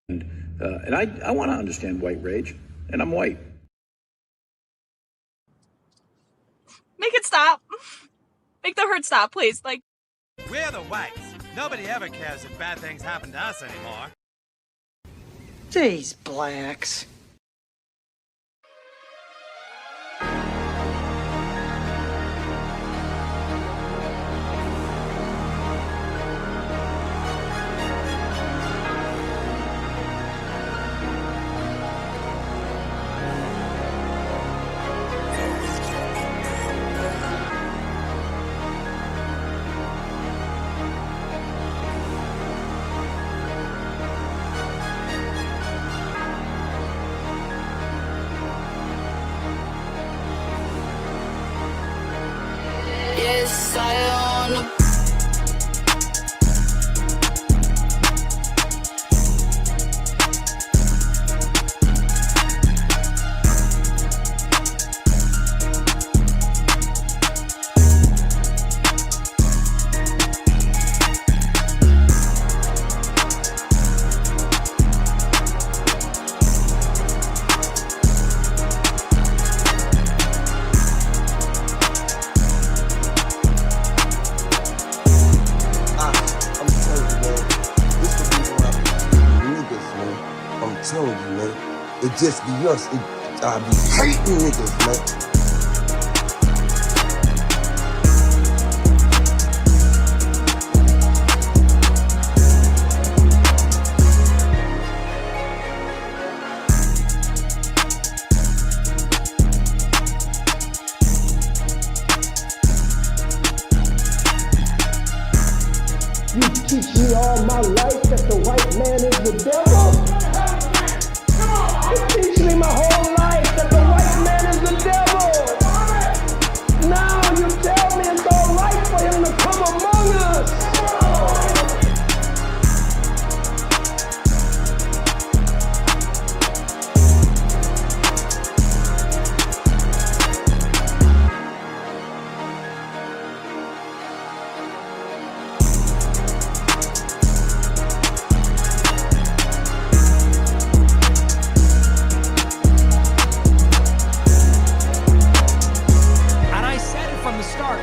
And I want to understand white rage, and I'm white. Make it stop. Make the hurt stop, please. Like, we're the whites. Nobody ever cares if bad things happen to us anymore. These blacks. Yes, I own a telling you, man, it just be us. I be hating niggas, man. You teach me all my life that the white man is the devil? You teach me my whole life that the white man is the devil. Now you tell me it's all right for him to come among us.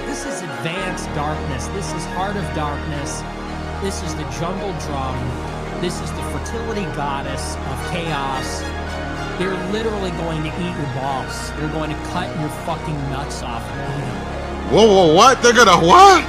This is advanced darkness. This is heart of darkness. This is the jungle drum. This is the fertility goddess of chaos. They're literally going to eat your balls. They're going to cut your fucking nuts off. Whoa, whoa, what? They're gonna what?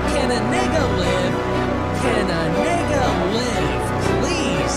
Can a nigga live? Can a nigga live? Please.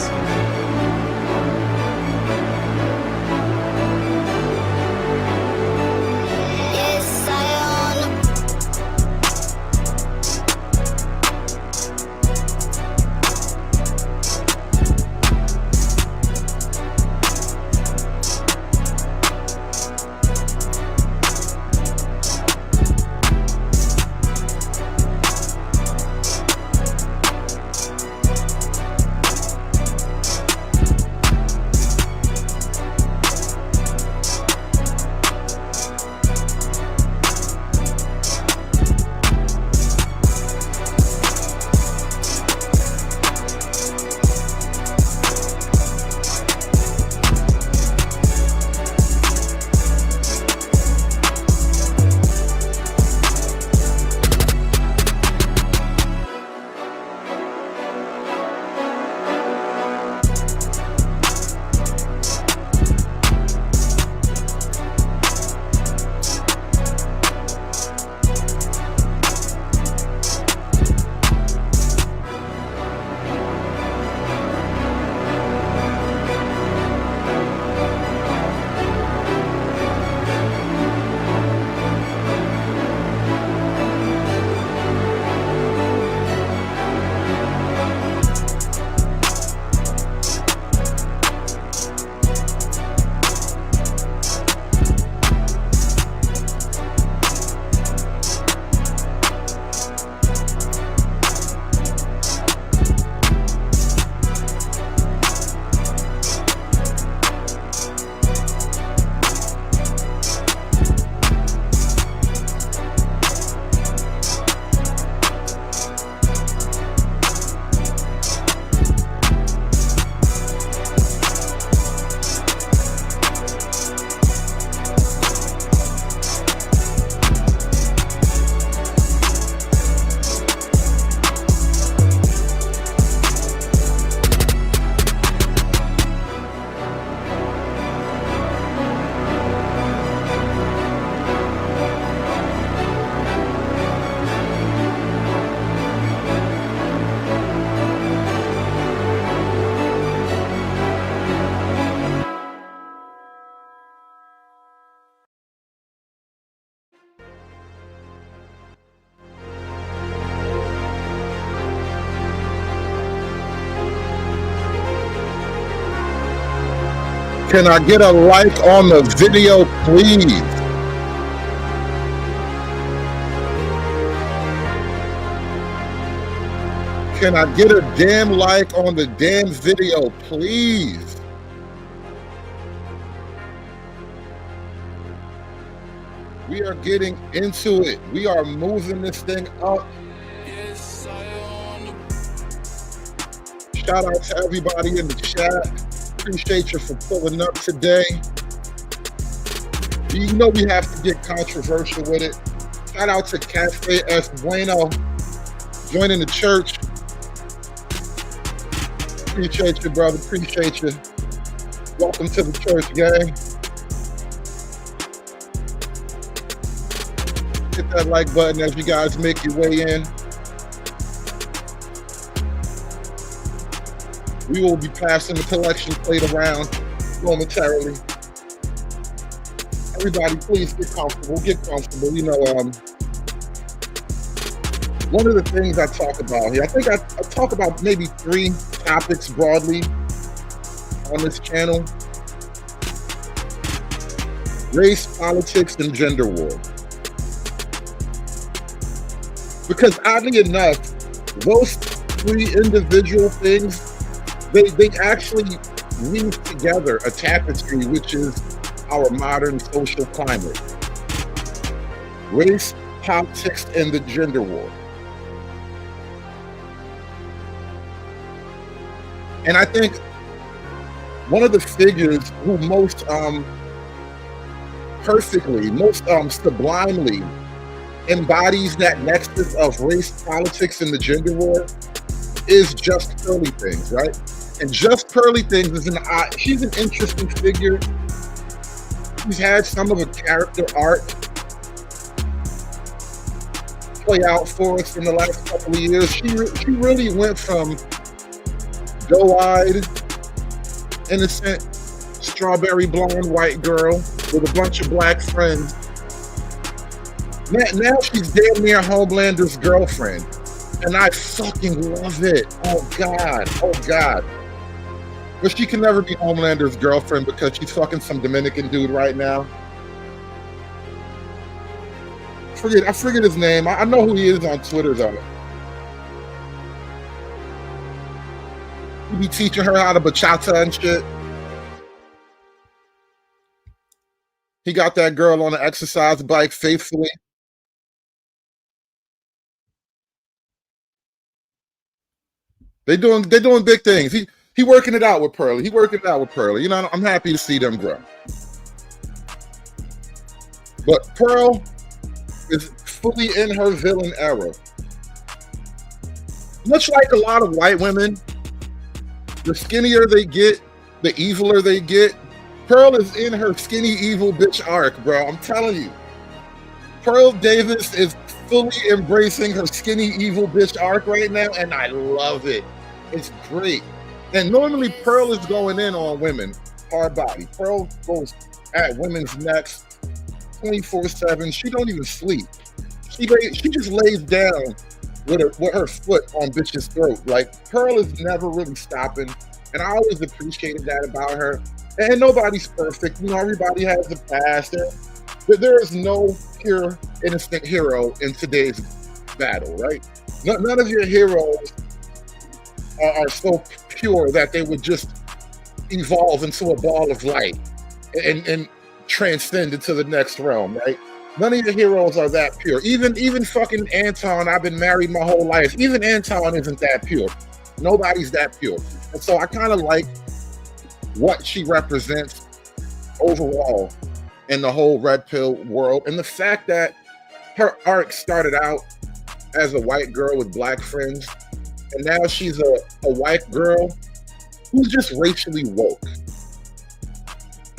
Can I get a like on the video, please? Can I get a damn like on the damn video, please? We are getting into it. We are moving this thing up. Shout out to everybody in the chat. Appreciate you for pulling up today. You know we have to get controversial with it. Shout out to Cafe S. Bueno joining the church. Appreciate you, brother. Appreciate you. Welcome to the church, gang. Hit that like button as you guys make your way in. We will be passing the collection plate around momentarily. Everybody, please get comfortable. Get comfortable. You know, one of the things I talk about here, I think I talk about maybe 3 topics broadly on this channel: race, politics, and gender war. Because oddly enough, those 3 individual things, they actually weave together a tapestry, which is our modern social climate. Race, politics, and the gender war. And I think one of the figures who most perfectly, most sublimely embodies that nexus of race, politics, and the gender war is Just Pearly Things, right? And Just Pearly Things is she's an interesting figure. She's had some of a character arc play out for us in the last couple of years. She really went from doe-eyed, innocent, strawberry blonde white girl with a bunch of black friends. Now she's damn near Homelander's girlfriend. And I fucking love it. Oh God. Oh God. But she can never be Homelander's girlfriend because she's fucking some Dominican dude right now. I forget his name. I know who he is on Twitter though. He be teaching her how to bachata and shit. He got that girl on an exercise bike faithfully. They're doing big things. He working it out with Pearly. You know, I'm happy to see them grow. But Pearl is fully in her villain era. Much like a lot of white women, the skinnier they get, the eviler they get. Pearl is in her skinny evil bitch arc, bro. I'm telling you. Pearl Davis is fully embracing her skinny evil bitch arc right now, and I love it. It's great. And normally Pearl is going in on women, hard body. Pearl goes at women's necks 24/7. She don't even sleep. She just lays down with her foot on bitch's throat. Like, Pearl is never really stopping, and I always appreciated that about her. And nobody's perfect. You know, everybody has a past. There is no pure, innocent hero in today's battle, right? None of your heroes are so pure that they would just evolve into a ball of light and transcend into the next realm, right? None of your heroes are that pure. Even fucking Anton, I've been married my whole life. Even Anton isn't that pure. Nobody's that pure. And so I kind of like what she represents overall in the whole red pill world. And the fact that her arc started out as a white girl with black friends, and now she's a white girl who's just racially woke.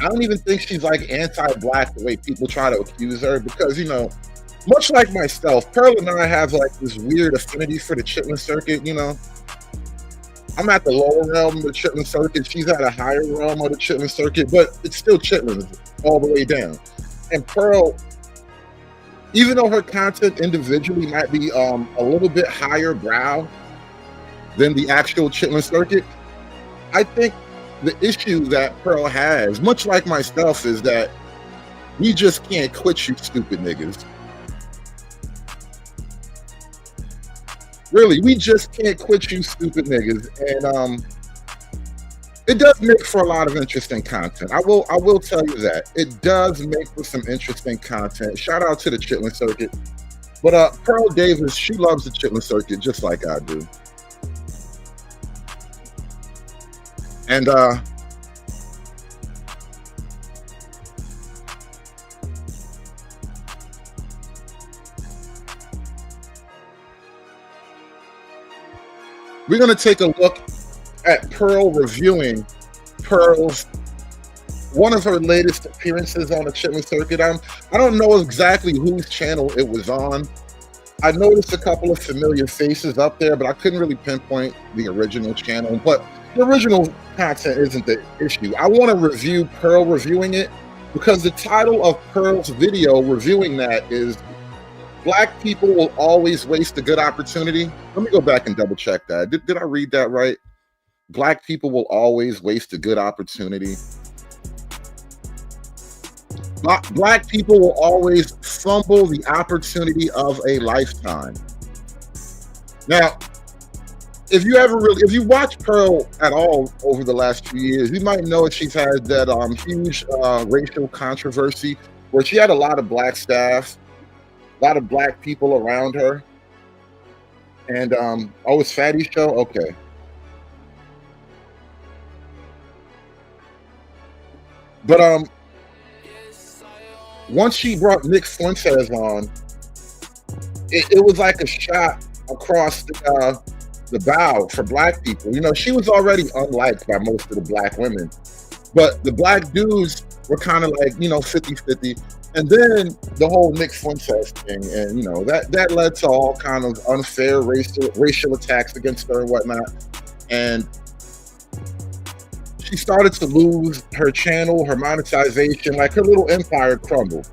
I don't even think she's like anti-black the way people try to accuse her, because, you know, much like myself, Pearl and I have like this weird affinity for the Chitlin Circuit, you know. I'm at the lower realm of the Chitlin Circuit. She's at a higher realm of the Chitlin Circuit, but it's still Chitlin all the way down. And Pearl, even though her content individually might be a little bit higher brow than the actual Chitlin Circuit, I think the issue that Pearl has, much like myself, is that we just can't quit you stupid niggas. Really, we just can't quit you stupid niggas. And it does make for a lot of interesting content. I will tell you that. It does make for some interesting content. Shout out to the Chitlin Circuit. But Pearl Davis, she loves the Chitlin Circuit just like I do. And we're going to take a look at Pearl reviewing one of her latest appearances on the Chitlin Circuit. I don't know exactly whose channel it was on. I noticed a couple of familiar faces up there, but I couldn't really pinpoint the original channel. But the original content isn't the issue. I want to review Pearl reviewing it because the title of Pearl's video reviewing that is Black People Will Always Waste a Good Opportunity. Let me go back and double check that. Did I read that right? Black people will always waste a good opportunity. Black people will always fumble the opportunity of a lifetime. Now, if you watch Pearl at all over the last few years, you might know she's had that huge racial controversy where she had a lot of black staff, a lot of black people around her. And it's Fatty Show? Okay. But once she brought Nick Fuentes on, it was like a shot across the bow for black people. You know, she was already unliked by most of the black women, but the black dudes were kind of like, 50-50. And then the whole Nick Fuentes thing, and that led to all kind of unfair racial attacks against her and whatnot. And she started to lose her channel, her monetization, like her little empire crumbled.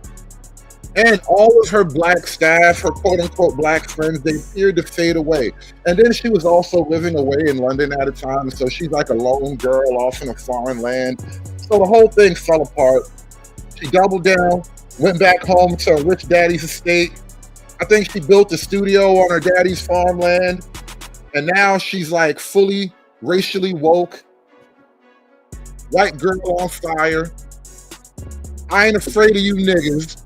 And all of her black staff, her quote-unquote black friends, they appeared to fade away. And then she was also living away in London at a time, so she's like a lone girl off in a foreign land. So the whole thing fell apart. She doubled down, went back home to her rich daddy's estate. I think she built a studio on her daddy's farmland. And now she's like fully racially woke. White girl on fire. I ain't afraid of you niggas.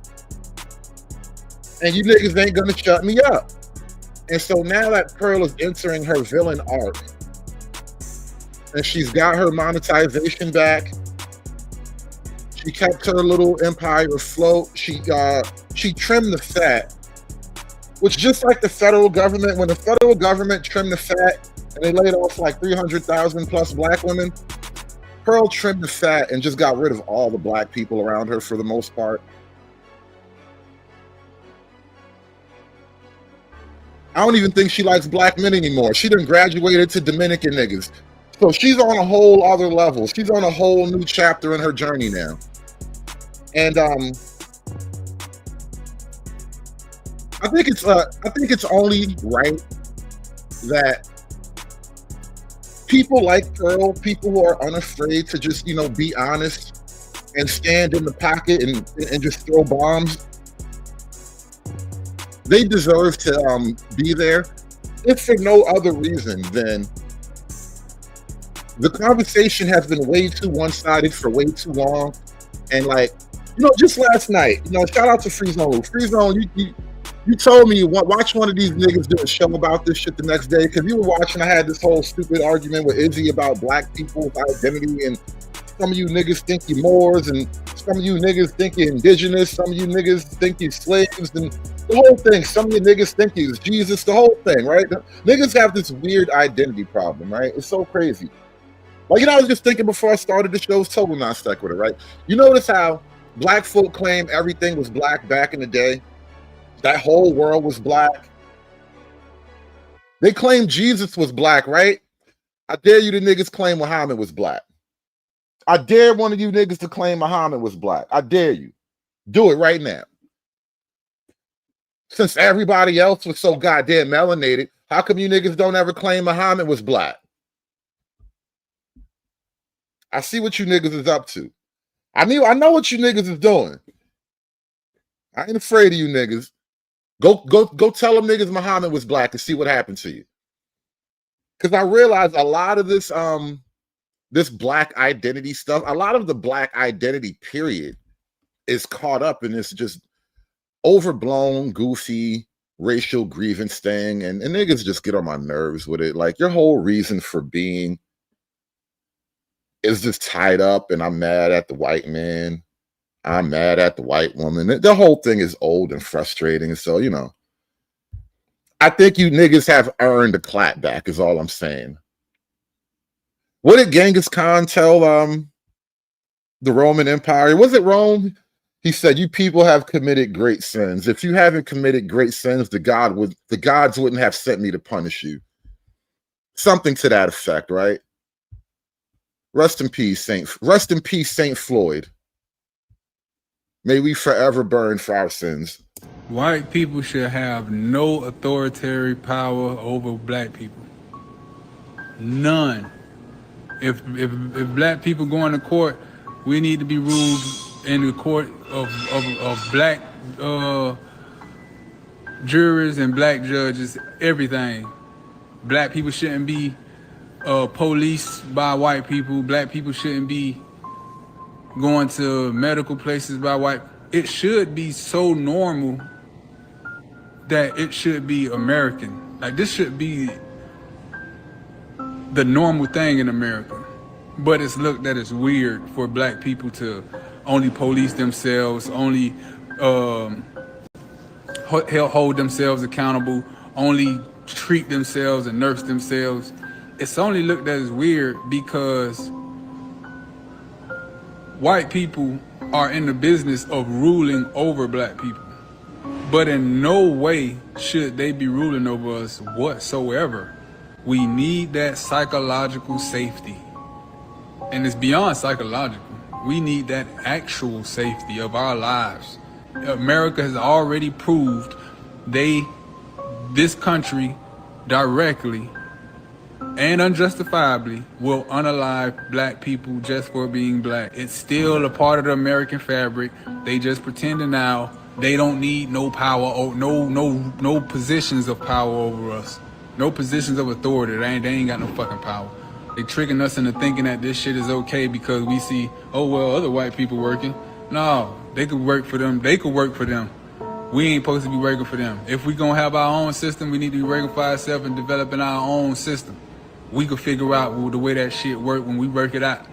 And you niggas ain't gonna shut me up. And so now that Pearl is entering her villain arc, and she's got her monetization back, she kept her little empire afloat, she trimmed the fat, which just like the federal government, when the federal government trimmed the fat and they laid off like 300,000 plus black women, Pearl trimmed the fat and just got rid of all the black people around her for the most part. I don't even think she likes black men anymore. She done graduated to Dominican niggas. So she's on a whole other level. She's on a whole new chapter in her journey now. And I think it's only right that people like Pearl, people who are unafraid to just, be honest and stand in the pocket and just throw bombs, they deserve to be there, if for no other reason than the conversation has been way too one-sided for way too long. And just last night, shout out to Free Zone. Free Zone, you told me watch one of these niggas do a show about this shit the next day, because you were watching. I had this whole stupid argument with Izzy about black people's identity, and some of you niggas think you Moors, and some of you niggas think you're indigenous, some of you niggas think you slaves, and the whole thing. Some of you niggas think you Jesus, the whole thing, right? Niggas have this weird identity problem, right? It's so crazy. I was just thinking before I started the show, it's total non sequitur, right? You notice how black folk claim everything was black back in the day? That whole world was black. They claim Jesus was black, right? I dare you to niggas claim Muhammad was black. I dare one of you niggas to claim Muhammad was black. I dare you. Do it right now. Since everybody else was so goddamn melanated, how come you niggas don't ever claim Muhammad was black? I see what you niggas is up to. I know what you niggas is doing. I ain't afraid of you niggas. Go tell them niggas Muhammad was black and see what happened to you. Because I realized a lot of this this black identity stuff, a lot of the black identity period is caught up in this just overblown, goofy racial grievance thing, and niggas just get on my nerves with it. Like, your whole reason for being is just tied up, and I'm mad at the white man, I'm mad at the white woman. The whole thing is old and frustrating. So, you know, I think you niggas have earned a clap back is all I'm saying. What did Genghis Khan tell the Roman Empire? Was it Rome? He said, you people have committed great sins. If you haven't committed great sins, the gods wouldn't have sent me to punish you. Something to that effect, right? Rest in peace, Saint Floyd. May we forever burn for our sins. White people should have no authoritarian power over black people. None. If black people go into court, we need to be ruled in the court of black jurors and black judges, everything. Black people shouldn't be policed by white people. Black people shouldn't be going to medical places by white. It should be so normal that it should be American. Like, this should be the normal thing in America. But it's looked at as weird for black people to only police themselves, only hold themselves accountable, only treat themselves and nurse themselves. It's only looked at as weird because white people are in the business of ruling over black people. But in no way should they be ruling over us whatsoever. We need that psychological safety. And it's beyond psychological. We need that actual safety of our lives. America has already proved this country directly and unjustifiably will unalive black people just for being black. It's still a part of the American fabric. They just pretending now they don't need no power or no positions of power over us. No positions of authority. They ain't got no fucking power. They tricking us into thinking that this shit is okay because we see, oh well, other white people working. No, they could work for them. They could work for them. We ain't supposed to be working for them. If we gonna have our own system, we need to be working for ourselves and developing our own system. We could figure out the way that shit work when we work it out.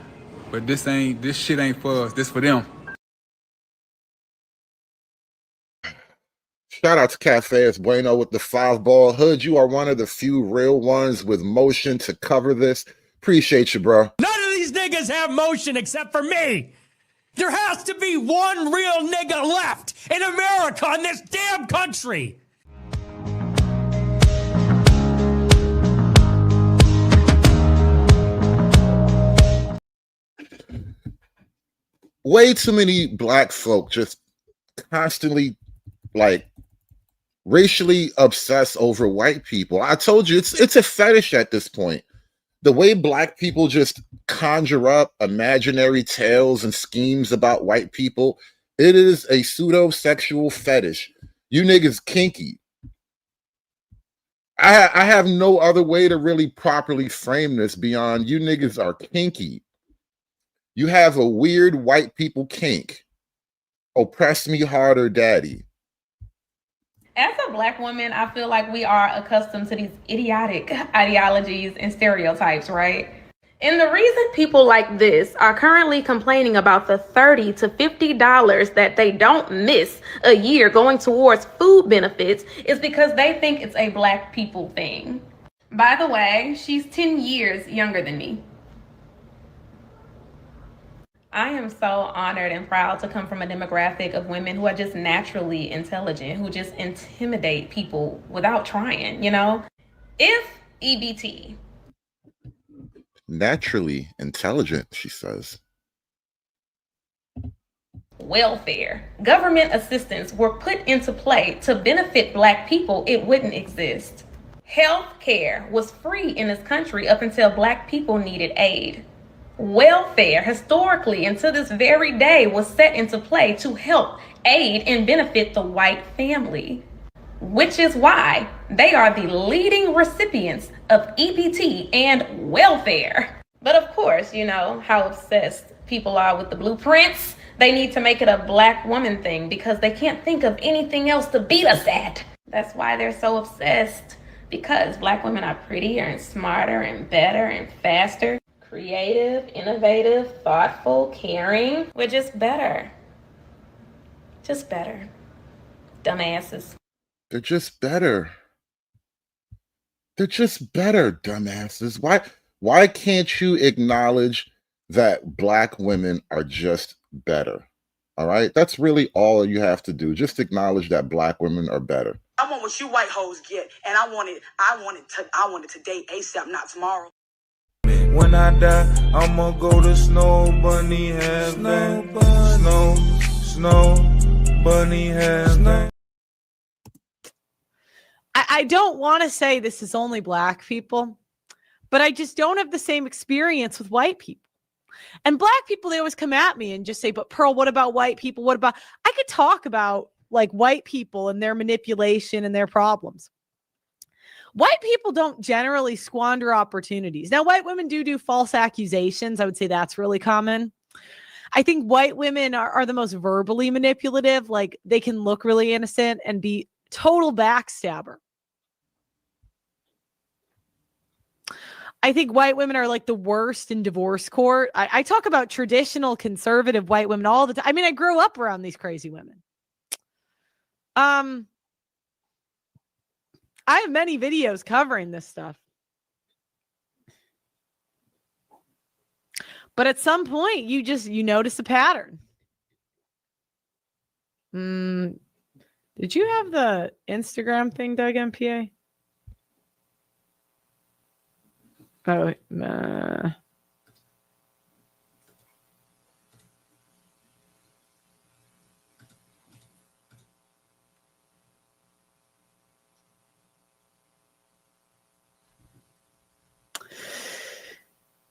But this shit ain't for us. This for them. Shout out to Cafes Bueno with the 5-ball. Hood, you are one of the few real ones with motion to cover this. Appreciate you, bro. None of these niggas have motion except for me. There has to be one real nigga left in America, in this damn country. Way too many black folk just constantly, like, racially obsessed over white people. I told you, it's a fetish at this point. The way black people just conjure up imaginary tales and schemes about white people, it is a pseudo-sexual fetish. You niggas kinky. I have no other way to really properly frame this beyond you niggas are kinky. You have a weird white people kink. Oppress me harder, daddy. As a black woman, I feel like we are accustomed to these idiotic ideologies and stereotypes, right? And the reason people like this are currently complaining about the $30 to $50 that they don't miss a year going towards food benefits is because they think it's a black people thing. By the way, she's 10 years younger than me. I am so honored and proud to come from a demographic of women who are just naturally intelligent, who just intimidate people without trying, you know? If EBT. Naturally intelligent, she says. Welfare, government assistance were put into play to benefit black people, it wouldn't exist. Health care was free in this country up until black people needed aid. Welfare, historically and to this very day, was set into play to help, aid, and benefit the white family, which is why they are the leading recipients of EBT and welfare. But of course, you know how obsessed people are with the blueprints. They need to make it a black woman thing because they can't think of anything else to beat us at. That's why they're so obsessed. Because black women are prettier and smarter and better and faster, creative, innovative, thoughtful, caring. We're just better. Just better. Dumbasses. They're just better. They're just better, dumbasses. Why can't you acknowledge that black women are just better? All right? That's really all you have to do. Just acknowledge that black women are better. I want what you white hoes get, and I want it today, ASAP, not tomorrow. When I die, I'ma go to Snow Bunny Heaven. Snow Bunny Heaven. I don't want to say this is only black people, but I just don't have the same experience with white people. And black people, they always come at me and just say, but Pearl, what about white people? What about, I could talk about like white people and their manipulation and their problems. White people don't generally squander opportunities. Now, white women do false accusations. I would say that's really common. I think white women are the most verbally manipulative. Like they can look really innocent and be total backstabber. I think white women are like the worst in divorce court. I talk about traditional conservative white women all the time. I mean, I grew up around these crazy women. I have many videos covering this stuff. But at some point, you notice a pattern. Did you have the Instagram thing, Doug MPA? Oh, nah.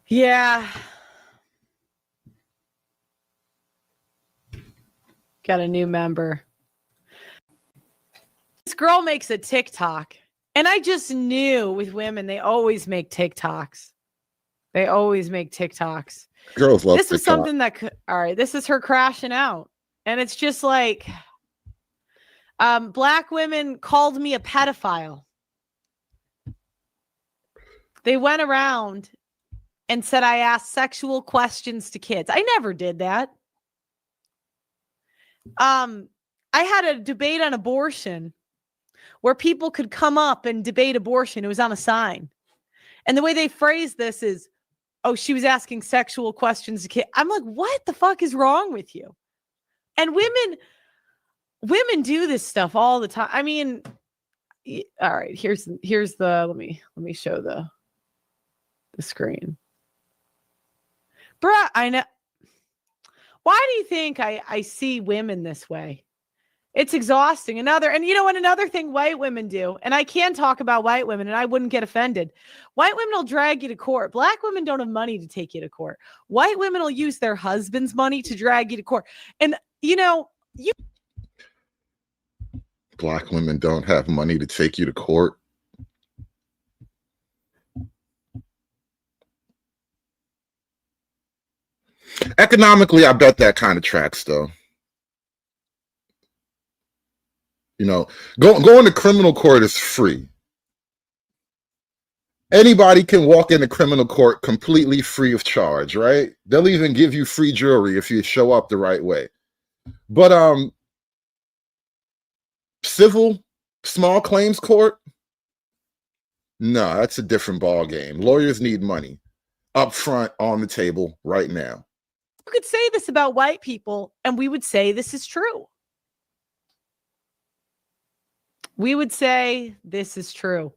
Yeah. Got a new member. This girl makes a TikTok. And I just knew with women, they always make TikToks. They always make TikToks. Girls love this TikTok. is something that could, all right, this is her crashing out. And it's just like, black women called me a pedophile. They went around and said I asked sexual questions to kids. I never did that. I had a debate on abortion where people could come up and debate abortion. It was on a sign. And the way they phrased this is, oh, she was asking sexual questions to kids. I'm like, what the fuck is wrong with you? And women do this stuff all the time. I mean, all right, here's the, let me show the screen. Bruh, I know. Why do you think I see women this way? It's exhausting. Another thing white women do, and I can talk about white women and I wouldn't get offended. White women will drag you to court. Black women don't have money to take you to court. White women will use their husband's money to drag you to court. And, Black women don't have money to take you to court. Economically, I bet that kind of tracks, though. Going to criminal court is free. Anybody can walk into criminal court completely free of charge, right? They'll even give you free jewelry if you show up the right way. But civil, small claims court, no, that's a different ball game. Lawyers need money up front on the table right now. You could say this about white people, and we would say this is true. We would say this is true.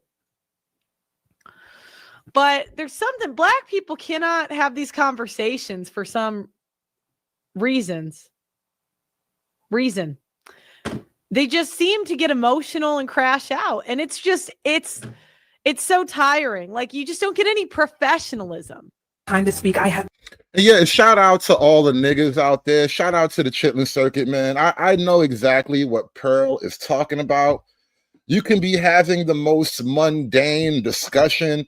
But there's something, black people cannot have these conversations for some reason. They just seem to get emotional and crash out. And it's so tiring. Like, you just don't get any professionalism. time to speak. I have. Yeah, shout out to all the niggas out there. Shout out to the Chitlin Circuit, man. I know exactly what Pearl is talking about. You can be having the most mundane discussion,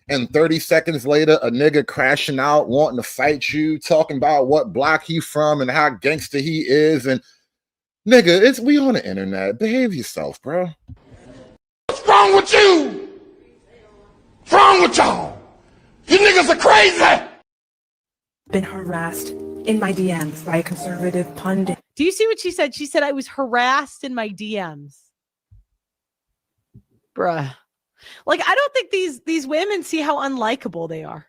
and 30 seconds later, a nigga crashing out, wanting to fight you, talking about what block he from and how gangster he is. And nigga, we on the internet. Behave yourself, bro. What's wrong with you? What's wrong with y'all? You niggas are crazy. Been harassed in my DMs by a conservative pundit. Do you see what she said? She said I was harassed in my DMs. Bruh. Like, I don't think these women see how unlikable they are.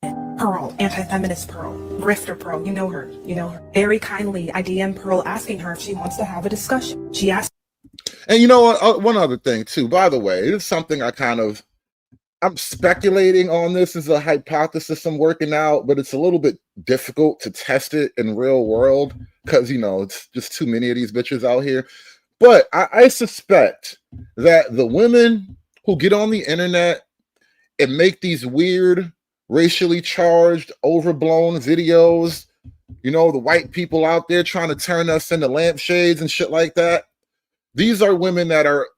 Pearl, anti-feminist Pearl, grifter Pearl, you know her. Very kindly, I DM Pearl asking her if she wants to have a discussion. She asked. And you know what? One other thing too, by the way, it's something I'm speculating on. This is a hypothesis I'm working out, but it's a little bit difficult to test it in real world because, it's just too many of these bitches out here. But I suspect that the women who get on the internet and make these weird, racially charged, overblown videos, the white people out there trying to turn us into lampshades and shit like that, these are women that are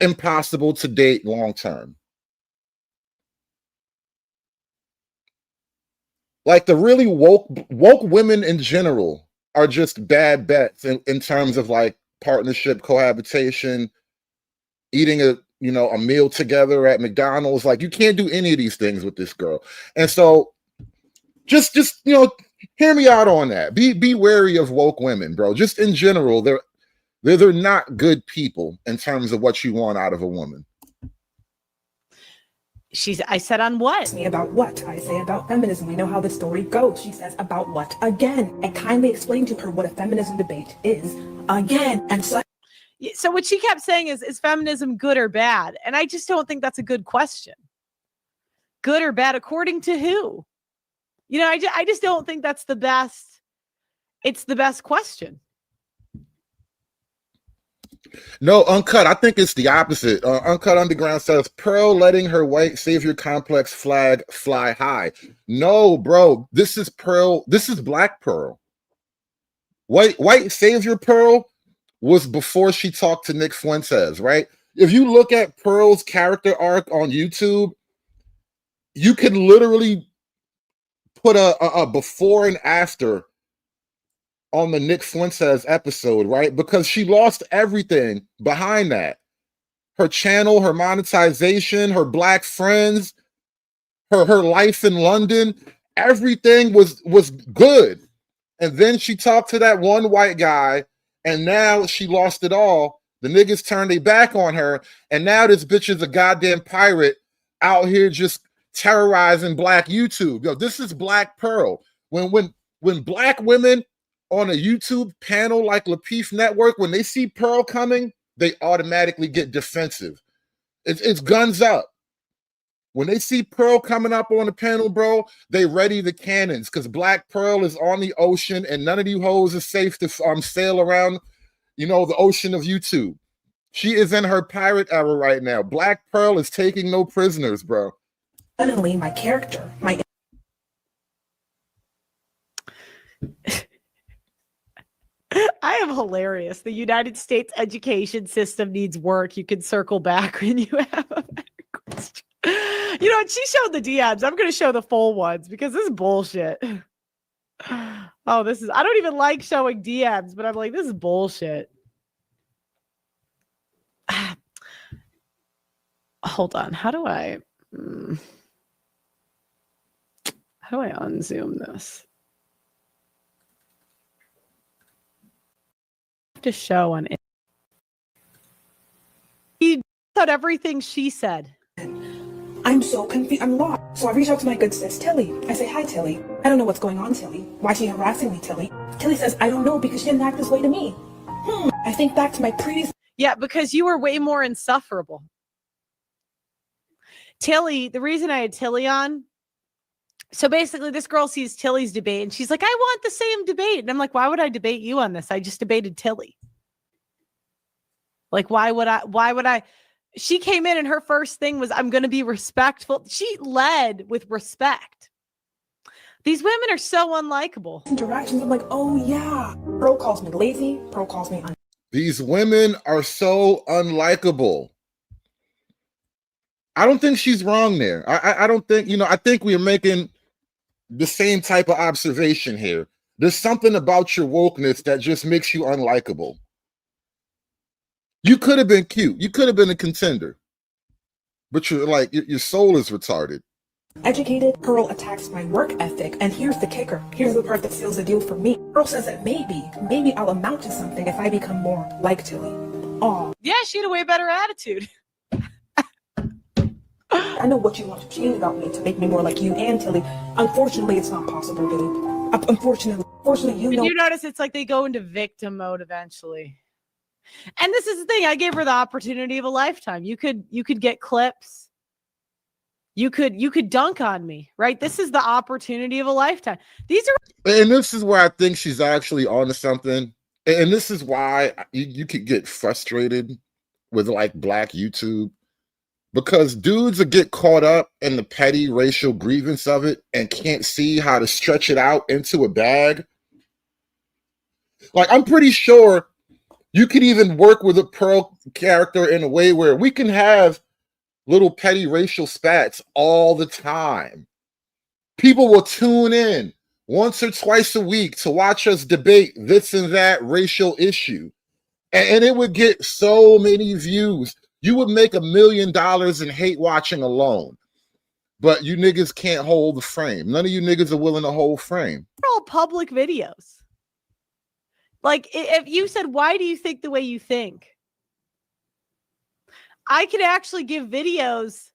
impossible to date long term. Like the really woke women in general are just bad bets in terms of like partnership, cohabitation, eating a meal together at McDonald's. Like you can't do any of these things with this girl. And so just hear me out on that. Be wary of woke women, bro. Just in general, they're not good people in terms of what you want out of a woman. I said on what? Me about what? I say about feminism. We know how the story goes. She says about what? Again. I kindly explained to her what a feminism debate is. Again. And so what she kept saying is feminism good or bad? And I just don't think that's a good question. Good or bad, according to who? I just don't think that's the best. It's the best question. No, Uncut, I think it's the opposite. Uncut Underground says, Pearl letting her white savior complex flag fly high. No, bro, this is Pearl. This is Black Pearl. White savior Pearl was before she talked to Nick Fuentes, right? If you look at Pearl's character arc on YouTube, you can literally put a before and after on the Nick Fuentes episode, right? Because she lost everything behind that. Her channel, her monetization, her Black friends, her life in London, everything was good. And then she talked to that one white guy, and now she lost it all. The niggas turned their back on her, and now this bitch is a goddamn pirate out here just terrorizing Black YouTube. This is Black Pearl. When Black women on a YouTube panel like Lapeef Network, when they see Pearl coming, they automatically get defensive. It's guns up. When they see Pearl coming up on the panel, bro, they ready the cannons because Black Pearl is on the ocean and none of you hoes is safe to sail around, the ocean of YouTube. She is in her pirate era right now. Black Pearl is taking no prisoners, bro. Suddenly, my character, I am hilarious. The United States education system needs work. You can circle back when you have a better question. She showed the DMs. I'm going to show the full ones because this is bullshit. I don't even like showing DMs, but I'm like, this is bullshit. Hold on. How do I unzoom this? To show on it. He said everything she said. I'm so confused. I'm lost. So I reach out to my good sis, Tilly. I say, hi, Tilly. I don't know what's going on, Tilly. Why is she harassing me, Tilly? Tilly says, I don't know because she didn't act this way to me. I think back to my previous... Yeah, because you were way more insufferable. Tilly, the reason I had Tilly on, so basically this girl sees Tilly's debate and she's like, I want the same debate. And I'm like, why would I debate you on this? I just debated Tilly. Like, why would I? she came in and her first thing was, I'm going to be respectful. She led with respect. These women are so unlikable. Interactions, I'm like, oh yeah. Pearl calls me lazy. Pearl calls me These women are so unlikable. I don't think she's wrong there. I don't think, I think we're making the same type of observation here. There's something about your wokeness that just makes you unlikable. You could have been cute. You could have been a contender. But you're like, your soul is retarded. educated. Pearl attacks my work ethic. And here's the kicker. Here's the part that seals the deal for me. Pearl says that maybe I'll amount to something if I become more like Tilly. Aw. Yeah, she had a way better attitude. I know what you want to change about me to make me more like you and Tilly. Unfortunately, it's not possible, babe. Unfortunately, you know. You notice it's like they go into victim mode eventually. And this is the thing. I gave her the opportunity of a lifetime. You could get clips. You could dunk on me, right? This is the opportunity of a lifetime. These are, and this is where I think she's actually onto something. And this is why you could get frustrated with like Black YouTube. Because dudes will get caught up in the petty racial grievance of it and can't see how to stretch it out into a bag. Like, I'm pretty sure you could even work with a Pearl character in a way where we can have little petty racial spats all the time. People will tune in once or twice a week to watch us debate this and that racial issue. And it would get so many views. You would make $1 million in hate watching alone. But you niggas can't hold the frame. None of you niggas are willing to hold frame. they're all public videos. Like, if you said, why do you think the way you think? I could actually give videos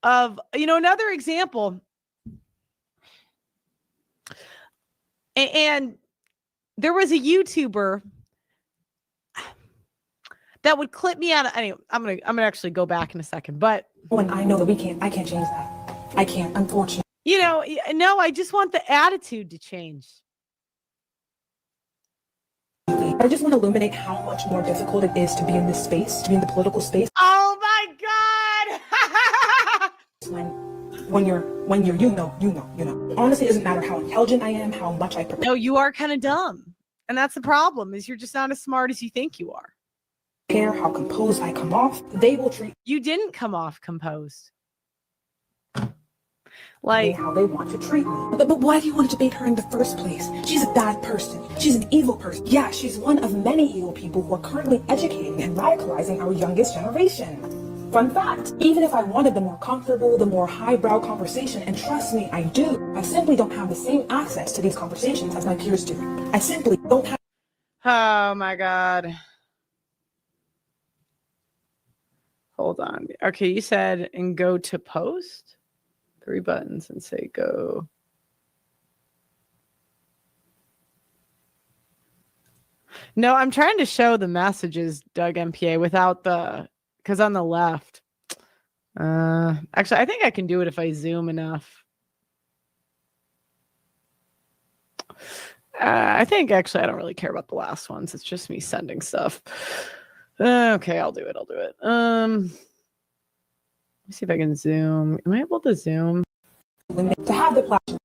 of, another example. And there was a YouTuber that would clip me out of, anyway, I'm gonna actually go back in a second, but when I know that I can't change that. I can't, unfortunately. No, I just want the attitude to change. I just want to illuminate how much more difficult it is to be in this space, to be in the political space. Oh my God! when you're you know. Honestly, it doesn't matter how intelligent I am, how much I prepare. No, you are kind of dumb. And that's the problem, is you're just not as smart as you think you are. How composed I come off, they will treat you. Didn't come off composed. Like how they want to treat me. But why do you want to debate her in the first place? She's a bad person. She's an evil person. Yeah, she's one of many evil people who are currently educating and radicalizing our youngest generation. Fun fact, even if I wanted the more comfortable, the more highbrow conversation, and trust me, I do, I simply don't have the same access to these conversations as my peers do. I simply don't have. Oh my God. Hold on. Okay, you said, and go to post. 3 buttons and say go. No, I'm trying to show the messages, Doug MPA, without because on the left. Actually, I think I can do it if I zoom enough. I think actually I don't really care about the last ones. It's just me sending stuff. Okay, I'll do it. Let me see if I can zoom. Am I able to zoom? To have the platform,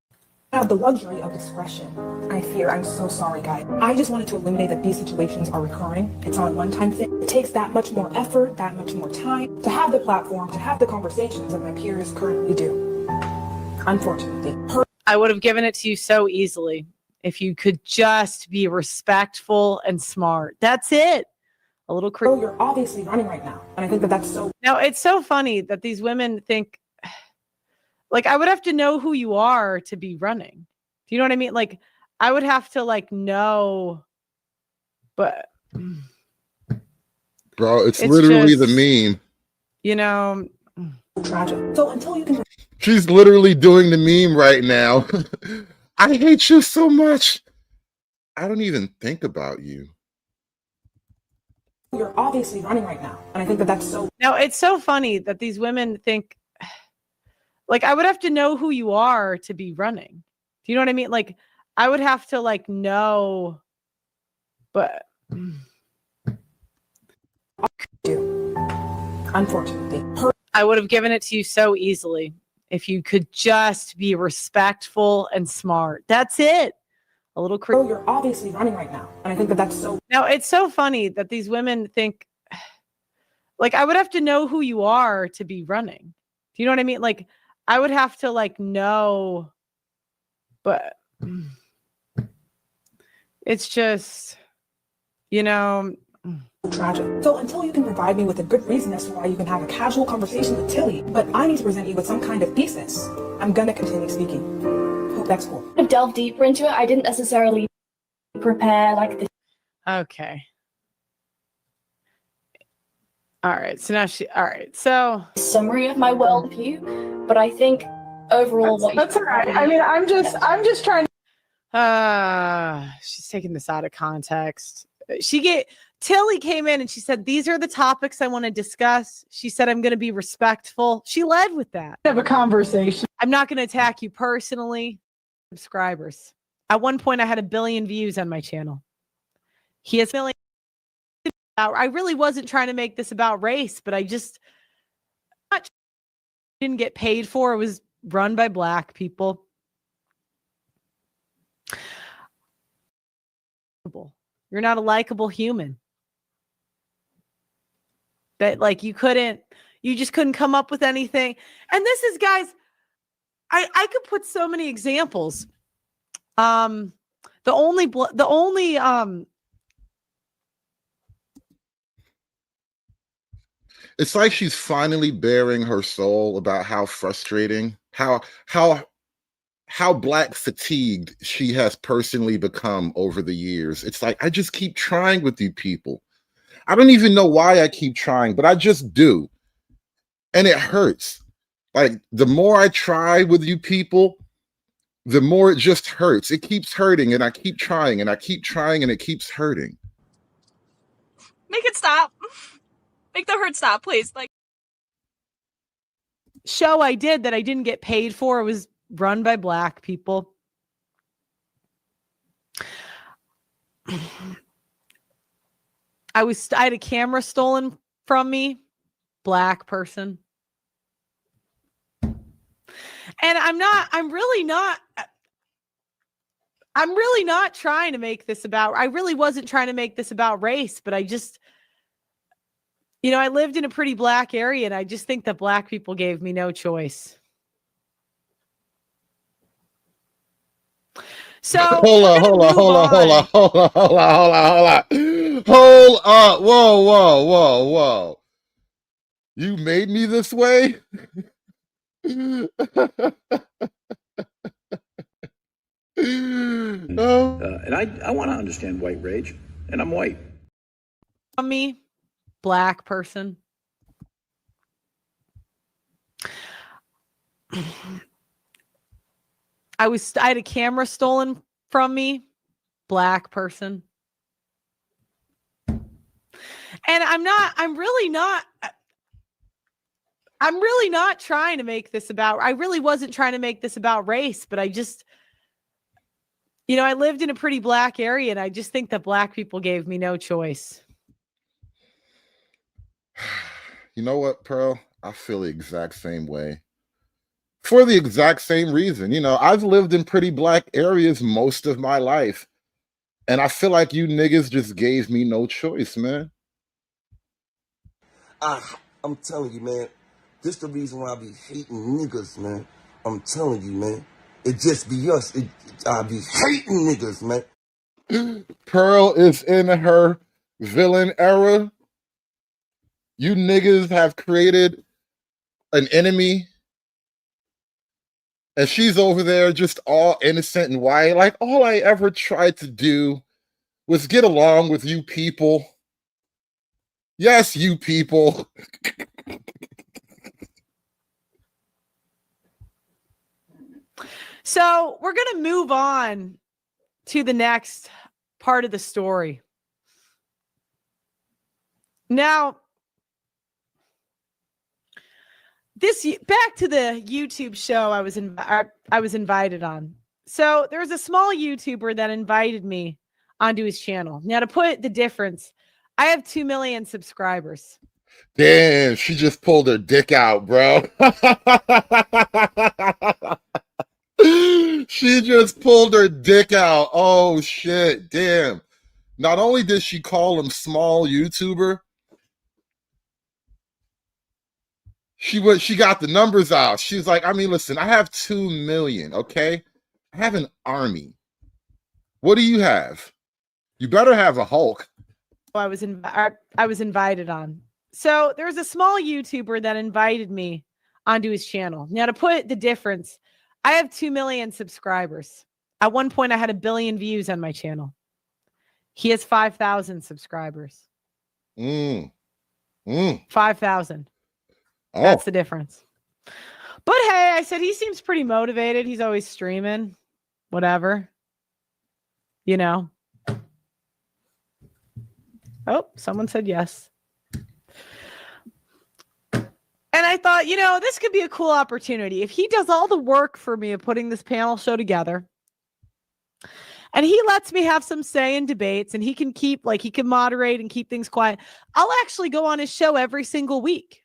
have the luxury of discretion. I'm so sorry, guys. I just wanted to illuminate that these situations are recurring. It's not a one-time thing. It takes that much more effort, that much more time to have the platform, to have the conversations that my peers currently do. Unfortunately. I would have given it to you so easily if you could just be respectful and smart. That's it. A little crazy. You're obviously running right now. And I think that's so. Now, it's so funny that these women think, like, I would have to know who you are to be running. Do you know what I mean? Like, I would have to, like, know, but. Bro, it's literally just, the meme. Tragic. So until you can. She's literally doing the meme right now. I hate you so much. I don't even think about you. You're obviously running right now. And I think that's so. Now, it's so funny that these women think, like, I would have to know who you are to be running. Do you know what I mean? Like, I would have to, like, know, but. unfortunately. I would have given it to you so easily if you could just be respectful and smart. That's it. A little crazy. You're obviously running right now, and I think that that's so. Now, it's so funny that these women think, like, I would have to know who you are to be running. Do you know what I mean? Like, I would have to, like, know, but it's just, you know. Tragic. So until you can provide me with a good reason as to why you can have a casual conversation with Tilly, but I need to present you with some kind of thesis, I'm gonna continue speaking. Hope that's cool. To delve deeper into it, I didn't necessarily prepare like this. Okay. All right. So now so summary of my worldview, but I think overall that's all right. I mean, I'm just trying. She's taking this out of context. Tilly came in and she said, these are the topics I want to discuss. She said, I'm going to be respectful. She led with that. Have a conversation. I'm not going to attack you personally. Subscribers. At one point, I had 1 billion views on my channel. He has million. I really wasn't trying to make this about race, but I just didn't get paid for. It was run by Black people. You're not a likable human. That, like, you just couldn't come up with anything. And this is, guys, I could put so many examples. The only it's like she's finally bearing her soul about how frustrating, how Black fatigued she has personally become over the years. It's like, I just keep trying with you people. I don't even know why I keep trying, but I just do. And it hurts. Like, the more I try with you people, the more it just hurts. It keeps hurting, and I keep trying, and I keep trying, and it keeps hurting. Make it stop. Make the hurt stop, please. Like, show I did that I didn't get paid for, it was run by Black people. I had a camera stolen from me, Black person. And I'm really not trying to make this about, I really wasn't trying to make this about race, but I just, I lived in a pretty Black area, and I just think that Black people gave me no choice. So hold up. Whoa. You made me this way? And I want to understand white rage, and I'm white. Me, Black person. I had a camera stolen from me, Black person. And I'm really not trying to make this about, I really wasn't trying to make this about race, but I just, I lived in a pretty Black area, and I just think that Black people gave me no choice. You know what, Pearl? I feel the exact same way. For the exact same reason. I've lived in pretty Black areas most of my life, and I feel like you niggas just gave me no choice, man. I'm telling you, man, this the reason why I be hating niggas, man. I'm telling you, man. It just be us. I be hating niggas, man. Pearl is in her villain era. You niggas have created an enemy, and she's over there just all innocent and white. Like, all I ever tried to do was get along with you people. Yes, you people. So we're going to move on to the next part of the story. Now, back to the YouTube show I was invited on. So there was a small YouTuber that invited me onto his channel. Now, to put the difference, I have 2 million subscribers. Damn, she just pulled her dick out, bro. She just pulled her dick out. Oh shit, damn. Not only did she call him small YouTuber, she got the numbers out. She's like, I mean, listen, I have 2 million, okay? I have an army. What do you have? You better have a Hulk. I was invited on. So there's a small YouTuber that invited me onto his channel. Now, to put the difference, I have 2 million subscribers. At one point, I had 1 billion views on my channel. He has 5,000 subscribers. 5,000. Oh. That's the difference. But hey, I said he seems pretty motivated. He's always streaming, whatever. You know. Oh, someone said yes. And I thought, you know, this could be a cool opportunity. If he does all the work for me of putting this panel show together, and he lets me have some say in debates, and he can he can moderate and keep things quiet, I'll actually go on his show every single week.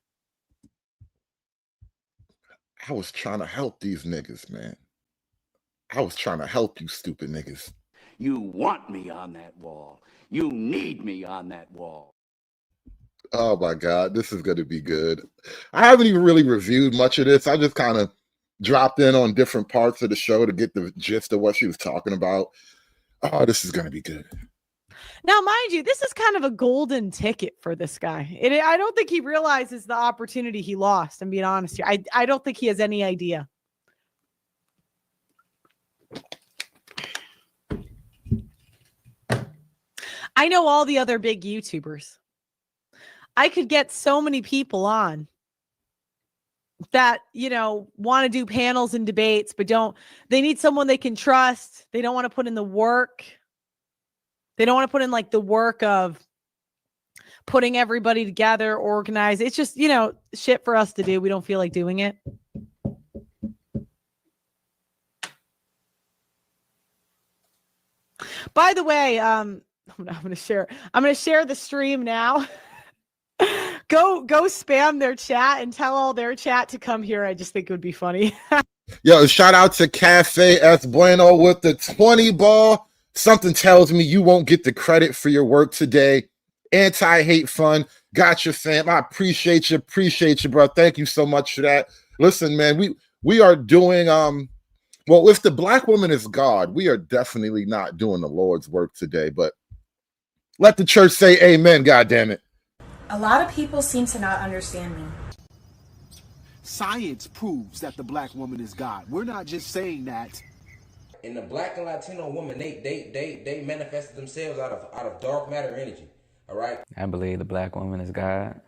I was trying to help these niggas, man. I was trying to help you stupid niggas. You want me on that wall. You need me on that wall. Oh my God, this is going to be good. I haven't even really reviewed much of this. I just kind of dropped in on different parts of the show to get the gist of what she was talking about. Oh, this is going to be good. Now, mind you, this is kind of a golden ticket for this guy. I don't think he realizes the opportunity he lost. I'm being honest here. I don't think he has any idea. I know all the other big YouTubers. I could get so many people on that, you know, want to do panels and debates, but they need someone they can trust. They don't want to put in the work. They don't want to put in like the work of putting everybody together, organize. It's just, you know, shit for us to do. We don't feel like doing it. By the way, I'm going to share the stream now. Go spam their chat and tell all their chat to come here. I just think it would be funny. Yo, shout out to Cafe Es Bueno with the 20 ball. Something tells me you won't get the credit for your work today. Anti-hate fun. Gotcha, fam. I appreciate you, bro. Thank you so much for that. Listen, man, we are doing well, if the black woman is God, we are definitely not doing the Lord's work today, but let the church say amen, goddammit. A lot of people seem to not understand me. Science proves that the black woman is God. We're not just saying that. And the black and Latino woman, they manifested themselves out of dark matter energy. All right. I believe the black woman is God.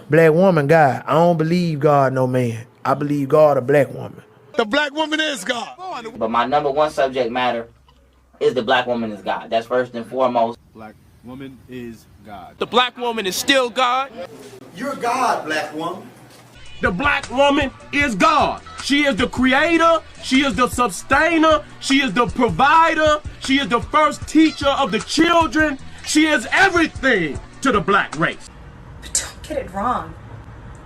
Black woman, God. I don't believe God, no man. I believe God, a black woman. The black woman is God. But my number one subject matter is the black woman is God. That's first and foremost. Black woman is God. The black woman is still God. You're God, black woman. The black woman is God. She is the creator. She is the sustainer. She is the provider. She is the first teacher of the children. She is everything to the black race. But don't get it wrong.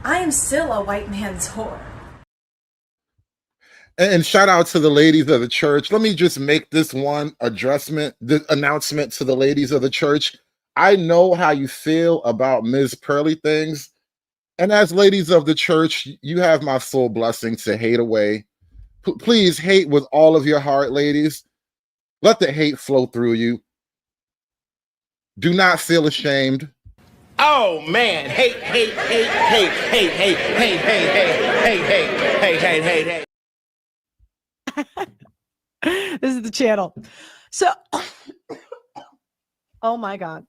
I am still a white man's whore. And shout out to the ladies of the church. Let me just make this one announcement to the ladies of the church. I know how you feel about Ms. Pearly things. And as ladies of the church, you have my full blessing to hate away. Please hate with all of your heart, ladies. Let the hate flow through you. Do not feel ashamed. Oh man, hate. This is the channel. So, oh my God.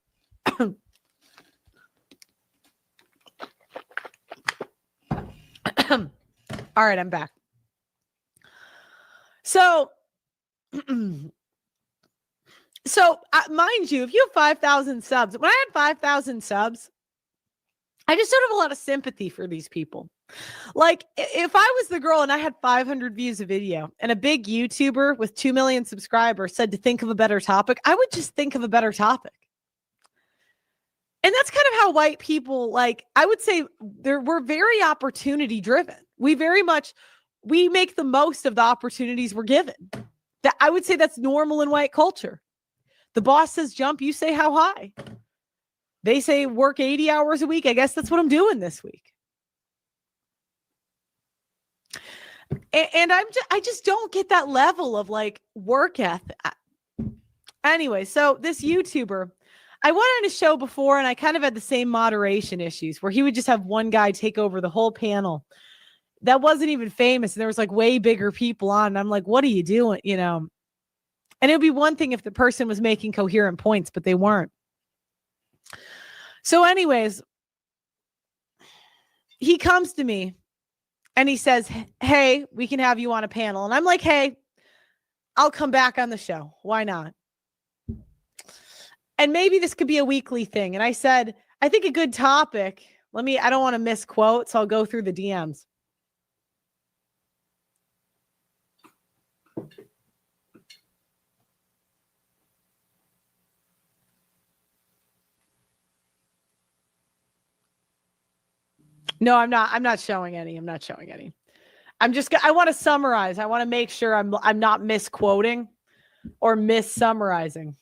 All right, I'm back. So, mind you, if you have 5,000 subs, when I had 5,000 subs, I just don't have a lot of sympathy for these people. Like, if I was the girl and I had 500 views a video and a big YouTuber with 2 million subscribers said to think of a better topic, I would just think of a better topic. And that's kind of how white people, like, I would say we're very opportunity driven. We make the most of the opportunities we're given. That I would say that's normal in white culture. The boss says jump, you say how high. They say work 80 hours a week. I guess that's what I'm doing this week. And I just don't get that level of like work ethic. Anyway, so this YouTuber, I went on his show before and I kind of had the same moderation issues where he would just have one guy take over the whole panel that wasn't even famous. And there was like way bigger people on. And I'm like, what are you doing? You know? And it would be one thing if the person was making coherent points, but they weren't. So anyways, he comes to me and he says, hey, we can have you on a panel. And I'm like, hey, I'll come back on the show. Why not? And maybe this could be a weekly thing. And I said, I think a good topic. I don't want to misquote, so I'll go through the DMs. No, I'm not showing any. I'm not showing any. I want to summarize. I want to make sure I'm not misquoting or mis-summarizing.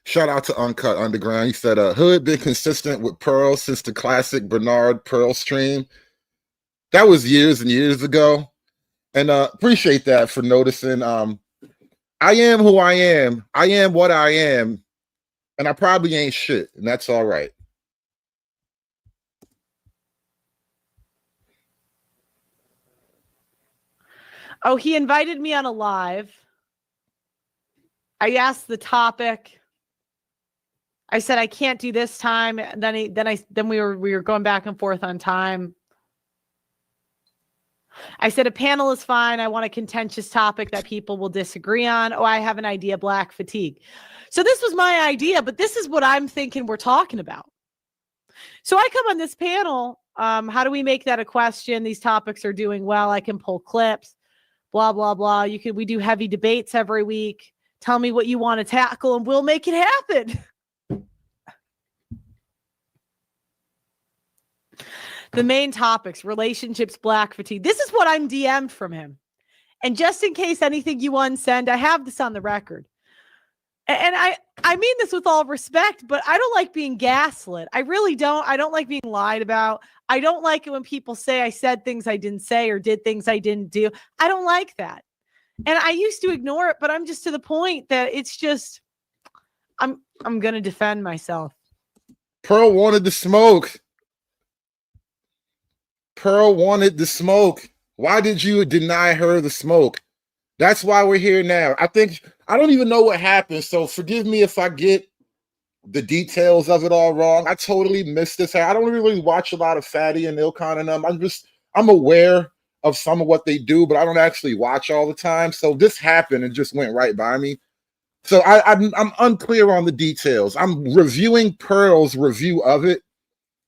Shout out to Uncut Underground. He said, Hood been consistent with Pearl since the classic Bernard Pearl stream. That was years and years ago. And appreciate that for noticing. I am who I am. I am what I am. And I probably ain't shit. And that's all right. Oh, he invited me on a live. I asked the topic. I said I can't do this time. Then we were going back and forth on time. I said a panel is fine. I want a contentious topic that people will disagree on. Oh, I have an idea, black fatigue. So this was my idea, but this is what I'm thinking we're talking about. So I come on this panel. How do we make that a question? These topics are doing well. I can pull clips. Blah, blah, blah. We do heavy debates every week. Tell me what you want to tackle and we'll make it happen. The main topics, relationships, black fatigue. This is what I'm DM'd from him. And just in case anything you unsend, I have this on the record. And I mean this with all respect, but I don't like being gaslit. I really don't. I don't like being lied about. I don't like it when people say I said things I didn't say or did things I didn't do. I don't like that. And I used to ignore it, but I'm just to the point that it's just, I'm going to defend myself. Pearl wanted the smoke. Pearl wanted the smoke. Why did you deny her the smoke? That's why we're here now. I don't even know what happened, so forgive me if I get the details of it all wrong. I totally missed this. I don't really watch a lot of Fatty and Ilkan and them. I'm aware of some of what they do, but I don't actually watch all the time. So this happened and just went right by me. So I'm unclear on the details. I'm reviewing Pearl's review of it.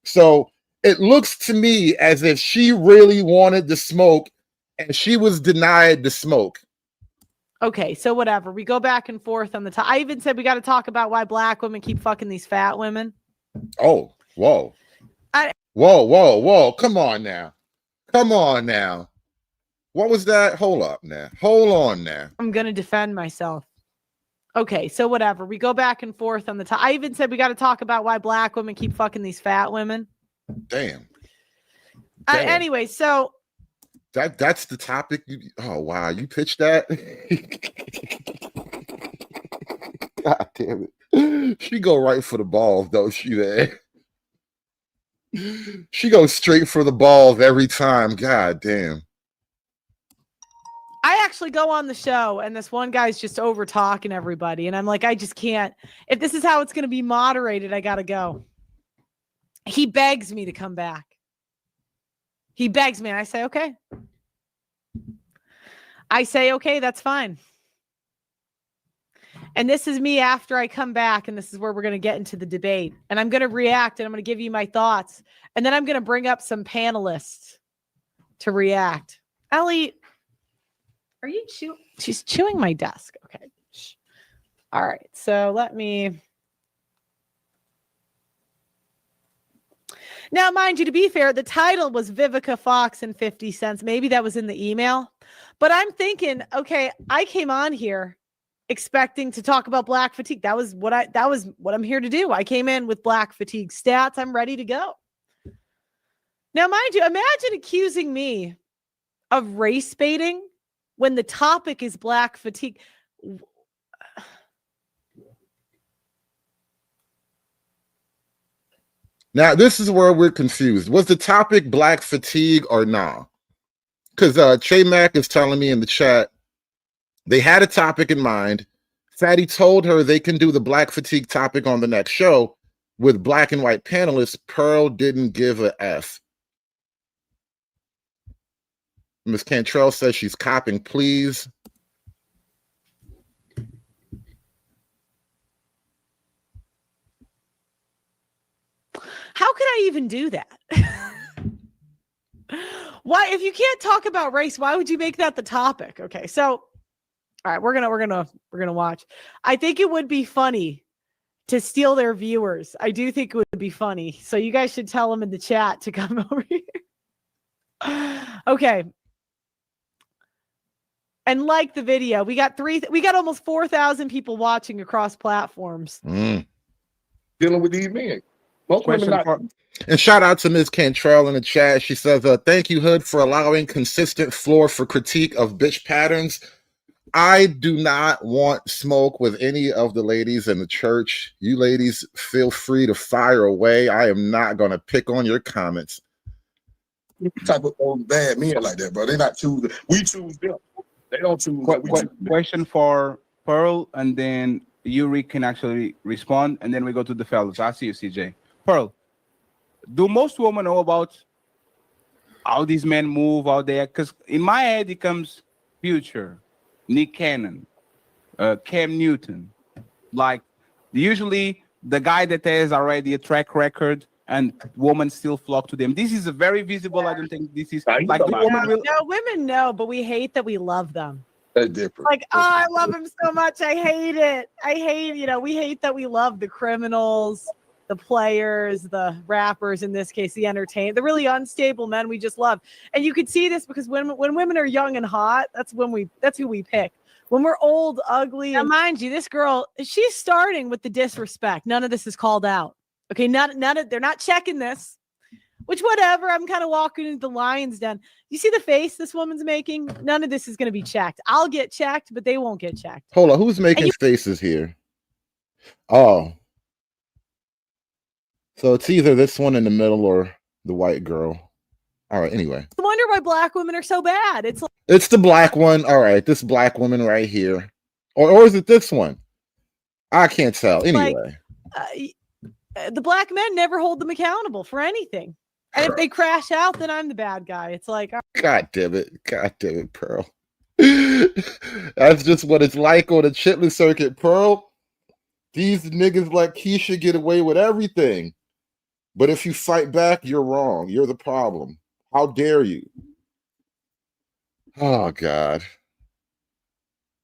So it looks to me as if she really wanted the smoke and she was denied the smoke. Okay, so whatever. We go back and forth on the top. I even said we got to talk about why black women keep fucking these fat women. Oh, whoa. Whoa. Come on now. What was that? Hold up now. Hold on now. I'm going to defend myself. Okay, so whatever. We go back and forth on the top. I even said we got to talk about why black women keep fucking these fat women. Damn. Anyway, so that's the topic. Oh wow, you pitched that. God damn it. She go right for the balls, though. She goes straight for the balls every time. God damn. I actually go on the show and this one guy's just over talking everybody. And I'm like, I just can't. If this is how it's going to be moderated, I got to go. He begs me to come back. He begs me. And I say, okay. Okay, that's fine. And this is me after I come back. And this is where we're going to get into the debate. And I'm going to react and I'm going to give you my thoughts. And then I'm going to bring up some panelists to react. Ellie, are you chewing? She's chewing my desk. Okay. All right. So let me. Now, mind you, to be fair, the title was Vivica Fox and 50 Cents. Maybe that was in the email. But I'm thinking, okay, I came on here expecting to talk about black fatigue. That was what I'm here to do. I came in with black fatigue stats. I'm ready to go. Now, mind you, imagine accusing me of race baiting when the topic is black fatigue. Now, this is where we're confused. Was the topic black fatigue or nah? Because Che Mac is telling me in the chat, they had a topic in mind. Fatty told her they can do the black fatigue topic on the next show with black and white panelists. Pearl didn't give a F. Miss Cantrell says she's copying, please. How could I even do that? Why, if you can't talk about race, why would you make that the topic? Okay, so all right, we're gonna watch. I think it would be funny to steal their viewers. I do think it would be funny. So you guys should tell them in the chat to come over here. Okay. And like the video, we got almost 4,000 people watching across platforms. Dealing with these men. Most women not. And shout out to Ms. Cantrell in the chat. She says, thank you, Hood, for allowing consistent floor for critique of bitch patterns. I do not want smoke with any of the ladies in the church. You ladies feel free to fire away. I am not going to pick on your comments. Type of old bad men like that, bro. They're not choosing. We choose them. They don't choose. Question for Pearl, and then Yuri can actually respond, and then we go to the fellas. I see you, CJ. Pearl, do most women know about how these men move out there? Because in my head, it comes Future, Nick Cannon, Cam Newton. Like, usually the guy that has already a track record and women still flock to them. This is a very visible. I don't think this is like the woman will. No, women know, but we hate that we love them. That's different. Like, oh, I love him so much. I hate it. We hate that we love the criminals, the players, the rappers, in this case, the entertainers, the really unstable men we just love. And you can see this because when women are young and hot, that's who we pick. When we're old, ugly, and mind you, this girl, she's starting with the disrespect. None of this is called out. Okay, they're not checking this. Which, whatever, I'm kind of walking into the lion's den. You see the face this woman's making? None of this is going to be checked. I'll get checked, but they won't get checked. Hold on, who's making faces here? Oh. So it's either this one in the middle or the white girl. All right, anyway. I wonder why black women are so bad. It's the black one. All right, this black woman right here. Or is it this one? I can't tell. Anyway. The black men never hold them accountable for anything. And if they crash out, then I'm the bad guy. It's like, God damn it, Pearl. That's just what it's like on the chitlin circuit, Pearl. These niggas let Keisha get away with everything. But if you fight back, you're wrong. You're the problem. How dare you? Oh, God.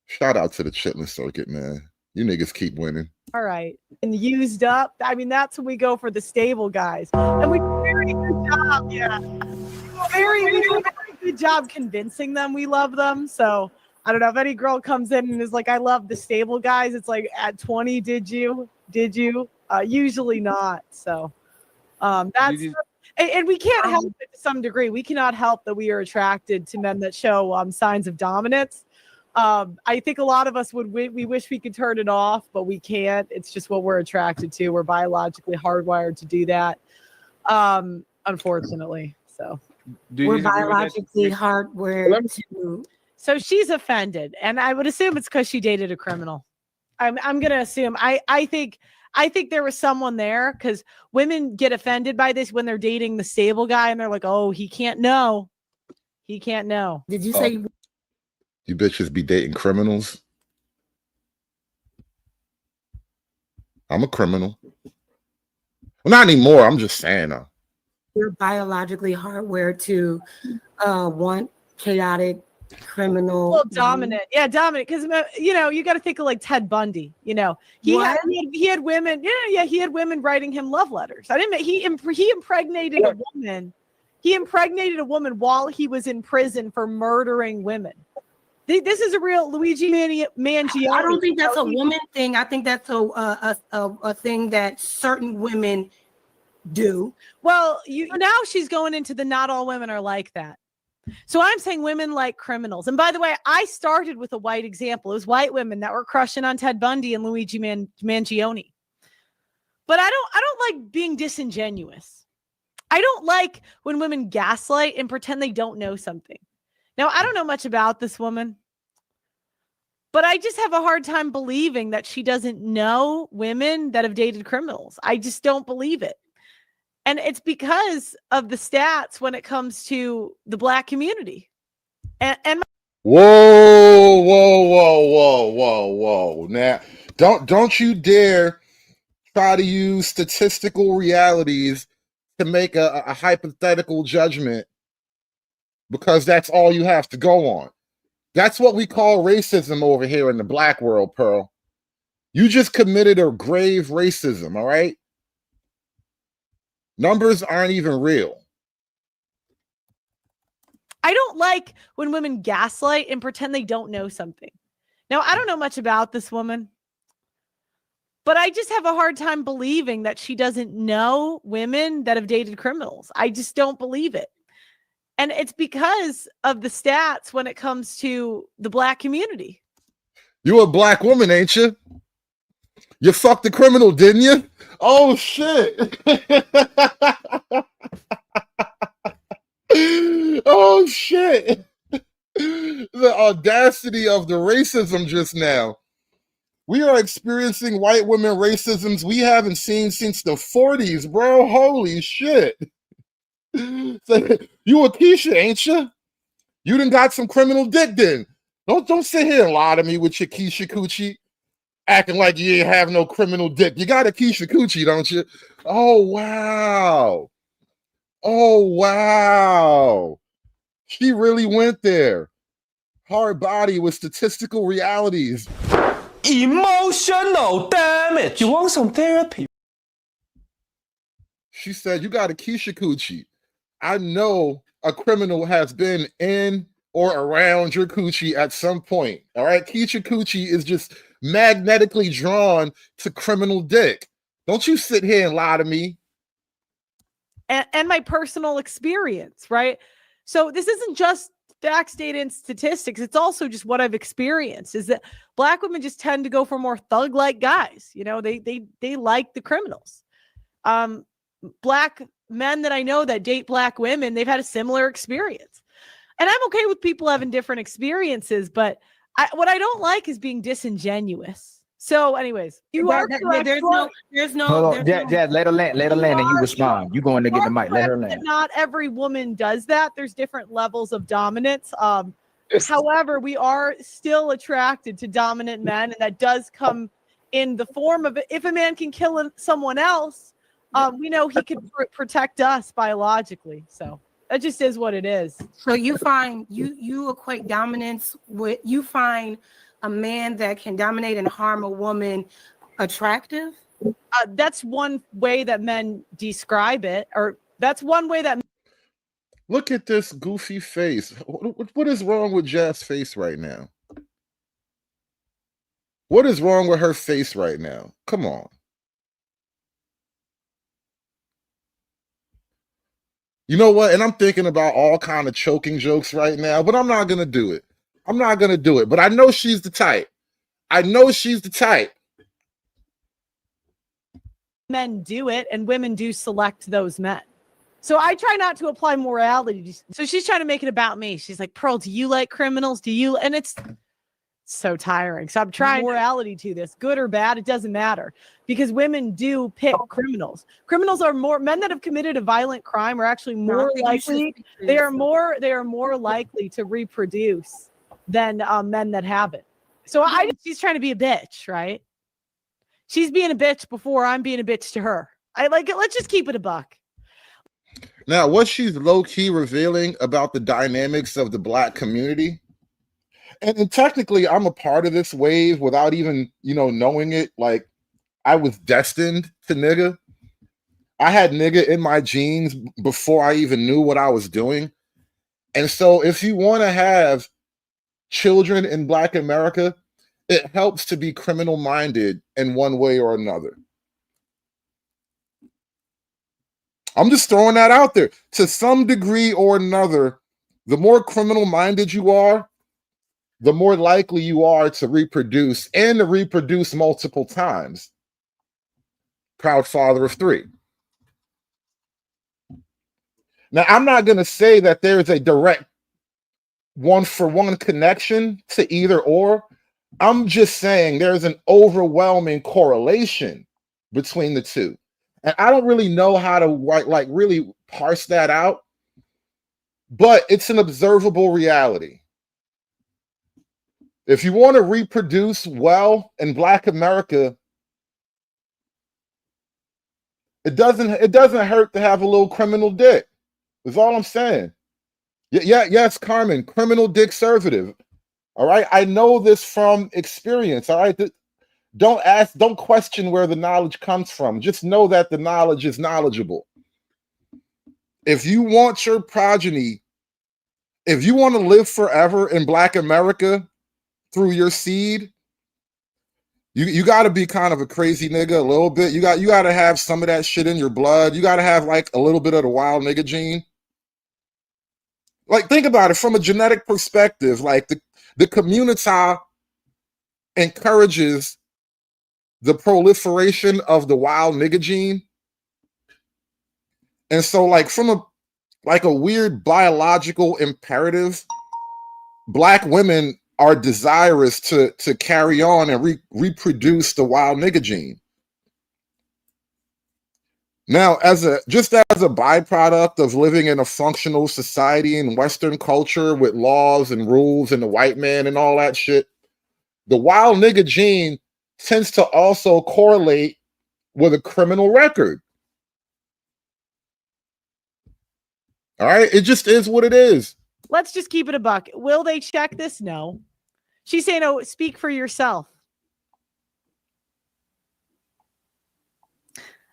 Shout out to the chitlin circuit, man. You niggas keep winning. all right. And used up. I mean, that's when we go for the stable guys. And we do a very good job. Yeah. We do a very good job convincing them we love them. So I don't know if any girl comes in and is like, I love the stable guys. It's like, at 20, did you? Usually not. So that's, and we can't help it to some degree. We cannot help that we are attracted to men that show signs of dominance. I think a lot of us we wish we could turn it off, but we can't. It's just what we're attracted to. We're biologically hardwired to do that. Unfortunately. So we're biologically hardwired to. So she's offended, and I would assume it's because she dated a criminal. I'm gonna assume. I think there was someone there, because women get offended by this when they're dating the stable guy, and they're like, "Oh, he can't know. He can't know." Did you say? You bitches be dating criminals? I'm a criminal. Well, not anymore. I'm just saying. We're biologically hardwired to want chaotic criminal. Well, dominant. Yeah, dominant. Because, you know, you got to think of like Ted Bundy. You know, he had women. Yeah, he had women writing him love letters. He impregnated a woman. He impregnated a woman while he was in prison for murdering women. This is a real Luigi Mangione. I don't think that's a woman thing. I think that's a thing that certain women do. Well, now she's going into the not all women are like that. So I'm saying women like criminals. And by the way, I started with a white example. It was white women that were crushing on Ted Bundy and Luigi Mangione. But I don't like being disingenuous. I don't like when women gaslight and pretend they don't know something. Now, I don't know much about this woman, but I just have a hard time believing that she doesn't know women that have dated criminals. I just don't believe it. And it's because of the stats when it comes to the Black community. And Whoa. Now, don't you dare try to use statistical realities to make a hypothetical judgment, because that's all you have to go on. That's what we call racism over here in the Black world, Pearl. You just committed a grave racism, all right? Numbers aren't even real. I don't like when women gaslight and pretend they don't know something. Now, I don't know much about this woman, but I just have a hard time believing that she doesn't know women that have dated criminals. I just don't believe it. And it's because of the stats when it comes to the Black community. You a Black woman, ain't you? You fucked the criminal, didn't you? Oh, shit. Oh, shit. The audacity of the racism just now. We are experiencing white women racisms we haven't seen since the 40s, bro. Holy shit. So, you a Keisha, ain't you? You done got some criminal dick then. Don't sit here and lie to me with your Keisha coochie, acting like you ain't have no criminal dick. You got a Keisha coochie, don't you? Oh, wow. Oh, wow. She really went there. Hard body with statistical realities. Emotional damage. You want some therapy? She said, you got a Keisha coochie. I know a criminal has been in or around your coochie at some point. All right. Keisha coochie is just magnetically drawn to criminal dick. Don't you sit here and lie to me. And my personal experience, right? So this isn't just facts, data, and statistics. It's also just what I've experienced is that Black women just tend to go for more thug-like guys. You know, they like the criminals. Black men that I know that date Black women, they've had a similar experience. And I'm okay with people having different experiences, but what I don't like is being disingenuous. So anyways, there's no. Hold on, Jazz, let her land, and you respond. You going to get the mic, let her land. Not every woman does that. There's different levels of dominance. However, we are still attracted to dominant men, and that does come in the form of if a man can kill someone else, we know he can protect us biologically. So that just is what it is. So you find you equate dominance with a man that can dominate and harm a woman attractive? That's one way that men describe it, or that's one way that. Look at this goofy face. What is wrong with Jazz's face right now? What is wrong with her face right now? Come on. You know what? And I'm thinking about all kind of choking jokes right now, but I'm not going to do it. I'm not going to do it, but I know she's the type. I know she's the type. Men do it, and women do select those men. So I try not to apply morality. So she's trying to make it about me. She's like, Pearl, do you like criminals? Do you? And it's so tiring. So I'm trying morality to this, good or bad, it doesn't matter, because women do pick criminals. Criminals are men that have committed a violent crime are actually more likely. They are more likely to reproduce than men that haven't. So she's trying to be a bitch, right? She's being a bitch before I'm being a bitch to her. I like it. Let's just keep it a buck. Now, what she's low-key revealing about the dynamics of the Black community And technically, I'm a part of this wave without even, knowing it. Like, I was destined to nigga. I had nigga in my genes before I even knew what I was doing. And so if you want to have children in Black America, it helps to be criminal minded in one way or another. I'm just throwing that out there. To some degree or another, the more criminal minded you are, the more likely you are to reproduce, and to reproduce multiple times. Proud father of 3. Now, I'm not going to say that there's a direct one-for-one connection to either or. I'm just saying there's an overwhelming correlation between the two. And I don't really know how to really parse that out, but it's an observable reality. If you want to reproduce well in Black America, it doesn't hurt to have a little criminal dick. That's all I'm saying. Yes, Carmen, criminal dick conservative. All right. I know this from experience. All right. Don't question where the knowledge comes from. Just know that the knowledge is knowledgeable. If you want your progeny, if you want to live forever in Black America through your seed, you got to be kind of a crazy nigga a little bit. You got to have some of that shit in your blood. You got to have like a little bit of the wild nigga gene. Like, think about it from a genetic perspective. Like, the community encourages the proliferation of the wild nigga gene. And so, like, from a weird biological imperative, Black women are desirous to carry on and reproduce the wild nigga gene. Now, just as a byproduct of living in a functional society in Western culture with laws and rules and the white man and all that shit, the wild nigga gene tends to also correlate with a criminal record. All right? It just is what it is. Let's just keep it a buck. Will they check this? No. She's saying, "Oh, speak for yourself."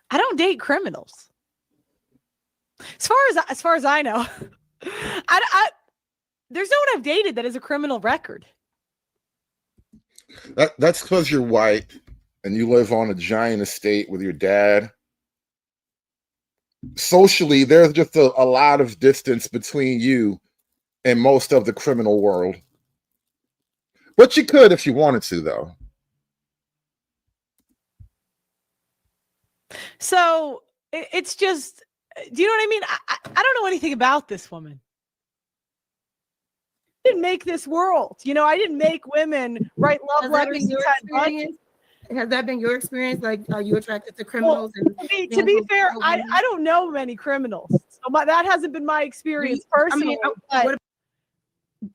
I don't date criminals. As far as I know, there's no one I've dated that has a criminal record. That's because you're white and you live on a giant estate with your dad. Socially, there's just a lot of distance between you and most of the criminal world. But you could if you wanted to, though. So it's just, do you know what I mean? I don't know anything about this woman. I didn't make this world. I didn't make women write love letters. Has that been your experience? Like, are you attracted to criminals? To be fair, I don't know many criminals. So that hasn't been my experience personally.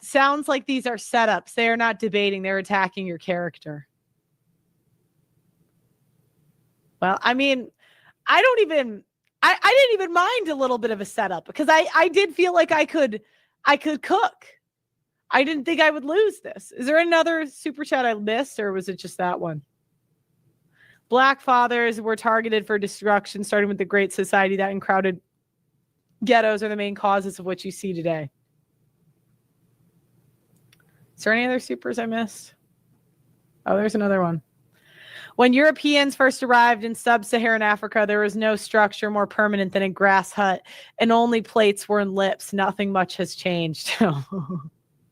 Sounds like these are setups. They are not debating. They're attacking your character. Well, I mean, I didn't even mind a little bit of a setup because I did feel like I could cook. I didn't think I would lose this. Is there another super chat I missed, or was it just that one? Black fathers were targeted for destruction, starting with the Great Society. That and crowded ghettos are the main causes of what you see today. Is there any other supers I missed? Oh, there's another one. When Europeans first arrived in sub-Saharan Africa, there was no structure more permanent than a grass hut, and only plates were in lips. Nothing much has changed. Oh,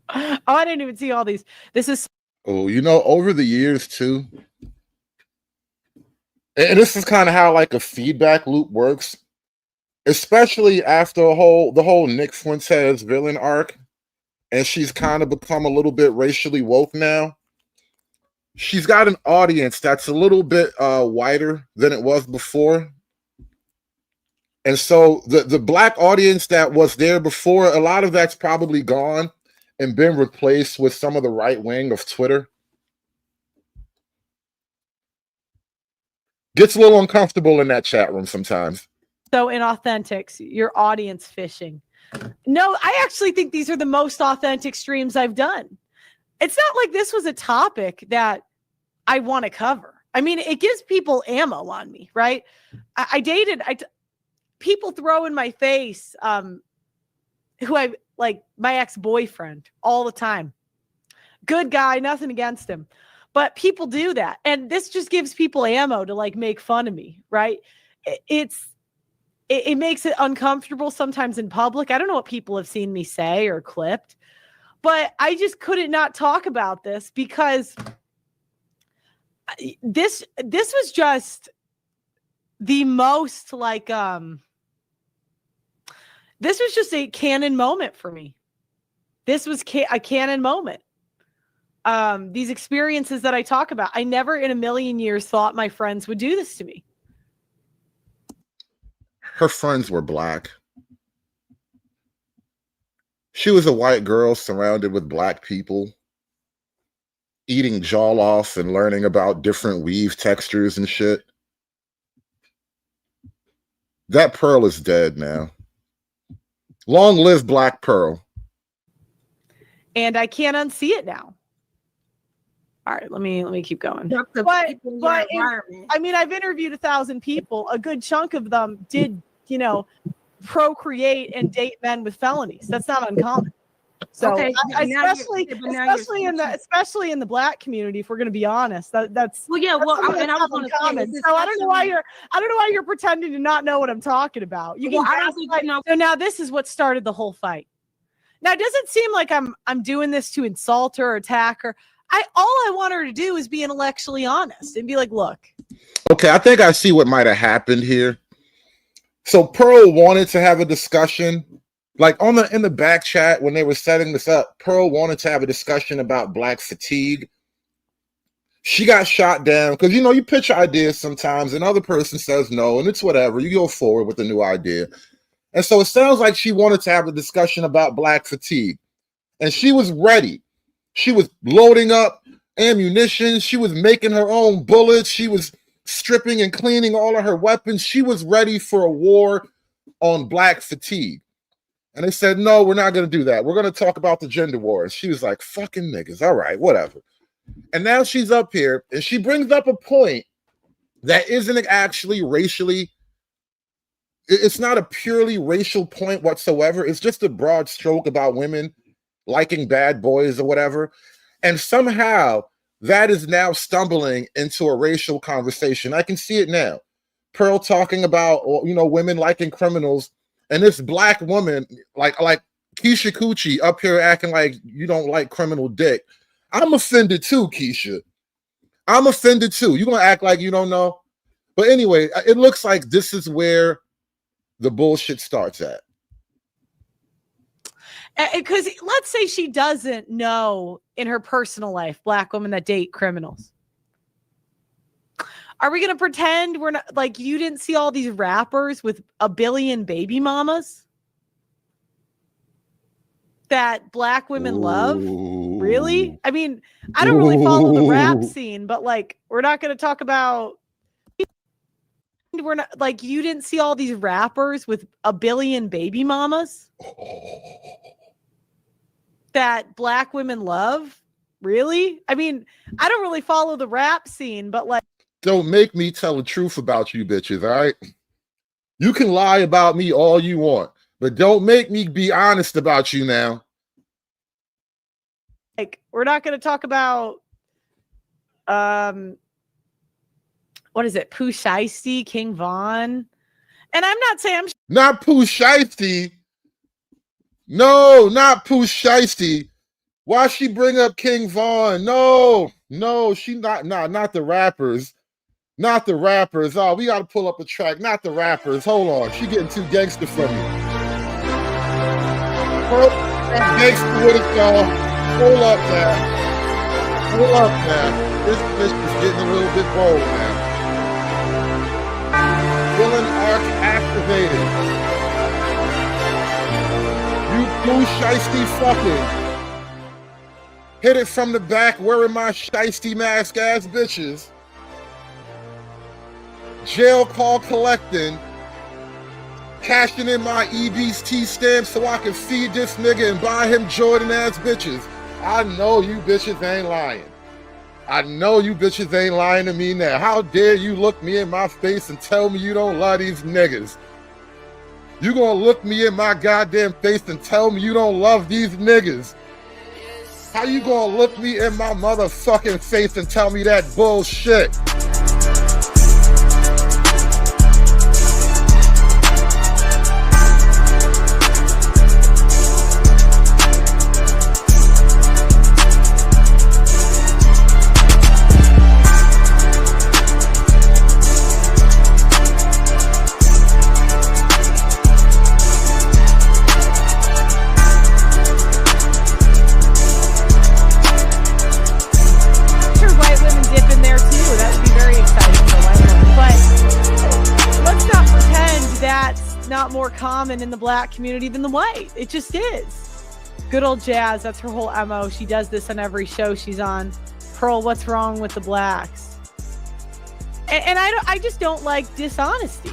I didn't even see all these. This is... Oh, over the years, too, and this is kind of how, like, a feedback loop works, especially after the whole Nick Fuentes villain arc, and she's kind of become a little bit racially woke now. She's got an audience that's a little bit wider than it was before. And so the Black audience that was there before, a lot of that's probably gone and been replaced with some of the right wing of Twitter. Gets a little uncomfortable in that chat room sometimes. So inauthentic, your audience fishing. No, I actually think these are the most authentic streams I've done. it's not like this was a topic that I want to cover. I mean, it gives people ammo on me, right? People throw in my face who I like, my ex-boyfriend all the time. Good guy, nothing against him. But people do that. And this just gives people ammo to like make fun of me, right? It makes it uncomfortable sometimes in public. I don't know what people have seen me say or clipped, but I just couldn't not talk about this because this was just the most like this was just a canon moment for me. This was a canon moment. These experiences that I talk about, I never in a million years thought my friends would do this to me. Her friends were black. She was a white girl surrounded with black people, eating jollof and learning about different weave textures and shit. That Pearl is dead now. Long live Black Pearl. And I can't unsee it now. All right, let me keep going. But I mean, I've interviewed 1,000 people. A good chunk of them did, procreate and date men with felonies. That's not uncommon. So, Okay, especially in the black community, if we're going to be honest, that's well, yeah. Well, that's and I was going to common. So I don't know why you're pretending to not know what I'm talking about. You can So now this is what started the whole fight. Now, it doesn't seem like I'm doing this to insult her or attack her. All I want her to do is be intellectually honest and be like, look. Okay, I think I see what might have happened here. So Pearl wanted to have a discussion, like in the back chat when they were setting this up. Pearl wanted to have a discussion about black fatigue. She got shot down because you pitch ideas sometimes, and other person says no, and it's whatever. You go forward with a new idea, and so it sounds like she wanted to have a discussion about black fatigue, and she was ready. She was loading up ammunition. She was making her own bullets. She was stripping and cleaning all of her weapons. She was ready for a war on black fatigue. And they said, no, we're not going to do that. We're going to talk about the gender wars. She was like, fucking niggas. All right, whatever. And now she's up here and she brings up a point that isn't actually racially. It's not a purely racial point whatsoever. It's just a broad stroke about women liking bad boys or whatever. And somehow that is now stumbling into a racial conversation. I can see it now. Pearl talking about, women liking criminals, and this black woman, like Keisha Coochie up here acting like you don't like criminal dick. I'm offended too, Keisha. I'm offended too. You're going to act like you don't know? But anyway, it looks like this is where the bullshit starts at. Because let's say she doesn't know in her personal life black women that date criminals. Are we going to pretend we're not, like, you didn't see all these rappers with a billion baby mamas that black women love? Really? I mean, I don't really follow the rap scene, but like, we're not going to talk about. We're not like, you didn't see all these rappers with a billion baby mamas that black women love? Really? I mean, I don't really follow the rap scene, but like, don't make me tell the truth about you bitches, all right? You can lie about me all you want, but don't make me be honest about you now. Like, we're not going to talk about what is it? Pooh Shiesty, King Von. And I'm not saying not Pooh Shiesty. No, not Pooh Shiesty. Why she bring up King Von? No, she not the rappers. Not the rappers. Oh, we got to pull up a track. Not the rappers. Hold on. She getting too gangster for me. I'm gangster with it, y'all. Hold up now. Hold up now. This bitch is getting a little bit bold now. Villain arc activated. You Pooh Shiesty fucking. Hit it from the back wearing my shiesty mask ass bitches. Jail call collecting. Cashing in my EBT stamp so I can feed this nigga and buy him Jordan ass bitches. I know you bitches ain't lying. I know you bitches ain't lying to me now. How dare you look me in my face and tell me you don't love these niggas? You gonna look me in my goddamn face and tell me you don't love these niggas? How you gonna look me in my motherfucking face and tell me that bullshit? Not more common in the black community than the white. It just is. Good old Jazz, that's her whole MO. She does this on every show she's on. Pearl, what's wrong with the blacks? And I just don't like dishonesty.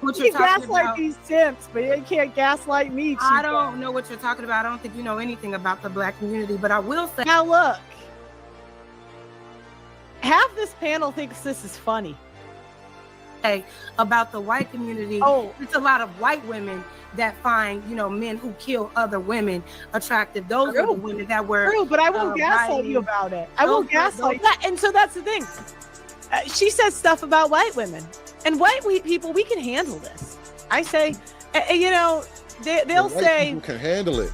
What You you're can talking gaslight about, these simps, but you can't gaslight me. I don't know what you're talking about. I don't think you know anything about the black community, but I will say. Now look, half this panel thinks this is funny. About the white community, it's a lot of white women that find, men who kill other women attractive. Those are the women that were true, but I won't gaslight you about it. I won't gaslight that. And so that's the thing. She says stuff about white women and white people. We can handle this. I say, they'll White say people can handle it.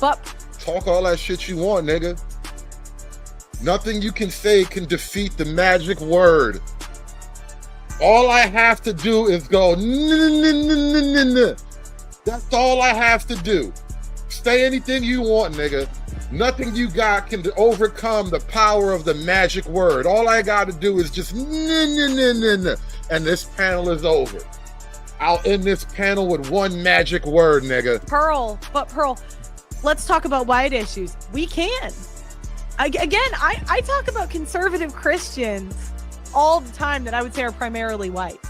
But talk all that shit you want, nigga. Nothing you can say can defeat the magic word. All I have to do is go, that's all I have to do. Say anything you want, nigga. Nothing you got can overcome the power of the magic word. All I got to do is just, and this panel is over. I'll end this panel with one magic word, nigga. Pearl, let's talk about white issues. We can. Again, I talk about conservative Christians all the time that I would say are primarily white.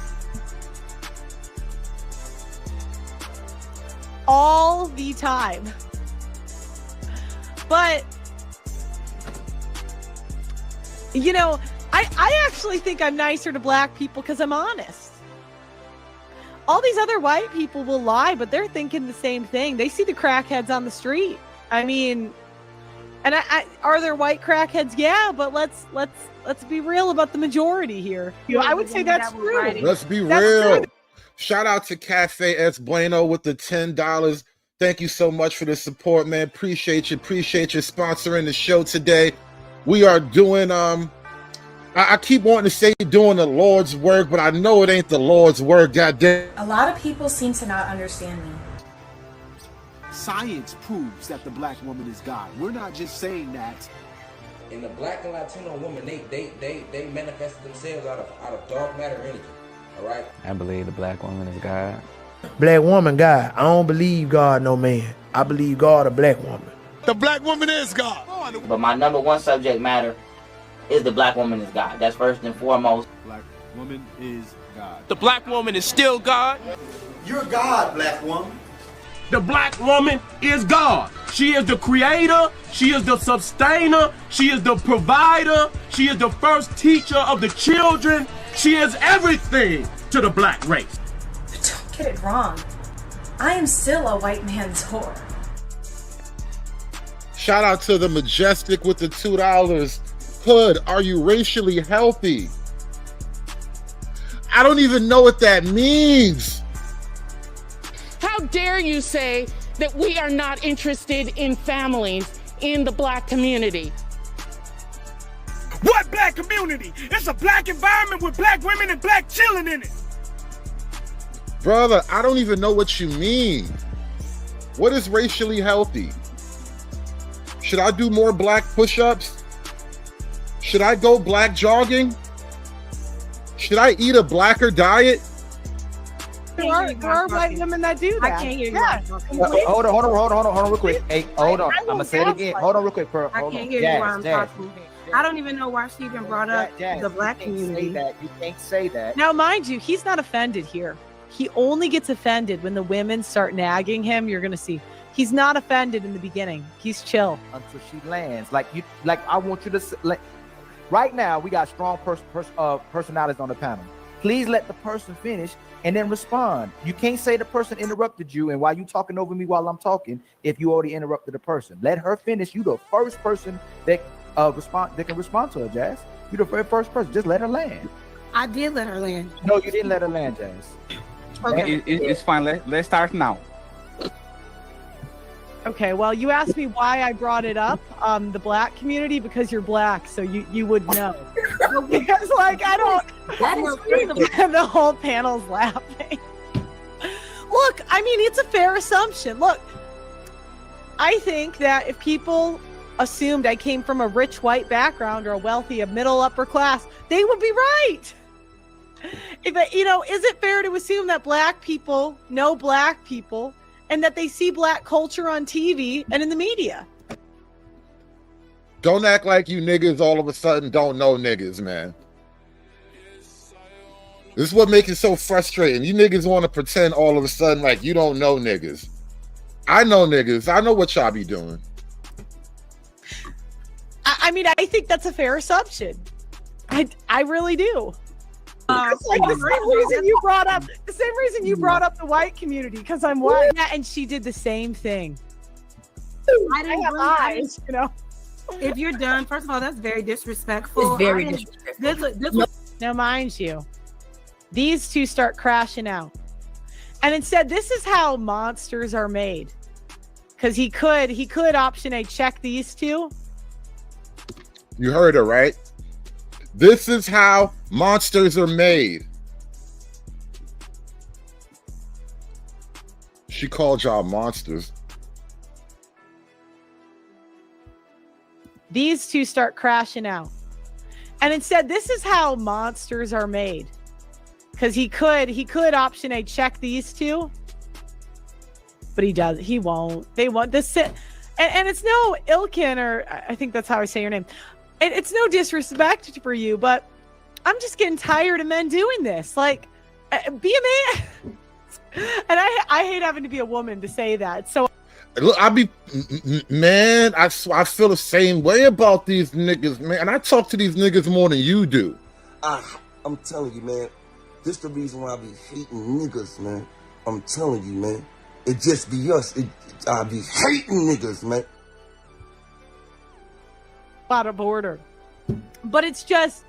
All the time. But, I actually think I'm nicer to black people because I'm honest. All these other white people will lie, but they're thinking the same thing. They see the crackheads on the street. I mean, and are there white crackheads? Yeah, but let's be real about the majority here. I would say that's true. Let's be real. Shout out to Cafe S Bueno with the $10. Thank you so much for the support, man. Appreciate you sponsoring the show today. We are doing I keep wanting to say doing the Lord's work, but I know it ain't the Lord's work, goddamn. A lot of people seem to not understand me. Science proves that the black woman is God. We're not just saying that. And the black and Latino woman, they manifested themselves out of dark matter energy. All right. I believe the black woman is God. Black woman, God. I don't believe God, no man. I believe God, a black woman. The black woman is God. But my number one subject matter is the black woman is God. That's first and foremost. Black woman is God. The black woman is still God. You're God, black woman. The black woman is God. She is the creator. She is the sustainer. She is the provider. She is the first teacher of the children. She is everything to the black race. Don't get it wrong. I am still a white man's whore. Shout out to the Majestic with the $2. Hood, are you racially healthy? I don't even know what that means. How dare you say that we are not interested in families in the black community? What black community? It's a black environment with black women and black children in it. Brother, I don't even know what you mean. What is racially healthy? Should I do more black push-ups? Should I go black jogging? Should I eat a blacker diet? There are white women that do that. I can't hear you. Yeah. Hold on, real quick. Hey, hold on. I'm gonna say it again. Hold on, real quick, Pearl. I can't hear you while I'm talking. I don't even know why she even brought up the black community. You can't say that. Now, mind you, he's not offended here. He only gets offended when the women start nagging him. You're going to see. He's not offended in the beginning. He's chill until she lands. Like I want you to right now. We got strong personalities on the panel. Please let the person finish and then respond. You can't say the person interrupted you, and while you talking over me while I'm talking, if you already interrupted the person, let her finish. You the first person that can respond to her, Jazz. You the very first person. Just let her land. I did let her land. No, you didn't let her land, Jazz. Okay. It's fine. Let's start now. Okay, well, you asked me why I brought it up, the black community, because you're black, so you would know. Because, like, I don't... That is the whole panel's laughing. Look, I mean, it's a fair assumption. Look, I think that if people assumed I came from a rich white background or a wealthy, a middle upper class, they would be right. If is it fair to assume that black people know black people and that they see black culture on TV and in the media? Don't act like you niggas all of a sudden don't know niggas, man. This is what makes it so frustrating. You niggas want to pretend all of a sudden like you don't know niggas. I know niggas. I know what y'all be doing. I mean, I think that's a fair assumption. I really do. It's like the same reason you brought up the white community, because I'm white. Yeah, and she did the same thing. I didn't have eyes, you know. If you're done, first of all, that's very disrespectful. It's very disrespectful. Now, mind you, these two start crashing out. And instead, this is how monsters are made. Because he could option A, check these two. You heard her, right? This is how monsters are made. She called y'all monsters. These two start crashing out. And instead, this is how monsters are made. Because he could option A, check these two. But he won't. They won't. And it's no Ilkin, or I think that's how I say your name. It's no disrespect for you, but I'm just getting tired of men doing this. Like, be a man. And I hate having to be a woman to say that. So look, man, I feel the same way about these niggas, man. And I talk to these niggas more than you do. I'm telling you, man. This the reason why I be hating niggas, man. I'm telling you, man. It just be us. I be hating niggas, man. Out of order. But it's just,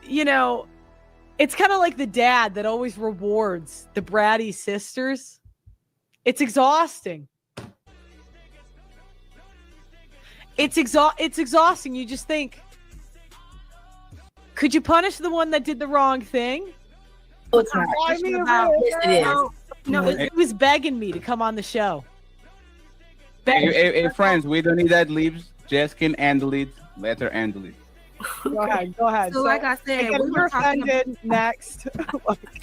it's kind of like the dad that always rewards the bratty sisters. It's exhausting. It's exhausting. You just think, could you punish the one that did the wrong thing? Oh, it's not. I mean, Yes, it is. No, it was begging me to come on the show. Hey, friends, we don't need ad libs. Jess can handle it. Let her handle it. Go ahead. So like I said, we were offended. Next.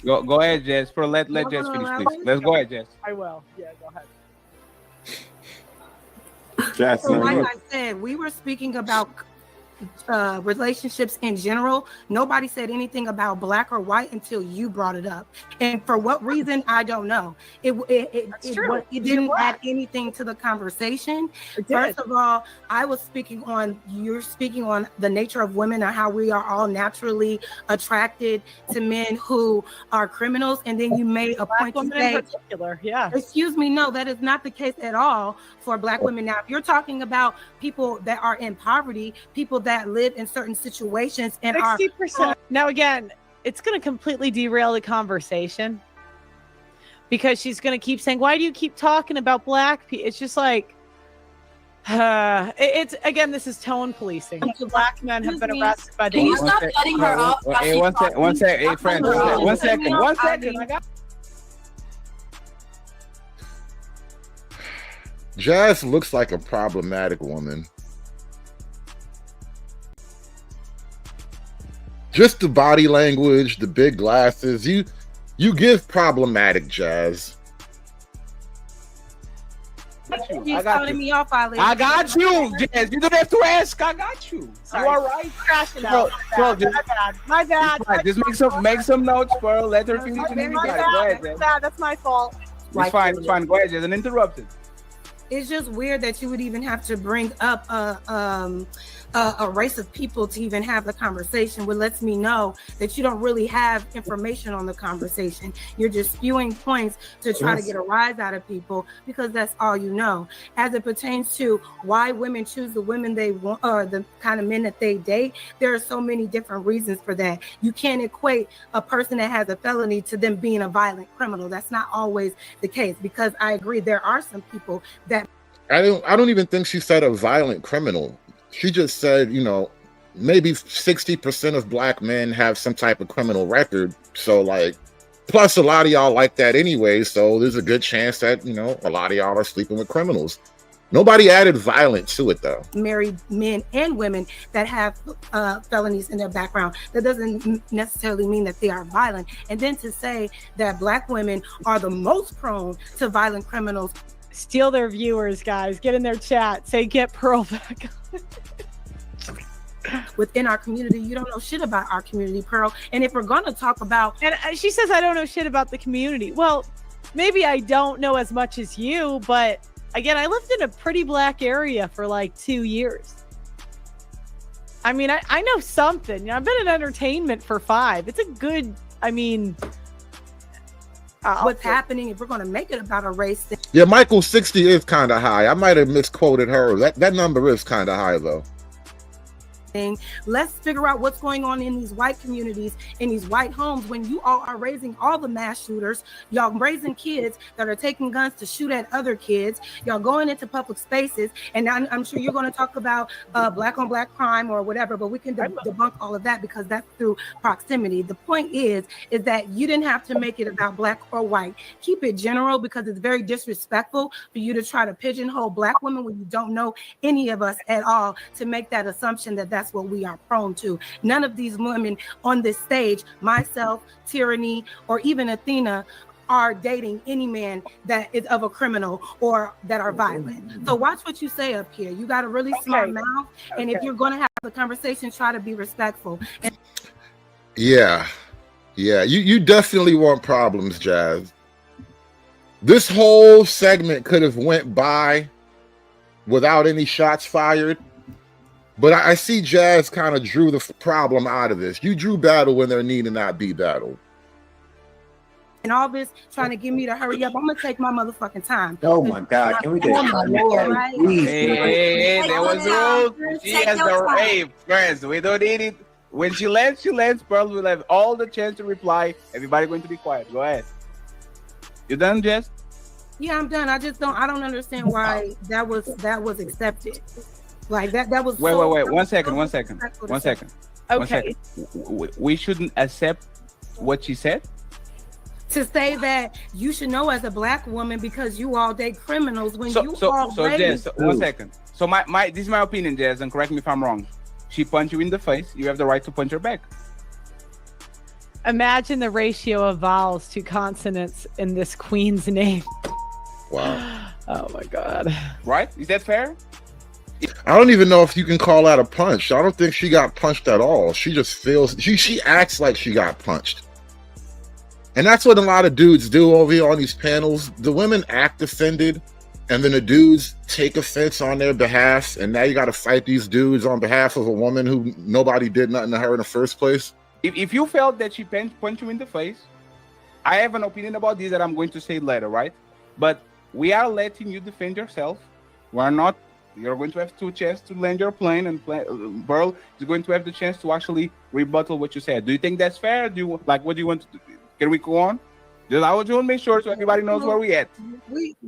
Go ahead, Jess. Let Jess finish, please. Let's go ahead, Jess. I will. Yeah, go ahead. Jess, so like I said, we were speaking about relationships in general. Nobody said anything about black or white until you brought it up, and for what reason, I don't know. It didn't add anything to the conversation. First of all, you're speaking on the nature of women and how we are all naturally attracted to men who are criminals, and then you made a point to say, in particular, yeah. Excuse me, no, that is not the case at all for black women. Now, if you're talking about people that are in poverty, people that live in certain situations and 60%. Now, again, it's going to completely derail the conversation because she's going to keep saying, why do you keep talking about black people? It's just like, it's again, this is tone policing. Black men have been arrested by the. Can you stop cutting her off? Hey, one sec. Hey, friends, one second. I got. Jazz looks like a problematic woman. Just the body language, the big glasses. You give problematic, Jazz. He's cutting me off, Ali. I got you, Jazz. You don't have to ask. I got you. Sorry. You all right? My bad. Just make some notes, Pearl. Let her finish. Go ahead, Jazz. That's my fault. It's fine. Go ahead, Jazz. Uninterrupted. It's just weird that you would even have to bring up a race of people to even have the conversation, which lets me know that you don't really have information on the conversation. You're just spewing points to try to get a rise out of people because that's all you know. As it pertains to why women choose the women they want or the kind of men that they date, there are so many different reasons for that. You can't equate a person that has a felony to them being a violent criminal. That's not always the case, because I agree there are some people that I don't even think she said a violent criminal. She just said, you know, maybe 60% of black men have some type of criminal record. So like, plus a lot of y'all like that anyway. So there's a good chance that, you know, a lot of y'all are sleeping with criminals. Nobody added violent to it though. Married men and women that have felonies in their background. That doesn't necessarily mean that they are violent. And then to say that black women are the most prone to violent criminals. Steal their viewers, guys. Get in their chat. Say, get Pearl back. Within our community, you don't know shit about our community, Pearl. And if we're going to talk about... And she says, I don't know shit about the community. Well, maybe I don't know as much as you, but again, I lived in a pretty black area for like 2 years. I mean, I know something. You know, I've been in entertainment for 5. It's a good, I mean... what's happening if we're going to make it about a race thing. Yeah, Michael's 60 is kind of high. I might have misquoted her. That number is kind of high though. Let's figure out what's going on in these white communities, in these white homes, when you all are raising all the mass shooters. Y'all raising kids that are taking guns to shoot at other kids. Y'all going into public spaces, and I'm sure you're going to talk about black on black crime or whatever, but we can debunk all of that because that's through proximity. The point is that you didn't have to make it about black or white. Keep it general, because it's very disrespectful for you to try to pigeonhole black women when you don't know any of us at all, to make that assumption that that's what we are prone to. None of these women on this stage, myself, Tyranny, or even Athena, are dating any man that is of a criminal or that are violent. So watch what you say up here. You got a really smart mouth, and if you're going to have the conversation, try to be respectful. Yeah, you definitely want problems, Jazz. This whole segment could have went by without any shots fired. But I see Jazz kind of drew the problem out of this. You drew battle when there need to not be battle. And all this trying to get me to hurry up. I'm going to take my motherfucking time. Oh my God. Can we get Hey, there was no. She has the. Hey, friends, we don't need it. When she lands, Pearl will have all the chance to reply. Everybody going to be quiet. Go ahead. You done, Jess? Yeah, I'm done. I don't understand why that was accepted. Like that was wait 1 second. Okay. We shouldn't accept what she said. To say that you should know as a black woman because you all date criminals when you Jess, 1 second. So this is my opinion, Jess, and correct me if I'm wrong. She punched you in the face. You have the right to punch her back. Imagine the ratio of vowels to consonants in this queen's name. Wow. Oh my God. Right? Is that fair? I don't even know if you can call that a punch. I don't think she got punched at all. She just feels, she acts like she got punched. And that's what a lot of dudes do over here on these panels. The women act offended, and then the dudes take offense on their behalf. And now you got to fight these dudes on behalf of a woman who nobody did nothing to her in the first place. If you felt that she punched you in the face, I have an opinion about this that I'm going to say later, right? But we are letting you defend yourself. We're not. You're going to have 2 chances to land your plane, and Pearl is going to have the chance to actually rebuttal what you said. Do you think that's fair? Do you what do you want to do? Can we go on? I want to make sure so everybody knows where we at.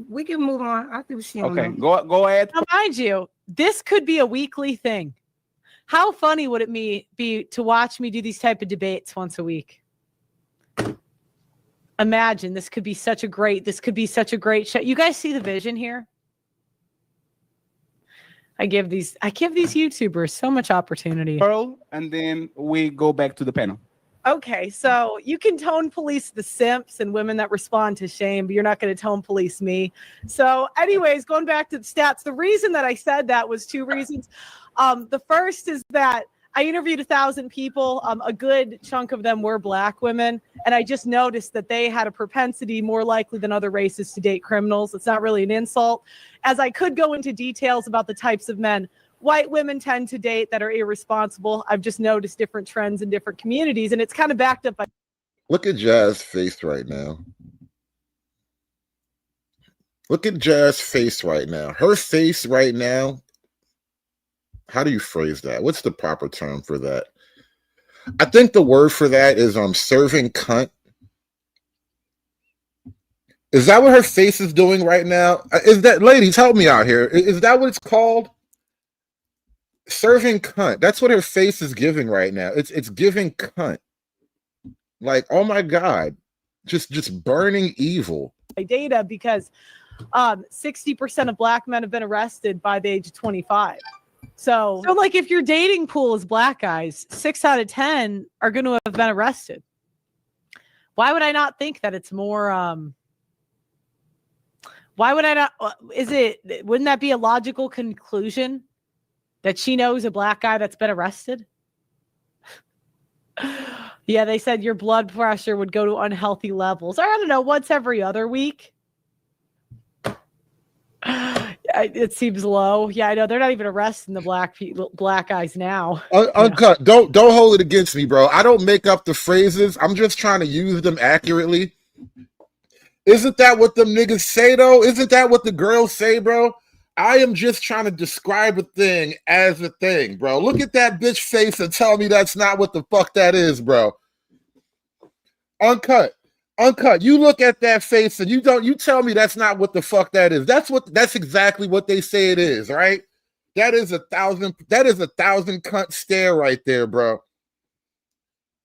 We can move on. I think she. Okay, go ahead. Now, mind you, this could be a weekly thing. How funny would it be to watch me do these type of debates once a week? Imagine this could be such a great show. You guys see the vision here? I give these YouTubers so much opportunity. Pearl, and then we go back to the panel. Okay, so you can tone police the simps and women that respond to shame, but you're not going to tone police me. So anyways, going back to the stats, the reason that I said that was 2 reasons. The first is that I interviewed 1,000 people. A good chunk of them were black women. And I just noticed that they had a propensity more likely than other races to date criminals. It's not really an insult. As I could go into details about the types of men white women tend to date that are irresponsible. I've just noticed different trends in different communities, and it's kind of backed up by. Look at Jazz's face right now. Look at Jazz's face right now. Her face right now. How do you phrase that? What's the proper term for that? I think the word for that is serving cunt. Is that what her face is doing right now? Is that, ladies, help me out here. Is that what it's called? Serving cunt. That's what her face is giving right now. It's giving cunt. Like, oh my God. Just burning evil. Data because 60% of black men have been arrested by the age of 25. So like if your dating pool is black guys, 6 out of 10 are going to have been arrested. Why would I not think that it's more why would I not wouldn't that be a logical conclusion that she knows a black guy that's been arrested? Yeah, they said your blood pressure would go to unhealthy levels. I don't know, once every other week. It seems low. Yeah, I know they're not even arresting the black guys now. Uncut. Don't hold it against me, bro. I don't make up the phrases. I'm just trying to use them accurately. Isn't that what them niggas say though? Isn't that what the girls say, bro? I am just trying to describe a thing as a thing, bro. Look at that bitch face and tell me that's not what the fuck that is, bro. Uncut. You look at that face and you tell me that's not what the fuck that is. That's exactly what they say it is, right? That is a thousand cunt stare right there, bro.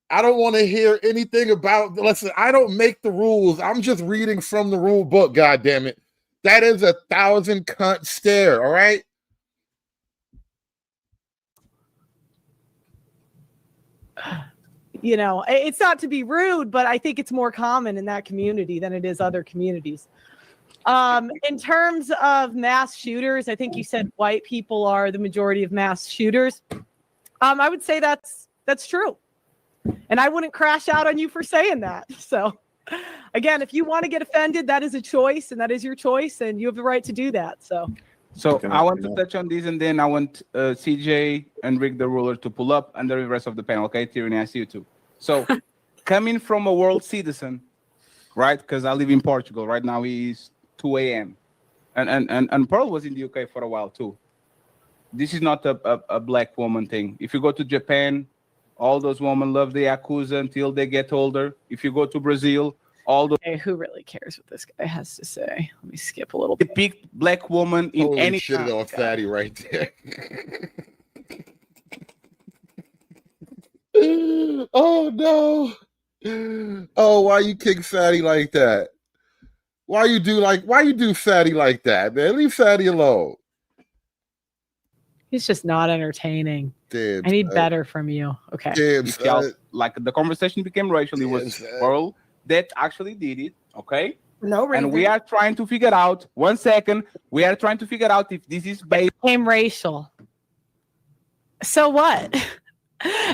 I don't want to hear anything about, listen, I don't make the rules. I'm just reading from the rule book, goddammit. That is a 1,000 cunt stare, all right? You know, it's not to be rude, but I think it's more common in that community than it is other communities. In terms of mass shooters, I think you said white people are the majority of mass shooters. I would say that's true. And I wouldn't crash out on you for saying that. So again, if you want to get offended, that is a choice and that is your choice and you have the right to do that. So I want to touch on this and then I want CJ and Rick the ruler to pull up and the rest of the panel. Okay, Tyranny, I see you too. So coming from a world citizen, right? Because I live in Portugal. Right now it's 2 a.m. And Pearl was in the UK for a while too. This is not a black woman thing. If you go to Japan, all those women love the Yakuza until they get older. If you go to Brazil, all the who really cares what this guy has to say? Let me skip a little bit. Pick black woman in any shit on fatty right there. Oh no. Oh, why you kick fatty like that? Why you do fatty like that, man? Leave fatty alone. He's just not entertaining. Damn, I need better from you. Okay. Damn, like the conversation became racial. It was Pearl that actually did it. Okay. No reason. And we are trying to figure out. 1 second. We are trying to figure out if this is based. Became racial. So what?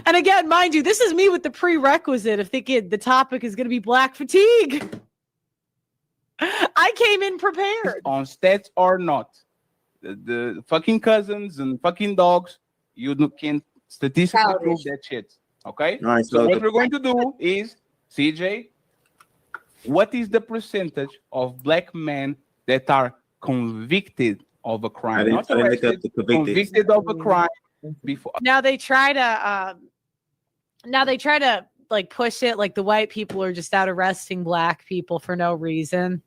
And again, mind you, this is me with the prerequisite of thinking the topic is going to be black fatigue. I came in prepared. On stats or not. The fucking cousins and fucking dogs, you can't statistically prove that shit. Okay? All right, so what we're going to do is, CJ, what is the percentage of black men that are convicted of a crime? Not arrested, convicted of a crime before. Now they try to like push it like the white people are just out arresting black people for no reason.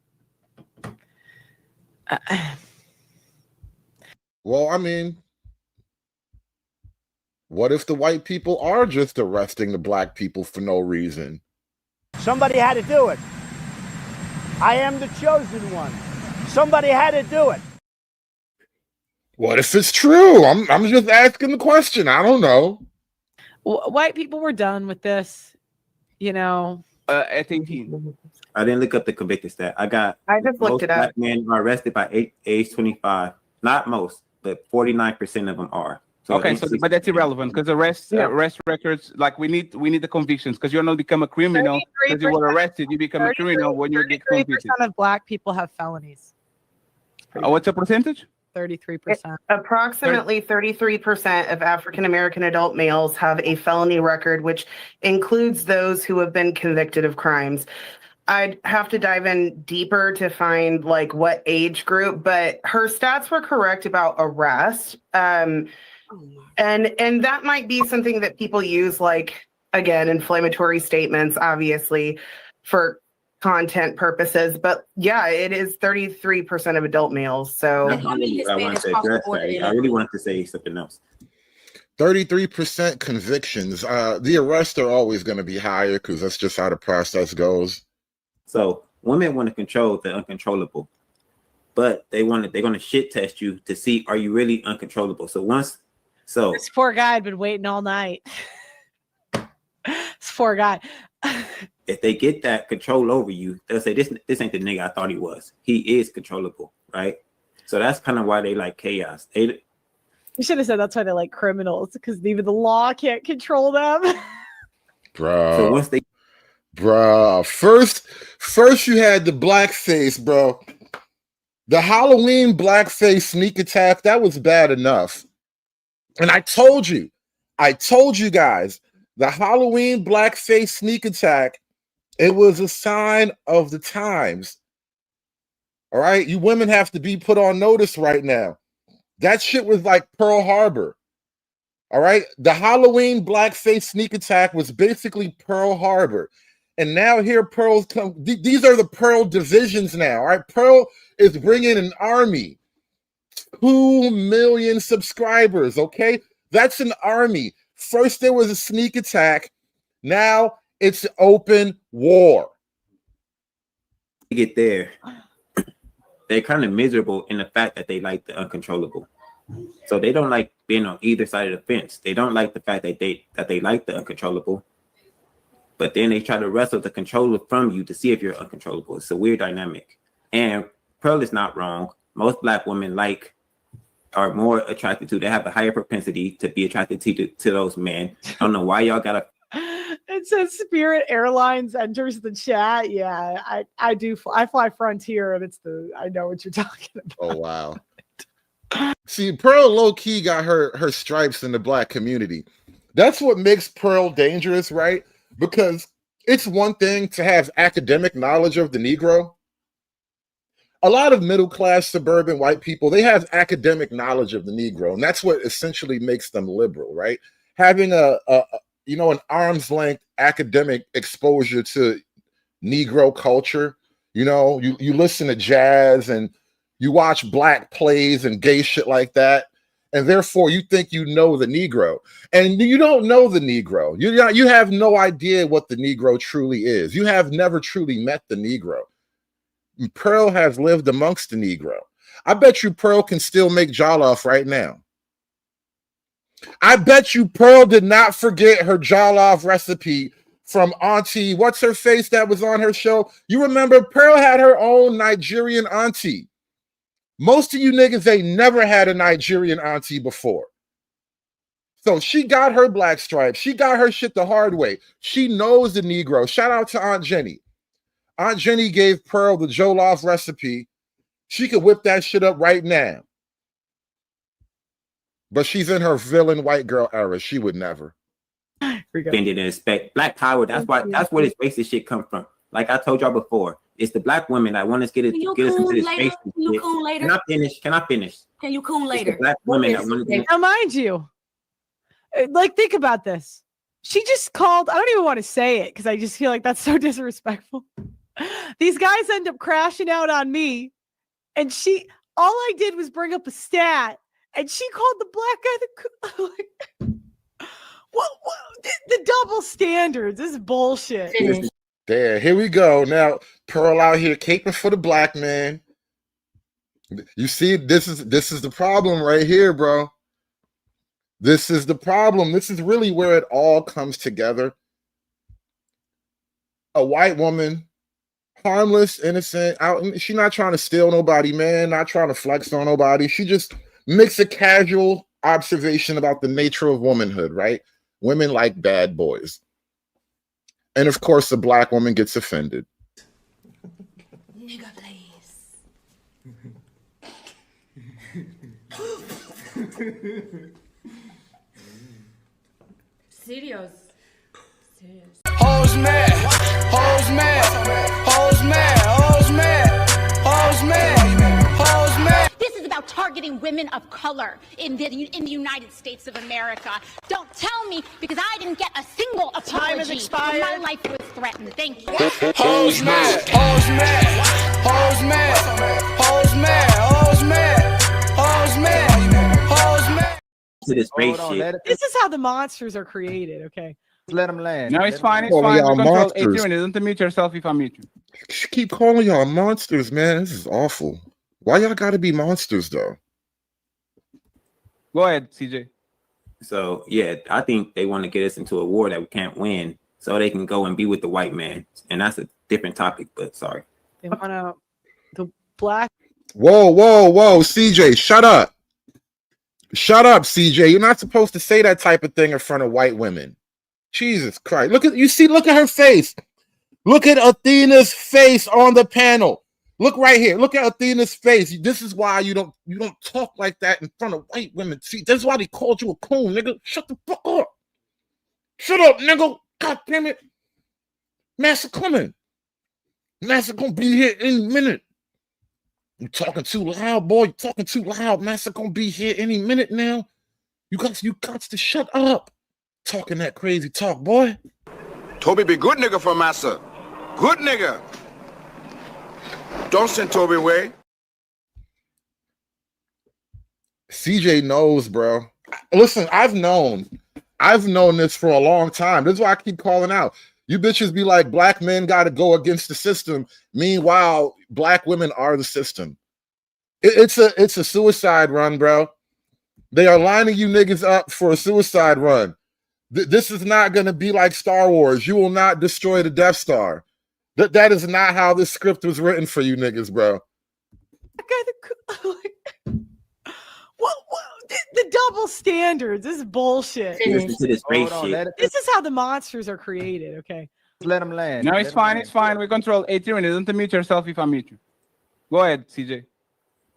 Well, I mean, what if the white people are just arresting the black people for no reason? Somebody had to do it. I am the chosen one. Somebody had to do it. What if it's true? I'm just asking the question. I don't know. White people were done with this, you know. At 18. I didn't look up the convicted stat. I just looked it up. Black men are arrested by age 25. Not most, but 49% of them are. So Okay, so but that's irrelevant because arrest records, like we need the convictions because you're not become a criminal because you were arrested. You become a criminal when you get 33% convicted. of black people have felonies. What's the percentage? 33%. Approximately 33% of African American adult males have a felony record, which includes those who have been convicted of crimes. I'd have to dive in deeper to find like what age group, but her stats were correct about arrest. And that might be something that people use, like, again, inflammatory statements, obviously, for content purposes. But yeah, it is 33% of adult males. So I wanted to address that. I really wanted to say something else. 33% convictions. The arrests are always going to be higher because that's just how the process goes. So women want to control the uncontrollable, but they're going to shit test you to see, are you really uncontrollable? So This poor guy had been waiting all night. This poor guy. if they get that control over you, they'll say, this ain't the nigga I thought he was. He is controllable, right? So that's kind of why they like chaos. You should have said that's why they like criminals, because even the law can't control them. Bro. So once they first you had the blackface, bro. The Halloween blackface sneak attack, that was bad enough. And I told you guys, the Halloween blackface sneak attack, it was a sign of the times. All right, you women have to be put on notice right now. That shit was like Pearl Harbor. All right, the Halloween blackface sneak attack was basically Pearl Harbor. And now here Pearl's come. These are the Pearl divisions now. All right, Pearl is bringing an army. 2 million subscribers, okay? That's an army. First there was a sneak attack. Now it's open war. get there, they're kind of miserable in the fact that they like the uncontrollable. So they don't like being on either side of the fence. They don't like the fact that they like the uncontrollable. But then they try to wrestle the controller from you to see if you're uncontrollable. It's a weird dynamic. And Pearl is not wrong. Most black women are more attracted to, they have a higher propensity to be attracted to those men. I don't know why y'all gotta. It says Spirit Airlines enters the chat. Yeah, I do. I fly Frontier, and I know what you're talking about. Oh wow. See, Pearl low-key got her stripes in the black community. That's what makes Pearl dangerous, right? Because it's one thing to have academic knowledge of the Negro. A lot of middle-class suburban white people, they have academic knowledge of the Negro, and that's what essentially makes them liberal, right? Having an arm's length academic exposure to Negro culture. You know, you listen to jazz and you watch black plays and gay shit like that, and therefore you think you know the Negro, and you don't know the Negro. You have no idea what the Negro truly is. You have never truly met the Negro. Pearl has lived amongst the Negro. I bet you Pearl can still make jollof right now. I bet you Pearl did not forget her jollof recipe from Auntie, what's her face that was on her show? You remember Pearl had her own Nigerian auntie. Most of you niggas ain't never had a Nigerian auntie before. So she got her black stripes. She got her shit the hard way. She knows the Negro. Shout out to Aunt Jenny. Aunt Jenny gave Pearl the jollof recipe. She could whip that shit up right now. But she's in her villain white girl era. She would never. Bending and expect Black power. That's where this racist shit come from. Like I told y'all before, it's the black women that want us get us into this racist shit. Can I finish? Can you coon later? It's the black women that want to Now, mind you, like, think about this. She just called. I don't even want to say it because I just feel like that's so disrespectful. These guys end up crashing out on me, and all I did was bring up a stat, and she called the black guy the what the double standards. This is bullshit. There, here we go. Now Pearl out here caping for the black man. You see, this is the problem right here, bro. This is the problem. This is really where it all comes together. A white woman, harmless, innocent, she's not trying to steal nobody, man, not trying to flex on nobody. She just makes a casual observation about the nature of womanhood, right? Women like bad boys. And of course, the black woman gets offended. Nigga, please. Serious. Hoes mad, hoes mad, hoes mad, hoes mad, hoes mad, hoes mad. This is about targeting women of color in the United States of America. Don't tell me, because I didn't get a single apology. Time has expired. My life was threatened. Thank you. Hoes mad, hoes mad, hoes mad, hoes mad, hoes mad, hoes mad, hoes mad. To this race Hold on, shit. This is how the monsters are created. Okay. Let them land. No, it's fine. It's Calling fine. y'all We control monsters. Adrian. Don't unmute yourself if I mute you. Keep calling y'all monsters, man. This is awful. Why y'all gotta be monsters though? Go ahead, CJ. So yeah, I think they want to get us into a war that we can't win, so they can go and be with the white man. And that's a different topic, but sorry. They want to the black. Whoa, CJ, shut up. Shut up, CJ. You're not supposed to say that type of thing in front of white women. Jesus Christ. Look at her face. Look at Athena's face on the panel. Look right here. Look at Athena's face. This is why you don't talk like that in front of white women. See, that's why they called you a coon, nigga. Shut the fuck up. Shut up, nigga. God damn it. Massa coming. Massa gonna be here any minute. You talking too loud, boy. You talking too loud. Massa gonna be here any minute now. You got to shut up. Talking that crazy talk, boy. Toby be good nigga for Massa. Good nigga. Don't send Toby away. CJ knows, bro. Listen, I've known this for a long time. This is why I keep calling out. You bitches be like, black men got to go against the system. Meanwhile, black women are the system. It's a suicide run, bro. They are lining you niggas up for a suicide run. This is not going to be like Star Wars. You will not destroy the Death Star. That is not how this script was written for you niggas, bro. What the double standards? This is bullshit. Listen to this race Hold on, shit. This is how the monsters are created. Okay. Let them land. No, it's fine. It's fine. We control Adrian. Don't unmute yourself if I mute you. Go ahead, CJ.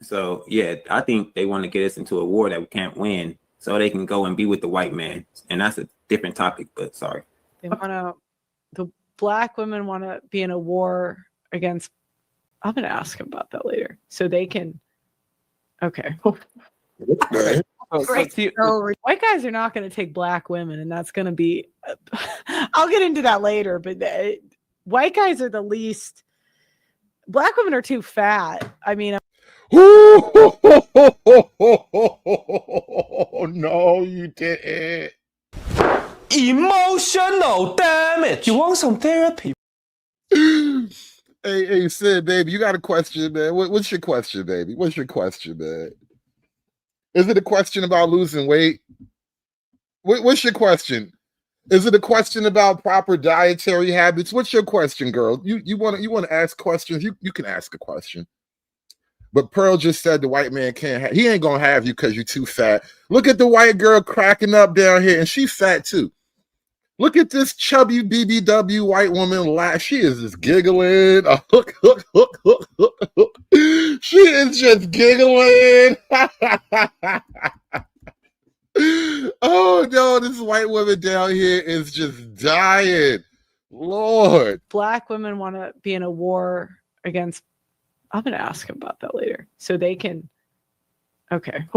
So yeah, I think they want to get us into a war that we can't win, so they can go and be with the white man. And that's a different topic, but sorry. They want to. The black women want to be in a war against. I'm going to ask them about that later, so they can. Okay. Great. So white guys are not going to take black women, and that's going to be. I'll get into that later, but white guys are the least. Black women are too fat. I mean. No, you didn't. Emotional damage. You want some therapy? Hey, Sid, baby, you got a question, man. What's your question, baby? What's your question, man? Is it a question about losing weight? What's your question? Is it a question about proper dietary habits? What's your question, girl? You want to ask questions? You can ask a question. But Pearl just said the white man can't he ain't gonna have you because you're too fat. Look at the white girl cracking up down here, and she's fat too. Look at this chubby BBW white woman laugh. She is just giggling. She is just giggling. Oh no, this white woman down here is just dying. Lord. Black women want to be in a war against. I'm going to ask them about that later, so they can. Okay.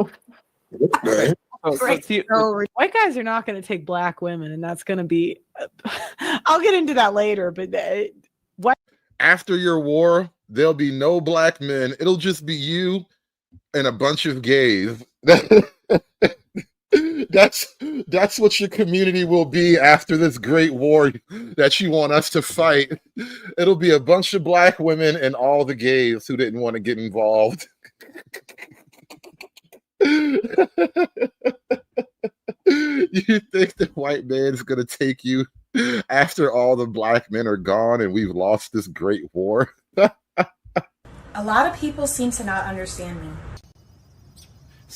Great. So white guys are not going to take black women, and that's going to be. I'll get into that later, but what? After your war, there'll be no black men. It'll just be you and a bunch of gays. That's what your community will be after this great war that you want us to fight. It'll be a bunch of black women and all the gays who didn't want to get involved. You think the white man's gonna take you after all the black men are gone and we've lost this great war? A lot of people seem to not understand me.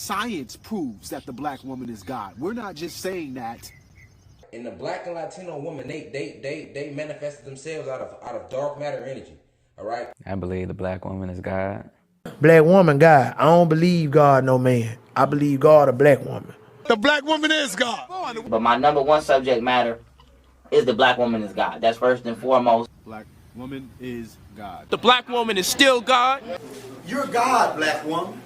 Science proves that the black woman is God. We're not just saying that. And the black and Latino woman, they manifested themselves out of dark matter energy. All right. I believe the black woman is God. Black woman, God. I don't believe God, no man. I believe God, a black woman. The black woman is God. But my number one subject matter is the black woman is God. That's first and foremost. Black woman is God. The black woman is still God. You're God, black woman.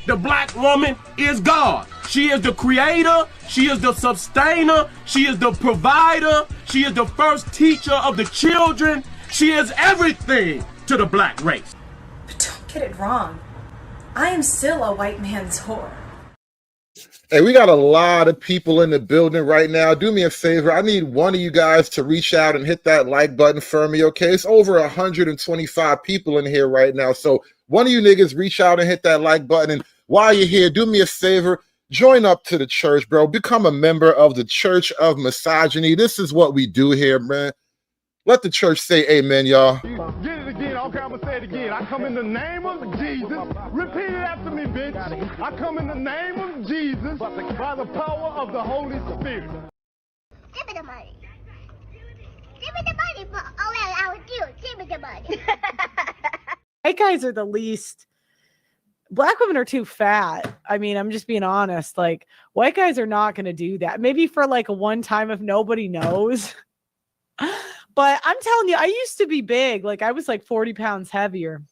The black woman is God. She is the creator. She is the sustainer. She is the provider. She is the first teacher of the children. She is everything to the black race. But don't get it wrong. I am still a white man's whore. Hey, we got a lot of people in the building right now. Do me a favor. I need one of you guys to reach out and hit that like button for me, okay? It's over 125 people in here right now. So one of you niggas reach out and hit that like button. And while you're here, do me a favor. Join up to the church, bro. Become a member of the Church of Misogyny. This is what we do here, man. Let the church say amen, y'all. Get it again. Okay, I'm going to say it again. I come in the name of Jesus. Repeat it after me, bitch. I come in the name of Jesus by the power of the Holy Spirit. Give me the money. Give me the money. Oh, well, I was cute. Give me the money. White guys are the least. Black women are too fat. I mean, I'm just being honest. Like, white guys are not going to do that. Maybe for like a one time if nobody knows. But I'm telling you, I used to be big. Like, I was like 40 pounds heavier.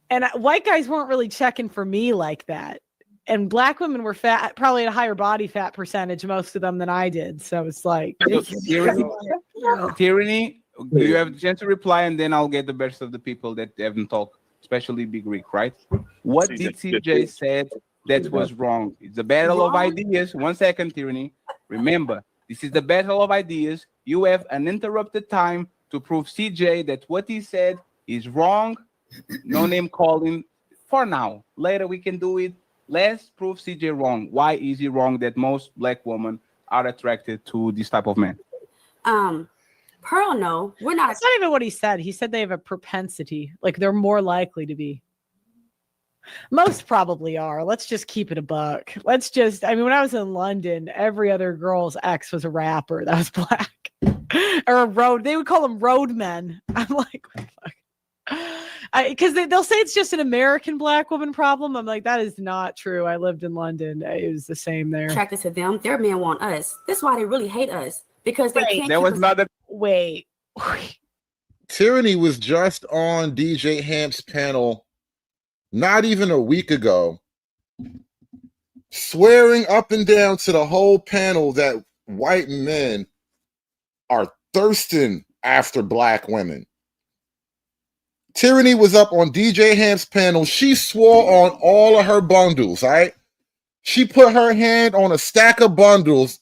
And white guys weren't really checking for me like that. And black women were fat, probably at a higher body fat percentage, most of them, than I did. So it's like, Tyranny, do you have a chance to reply? And then I'll get the best of the people that haven't talked, especially Big Rick, right? What did CJ said that was wrong? It's a battle of ideas. 1 second, Tyranny. Remember, this is the battle of ideas. You have uninterrupted time to prove CJ that what he said is wrong. No name calling for now. Later we can do it. Let's prove CJ wrong. Why is he wrong that most black women are attracted to this type of man? Pearl, no, we're not. That's not even what he said. He said they have a propensity, like they're more likely to be. Most probably are. Let's just keep it a buck. Let's just, I mean, when I was in London, every other girl's ex was a rapper that was black or a road. They would call them roadmen. I'm like, what the fuck? Because they'll say it's just an American black woman problem. I'm like, that is not true. I lived in London. It was the same there. Attracted to them. Their men want us. That's why they really hate us. Because they can't. There was not a wait. Tyranny was just on DJ Hamp's panel not even a week ago, swearing up and down to the whole panel that white men are thirsting after black women. Tyranny was up on DJ Hamp's panel. She swore on all of her bundles, right? She put her hand on a stack of bundles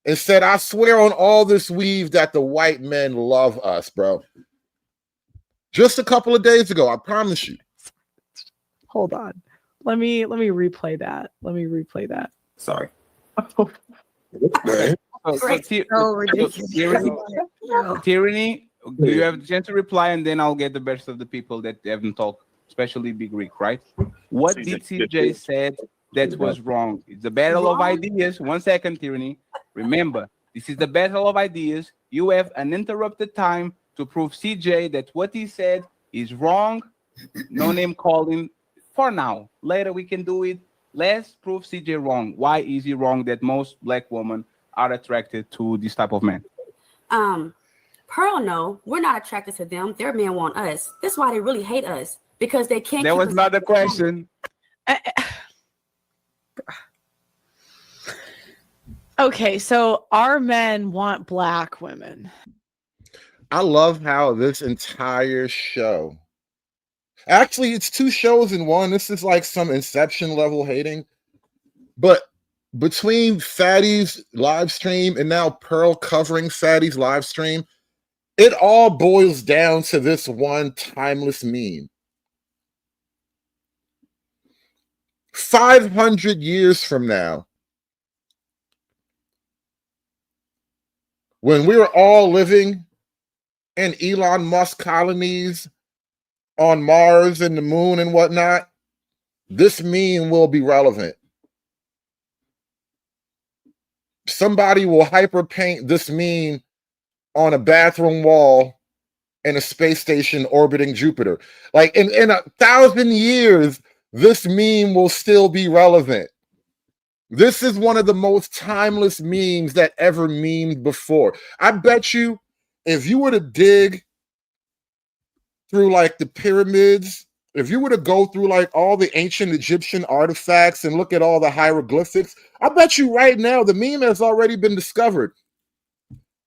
and said, I swear on all this weave that the white men love us, bro. Just a couple of days ago, I promise you. Hold on. Let me replay that. Let me replay that. Sorry. Tyranny, do you have a chance to reply? And then I'll get the best of the people that haven't talked, especially Big Rick, right? What did CJ said that was wrong? It's a battle of ideas. 1 second, Tyranny. Remember, this is the battle of ideas. You have uninterrupted time to prove CJ that what he said is wrong. No name calling for now. Later we can do it. Let's prove CJ wrong. Why is he wrong that most black women are attracted to this type of man? Pearl, no, we're not attracted to them. Their men want us. That's why they really hate us. Because they can't. That was not the question. Okay, so our men want black women. I love how this entire show, actually, it's two shows in one. This is like some Inception level hating. But between Fatty's live stream and now Pearl covering Fatty's live stream, it all boils down to this one timeless meme. 500 years from now, when we were all living in Elon Musk colonies on Mars and the moon and whatnot, this meme will be relevant. Somebody will hyper paint this meme on a bathroom wall in a space station orbiting Jupiter. Like in 1,000 years, this meme will still be relevant. This is one of the most timeless memes that ever memed before. I bet you if you were to dig through like the pyramids, if you were to go through like all the ancient Egyptian artifacts and look at all the hieroglyphics, I bet you right now the meme has already been discovered.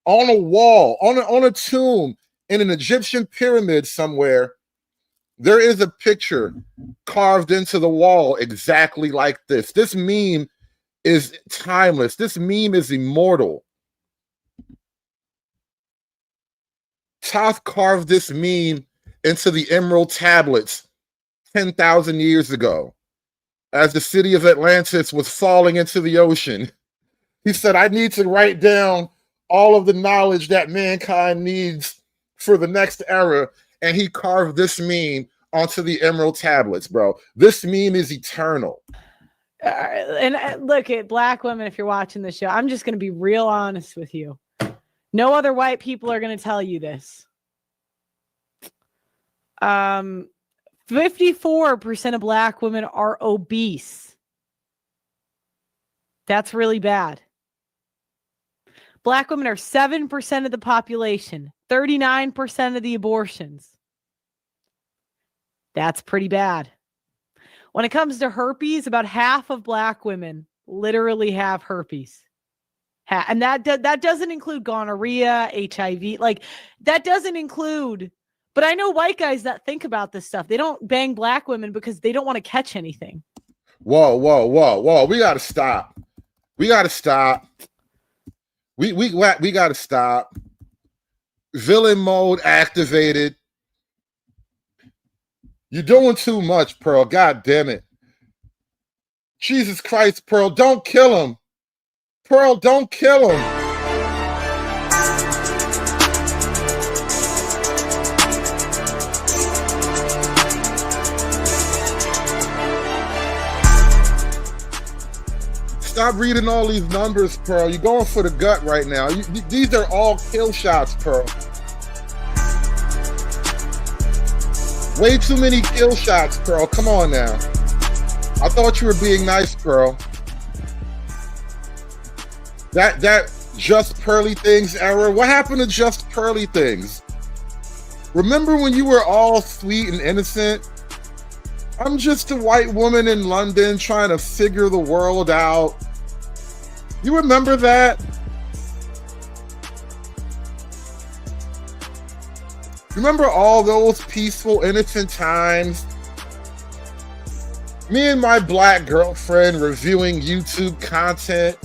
On a wall, on a tomb in an Egyptian pyramid somewhere, there is a picture carved into the wall exactly like this. This meme is timeless. This meme is immortal. Thoth carved this meme into the emerald tablets 10,000 years ago as the city of Atlantis was falling into the ocean. He said, I need to write down all of the knowledge that mankind needs for the next era. And he carved this meme onto the emerald tablets, bro. This meme is eternal. And look at black women, if you're watching the show, I'm just going to be real honest with you. No other white people are going to tell you this. 54% of black women are obese. That's really bad. Black women are 7% of the population, 39% of the abortions. That's pretty bad. When it comes to herpes, about half of black women literally have herpes. And that doesn't include gonorrhea, HIV, like that doesn't include, but I know white guys that think about this stuff. They don't bang black women because they don't want to catch anything. Whoa. We got to stop. We got to stop. We got to stop. Villain mode activated. You're doing too much, Pearl. God damn it. Jesus Christ, Pearl, don't kill him. Pearl, don't kill him. Stop reading all these numbers, Pearl. You're going for the gut right now. These are all kill shots, Pearl. Way too many kill shots, Pearl. Come on now. I thought you were being nice, Pearl. That Just Pearly Things era. What happened to Just Pearly Things? Remember when you were all sweet and innocent? I'm just a white woman in London trying to figure the world out. You remember that? Remember all those peaceful, innocent times? Me and my black girlfriend reviewing YouTube content,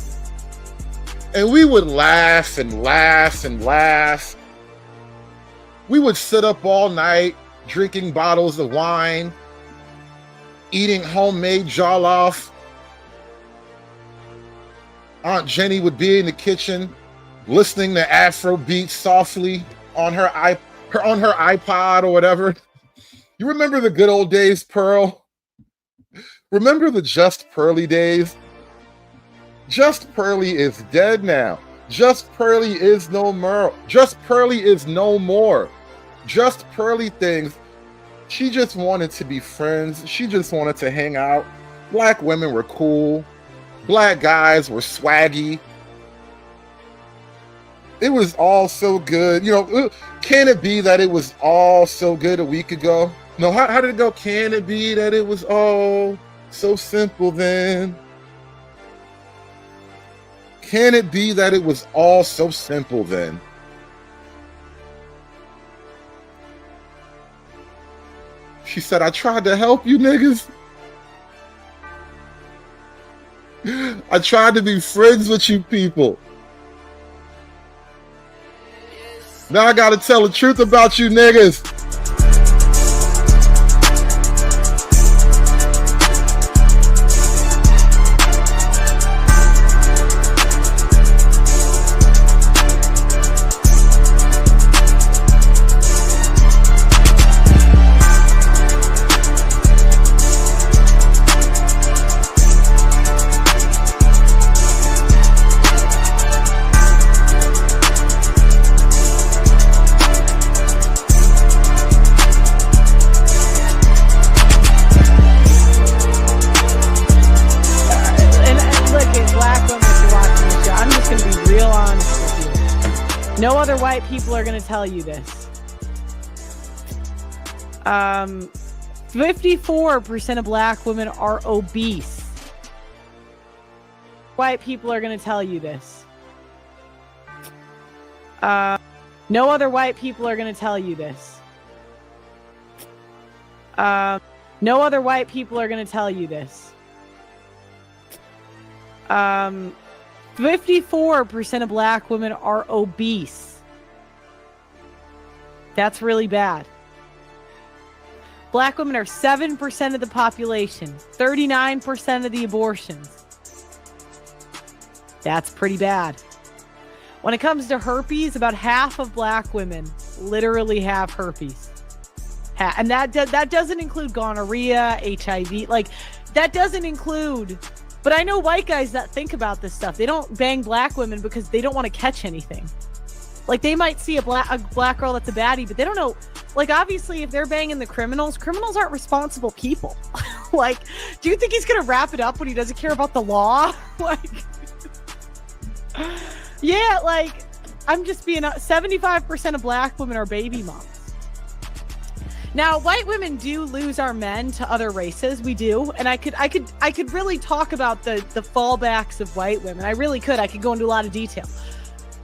and we would laugh and laugh and laugh. We would sit up all night drinking bottles of wine, eating homemade jollof. Aunt Jenny would be in the kitchen listening to Afro beats softly on her iPod or whatever. You remember the good old days, Pearl? Remember the Just Pearly days? Just Pearly is dead now. Just Pearly is no more. Just Pearly is no more. Just Pearly Things. She just wanted to be friends. She just wanted to hang out. Black women were cool. Black guys were swaggy. It was all so good. You know, can it be that it was all so good a week ago? No, how did it go? Can it be that it was all so simple then? Can it be that it was all so simple then? She said, I tried to help you niggas. I tried to be friends with you people. Now I gotta tell the truth about you niggas. white people are going to tell you this. 54% of black women are obese. White people are going to tell you this. No other white people are going to tell you this. No other white people are going to tell you this. 54% of black women are obese. That's really bad. Black women are 7% of the population, 39% of the abortions. That's pretty bad. When it comes to herpes, about half of black women literally have herpes. And that doesn't include gonorrhea, HIV, like that doesn't include, but I know white guys that think about this stuff. They don't bang black women because they don't want to catch anything. Like they might see a black girl that's a baddie, but they don't know. Like obviously if they're banging the criminals aren't responsible people. Like, do you think he's going to wrap it up when he doesn't care about the law? Like, yeah, like I'm just being 75% of black women are baby moms. Now, white women do lose our men to other races. We do. And I could really talk about the fallbacks of white women. I really could. I could go into a lot of detail.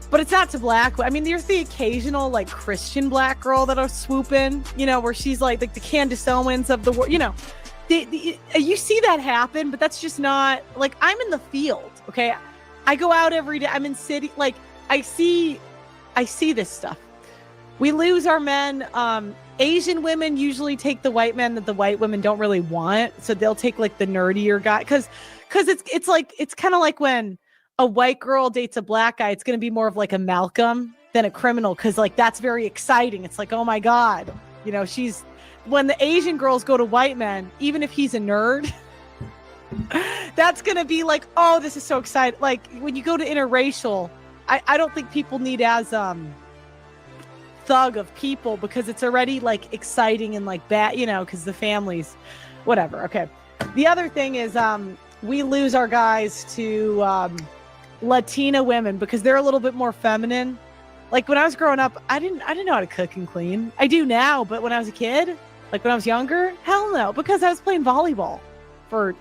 But it's not to black. I mean, there's the occasional like Christian black girl that'll swoop in, you know, where she's like the Candace Owens of the world, you know. You see that happen, but that's just not like I'm in the field. Okay. I go out every day. I'm in city. Like I see this stuff. We lose our men. Asian women usually take the white men that the white women don't really want. So they'll take like the nerdier guy. Cause it's kind of like when a white girl dates a black guy, it's going to be more of like a Malcolm than a criminal. Cause like, that's very exciting. It's like, oh my God, you know, when the Asian girls go to white men, even if he's a nerd, that's going to be like, oh, this is so exciting. Like when you go to interracial, I don't think people need as, thug of people because it's already like exciting and like bad, you know, because the families, whatever. Okay. The other thing is, we lose our guys to, Latina women because they're a little bit more feminine. Like when I was growing up, I didn't know how to cook and clean. I do now, but when I was a kid, like when I was younger, hell no, because I was playing volleyball for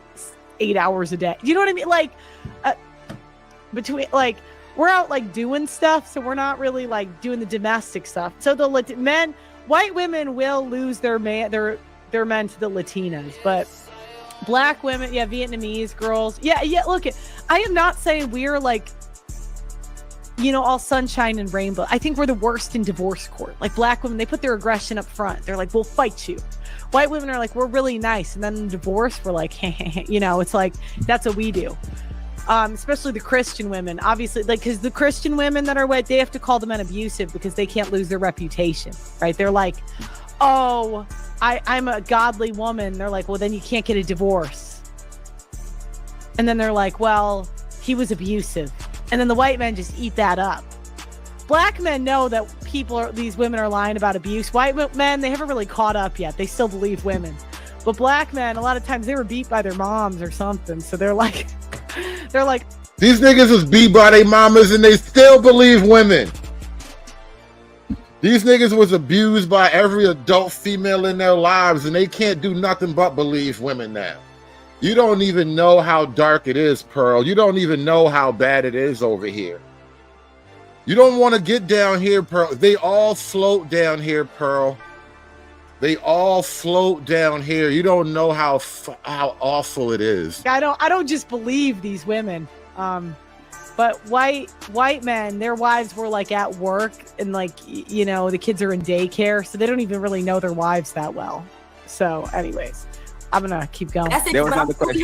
8 hours a day. Do you know what I mean? Like between like we're out like doing stuff, so we're not really like doing the domestic stuff. So the white women will lose their men to the Latinas, but black women, yeah, Vietnamese girls, yeah. Look, I am not saying we're like, you know, all sunshine and rainbow. I think we're the worst in divorce court. Like black women, they put their aggression up front. They're like, we'll fight you. White women are like, we're really nice, and then in divorce, we're like, you know, it's like that's what we do. Especially the Christian women, obviously, like, because the Christian women that are white, they have to call the men abusive because they can't lose their reputation, right? They're like, oh, I'm a godly woman. They're like, well, then you can't get a divorce. And then they're like, well, he was abusive. And then the white men just eat that up. Black men know that these women are lying about abuse. White men, they haven't really caught up yet. They still believe women. But black men, a lot of times they were beat by their moms or something. So they're like, these niggas is beat by their mamas and they still believe women. These niggas was abused by every adult female in their lives and they can't do nothing but believe women now. You don't even know how dark it is, Pearl. You don't even know how bad it is over here. You don't want to get down here, Pearl. They all float down here, Pearl. They all float down here. You don't know how awful it is. I don't just believe these women. But white men, their wives were like at work and like, you know, the kids are in daycare, so they don't even really know their wives that well. So anyways, I'm gonna keep going. There was another question.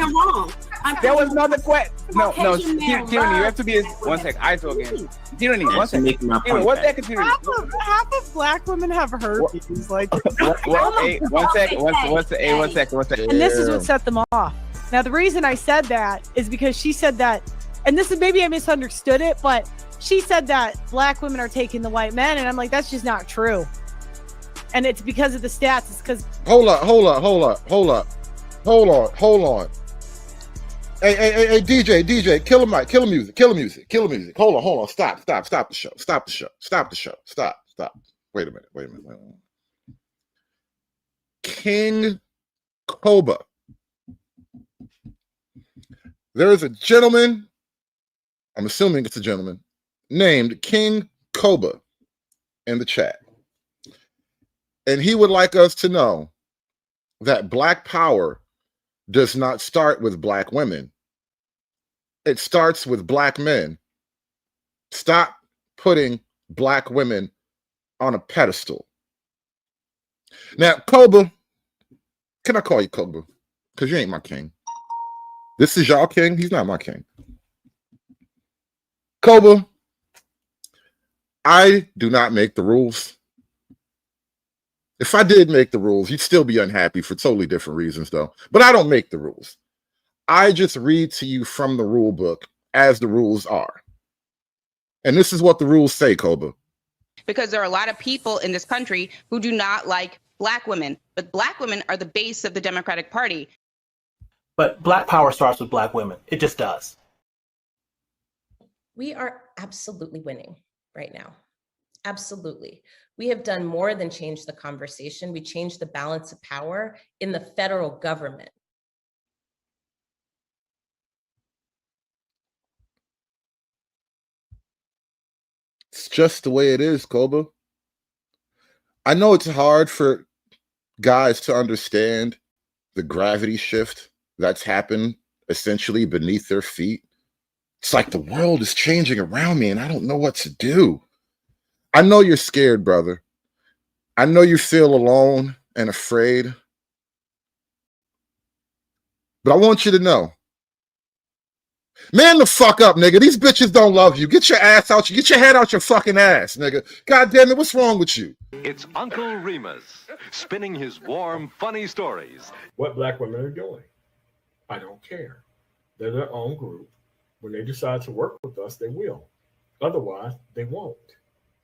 There was another question. No, Tyranny, you have to be one sec. I talk again. Tyranny, one sec. One second, Tyranny. Half of black women have herpes. Like, one second. And this is what set them off. Now, the reason I said that is because she said that, and this is maybe I misunderstood it, but she said that black women are taking the white men, and I'm like, that's just not true. And it's because of the stats. It's because hold on. Hey, DJ, kill him, Mike. Kill the music. Hold on. Stop the show. Stop. Wait a minute. King Koba. There is a gentleman, I'm assuming it's a gentleman, named King Koba in the chat. And he would like us to know that Black power does not start with Black women. It starts with Black men. Stop putting Black women on a pedestal. Now, Koba, can I call you Koba? Because you ain't my king. This is y'all king. He's not my king. Koba, I do not make the rules. If I did make the rules, you'd still be unhappy for totally different reasons, though. But I don't make the rules. I just read to you from the rule book as the rules are. And this is what the rules say, Koba. Because there are a lot of people in this country who do not like Black women. But Black women are the base of the Democratic Party. But Black power starts with Black women. It just does. We are absolutely winning right now. Absolutely. We have done more than change the conversation. We changed the balance of power in the federal government. It's just the way it is, Koba. I know it's hard for guys to understand the gravity shift that's happened essentially beneath their feet. It's like the world is changing around me and I don't know what to do. I know you're scared, brother. I know you feel alone and afraid. But I want you to know, man the fuck up, nigga. These bitches don't love you. Get your ass out. Get your head out your fucking ass, nigga. God damn it, what's wrong with you? It's Uncle Remus, spinning his warm, funny stories. What Black women are doing, I don't care. They're their own group. When they decide to work with us, they will. Otherwise, they won't.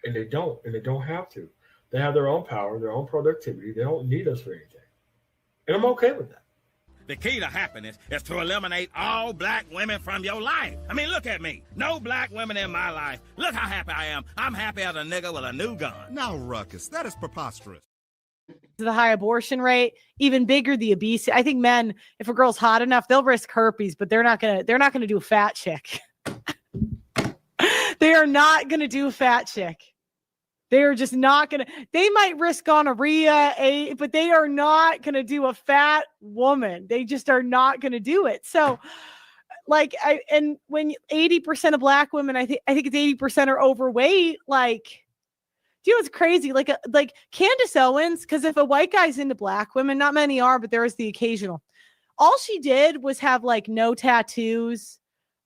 And they don't have to. They have their own power, their own productivity. They don't need us for anything. And I'm okay with that. The key to happiness is to eliminate all Black women from your life. I mean, look at me. No Black women in my life. Look how happy I am. I'm happy as a nigga with a new gun. Now, Ruckus, that is preposterous. The high abortion rate, even bigger the obesity. I think men, if a girl's hot enough, they'll risk herpes, but they're not gonna do a fat chick. They are not gonna do a fat chick. They are just not gonna. They might risk gonorrhea, but they are not gonna do a fat woman. They just are not gonna do it. So, and when 80% of Black women, I think it's 80% are overweight. Like, do you know what's crazy? Like Candace Owens, because if a white guy's into Black women, not many are, but there is the occasional. All she did was have like no tattoos,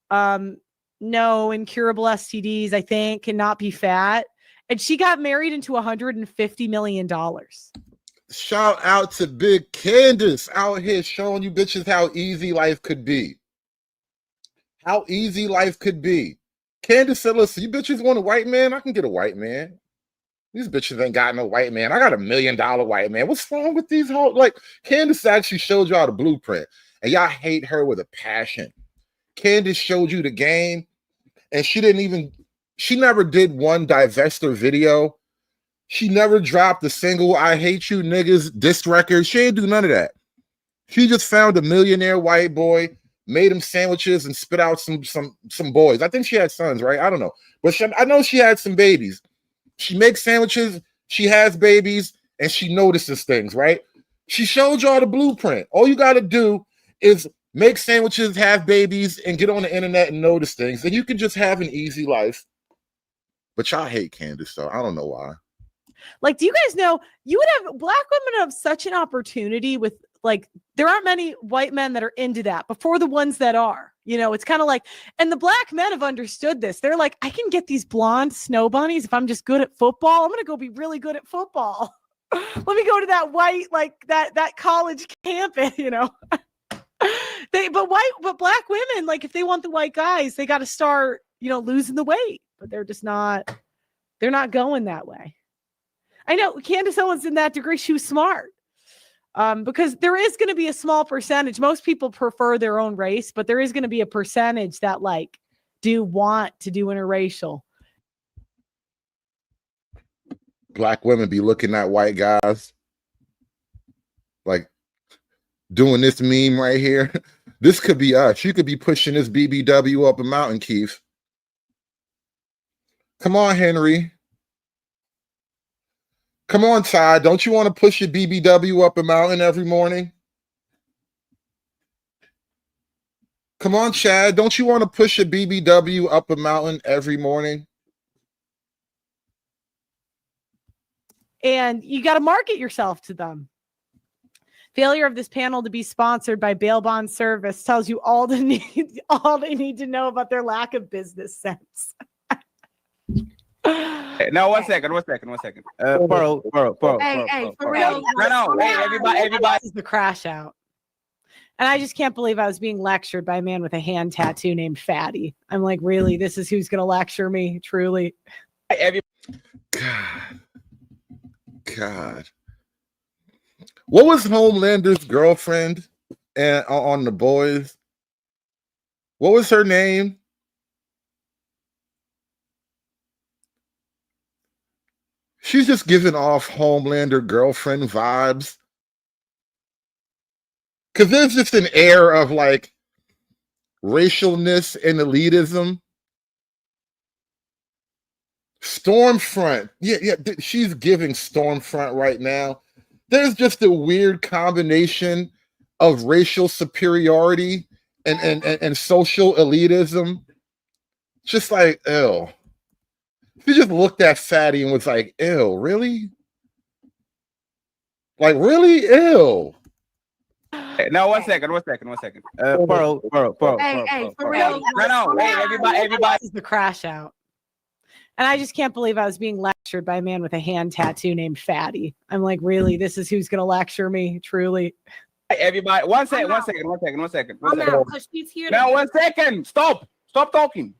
no incurable STDs, I think, and not be fat. And she got married into $150 million. Shout out to Big Candace out here showing you bitches how easy life could be. How easy life could be. Candace said, listen, you bitches want a white man? I can get a white man. These bitches ain't got no white man. I got $1 million white man. What's wrong with these whole, like, Candace actually showed y'all the blueprint. And y'all hate her with a passion. Candace showed you the game. And she never did one divester video. She never dropped a single I hate you niggas diss record. She didn't do none of that. She just found a millionaire white boy, made him sandwiches and spit out some boys. I think she had sons, right? I don't know. But I know she had some babies. She makes sandwiches, she has babies, and she notices things, right? She showed y'all the blueprint. All you got to do is make sandwiches, have babies, and get on the internet and notice things. And you can just have an easy life. But y'all hate Candace, so I don't know why. Like, do you guys know Black women have such an opportunity with, like, there aren't many white men that are into that before the ones that are, it's kind of like, and the Black men have understood this. They're like, I can get these blonde snow bunnies if I'm just good at football. I'm going to go be really good at football. Let me go to that white, like that college campus, but Black women, like, if they want the white guys, they got to start, losing the weight, but they're not going that way. I know Candace Owens in that degree, she was smart. Because there is going to be a small percentage. Most people prefer their own race, but there is going to be a percentage that like do want to do interracial. Black women be looking at white guys like doing this meme right here. This could be us. You could be pushing this BBW up a mountain, Keith. Come on, Henry. Come on, Ty. Don't you want to push your BBW up a mountain every morning? Come on, Chad. Don't you want to push your BBW up a mountain every morning? And you got to market yourself to them. Failure of this panel to be sponsored by Bail Bond Service tells you all they need to know about their lack of business sense. Now, one second. Pearl. Hey, for real. No, hey, everybody. This is the crash out. And I just can't believe I was being lectured by a man with a hand tattoo named Fatty. I'm like, really? This is who's going to lecture me? Truly. God. What was Homelander's girlfriend on The Boys? What was her name? She's just giving off Homelander girlfriend vibes. Because there's just an air of like racialness and elitism. Stormfront. Yeah, she's giving Stormfront right now. There's just a weird combination of racial superiority and social elitism. Just like, ew. She just looked at Fatty and was like, ew, really? Like, really? Ew. Now, one second. Pearl. Hey, for real. No, hey, everybody. This is the crash out. And I just can't believe I was being lectured by a man with a hand tattoo named Fatty. I'm like, really? This is who's going to lecture me? Truly. Hey, everybody. One second. Now, because she's here. Now, 1 second. Stop talking.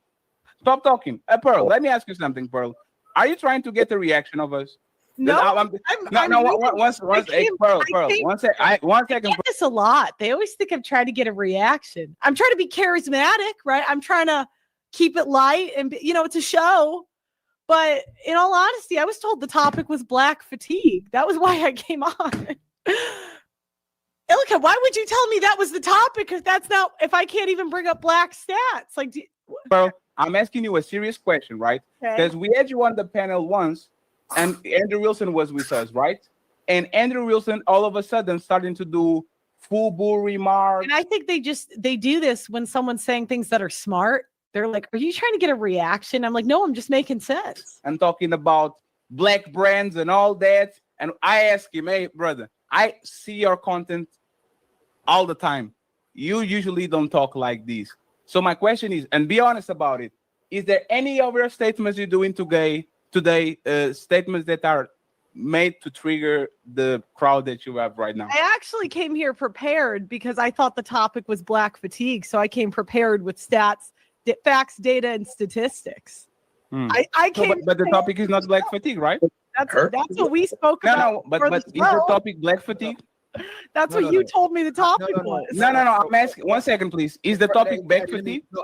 Pearl, let me ask you something, Pearl. Are you trying to get the reaction of us? No, Pearl. One second. I get this a lot. They always think I'm trying to get a reaction. I'm trying to be charismatic, right? I'm trying to keep it light and, it's a show. But in all honesty, I was told the topic was black fatigue. That was why I came on. Ilka, why would you tell me that was the topic if I can't even bring up black stats? Like, Pearl, I'm asking you a serious question, right? Because we had you on the panel once, and Andrew Wilson was with us, right? And Andrew Wilson all of a sudden starting to do FUBU remarks. And I think they do this when someone's saying things that are smart. They're like, are you trying to get a reaction? I'm like, no, I'm just making sense. I'm talking about black brands and all that. And I ask him, hey, brother, I see your content all the time. You usually don't talk like this. So my question is, and be honest about it, is there any other statements you're doing today, statements that are made to trigger the crowd that you have right now? I actually came here prepared because I thought the topic was black fatigue. So I came prepared with stats, facts, data, and statistics. I came, but the topic is not black fatigue, right? That's what we spoke about. But is the topic black fatigue? That's what you told me the topic was. No. I'm asking. 1 second, please. Is the topic black fatigue? So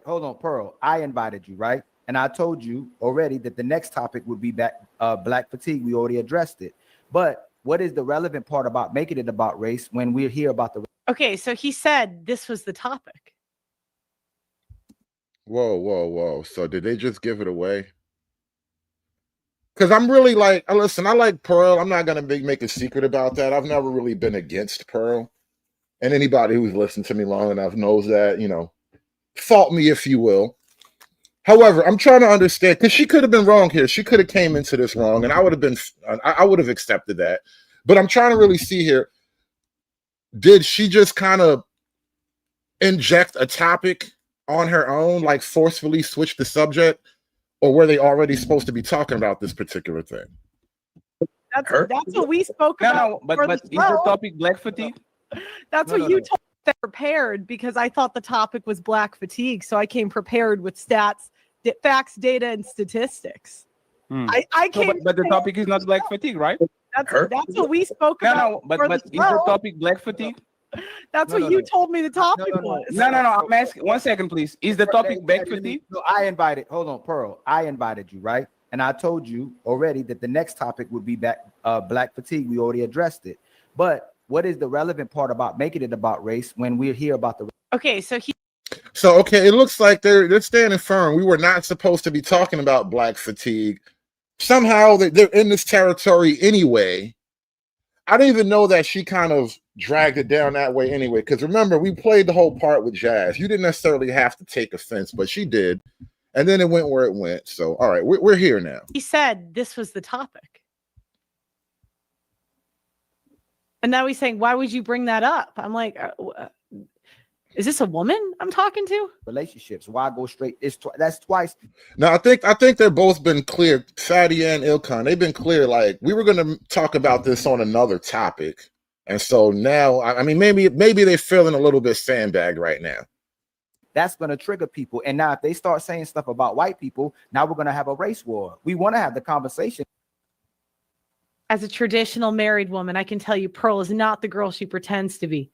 hold on, Pearl. I invited you, right? And I told you already that the next topic would be black fatigue. We already addressed it. But what is the relevant part about making it about race when we're here about the... Okay, so he said this was the topic. Whoa. So did they just give it away? Because I'm really like, listen, I like Pearl. I'm not going to make a secret about that. I've never really been against Pearl. And anybody who's listened to me long enough knows that, fault me if you will. However, I'm trying to understand, because she could have been wrong here. She could have came into this wrong, and I would have accepted that. But I'm trying to really see here, did she just kind of inject a topic on her own, like forcefully switch the subject, or were they already supposed to be talking about this particular thing? That's what we spoke about. No, but is the topic black fatigue? That's what you told me. Prepared because I thought the topic was black fatigue, so I came prepared with stats, facts, data, and statistics. I came, but the topic is not black fatigue, right? That's what we spoke about. But for the is the show. topic black fatigue? That's what you told me the topic was. No. I'm asking. 1 second, please. Is the topic black fatigue? So I invited. Hold on, Pearl. I invited you, right? And I told you already that the next topic would be black fatigue. We already addressed it. But what is the relevant part about making it about race when we hear about the? Okay, so okay, it looks like they're standing firm. We were not supposed to be talking about black fatigue. Somehow they're in this territory anyway. I didn't even know that she kind of dragged it down that way anyway. Because remember, we played the whole part with Jazz. You didn't necessarily have to take offense, but she did. And then it went where it went. So, all right, we're here now. he said this was the topic. And now he's saying, why would you bring that up? I'm like, is this a woman I'm talking to? Relationships. Why go straight? That's twice. No, I think they're both been clear. Fatty and Ilkan, they've been clear. Like we were going to talk about this on another topic, and so now, I mean, maybe they're feeling a little bit sandbagged right now. That's going to trigger people. And now if they start saying stuff about white people, now we're going to have a race war. We want to have the conversation. As a traditional married woman, I can tell you Pearl is not the girl she pretends to be.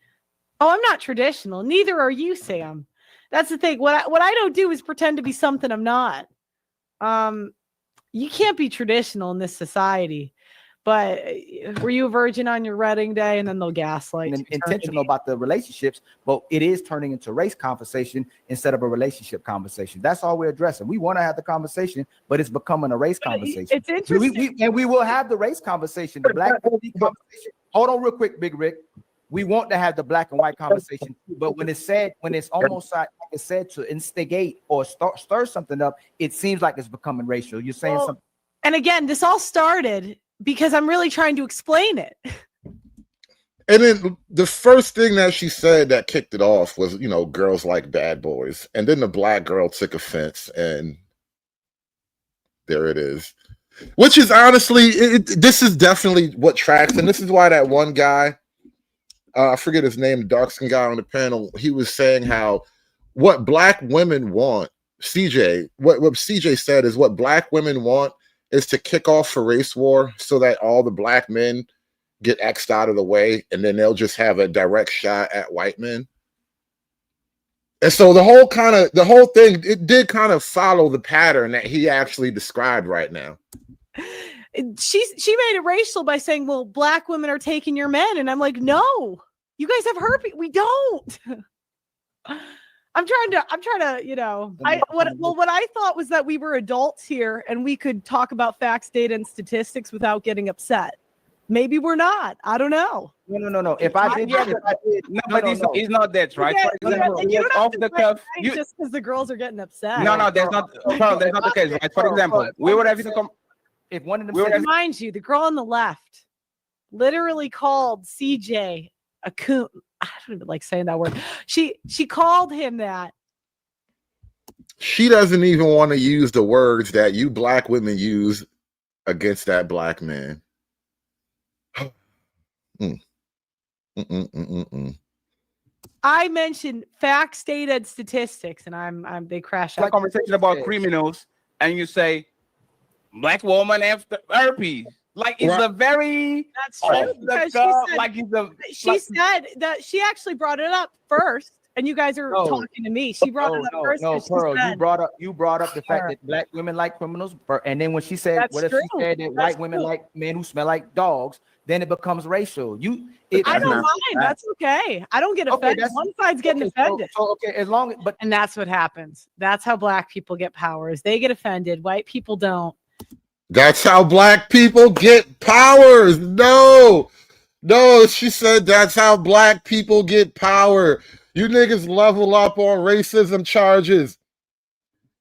Oh, I'm not traditional. Neither are you, Sam. That's the thing. What I don't do is pretend to be something I'm not. You can't be traditional in this society. But were you a virgin on your wedding day? And then they'll gaslight. And intentional about the relationships, but it is turning into race conversation instead of a relationship conversation. That's all we're addressing. We want to have the conversation, but it's becoming a race conversation. It's interesting. We will have the race conversation, the black conversation. Hold on real quick, Big Rick. We want to have the black and white conversation, but when it's almost like it's said to instigate or stir something up, it seems like it's becoming racial. You're saying something. And again, this all started because I'm really trying to explain it. And then the first thing that she said that kicked it off was, girls like bad boys. And then the black girl took offense, and there it is. Which is honestly, this is definitely what tracks. And this is why that one guy, I forget his name, the dark-skinned guy on the panel, he was saying how what black women want, CJ, what CJ said is what black women want is to kick off a race war so that all the black men get X'd out of the way, and then they'll just have a direct shot at white men. And so the whole thing, it did kind of follow the pattern that he actually described right now. She made it racial by saying, well, black women are taking your men. And I'm like, no, you guys have herpes. We don't. I'm trying to, what I thought was that we were adults here and we could talk about facts, data, and statistics without getting upset. Maybe we're not. I don't know. No. If I did, it's not that, right? For example, you don't off the cuff, just because the girls are getting upset. No, that's not the case, right? For example, we were having to if one of them remind you, the girl on the left literally called CJ a coon. I don't even like saying that word. She called him that. She doesn't even want to use the words that you black women use against that black man. I mentioned facts, data, and statistics, and they crash out. Like conversation about criminals, and you say black woman after herpes. Like it's a very that's true. She said that she actually brought it up first, and you guys are talking to me. She brought it up first. No, Pearl, you brought up the fact that black women like criminals, and then when she said, what if she said that white women like men who smell like dogs? Then it becomes racial. I don't mind. That's okay. I don't get offended. One side's getting offended. And that's what happens. That's how black people get power. Is they get offended. White people don't. That's how black people get powers. No, she said that's how black people get power. You niggas level up on racism charges.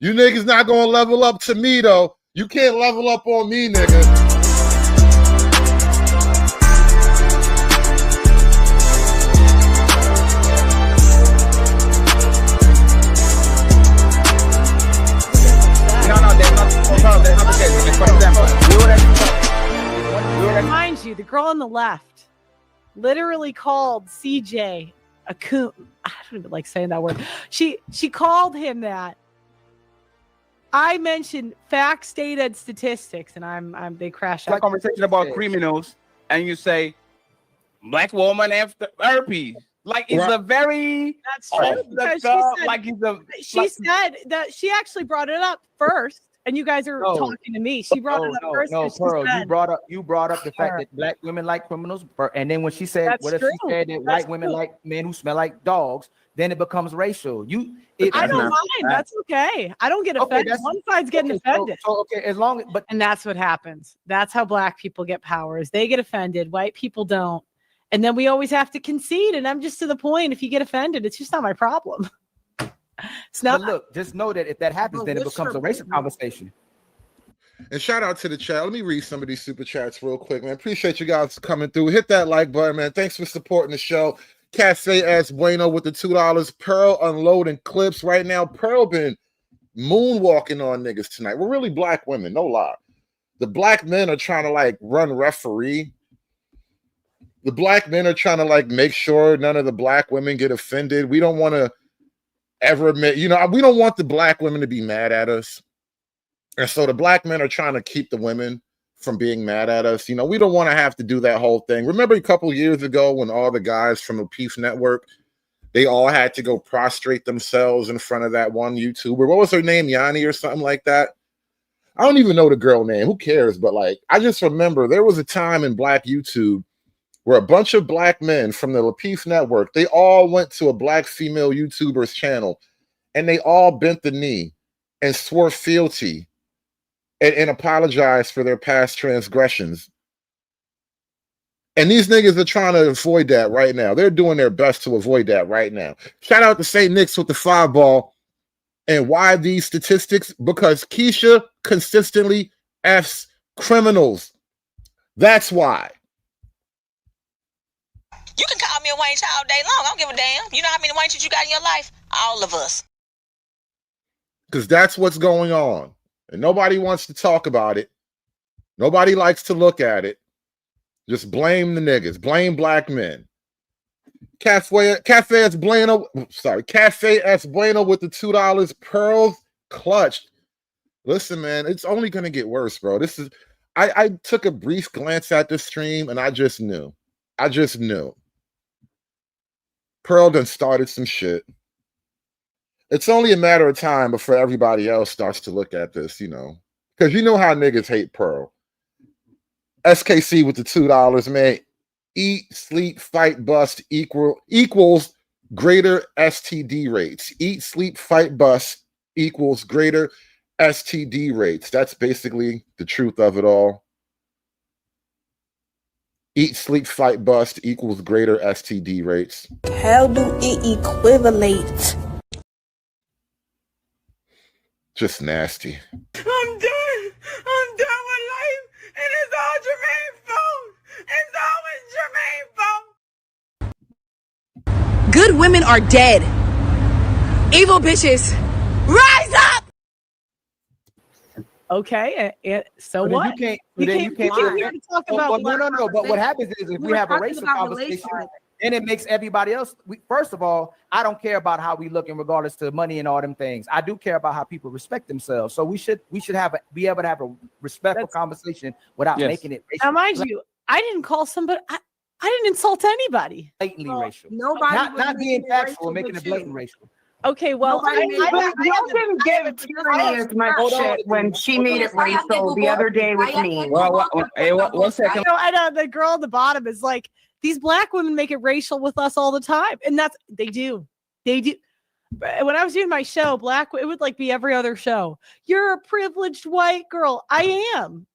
You niggas not gonna level up to me though. You can't level up on me, nigga. Remind you, the girl on the left literally called CJ a coon. I don't even like saying that word. She called him that. I mentioned facts, data, and statistics, and they crash out. Like conversation about criminals, and you say black woman after herpes. Like it's a very That's true. Because she said that she actually brought it up first, and you guys are talking to me. She brought it up first. No, and she Pearl, said, you brought up the fact that black women like criminals, and then when she said, That's what if true. she said that white women like men who smell like dogs, then it becomes racial. I don't mind. That's okay. I don't get offended. One side's getting offended. Okay, as long as, and that's what happens. That's how black people get power. Is they get offended. White people don't. And then we always have to concede. And I'm just to the point. If you get offended, it's just not my problem. It's not. But look, just know that if that happens, then it becomes a racial conversation. And shout out to the chat. Let me read some of these super chats real quick, man. Appreciate you guys coming through. Hit that like button, man. Thanks for supporting the show. Cafe S Bueno with the $2. Pearl unloading clips right now. Pearl been moonwalking on niggas tonight. We're really black women, no lie. The black men are trying to like run referee. The black men are trying to like make sure none of the black women get offended. We don't want to ever admit, we don't want the black women to be mad at us. And so the black men are trying to keep the women from being mad at us. We don't want to have to do that whole thing. Remember a couple years ago when all the guys from the Peace Network, they all had to go prostrate themselves in front of that one YouTuber. What was her name? Yanni or something like that? I don't even know the girl name. Who cares? But like, I just remember there was a time in black YouTube where a bunch of black men from the Peace Network, they all went to a black female YouTuber's channel and they all bent the knee and swore fealty and apologized for their past transgressions. And these niggas are trying to avoid that right now. They're doing their best to avoid that right now. Shout out to St. Nick's with the 5-ball. And why these statistics? Because Keisha consistently F's criminals. That's why. You can call me a Wayne child all day long. I don't give a damn. You know how many Wayne children you got in your life? All of us. Because that's what's going on. And nobody wants to talk about it. Nobody likes to look at it. Just blame the niggas. Blame black men. Cafe S Bueno with the $2. Pearls clutched. Listen, man, it's only gonna get worse, bro. I took a brief glance at the stream and I just knew. Pearl done started some shit. It's only a matter of time before everybody else starts to look at this, because you know how niggas hate Pearl. SKC with the $2, man. Eat, sleep, fight, bust equals greater STD rates. Eat, sleep, fight, bust equals greater STD rates. That's basically the truth of it all. Eat, sleep, fight, bust equals greater STD rates. How do it equivalate? Just nasty. I'm done with life, and it's all Jermaine's fault. It's always Jermaine's fault. Good women are dead. Evil bitches, rise up! Okay, so But what? You can't here to talk about. No. But what happens is if we have a racial conversation, then it makes everybody else. First of all, I don't care about how we look in regardless to money and all them things. I do care about how people respect themselves. So we should be able to have a respectful conversation without making it racial. Now, mind you, I didn't call somebody. I didn't insult anybody. Blatantly racial. Nobody Not being factual, making it blatant racial. Okay, well, you didn't give Tierney as much shit when she made it racial the other day with me. Well, one second. I know the girl at the bottom is like, these black women make it racial with us all the time, and they do. When I was doing my show, it would like be every other show. You're a privileged white girl. I am.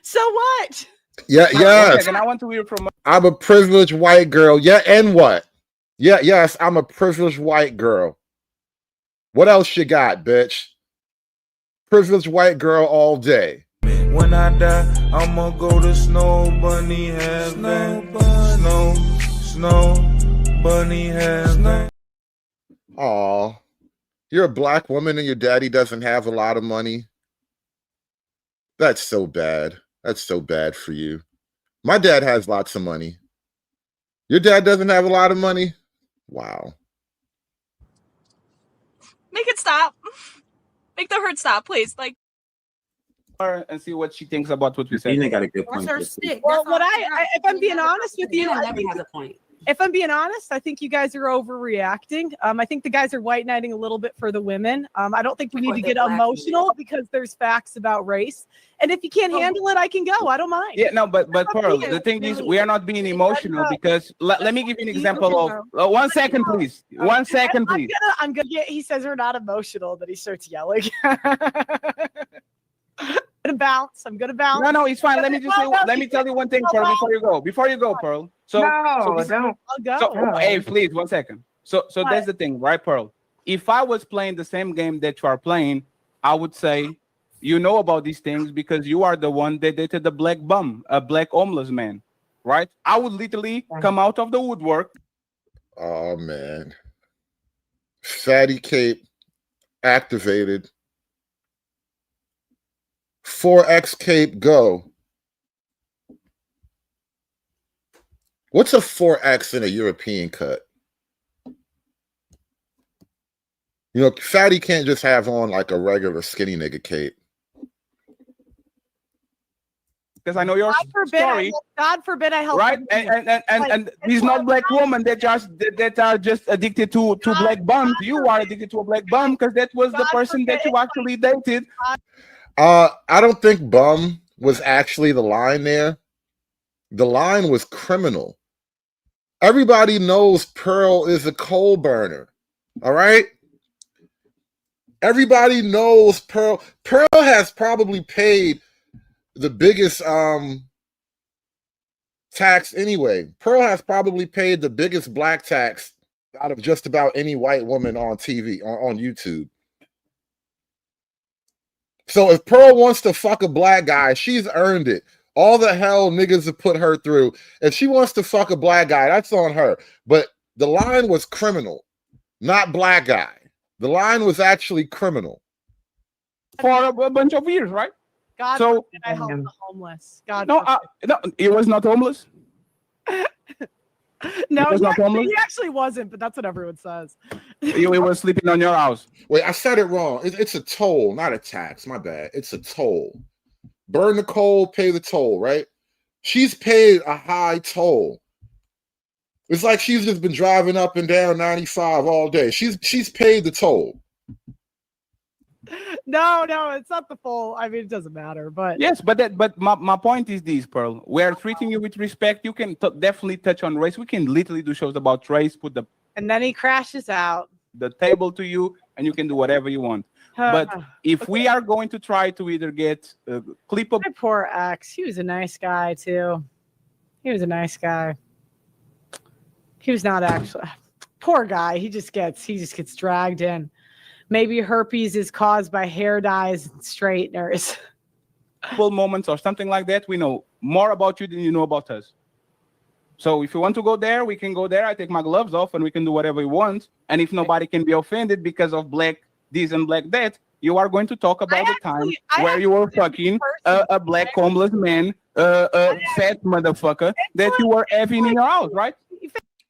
So what? Yeah. I want to hear from. I'm a privileged white girl. Yeah, and what? Yes, I'm a privileged white girl. What else you got, bitch? Privileged white girl all day. When I die, I'ma go to Snow Bunny Heaven. Snow Bunny Heaven. Aw, you're a black woman and your daddy doesn't have a lot of money. That's so bad. That's so bad for you. My dad has lots of money. Your dad doesn't have a lot of money? Wow. Make it stop. Make the hurt stop, please. Like, and see what she thinks about what we said. Christina got a good What's point. her stick? Well, That's all if I'm being honest with you, Christina I never think- has a point. if I'm being honest, I think you guys are overreacting. I think the guys are white knighting a little bit for the women. I don't think we need to get emotional because there's facts about race. And if you can't handle it, I can go. I don't mind. Yeah, no, but Pearl, the thing is, we are not being emotional because let me give you an example of 1 second, please. 1 second, please. I'm gonna get. He says we're not emotional. That he starts yelling. I'm gonna bounce. No, it's fine. Let me just say, let me tell you one thing, Pearl, before you go, Pearl. So, don't. I'll go. So, hey, please, 1 second. So that's the thing, right, Pearl? If I was playing the same game that you are playing, I would say, you know about these things because you are the one that dated the black bum, a black homeless man, right? I would literally come out of the woodwork. Oh man, Fatty Cape activated. 4X Cape go. What's a 4X in a European cut? You know, Fatty can't just have on like a regular skinny nigga cape. Because I know your story. God forbid I help. Right? And these not black women that are just addicted to black bums. You are addicted to a black bum because that was the person that you actually dated. I don't think bum was actually the line there. The line was criminal. Everybody knows Pearl is a coal burner. All right? Everybody knows Pearl. Pearl has probably paid the biggest tax anyway. Pearl has probably paid the biggest black tax out of just about any white woman on TV, on YouTube. So if Pearl wants to fuck a black guy, she's earned it. All the hell niggas have put her through. If she wants to fuck a black guy, that's on her. But the line was criminal, not black guy. The line was actually criminal. For a bunch of years, right? God so forbid I help the homeless. God no, no, it was not homeless. No, was not homeless? he actually wasn't, but that's what everyone says. He was sleeping on your house. Wait, I said it wrong. It's a toll, not a tax. My bad. It's a toll. Burn the coal, pay the toll, right? She's paid a high toll. It's like she's just been driving up and down 95 all day. She's paid the toll. No, it's not the full. I mean, it doesn't matter, but yes, but my point is this, Pearl. We are treating you with respect. You can definitely touch on race. We can literally do shows about race. Put and then he crashes out the table to you, and you can do whatever you want. But if we are going to try to either get a clip of poor X, he was a nice guy too. He was a nice guy. He was not actually poor guy. He just gets dragged in. Maybe herpes is caused by hair dyes and straighteners. Moments or something like that. We know more about you than you know about us. So if you want to go there, we can go there. I take my gloves off and we can do whatever we want. And if nobody can be offended because of black this and black that, you are going to talk about the time where you were fucking a black homeless man, a fat motherfucker that you were having in your house, right?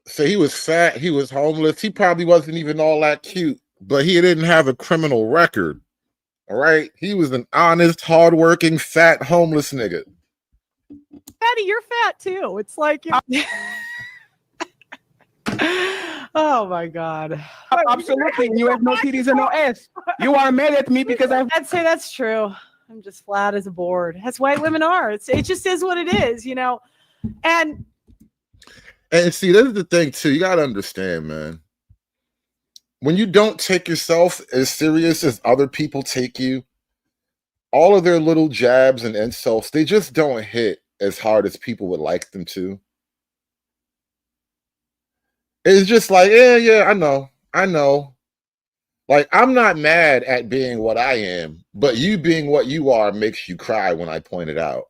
So he was fat, he was homeless, he probably wasn't even all that cute, but he didn't have a criminal record. All right? He was an honest, hardworking, fat, homeless nigga. Fatty, you're fat too. It's like oh my God. Absolutely. You have no titties and no ass. You are mad at me because I'd say that's true. I'm just flat as a board. As white women are. It just is what it is, you know. And see, this is the thing too. You gotta understand, man. When you don't take yourself as serious as other people take you, all of their little jabs and insults, they just don't hit as hard as people would like them to. It's just like, yeah, I know. Like, I'm not mad at being what I am, but you being what you are makes you cry when I point it out.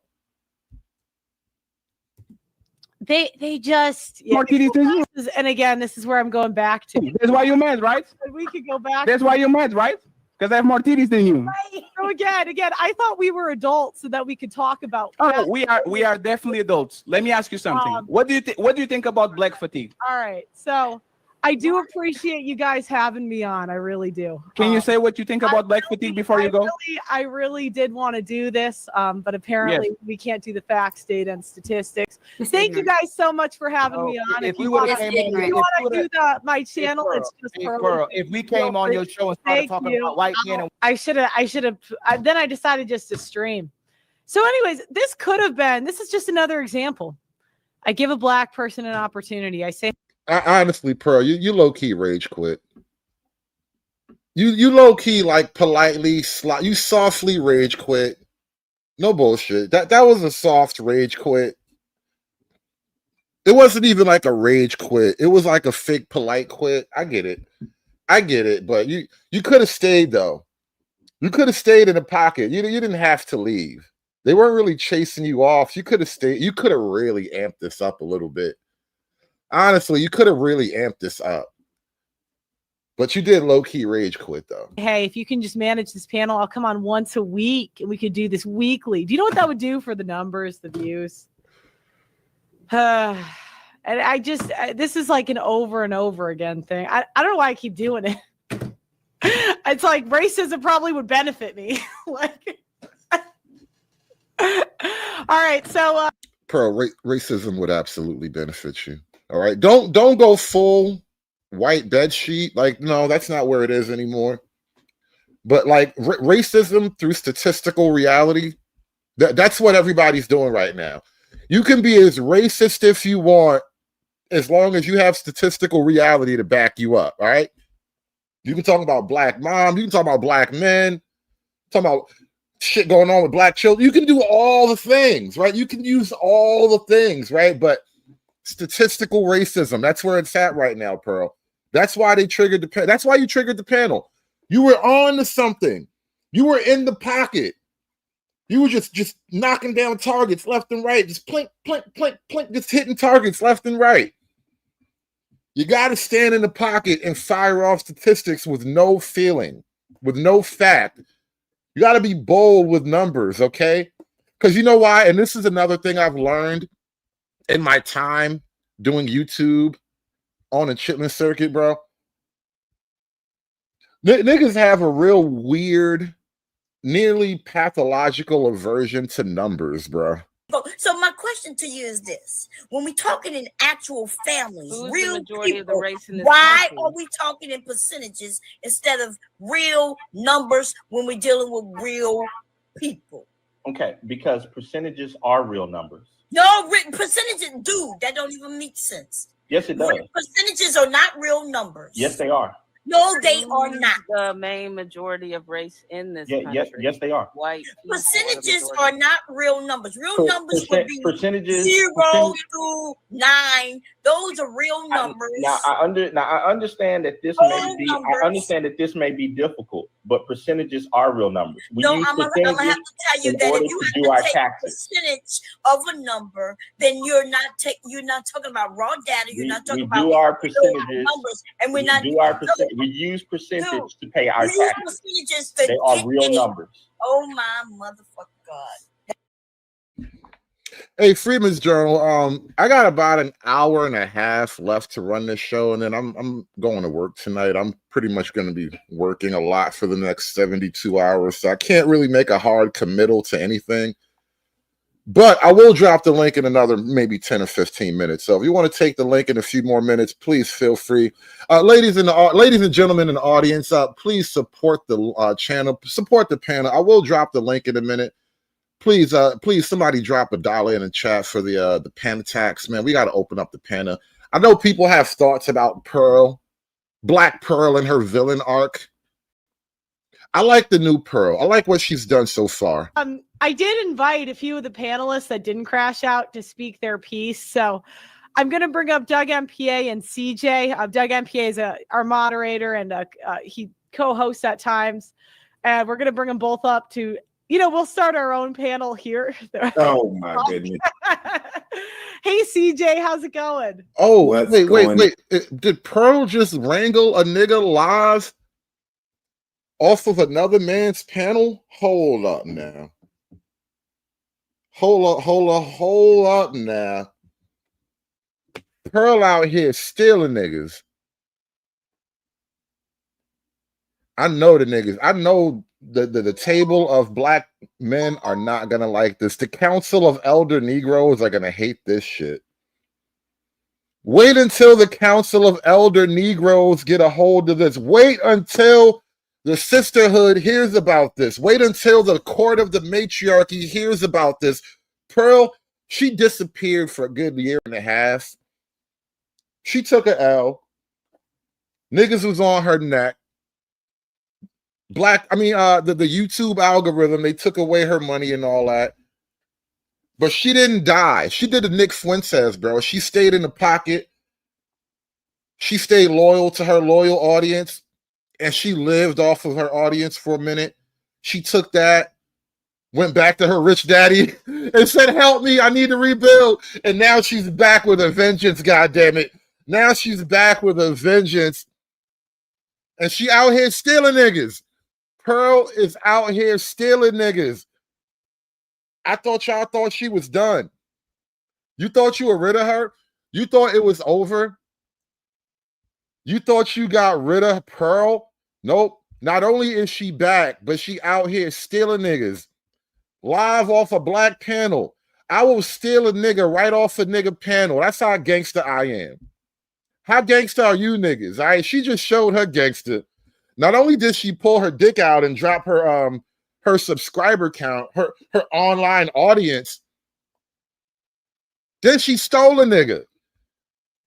They just more titties than you. And again, this is where I'm going back to. That's why you're mad, right? We could go back. That's why you're mad, right? Because I have more titties than you. Right. So again, I thought we were adults so that we could talk about. Oh, we are definitely adults. Let me ask you something. What do you think about black fatigue? All right, so I do appreciate you guys having me on. I really do. Can you say what you think about black fatigue before you go? I really did want to do this, but apparently we can't do the facts, data, and statistics. Thank you guys so much for having me on. If you want to do my channel, it's just Pearl, if we came on your show and started talking about white men, I should have. Then I decided just to stream. So, anyways, this is just another example. I give a black person an opportunity. I say, honestly, Pearl, you low key rage quit. You low key like politely you softly rage quit. No bullshit. That was a soft rage quit. It wasn't even like a rage quit. It was like a fake polite quit. I get it, but you could have stayed though. You could have stayed in the pocket. You didn't have to leave. They weren't really chasing you off. You could have stayed. You could have really amped this up a little bit. Honestly, you could have really amped this up. But you did low-key rage quit, though. Hey, if you can just manage this panel, I'll come on once a week, and we could do this weekly. Do you know what that would do for the numbers, the views? And this is like an over and over again thing. I don't know why I keep doing it. It's like racism probably would benefit me. All right, so Pearl, racism would absolutely benefit you. All right, don't go full white bed sheet. Like, no, that's not where it is anymore. But like racism through statistical reality, that's what everybody's doing right now. You can be as racist if you want, as long as you have statistical reality to back you up. All right, you can talk about black moms, you can talk about black men, talk about shit going on with black children. You can do all the things, right? You can use all the things, right? But statistical racism, that's where it's at right now, Pearl. That's why they triggered that's why you triggered the panel. You were on to something. You were in the pocket. You were just knocking down targets left and right. Just plink, plink, plink, plink, just hitting targets left and right. You got to stand in the pocket and fire off statistics with no feeling, with no fact. You got to be bold with numbers, okay? Because you know why? And this is another thing I've learned in my time doing YouTube on the chitlin circuit, bro. Niggas have a real weird, nearly pathological aversion to numbers, bro. So my question to you is this: when we talking in actual families, real people, why are we talking in percentages instead of real numbers when we're dealing with real people? Okay, because percentages are real numbers. No, percentages, dude, that don't even make sense. Yes, it does. Percentages are not real numbers. Yes, they are. No, they are not. The main majority of race in this country. Yes, they are. White percentages are not real numbers. Real numbers would be percentages 0 through 9. Those are real numbers. I understand that this may be. I understand that this may be difficult, but percentages are real numbers. I'm gonna have to tell you that if you have to take a percentage of a number, then you're not talking about raw data. You're not talking about do our percentages numbers, and we're not. Do our percentage. We use percentage to pay our taxes. They are real numbers. Oh my motherfucking God. Hey, Freeman's Journal. I got about an hour and a half left to run this show, and then I'm going to work tonight. I'm pretty much going to be working a lot for the next 72 hours, so I can't really make a hard committal to anything. But I will drop the link in another maybe 10 or 15 minutes. So if you want to take the link in a few more minutes, please feel free. Ladies and gentlemen in the audience, please support the channel, support the panel. I will drop the link in a minute. Please, somebody drop $1 in the chat for the pen tax, man. We got to open up the panel. I know people have thoughts about Pearl, Black Pearl, and her villain arc. I like the new Pearl. I like what she's done so far. I did invite a few of the panelists that didn't crash out to speak their piece. So I'm going to bring up Doug MPA and CJ. Doug MPA is our moderator, and he co-hosts at times. And we're going to bring them both up to, we'll start our own panel here. Oh, my goodness. Hey, CJ, how's it going? Oh, wait. Did Pearl just wrangle a nigga live off of another man's panel? Hold up now. Hold up now. Pearl out here stealing niggas. I know the niggas. I know the table of black men are not gonna like this. The Council of Elder Negroes are gonna hate this shit. Wait until the Council of Elder Negroes get a hold of this. Wait until the sisterhood hears about this. Wait until the court of the matriarchy hears about this. Pearl, she disappeared for a good year and a half. She took an L. Niggas was on her neck. The YouTube algorithm, they took away her money and all that. But she didn't die. She did the Nick Fuentes, bro. She stayed in the pocket. She stayed loyal to her loyal audience. And she lived off of her audience for a minute. She took that, went back to her rich daddy, and said, help me, I need to rebuild. And now she's back with a vengeance, goddammit. Now she's back with a vengeance. And she out here stealing niggas. Pearl is out here stealing niggas. I thought y'all thought she was done. You thought you were rid of her? You thought it was over? You thought you got rid of Pearl? Nope. Not only is she back, but she out here stealing niggas. Live off a black panel. I will steal a nigga right off a nigga panel. That's how gangster I am. How gangster are you niggas? All right, she just showed her gangster. Not only did she pull her dick out and drop her subscriber count, her online audience, then she stole a nigga.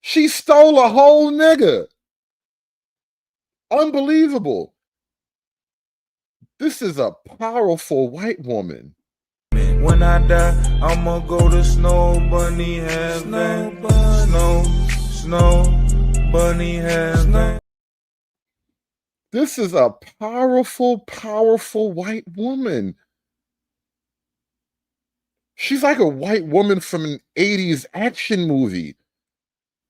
She stole a whole nigga. Unbelievable. This is a powerful white woman. When I die, I'ma go to Snow Bunny Heaven. Snow Bunny Heaven. This is a powerful, powerful white woman. She's like a white woman from an 80s action movie.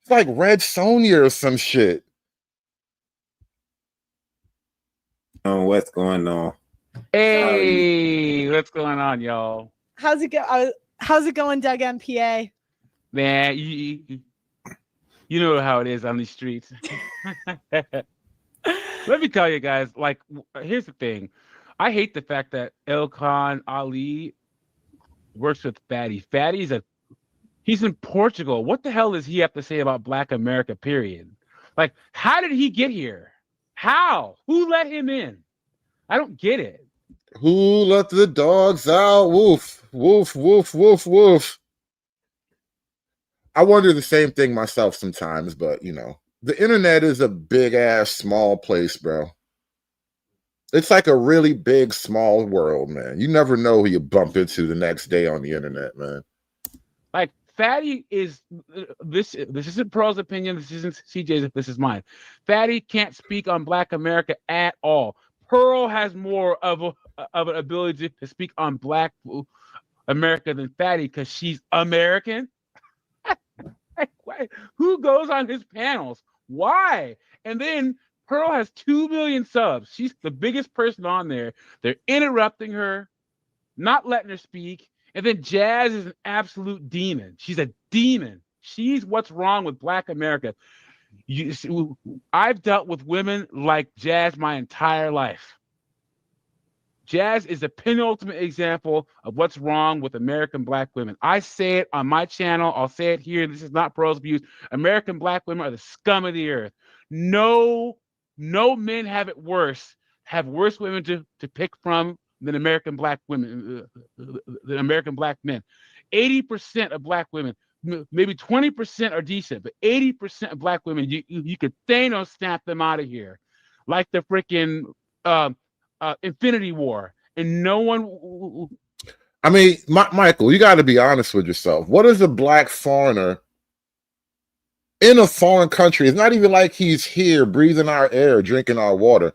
It's like Red Sonja or some shit. What's going on? Hey, what's going on, y'all? How's it go? How's it going, Doug MPA? Man, you know how it is on these streets. Let me tell you guys, like, here's the thing. I hate the fact that Ilkan Ali works with Fatty. Fatty's he's in Portugal. What the hell does he have to say about Black America, period? Like, how did he get here? How? Who let him in? I don't get it. Who let the dogs out? Woof, woof, woof, woof, woof. I wonder the same thing myself sometimes, but, you know, the internet is a big-ass small place, bro. It's like a really big, small world, man. You never know who you bump into the next day on the internet, man. Like, Fatty is this isn't Pearl's opinion. This isn't CJ's. This is mine. Fatty can't speak on Black America at all. Pearl has more of an ability to speak on Black America than Fatty because she's American. Who goes on his panels? Why? And then Pearl has 2 million subs. She's the biggest person on there. They're interrupting her, not letting her speak. And then Jazz is an absolute demon. She's a demon. She's what's wrong with Black America. I've dealt with women like Jazz my entire life. Jazz is a penultimate example of what's wrong with American Black women. I say it on my channel. I'll say it here. This is not Pearl's views. American Black women are the scum of the earth. No men have worse women to pick from than American Black women, than American Black men. 80% of Black women, maybe 20% are decent, but 80% of Black women, you could Thanos snap them out of here, like the freaking Infinity War, and no one. I mean, Michael, you got to be honest with yourself. What is a Black foreigner in a foreign country? It's not even like he's here breathing our air, drinking our water.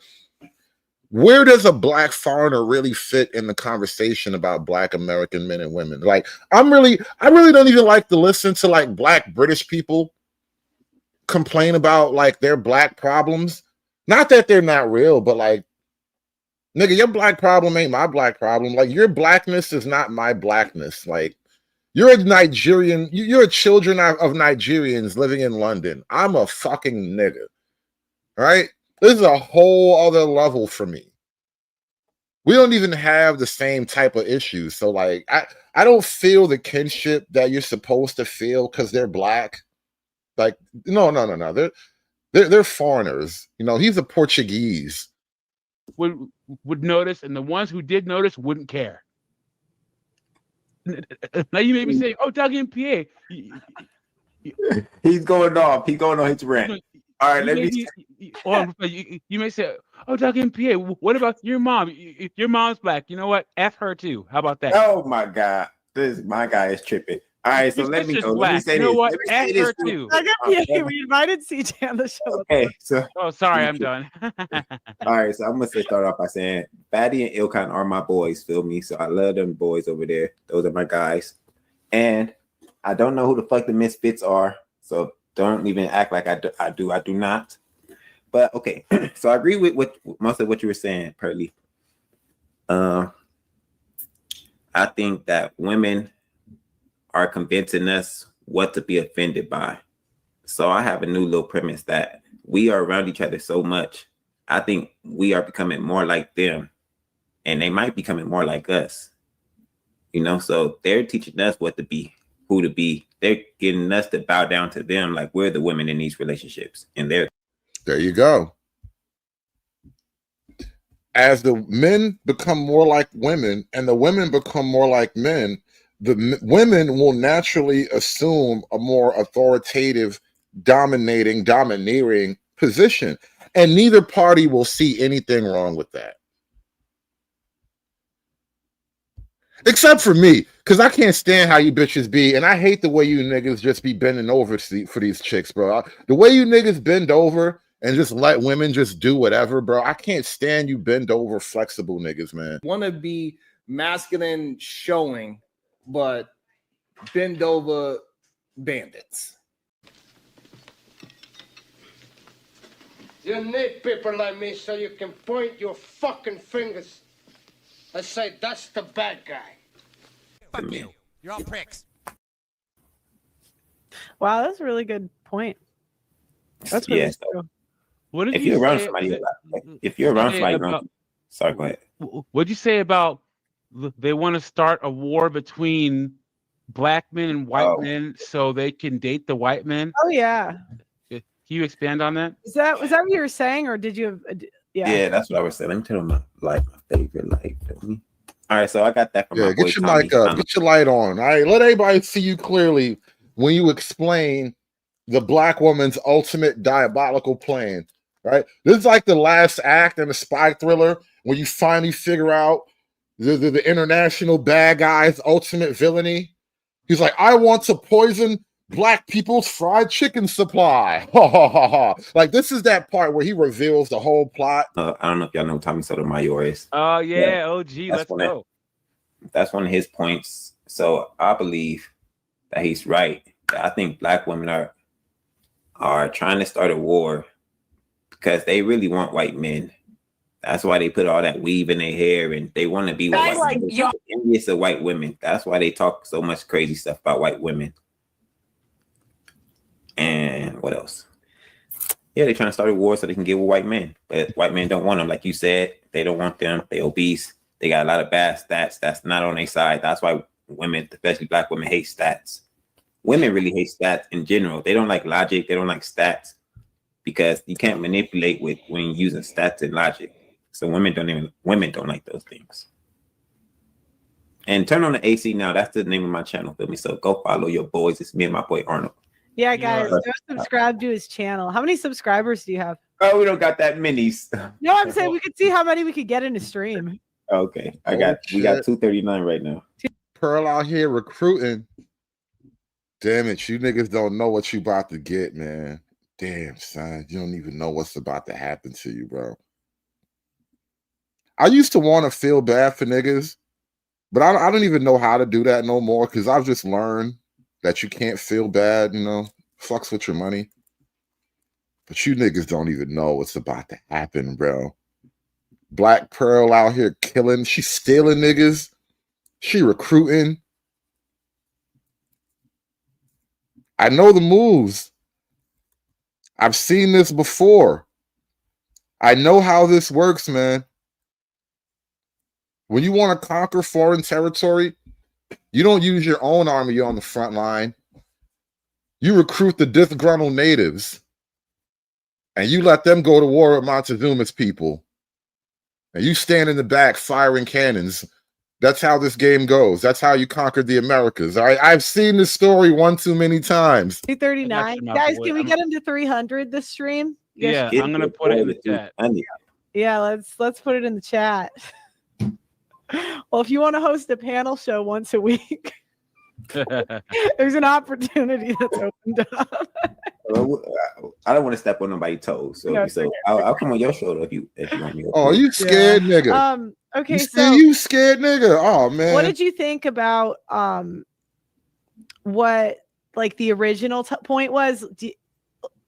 Where does a Black foreigner really fit in the conversation about Black American men and women? Like, I really don't even like to listen to like Black British people complain about like their Black problems. Not that they're not real, but like, nigga, your Black problem ain't my Black problem. Like, your Blackness is not my Blackness. Like, you're a Nigerian, you're a children of Nigerians living in London. I'm a fucking nigga, right? This is a whole other level for me. We don't even have the same type of issues. So like I don't feel the kinship that you're supposed to feel because they're black. Like, no. They're foreigners. You know, he's a Portuguese. Would notice, and the ones who did notice wouldn't care. Now you may be saying, "Oh, Doug MPA." He's going off. He's going on his rant. All right, you may say, "Oh, Doug MPA. What about your mom? Your mom's black. You know what? F her too. How about that?" Oh my God, my guy is tripping. All right, so let me go. Let me say you know this. what? Let me say F her this. too. We invited CJ on the show. Okay, so sorry, I'm done. All right, so I'm gonna start off by saying Fatty and Ilkan are my boys, feel me? So I love them boys over there. Those are my guys. And I don't know who the fuck the misfits are, so don't even act like I do not. But okay, so I agree with most of what you were saying, Pearly. I think that women are convincing us what to be offended by. So I have a new little premise that we are around each other so much. I think we are becoming more like them, and they might be becoming more like us. You know, so they're teaching us what to be, who to be. They're getting us to bow down to them like we're the women in these relationships. And there you go. As the men become more like women and the women become more like men, the women will naturally assume a more authoritative, domineering position. And neither party will see anything wrong with that. Except for me, because I can't stand how you bitches be, and I hate the way you niggas just be bending over for these chicks, bro. The way you niggas bend over and just let women just do whatever, bro. I can't stand you bend over flexible niggas, man. Want to be masculine showing, but bend over bandits. You need people like me so you can point your fucking fingers and say, that's the bad guy. Fuck you. You're all pricks. Wow, that's a really good point. That's really true. What did if you you're around say- somebody, if you're around somebody, sorry, go ahead. What'd you say about they want to start a war between black men and white men so they can date the white men? Oh yeah. Can you expand on that? Was that what you were saying, or did you have? Yeah, that's what I was saying. Let me tell them my favorite light. All right, so I got that from my boy Get your Tommy. mic up. Get your light on. All right, let everybody see you clearly when you explain the black woman's ultimate diabolical plan. Right? This is like the last act in a spy thriller when you finally figure out the international bad guy's ultimate villainy. He's like, I want to poison black people's fried chicken supply. Like, this is that part where he reveals the whole plot. I don't know if y'all know who Tommy Sotomayor is. Oh yeah, OG, let's go. That's one of his points. So I believe that he's right. I think black women are trying to start a war because they really want white men. That's why they put all that weave in their hair and they want to be with white men. They're envious of white women. That's why they talk so much crazy stuff about white women. And what else? Yeah, they're trying to start a war so they can get with white men. But white men don't want them. Like you said, they don't want them. They obese. They got a lot of bad stats. That's not on their side. That's why women, especially black women, hate stats. Women really hate stats in general. They don't like logic. They don't like stats because you can't manipulate when you're using stats and logic. So women don't like those things. And turn on the AC now. That's the name of my channel. Feel me? So go follow your boys. It's me and my boy Arnold. Yeah, guys, go subscribe to his channel. How many subscribers do you have? Oh, we don't got that many. No, I'm saying we could see how many we could get in a stream. Okay, we got 239 right now. Pearl out here recruiting. Damn it, you niggas don't know what you about to get, man. Damn, son, you don't even know what's about to happen to you, bro. I used to want to feel bad for niggas, but I don't even know how to do that no more because I've just learned that you can't feel bad, you know, fucks with your money. But you niggas don't even know what's about to happen, bro. Black Pearl out here killing. She's stealing niggas. She recruiting. I know the moves. I've seen this before. I know how this works, man. When you want to conquer foreign territory, you don't use your own army on the front line. You recruit the disgruntled natives, and you let them go to war with Montezuma's people. And you stand in the back firing cannons. That's how this game goes. That's how you conquered the Americas. I've seen this story one too many times. 239. Guys, can we get him to 300 this stream? Yeah, I'm gonna put it in the chat. Yeah, let's put it in the chat. Well, if you want to host a panel show once a week, there's an opportunity that's opened up. I don't want to step on nobody's toes, so, No, I'll come on your show if you want me. Oh, you scared nigga? Okay, you scared nigga? Oh man, what did you think about what like the original point was?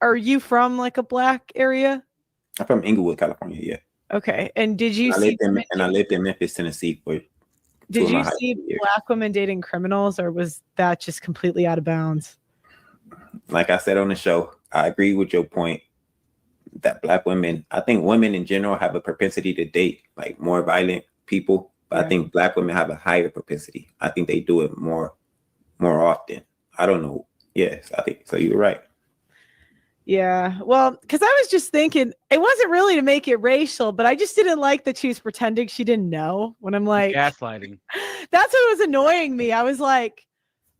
Are you from like a black area? I'm from Inglewood, California. Yeah. Okay, and did you see? I lived in Memphis, Tennessee for. Did you see black women dating criminals, or was that just completely out of bounds? Like I said on the show, I agree with your point that black women, I think women in general have a propensity to date like more violent people, but I think black women have a higher propensity. I think they do it more often. I don't know. Yes, I think so. You're right. Yeah, well, because I was just thinking it wasn't really to make it racial, but I just didn't like that she was pretending she didn't know. When I'm like gaslighting, that's what was annoying me. I was like,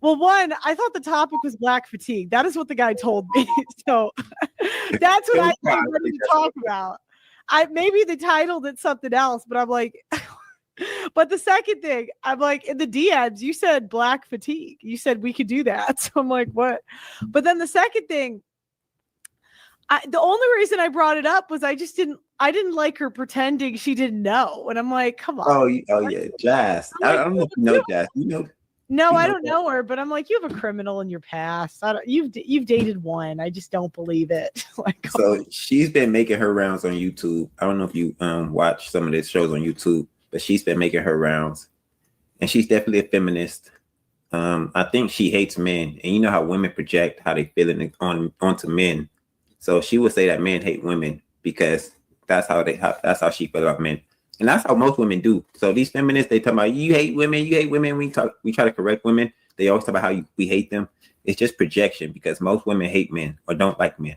well, one, I thought the topic was black fatigue. That is what the guy told me. So that's what I wanted to talk about. Maybe they titled it something else, but I'm like, but the second thing, I'm like, in the DMs, you said black fatigue. You said we could do that. So I'm like, what? But then the second thing, the only reason I brought it up was I didn't like her pretending she didn't know. And I'm like, come on. Oh yeah, Jazz. I don't know if you know Jazz. You know. No, I don't know her, but I'm like, you have a criminal in your past. You've dated one. I just don't believe it. Like, so she's been making her rounds on YouTube. I don't know if you watch some of the shows on YouTube, but she's been making her rounds, and she's definitely a feminist. I think she hates men, and you know how women project how they feel onto men. So she would say that men hate women because that's how she feel about men. And that's how most women do. So these feminists, they talk about you hate women. We try to correct women. They always talk about how we hate them. It's just projection because most women hate men or don't like men.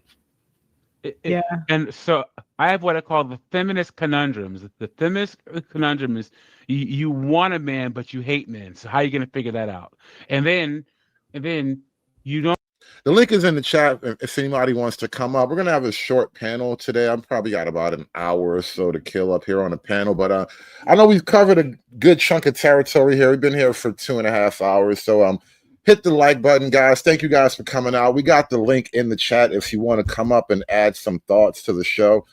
Yeah. And so I have what I call the feminist conundrums. The feminist conundrum is you want a man, but you hate men. So how are you going to figure that out? And then you don't. The link is in the chat if anybody wants to come up. We're going to have a short panel today. I'm probably got about an hour or so to kill up here on the panel. But I know we've covered a good chunk of territory here. We've been here for 2.5 hours. So hit the like button, guys. Thank you guys for coming out. We got the link in the chat if you want to come up and add some thoughts to the show.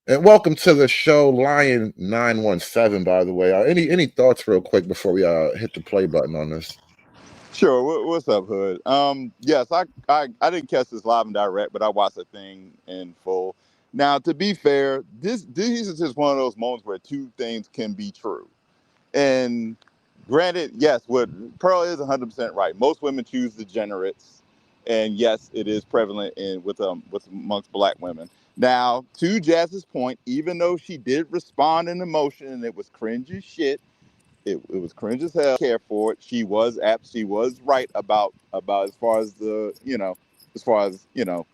And welcome to the show, Lion 917, by the way. Any thoughts real quick before we hit the play button on this? Sure. What's up, Hood? Yes, I didn't catch this live and direct, but I watched the thing in full. Now, to be fair, this is just one of those moments where two things can be true. And granted, yes, what Pearl is 100% right. Most women choose degenerates, and yes, it is prevalent with amongst black women. Now, to Jazz's point, even though she did respond in emotion and it was cringe as shit. It was cringe as hell. Care for it. She was right about as far as the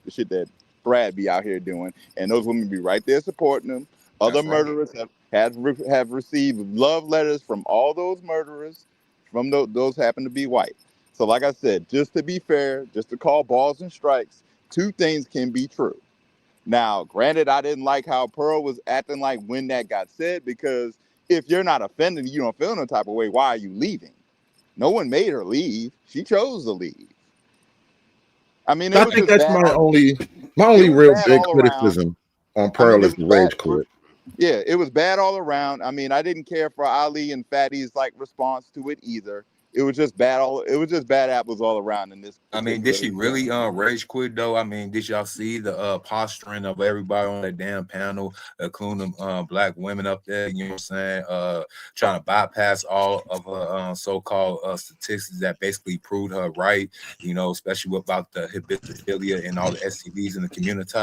shit that Brad be out here doing, and those women be right there supporting him. Other murderers have received love letters from all those murderers. From those happen to be white. So, like I said, just to be fair, just to call balls and strikes, two things can be true. Now, granted, I didn't like how Pearl was acting like when that got said because. If you're not offended, you don't feel no type of way, why are you leaving? No one made her leave. She chose to leave. I mean, I think that's my only real big criticism on Pearl is the rage quit. Yeah, it was bad all around. I mean, I didn't care for Ali and Fatty's response to it either. It was just bad. It was just bad apples all around in this. I mean, did she really rage quit though? I mean, did y'all see the posturing of everybody on that damn panel, including black women up there? You know what I'm saying? Trying to bypass all of her so-called statistics that basically proved her right. You know, especially about the hepatitis and all the STDs in the community.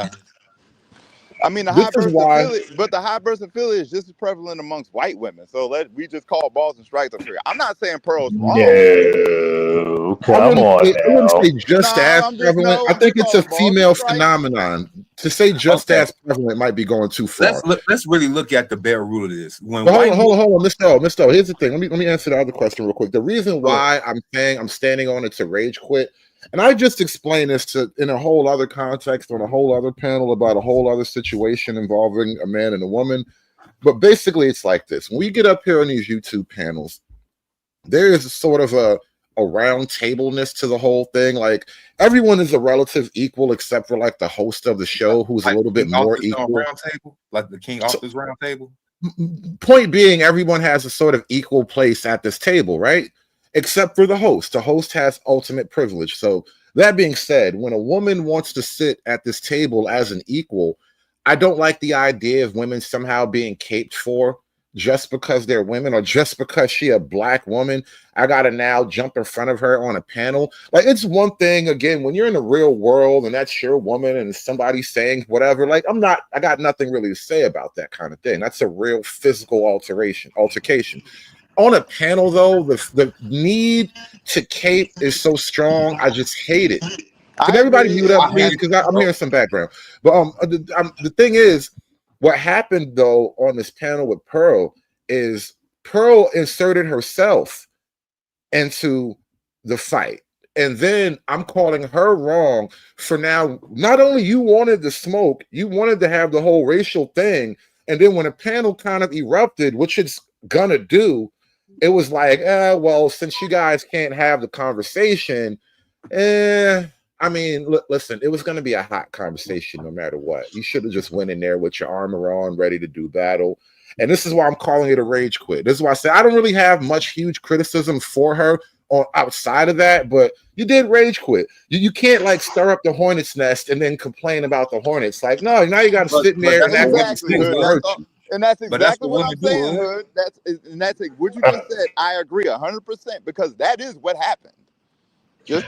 I mean, the This high is why. versatility, but the high versatility is just as prevalent amongst white women. So we just call balls and strikes up here. I'm not saying Pearl's wrong. No, come on I wouldn't now. say just as prevalent. I I'm just think it's a calling balls and female strikes. phenomenon. To say just Okay. as prevalent might be going too far. Let's really look at the bare root of this. When But white hold on, Mr. O. Here's the thing. Let me answer the other question real quick. The reason why I'm saying I'm standing on it to rage quit, and I just explained this in a whole other context on a whole other panel about a whole other situation involving a man and a woman. But basically, it's like this. When we get up here on these YouTube panels, there is a sort of a round tableness to the whole thing. Like everyone is a relative equal except for like the host of the show, who's a little bit more equal. Round table, like the King Arthur's round table. Point being, everyone has a sort of equal place at this table, right? Except for the host. The host has ultimate privilege. So that being said, when a woman wants to sit at this table as an equal, I don't like the idea of women somehow being caped for just because they're women, or just because she a black woman, I gotta now jump in front of her on a panel. Like, it's one thing, again, when you're in the real world and that's your woman and somebody's saying whatever, like I got nothing really to say about that kind of thing. That's a real physical altercation. On a panel, though, the need to cape is so strong. I just hate it. Can everybody mute up, please? Because I'm hearing some background. But the thing is, what happened, though, on this panel with Pearl is Pearl inserted herself into the fight. And then I'm calling her wrong for now. Not only you wanted the smoke, you wanted to have the whole racial thing. And then when a panel kind of erupted, which it's gonna do, it was like, well, since you guys can't have the conversation, I mean, listen, it was going to be a hot conversation no matter what. You should have just went in there with your armor on, ready to do battle. And this is why I'm calling it a rage quit. This is why I say I don't really have much huge criticism for her on outside of that, but you did rage quit. You can't like stir up the hornet's nest and then complain about the hornets. Like, no, now you got to sit in there and act like things will hurt you. And that's exactly what I'm saying, Hood. That's what you just said. I agree 100% because that is what happened.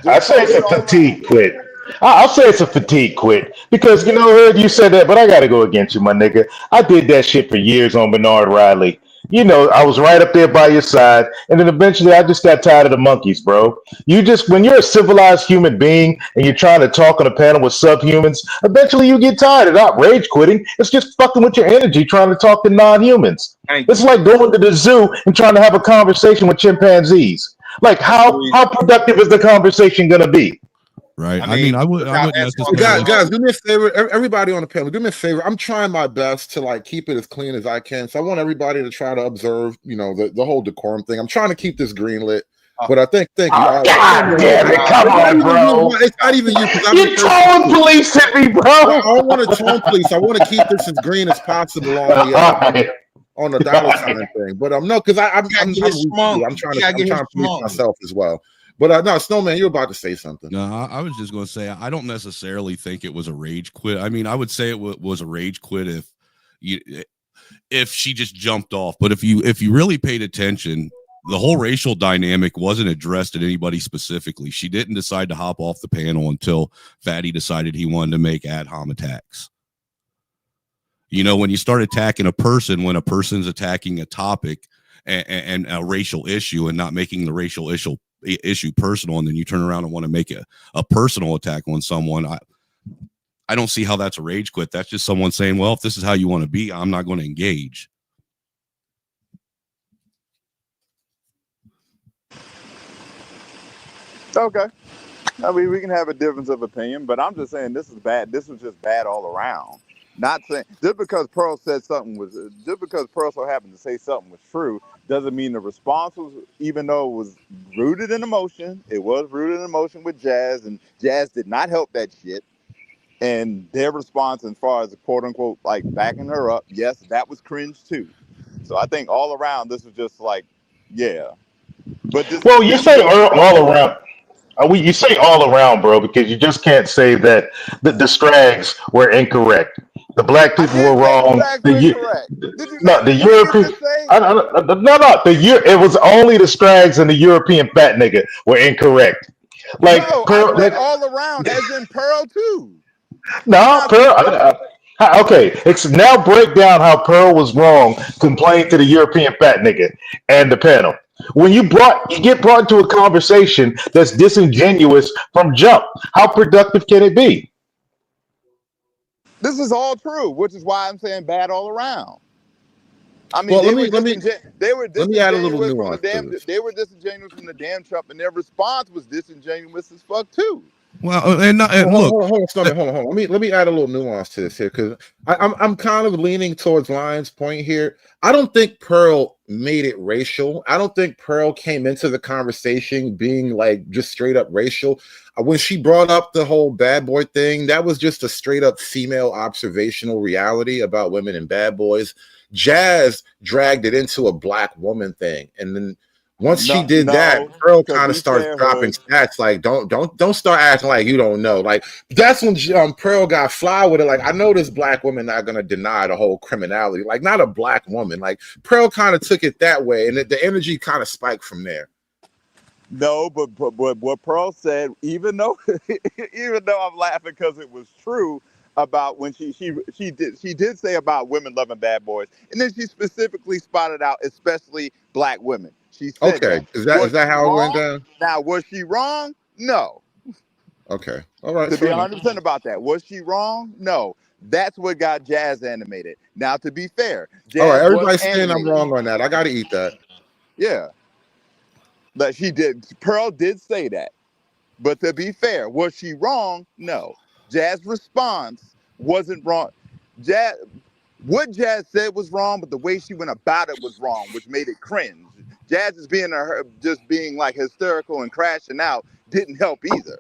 I say it's a fatigue quit. I'll say it's a fatigue quit because, you know, Hood, you said that, but I got to go against you, my nigga. I did that shit for years on Bernard Riley. You know, I was right up there by your side, and then eventually I just got tired of the monkeys, bro. When you're a civilized human being and you're trying to talk on a panel with subhumans, eventually you get tired of not rage quitting. It's just fucking with your energy trying to talk to non-humans. It's like going to the zoo and trying to have a conversation with chimpanzees. Like, how productive is the conversation going to be? Right. I wouldn't necessarily. Guys, do me a favor. Everybody on the panel, do me a favor. I'm trying my best to like keep it as clean as I can. So I want everybody to try to observe, you know, the whole decorum thing. I'm trying to keep this green lit. But I think, thank you. God damn it, come on, bro. It's not even you. You tone police hit me, bro. I don't want to tone police. I want to keep this as green as possible on the dollar sign thing. But no, because I'm trying to police myself as well. But no, Snowman, you're about to say something. No, I was just going to say I don't necessarily think it was a rage quit. I mean, I would say it was a rage quit if she just jumped off. But if you really paid attention, the whole racial dynamic wasn't addressed at anybody specifically. She didn't decide to hop off the panel until Fatty decided he wanted to make ad hom attacks. You know, when you start attacking a person, when a person's attacking a topic and a racial issue and not making the racial issue personal, and then you turn around and want to make a personal attack on someone, I don't see how that's a rage quit. That's just someone saying, well, if this is how you want to be, I'm not going to engage. Okay. I mean, we can have a difference of opinion, but I'm just saying this is bad. This was just bad all around. Not saying just because Pearl said something just because Pearl so happened to say something was true doesn't mean the response was, even though it was rooted in emotion, it was rooted in emotion with Jazz, and Jazz did not help that shit. And their response, as far as quote unquote like backing her up, yes, that was cringe too. So I think all around this was just like, yeah. But you say all around. You say all around, bro, because you just can't say that the Strags were incorrect. The black people were wrong. It was only the Strags and the European fat nigga were incorrect. Like no, Pearl, all around, as in Pearl too. No, Pearl. Okay, now break down how Pearl was wrong, complained to the European fat nigga and the panel. When you get brought into a conversation that's disingenuous from jump, how productive can it be? This is all true, which is why I'm saying bad all around. I mean, Well, they were let me add a little disingenuous from the nuance to damn. this. They were disingenuous from the damn Trump, and their response was disingenuous as fuck too. Well, and look, Hold on, Stormy, hold on. Let me add a little nuance to this here because I'm kind of leaning towards Lion's point here. I don't think Pearl made it racial. I don't think Pearl came into the conversation being like just straight up racial. When she brought up the whole bad boy thing, that was just a straight up female observational reality about women and bad boys. Jazz dragged it into a black woman thing, and then once she did that, Pearl kind of starts dropping stats. Like, don't start acting like you don't know. Like, that's when Pearl got fly with it. Like, I know this black woman not gonna deny the whole criminality. Like, not a black woman. Like, Pearl kind of took it that way, and the energy kind of spiked from there. No, but what Pearl said, even though I'm laughing because it was true about when she did say about women loving bad boys, and then she specifically spotted out especially black women. She said Okay, that. is that how it went down? Now, was she wrong? No. Okay, all right. To be 100% about that, was she wrong? No. That's what got Jazz animated. Now, to be fair, Jazz All right, everybody's was saying I'm animated. wrong on that. I got to eat that. Yeah. But she did. Pearl did say that. But to be fair, was she wrong? No. Jazz's response wasn't wrong. What Jazz said was wrong, but the way she went about it was wrong, which made it cringe. Jazz is just being like hysterical and crashing out didn't help either.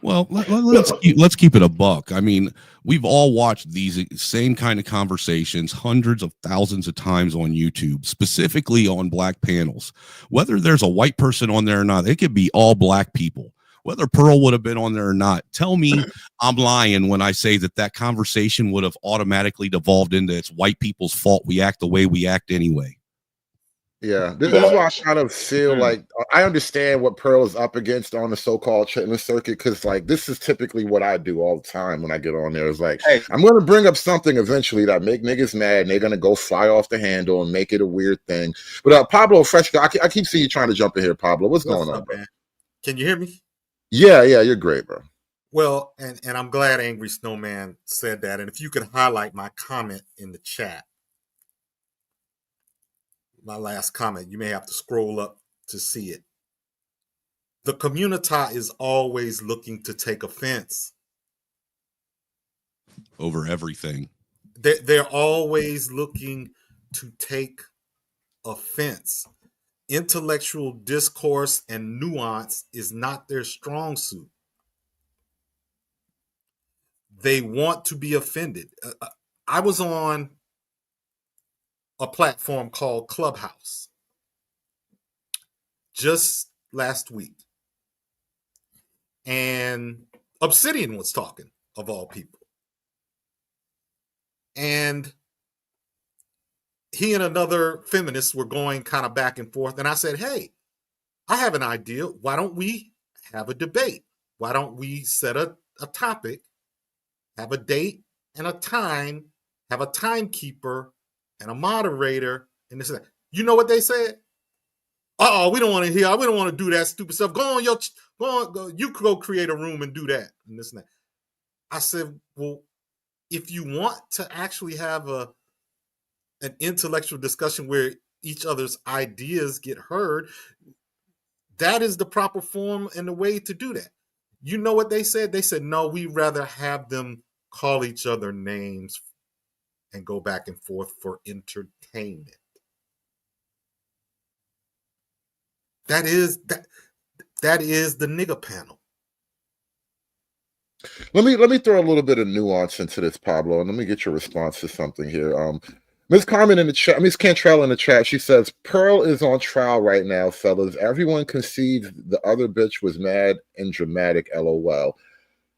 Well, let's keep it a buck. I mean, we've all watched these same kind of conversations hundreds of thousands of times on YouTube, specifically on black panels. Whether there's a white person on there or not, it could be all black people. Whether Pearl would have been on there or not, tell me I'm lying when I say that conversation would have automatically devolved into it's white people's fault. We act the way we act anyway. Yeah, this is why I kind of feel like I understand what Pearl is up against on the so-called chitlin circuit, because like this is typically what I do all the time when I get on there. It's like, hey, I'm going to bring up something eventually that make niggas mad, and they're going to go fly off the handle and make it a weird thing. But Pablo Fresco, I keep seeing you trying to jump in here, Pablo. What's going on, bro? Man? Can you hear me? Yeah, you're great, bro. Well, and I'm glad Angry Snowman said that. And if you could highlight my comment in the chat. My last comment, you may have to scroll up to see it. The community is always looking to take offense over everything. They're always looking to take offense. Intellectual discourse and nuance is not their strong suit. They want to be offended. I was on a platform called Clubhouse just last week, and Obsidian was talking, of all people, and he and another feminist were going kind of back and forth, and I said, hey, I have an idea. Why don't we have a debate? Why don't we set a topic, have a date and a time, have a timekeeper and a moderator, and this and that. You know what they said? We don't want to hear. We don't want to do that stupid stuff. Go on, you could go create a room and do that and this and that. I said, well, if you want to actually have an intellectual discussion where each other's ideas get heard, that is the proper form and the way to do that. You know what they said? They said, no, we'd rather have them call each other names and go back and forth for entertainment. That is the nigga panel. Let me throw a little bit of nuance into this, Pablo, and let me get your response to something here. Ms. Carmen in the chat, Ms. Cantrell in the chat, she says, Pearl is on trial right now, fellas. Everyone concedes the other bitch was mad and dramatic, LOL.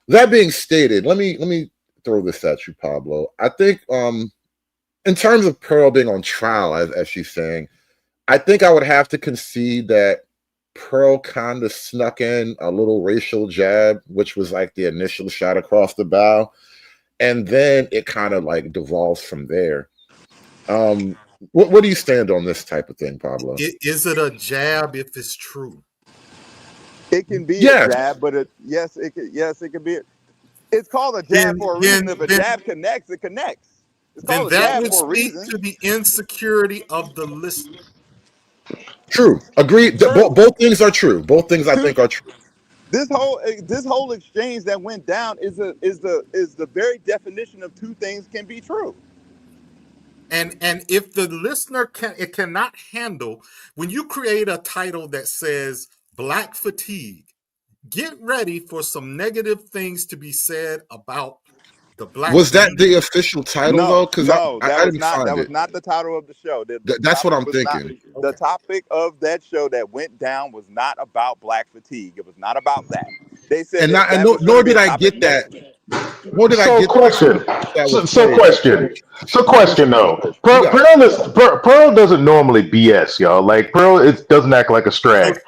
That being stated, let me throw this at you, Pablo. I think in terms of Pearl being on trial, as she's saying, I think I would have to concede that Pearl kind of snuck in a little racial jab, which was like the initial shot across the bow. and then it kind of like devolves from there. What do you stand on this type of thing, Pablo? Is it a jab if it's true? It can be Yes. a jab, but it can be. It's called a jab for a reason. If a jab connects, it connects. It's Then called a that jab would for a speak reason. to the insecurity of the listener. True. Agreed. Both things are true. Both things I think are true. This whole exchange that went down is the very definition of two things can be true. And if the listener cannot handle, when you create a title that says Black fatigue, get ready for some negative things to be said about the Black Was that community. the official title though? Because that I was didn't not find that was it. not the title of the show. That's what I'm thinking. The topic of that show that went down was not about Black fatigue. It was not about that. They said Nor did I get that. Nor did I get question. that. Question though. Pearl doesn't normally BS, y'all. Like Pearl, it doesn't act like a strag.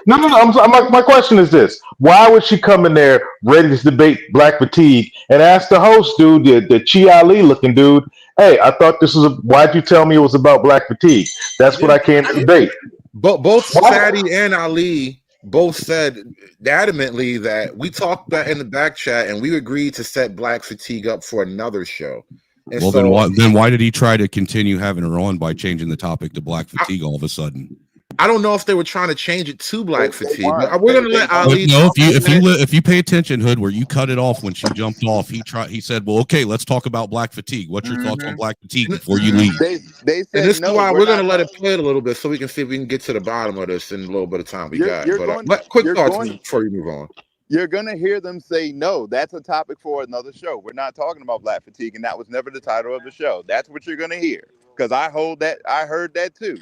My question is this: why would she come in there ready to debate Black fatigue and ask the host, dude, the Chi Ali looking dude, hey, I thought this was why'd you tell me it was about Black fatigue? That's what I came to debate. Both Sadie and Ali both said adamantly that we talked that in the back chat and we agreed to set Black fatigue up for another show. And well, so, then why did he try to continue having her on by changing the topic to Black fatigue all of a sudden? I don't know if they were trying to change it to Black fatigue, but we're gonna let Ali. No, if you pay attention, Hood, where you cut it off when she jumped off, he said, "Well, okay, let's talk about Black fatigue. What's your thoughts on Black fatigue before you leave?" They said and this no, is why we're gonna let it play it a little bit so we can see if we can get to the bottom of this in a little bit of time we got. But quick thoughts before you move on. You're gonna hear them say no. That's a topic for another show. We're not talking about Black fatigue, and that was never the title of the show. That's what you're gonna hear because I heard that too.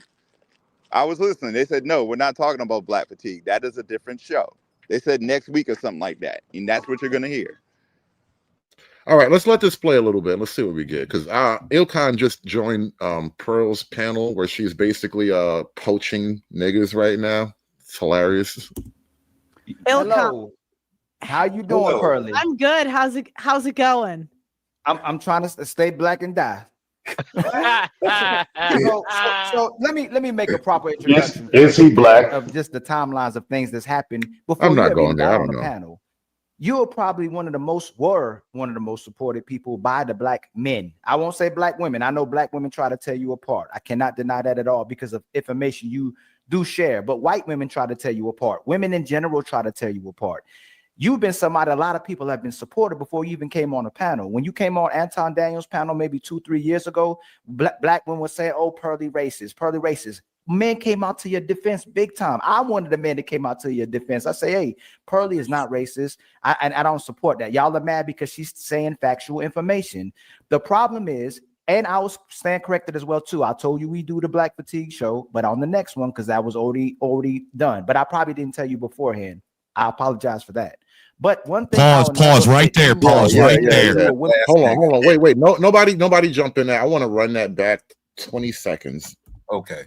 I was listening. They said, no, we're not talking about Black fatigue. That is a different show. They said next week or something like that. And that's what you're going to hear. All right, let's let this play a little bit. Let's see what we get. Because Ilkan just joined Pearl's panel where she's basically poaching niggas right now. It's hilarious. Hello. How you doing, Pearly? I'm good. How's it going? I'm trying to stay black and die. so let me make a proper introduction. Is he black? Of just the timelines of things that's happened before. I'm not going there. I don't know. Panel. You were probably one of the most supported people by the Black men. I won't say Black women. I know Black women try to tear you apart. I cannot deny that at all because of information you do share. But white women try to tear you apart. Women in general try to tear you apart. You've been somebody a lot of people have been supported before you even came on a panel. When you came on Anton Daniels' panel maybe 2-3 years ago, black women would say, oh, Pearly racist. Men came out to your defense big time. I'm one of the men that came out to your defense. I say, hey, Pearly is not racist. I don't support that. Y'all are mad because she's saying factual information. The problem is, and I was stand corrected as well too. I told you we do the Black fatigue show, but on the next one, because that was already done. But I probably didn't tell you beforehand. I apologize for that. But one thing. Pause right there. Pause right there. Hold on. Wait. No, nobody jump in there. I want to run that back 20 seconds. Okay.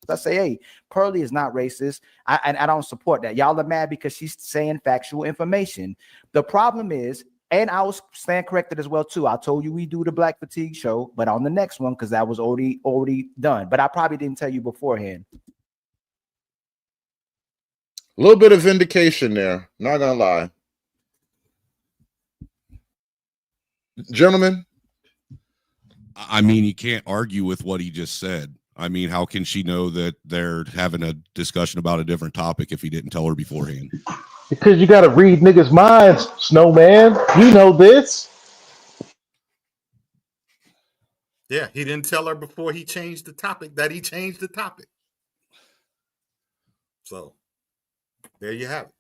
I say, hey, Pearly is not racist. I don't support that. Y'all are mad because she's saying factual information. The problem is, and I was stand corrected as well too. I told you we do the Black fatigue show, but on the next one, because that was already done. But I probably didn't tell you beforehand. A little bit of vindication there. Not gonna lie. Gentlemen. I mean, you can't argue with what he just said. I mean, how can she know that they're having a discussion about a different topic if he didn't tell her beforehand? Because you got to read niggas' minds, Snowman. You know this. Yeah, he didn't tell her before he changed the topic that he changed the topic. So, there you have it.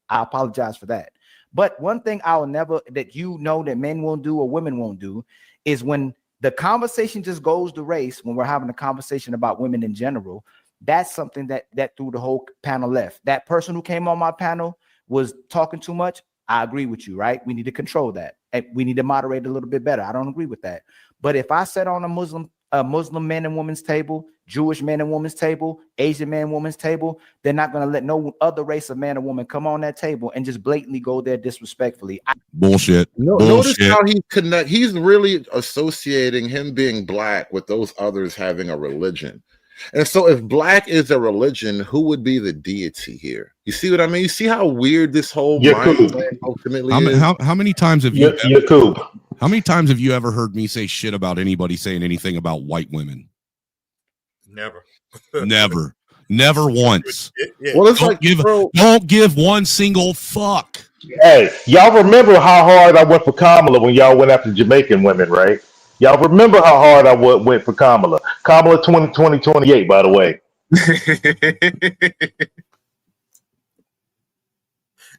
I apologize for that. But one thing I'll never, that you know that men won't do or women won't do, is when the conversation just goes to race, when we're having a conversation about women in general, that's something that threw the whole panel left. That person who came on my panel was talking too much. I agree with you, right? We need to control that. And we need to moderate a little bit better. I don't agree with that. But if I said on a Muslim Muslim man and woman's table, Jewish man and woman's table, Asian man and woman's table, they're not going to let no other race of man or woman come on that table and just blatantly go there disrespectfully. Bullshit. Notice how he's really associating him being black with those others having a religion. And so if black is a religion, who would be the deity here? You see what I mean? You see how weird this whole mindset ultimately is? How many times have you how many times have you ever heard me say shit about anybody saying anything about white women? Never. Never once. Well, it's don't give one single fuck. Hey, y'all remember how hard I went for Kamala when y'all went after Jamaican women, right? Y'all remember how hard I went for Kamala. Kamala 2028, by the way.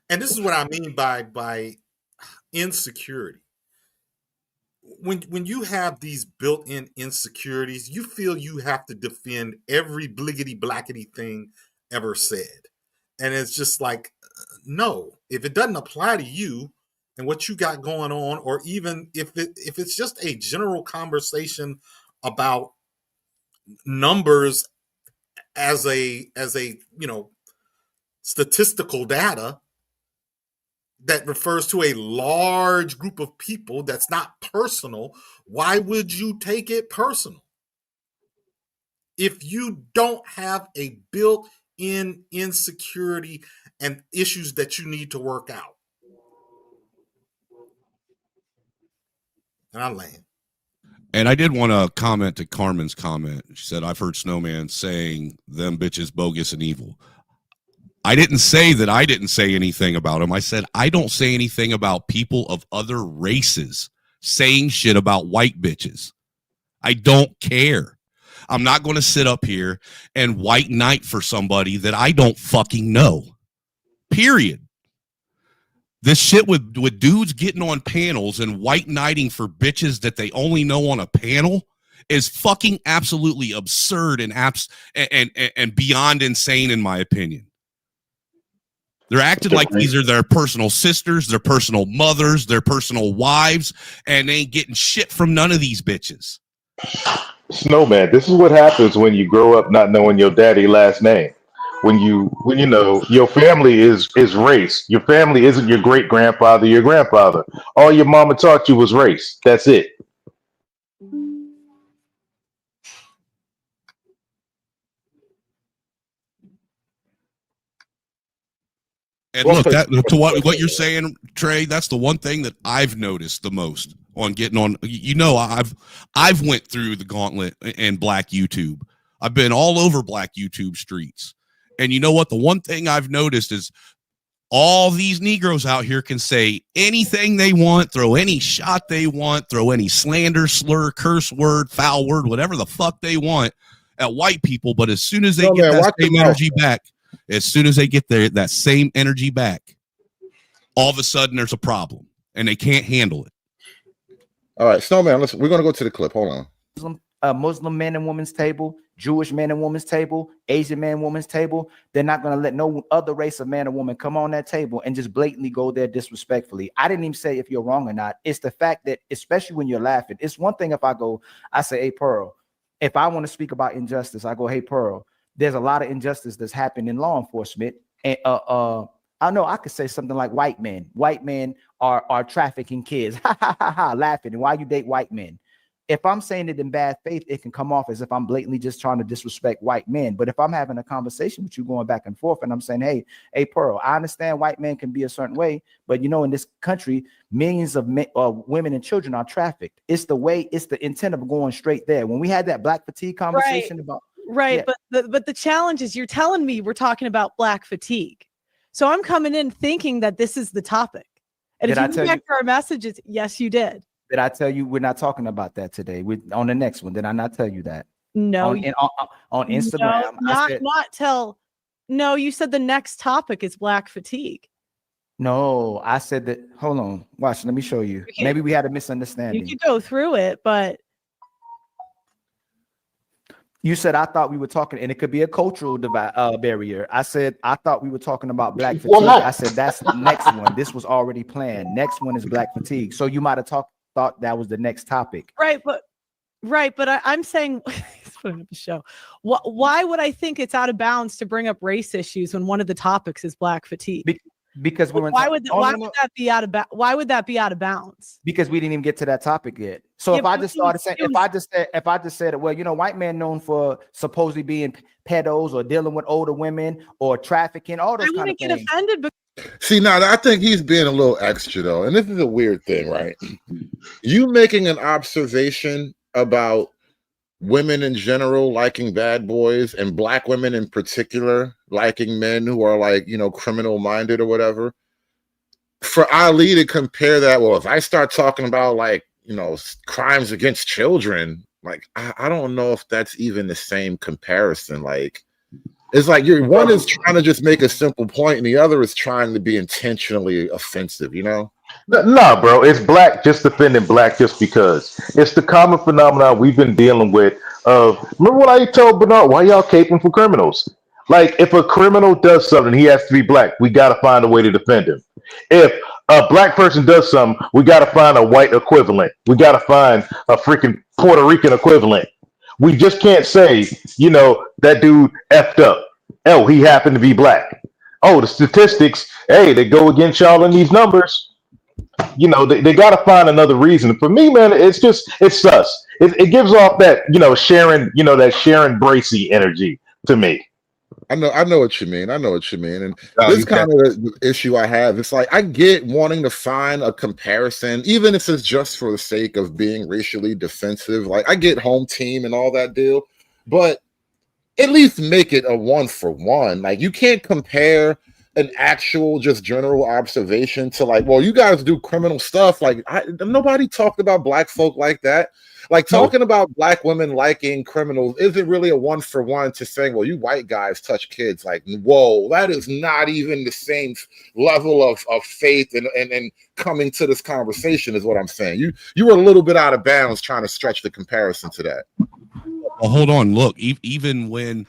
And this is what I mean by insecurity. When you have these built-in insecurities, you feel you have to defend every bliggity blackety thing ever said. And it's just like, no, if it doesn't apply to you and what you got going on, or even if it's just a general conversation about numbers as a statistical data that refers to a large group of people that's not personal, why would you take it personal? If you don't have a built-in insecurity and issues that you need to work out. And I land. And I did want to comment to Carmen's comment. She said, I've heard Snowman saying them bitches bogus and evil. I didn't say that I didn't say anything about them. I said I don't say anything about people of other races saying shit about white bitches. I don't care. I'm not going to sit up here and white knight for somebody that I don't fucking know. Period. This shit with dudes getting on panels and white knighting for bitches that they only know on a panel is fucking absolutely absurd and beyond insane, in my opinion. They're acting like these are their personal sisters, their personal mothers, their personal wives, and they ain't getting shit from none of these bitches. Snowman, this is what happens when you grow up not knowing your daddy last name. When you know your family is race. Your family isn't your great grandfather, your grandfather. All your mama taught you was race. That's it. And look, to what you're saying, Trey, that's the one thing that I've noticed the most on getting on. I've went through the gauntlet in Black YouTube. I've been all over Black YouTube streets. And you know what? The one thing I've noticed is all these Negroes out here can say anything they want, throw any shot they want, throw any slander, slur, curse word, foul word, whatever the fuck they want at white people. But as soon as they get that same energy back, that same energy back, all of a sudden there's a problem and they can't handle it. All right, Snowman, listen, we're going to go to the clip. Hold on. Muslim man and woman's table, Jewish man and woman's table, Asian man and woman's table, they're not going to let no other race of man or woman come on that table and just blatantly go there disrespectfully. I didn't even say if you're wrong or not. It's the fact that, especially when you're laughing, it's one thing if I say, hey, Pearl, if I want to speak about injustice, I go, hey, Pearl, there's a lot of injustice that's happened in law enforcement. And I know I could say something like white men are trafficking kids, laughing. And why you date white men? If I'm saying it in bad faith, it can come off as if I'm blatantly just trying to disrespect white men. But if I'm having a conversation with you going back and forth and I'm saying, hey, Pearl, I understand white men can be a certain way, but you know, in this country, millions of women and children are trafficked. It's the intent of going straight there. When we had that black fatigue conversation about. Right. Yeah. But the challenge is you're telling me we're talking about black fatigue. So I'm coming in thinking that this is the topic. And if you go back to our messages, yes, you did. Did I tell you we're not talking about that today? On the next one, did I not tell you that? No. On Instagram. No, you said the next topic is black fatigue. No, I said that. Hold on. Watch, let me show you. Maybe we had a misunderstanding. You could go through it, but you said I thought we were talking, and it could be a cultural barrier. I said I thought we were talking about black fatigue. I said that's the next one. This was already planned. Next one is black fatigue. So you might have thought that was the next topic. Right, but Right, but I'm saying it's putting up a show. Why would I think it's out of bounds to bring up race issues when one of the topics is black fatigue? Because we went. Why would that be out of why would that be out of bounds? Because we didn't even get to that topic yet. So Yeah, if I but just started saying, if I just said, well, white men known for supposedly being pedos or dealing with older women or trafficking, all those kind of things. I wouldn't get offended, but See, now I think he's being a little extra though, and this is a weird thing, right? You making an observation about women in general liking bad boys and black women in particular liking men who are like, criminal minded or whatever. For Ali to compare that, well, if I start talking about like, crimes against children, like I don't know if that's even the same comparison. Like, it's like one is trying to just make a simple point and the other is trying to be intentionally offensive, No, bro, it's black just defending black just because. It's the common phenomenon we've been dealing with of, remember what I told Bernard, why y'all caping for criminals? Like, if a criminal does something, he has to be black. We got to find a way to defend him. If a black person does something, we got to find a white equivalent. We got to find a freaking Puerto Rican equivalent. We just can't say, that dude effed up. Oh, he happened to be black. Oh, the statistics, hey, they go against y'all in these numbers. They got to find another reason. For me, man, it's sus. It gives off that, Sharon, that Sharon Bracey energy to me. I know what you mean. And this kind of the issue I have. It's like I get wanting to find a comparison, even if it's just for the sake of being racially defensive. Like I get home team and all that deal, but at least make it a 1-for-1. Like you can't compare an actual just general observation to like, well, you guys do criminal stuff. Like nobody talked about black folk like that. Like talking about black women liking criminals isn't really a 1-for-1 to saying, well, you white guys touch kids. Like, whoa, that is not even the same level of faith and coming to this conversation is what I'm saying. You were a little bit out of bounds trying to stretch the comparison to that. Well, hold on. Look, even when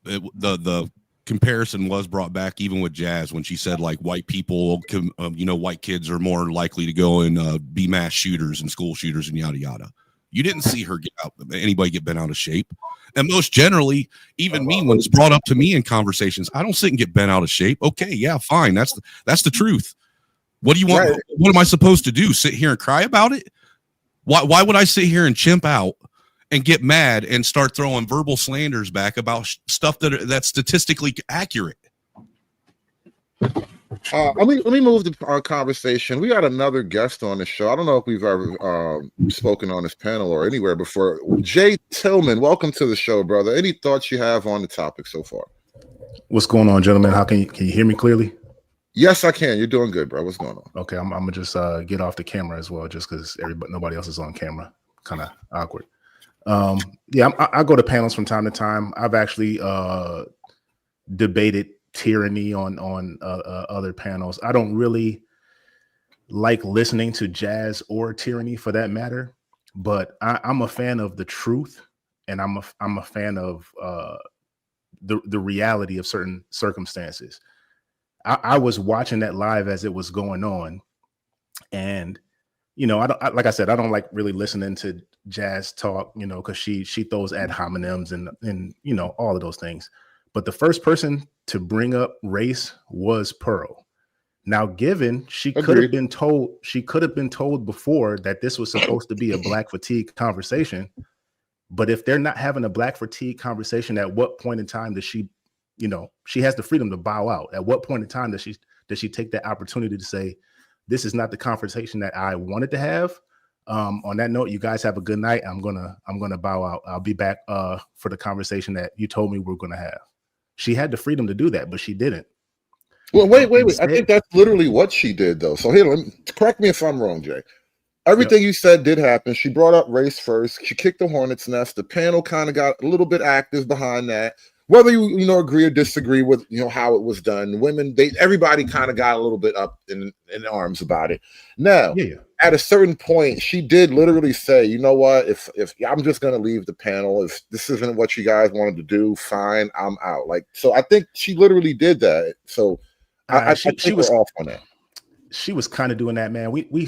the comparison was brought back, even with Jazz, when she said like white people, white kids are more likely to go and be mass shooters and school shooters and yada yada. You didn't see her anybody get bent out of shape. And most generally, even me, when it's brought up to me in conversations, I don't sit and get bent out of shape. Okay, yeah, fine. That's the truth. What do you want? Right. What am I supposed to do? Sit here and cry about it? Why would I sit here and chimp out and get mad and start throwing verbal slanders back about stuff that's statistically accurate? Let me move our conversation. We got another guest on the show. I don't know if we've ever spoken on this panel or anywhere before. Jay Tillman, welcome to the show, brother. Any thoughts you have on the topic so far? What's going on, gentlemen? How can you hear me clearly? Yes, I can. You're doing good, bro. What's going on? Okay, I'm gonna just get off the camera as well, just because nobody else is on camera. Kind of awkward. I go to panels from time to time. I've actually debated tyranny on other panels. I don't really like listening to jazz or tyranny for that matter, but I'm a fan of the truth, and I'm a fan of the reality of certain circumstances. I was watching that live as it was going on, and like I said, I don't like really listening to jazz talk, because she throws ad hominems and all of those things. But the first person to bring up race was Pearl. Now, given she could have been told before that this was supposed to be a black fatigue conversation, but if they're not having a black fatigue conversation, at what point in time does she, she has the freedom to bow out? At what point in time does she take that opportunity to say, this is not the conversation that I wanted to have? On that note, you guys have a good night. I'm gonna bow out. I'll be back for the conversation that you told me we're gonna have. She had the freedom to do that, but she didn't. Well, wait. I think that's literally what she did, though. So here, correct me if I'm wrong, Jay. Everything you said did happen. She brought up race first. She kicked the hornet's nest. The panel kind of got a little bit active behind that. Whether you agree or disagree with how it was done, everybody kind of got a little bit up in arms about it. Now, at a certain point, she did literally say, you know what, if I'm just gonna leave the panel, if this isn't what you guys wanted to do, fine, I'm out. Like, so I think she literally did that. So I think she was off on that. She was kind of doing that, man. We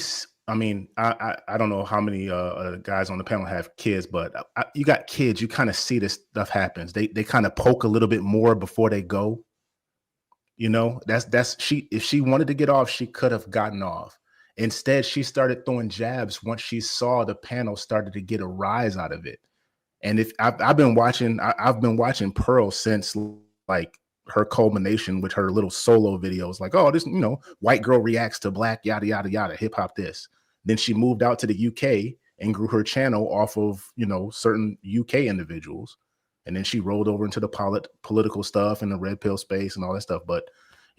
I mean, I don't know how many guys on the panel have kids, but you got kids, you kind of see this stuff happens. They kind of poke a little bit more before they go. You know, that's she. If she wanted to get off, she could have gotten off. Instead, she started throwing jabs once she saw the panel started to get a rise out of it. And if I've been watching Pearl since like her culmination with her little solo videos, like, oh, this, white girl reacts to black, yada yada yada, hip hop this. Then she moved out to the UK and grew her channel off of certain UK individuals. And then she rolled over into the political stuff and the red pill space and all that stuff. But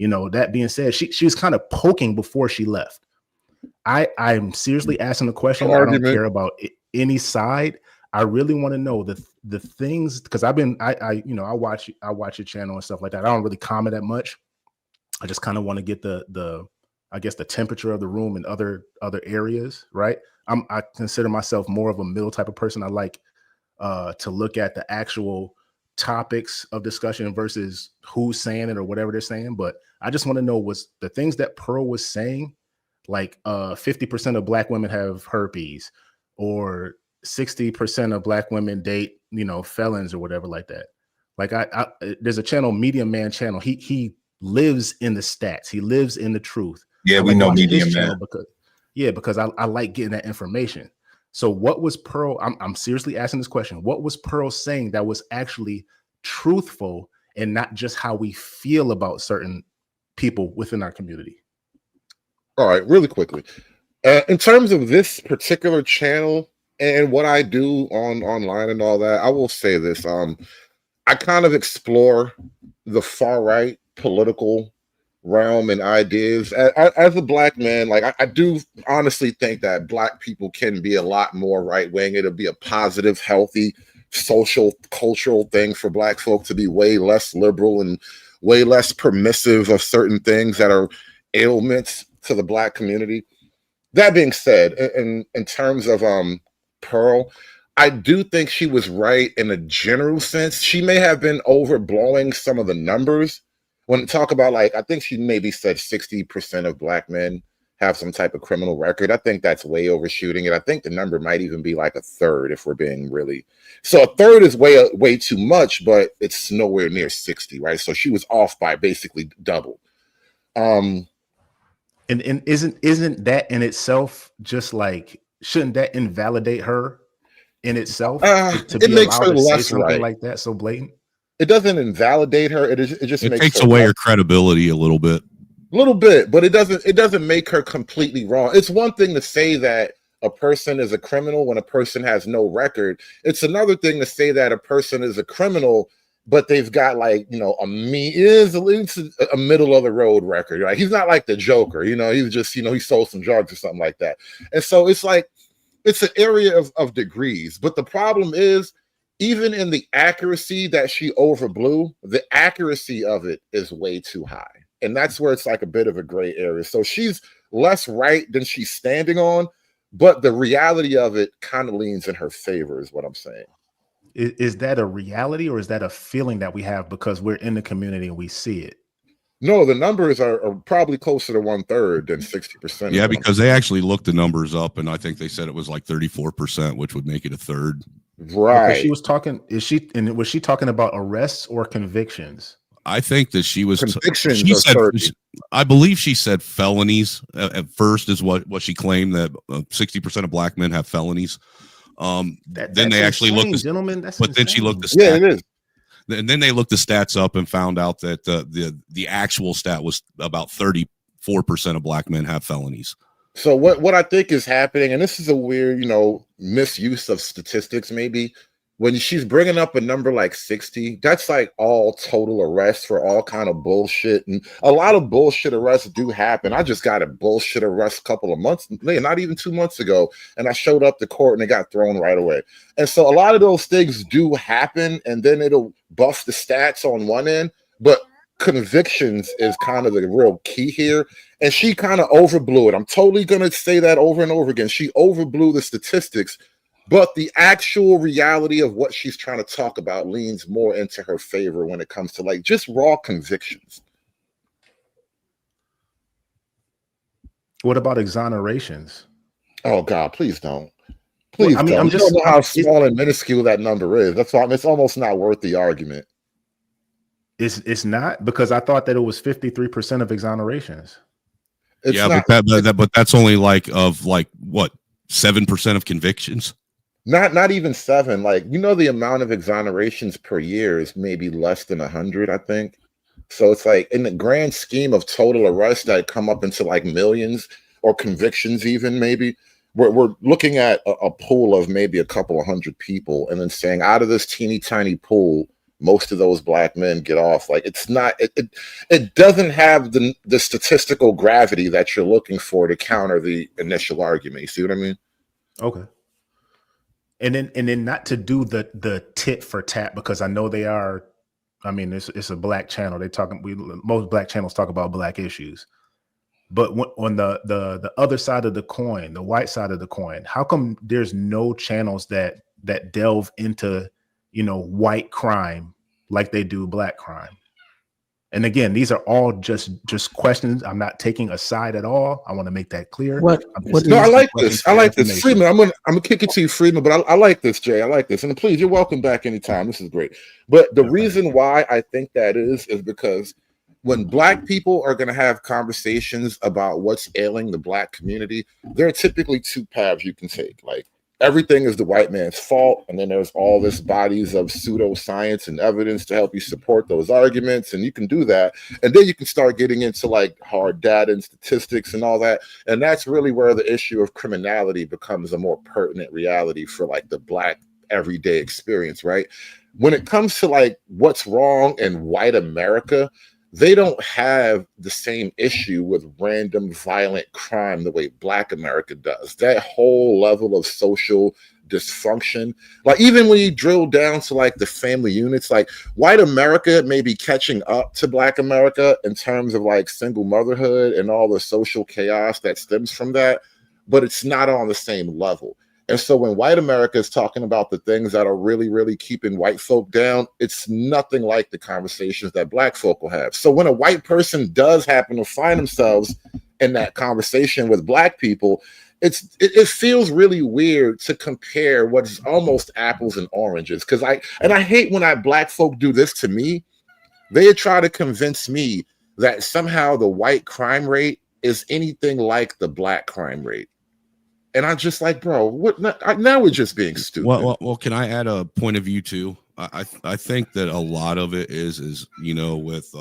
that being said, she was kind of poking before she left. I'm seriously asking the question. I don't care about any side. I really want to know the things, because I watch your channel and stuff like that. I don't really comment that much. I just kind of want to get the I guess the temperature of the room in other areas, right? I consider myself more of a middle type of person. I like to look at the actual topics of discussion versus who's saying it or whatever they're saying. But I just want to know, was the things that Pearl was saying, like 50% of black women have herpes, or 60% of black women date, felons or whatever like that. Like I there's a channel, Medium Man channel. He lives in the stats. He lives in the truth. Yeah, we know Medium Man. Because I like getting that information. So what was Pearl? I'm seriously asking this question. What was Pearl saying that was actually truthful and not just how we feel about certain people within our community? All right, really quickly. In terms of this particular channel and what I do online and all that, I will say this. I kind of explore the far right political realm and ideas. As a black man, like I do honestly think that black people can be a lot more right-wing. It'll be a positive, healthy, social, cultural thing for black folk to be way less liberal and way less permissive of certain things that are ailments to the black community. That being said, in terms of Pearl, I do think she was right in a general sense. She may have been overblowing some of the numbers. When talk about, like, I think she maybe said 60% of black men have some type of criminal record. I think that's way overshooting it. I think the number might even be like a third, if we're being really. So a third is way too much, but it's nowhere near 60, right? So she was off by basically double. And isn't that in itself just like, shouldn't that invalidate her in itself to be makes allowed her to say less something right. like that so blatant? It doesn't invalidate her. It just makes takes her away less. her credibility a little bit. Little bit, but it doesn't make her completely wrong. It's one thing to say that a person is a criminal when a person has no record. It's another thing to say that a person is a criminal, but they've got, like, a middle of the road record, right? He's not like the Joker, he's just, he sold some drugs or something like that. And so it's like, it's an area of degrees. But the problem is, even in the accuracy that she overblew, the accuracy of it is way too high. And that's where it's like a bit of a gray area. So she's less right than she's standing on, but the reality of it kind of leans in her favor, is what I'm saying. Is that a reality, or is that a feeling that we have because we're in the community and we see it? No, the numbers are probably closer to 1/3 than 60%. Yeah, because they actually looked the numbers up, and I think they said it was like 34%, which would make it a third. Right. Because she was talking. Was she talking about arrests or convictions? I think that she was. Convictions She are said. 30. I believe she said felonies at first, is what she claimed, that 60% of black men have felonies. Then they actually looked, gentlemen. That's but then she looked the stats. Yeah, it is. And then they looked the stats up and found out that the actual stat was about 34% of black men have felonies. So what I think is happening, and this is a weird, misuse of statistics, maybe, when she's bringing up a number like 60, that's like all total arrests for all kind of bullshit. And a lot of bullshit arrests do happen. I just got a bullshit arrest a couple of months, not even 2 months ago, and I showed up to court and it got thrown right away. And so a lot of those things do happen, and then it'll buff the stats on one end, but convictions is kind of the real key here. And she kind of overblew it. I'm totally going to say that over and over again. She overblew the statistics, but the actual reality of what she's trying to talk about leans more into her favor when it comes to, like, just raw convictions. What about exonerations? Oh God, please don't. Please Well, I mean, don't. I'm You just don't know how small and minuscule that number is. That's why it's almost not worth the argument. It's not, because I thought that it was 53% of exonerations. It's yeah, not, but that's only like what 7% of convictions. not even 7. Like, you know, the amount of exonerations per year is maybe less than 100, I think. So it's like, in the grand scheme of total arrests that come up into like millions, or convictions even, maybe we're looking at a pool of maybe a couple of hundred people, and then saying out of this teeny tiny pool, most of those black men get off. Like, it's not, it doesn't have the statistical gravity that you're looking for to counter the initial argument. You see what I mean? Okay. And then not to do the tit for tat, because I know they are. I mean, it's a black channel. Most black channels talk about black issues, but on the other side of the coin, the white side of the coin, how come there's no channels that delve into, white crime like they do black crime? And again, these are all just questions. I'm not taking a side at all. I want to make that clear. No, I like this. I like this, Freeman. I'm gonna kick it to you, Freeman. But I like this, Jay. I like this. And please, you're welcome back anytime. This is great. But the reason why I think that is because when black people are gonna have conversations about what's ailing the black community, there are typically 2 paths you can take. Like, everything is the white man's fault, and then there's all this bodies of pseudoscience and evidence to help you support those arguments, and you can do that, and then you can start getting into like hard data and statistics and all that, and that's really where the issue of criminality becomes a more pertinent reality for like the black everyday experience, right? When it comes to like what's wrong in white America, they don't have the same issue with random violent crime the way black America does. That whole level of social dysfunction, like even when you drill down to like the family units, like white America may be catching up to black America in terms of like single motherhood and all the social chaos that stems from that, but it's not on the same level. And so when white America is talking about the things that are really, really keeping white folk down, it's nothing like the conversations that black folk will have. So when a white person does happen to find themselves in that conversation with black people, it feels really weird to compare what's almost apples and oranges. Because I hate when black folk do this to me. They try to convince me that somehow the white crime rate is anything like the black crime rate. And I'm just like, bro, what? Now we're just being stupid. Well, can I add a point of view too? I think that a lot of it is with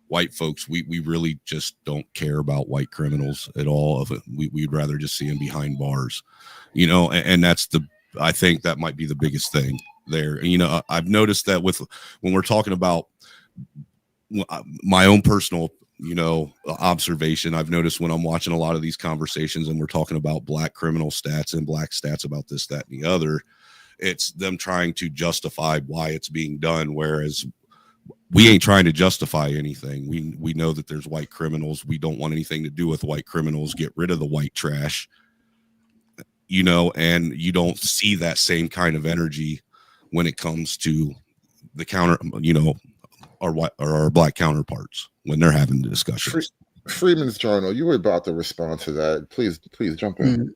white folks, we really just don't care about white criminals at all. We'd rather just see them behind bars, and that's I think that might be the biggest thing there. I've noticed that when we're talking about my own personal observation, I've noticed when I'm watching a lot of these conversations and we're talking about black criminal stats and black stats about this, that, and the other, it's them trying to justify why it's being done. Whereas we ain't trying to justify anything. We know that there's white criminals. We don't want anything to do with white criminals. Get rid of the white trash, and you don't see that same kind of energy when it comes to the counter, our black counterparts when they're having the discussions. Freeman's Journal, you were about to respond to that. Please jump in.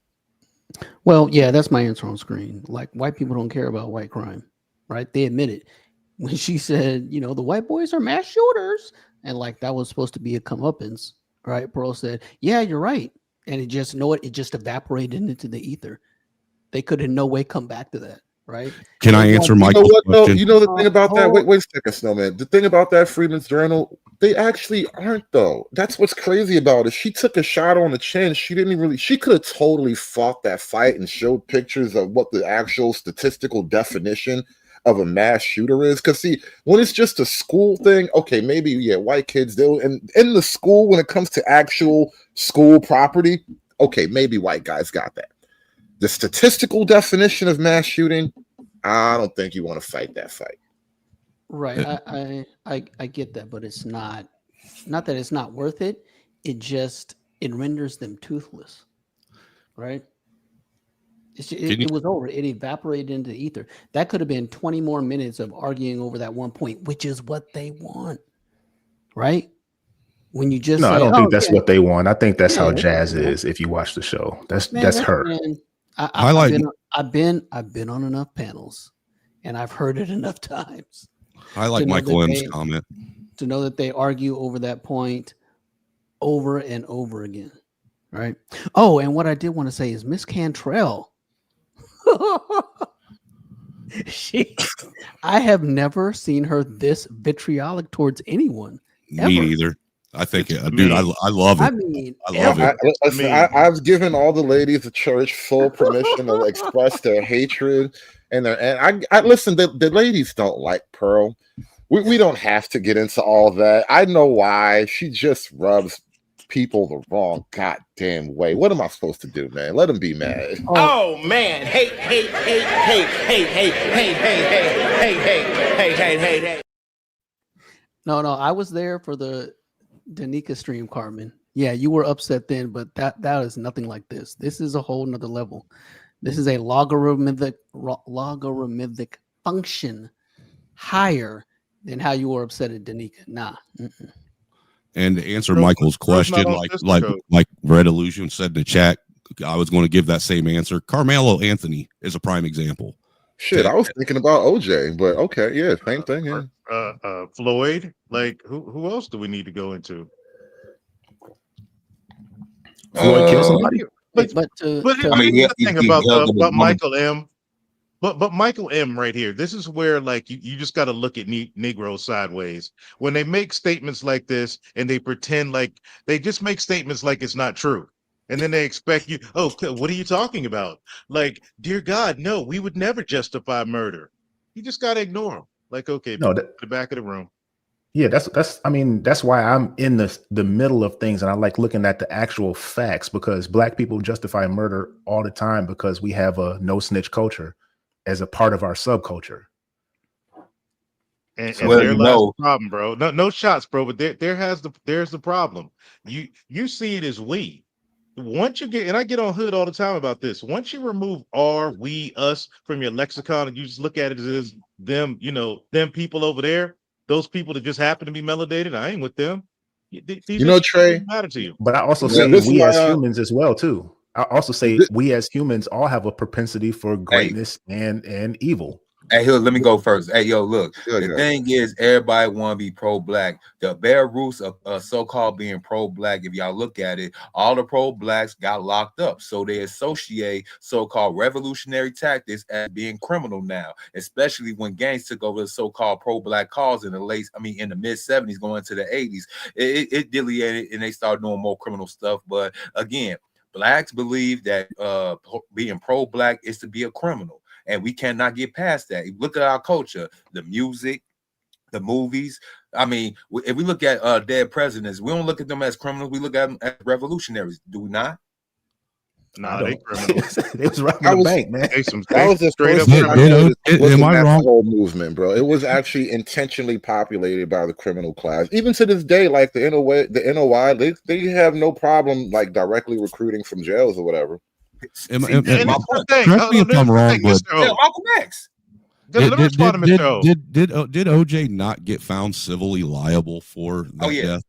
Well, yeah, that's my answer on screen. Like, white people don't care about white crime, right? They admit it. When she said, the white boys are mass shooters, and like that was supposed to be a comeuppance, right? Pearl said, yeah, you're right. And it just evaporated into the ether. They could in no way come back to that. Right? Can I answer Michael's question? You know the thing about that? Wait a second, Snowman. The thing about that Freeman's Journal, they actually aren't though. That's what's crazy about it. She took a shot on the chin. She could have totally fought that fight and showed pictures of what the actual statistical definition of a mass shooter is. Because see, when it's just a school thing, okay, maybe white kids, they'll in the school when it comes to actual school property, okay, maybe white guys got that. The statistical definition of mass shooting, I don't think you want to fight that fight. Right. I get that, but it's not that it's not worth it. It renders them toothless. Right. It was over. It evaporated into the ether. That could have been 20 more minutes of arguing over that one point, which is what they want. Right. when you just No, say, I don't "Oh think that's yeah, what they want. I think that's yeah, how that's Jazz man, is. If you watch the show, that's man, her. man." Highlight. I've been on enough panels, and I've heard it enough times I like to know Michael that M's comment. to know that they argue over that point over and over again. Right. Oh, and what I did want to say is Miss Cantrell. I have never seen her this vitriolic towards anyone. Me Ever. neither. I think, dude, I love it. I mean, I love it. Listen, I've given all the ladies of church full permission to express their hatred and I listen. The ladies don't like Pearl. We don't have to get into all that. I know why. She just rubs people the wrong goddamn way. What am I supposed to do, man? Let them be mad. Oh man, hate. No, I was there for the Danica stream, Carmen. Yeah, you were upset then, but that is nothing like this. This is a whole nother level. This is a logarithmic function higher than how you were upset at Danica. Nah. Mm-mm. And to answer Michael's question, like Red Illusion said in the chat, I was going to give that same answer. Carmelo Anthony is a prime example. Shit, I was thinking about OJ, but okay, yeah, same thing. Yeah. Floyd. Like who else do we need to go into? Floyd killed somebody. But I mean, the thing about Michael M. But Michael M. right here, this is where like you just got to look at Negroes sideways when they make statements like this, and they pretend like they just make statements like it's not true, and then they expect you. Oh, what are you talking about? Like, dear God, no, we would never justify murder. You just got to ignore them. Like, okay, No, the back of the room. Yeah, that's I mean, that's why I'm in the middle of things, and I like looking at the actual facts, because Black people justify murder all the time because we have a no snitch culture as a part of our subculture. And there lies the problem, bro. No shots, bro. But there's the problem. You see it as we. Once you get, and I get on Hood all the time about this. Once you remove our, we, us from your lexicon, and you just look at it as them, them people over there, those people that just happen to be melanated, I ain't with them. Trey, matter to you. But I also say we as humans as well too. I also say we as humans all have a propensity for greatness and evil. Hey, let me go first. Hey, yo, look. The thing is, everybody want to be pro-Black. The bare roots of so-called being pro-Black, if y'all look at it, all the pro-Blacks got locked up. So they associate so-called revolutionary tactics as being criminal now, especially when gangs took over the so-called pro-Black cause in the mid-70s going into the 80s. It deviated and they started doing more criminal stuff. But again, Blacks believe that being pro-Black is to be a criminal. And we cannot get past that. Look at our culture, the music, the movies. I mean, if we look at dead presidents, we don't look at them as criminals. We look at them as revolutionaries. Do we not? Nah, they criminals. They was robbing the bank, man. That was the straight first up. Am I wrong? Whole movement, bro. It was actually intentionally populated by the criminal class. Even to this day, like the NOI, they have no problem like directly recruiting from jails or whatever. Correct me if I'm wrong, but Malcolm X. did OJ not get found civilly liable for that death?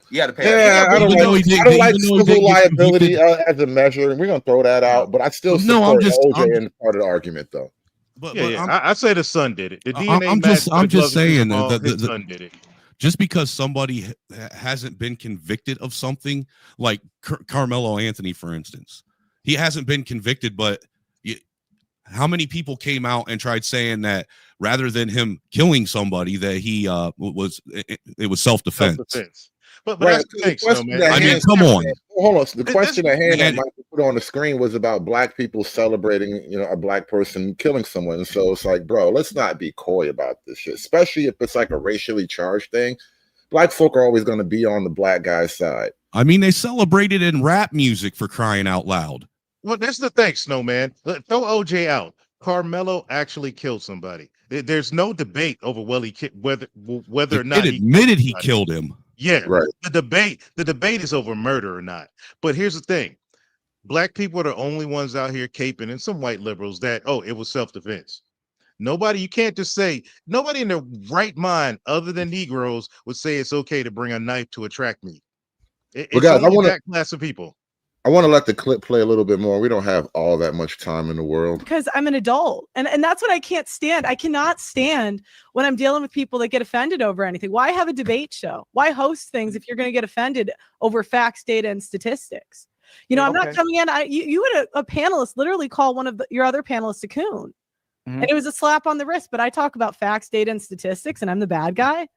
You had to pay. Yeah, I don't like civil liability as a measure, and we're gonna throw that out. But I still support OJ in part of the argument, though. But I say the son did it. The DNA I'm just saying that his son did it. Just because somebody hasn't been convicted of something, like Carmelo Anthony, for instance. He hasn't been convicted, but how many people came out and tried saying that rather than him killing somebody, that he was self-defense? But that's the question. I mean, come on. Hold on. So the question at hand that Michael put on the screen was about Black people celebrating, a Black person killing someone. And so it's like, bro, let's not be coy about this shit, especially if it's like a racially charged thing. Black folk are always going to be on the Black guy's side. I mean, they celebrated in rap music, for crying out loud. Well, that's the thing, Snowman. Throw OJ out. Carmelo actually killed somebody. There's no debate over whether or not he admitted he killed him. Yeah, right. The debate is over murder or not. But here's the thing: Black people are the only ones out here caping, and some white liberals that it was self-defense. You can't just say nobody in their right mind, other than Negroes, would say it's okay to bring a knife to attract me. It's guys, only that class of people. I want to let the clip play a little bit more. We don't have all that much time in the world. Because I'm an adult. And that's what I can't stand. I cannot stand when I'm dealing with people that get offended over anything. Why have a debate show? Why host things if you're going to get offended over facts, data, and statistics? You know, I'm not coming in. You had a panelist literally call one of your other panelists a coon. And it was a slap on the wrist. But I talk about facts, data, and statistics, and I'm the bad guy.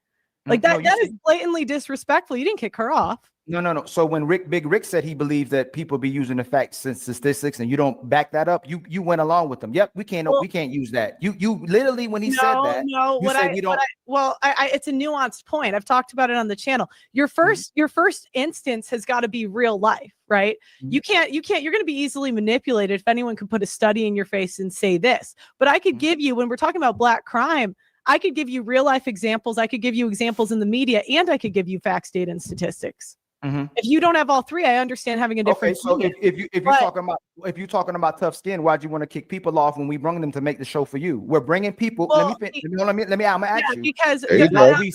Like that is blatantly disrespectful. You didn't kick her off. No. So when Big Rick said he believes that people be using the facts and statistics, and you don't back that up, you went along with them. Yep, we can't use that. You literally when he said that. No, it's a nuanced point. I've talked about it on the channel. Your first instance has got to be real life, right? You're going to be easily manipulated if anyone can put a study in your face and say this. But I could give you, when we're talking about black crime, I could give you real life examples. I could give you examples in the media, and I could give you facts, data, and statistics. If you don't have all three, I understand having a different. So if you're talking about tough skin, why'd you want to kick people off when we bring them to make the show for you? We're bringing people. Well, let me. I'm gonna ask you because we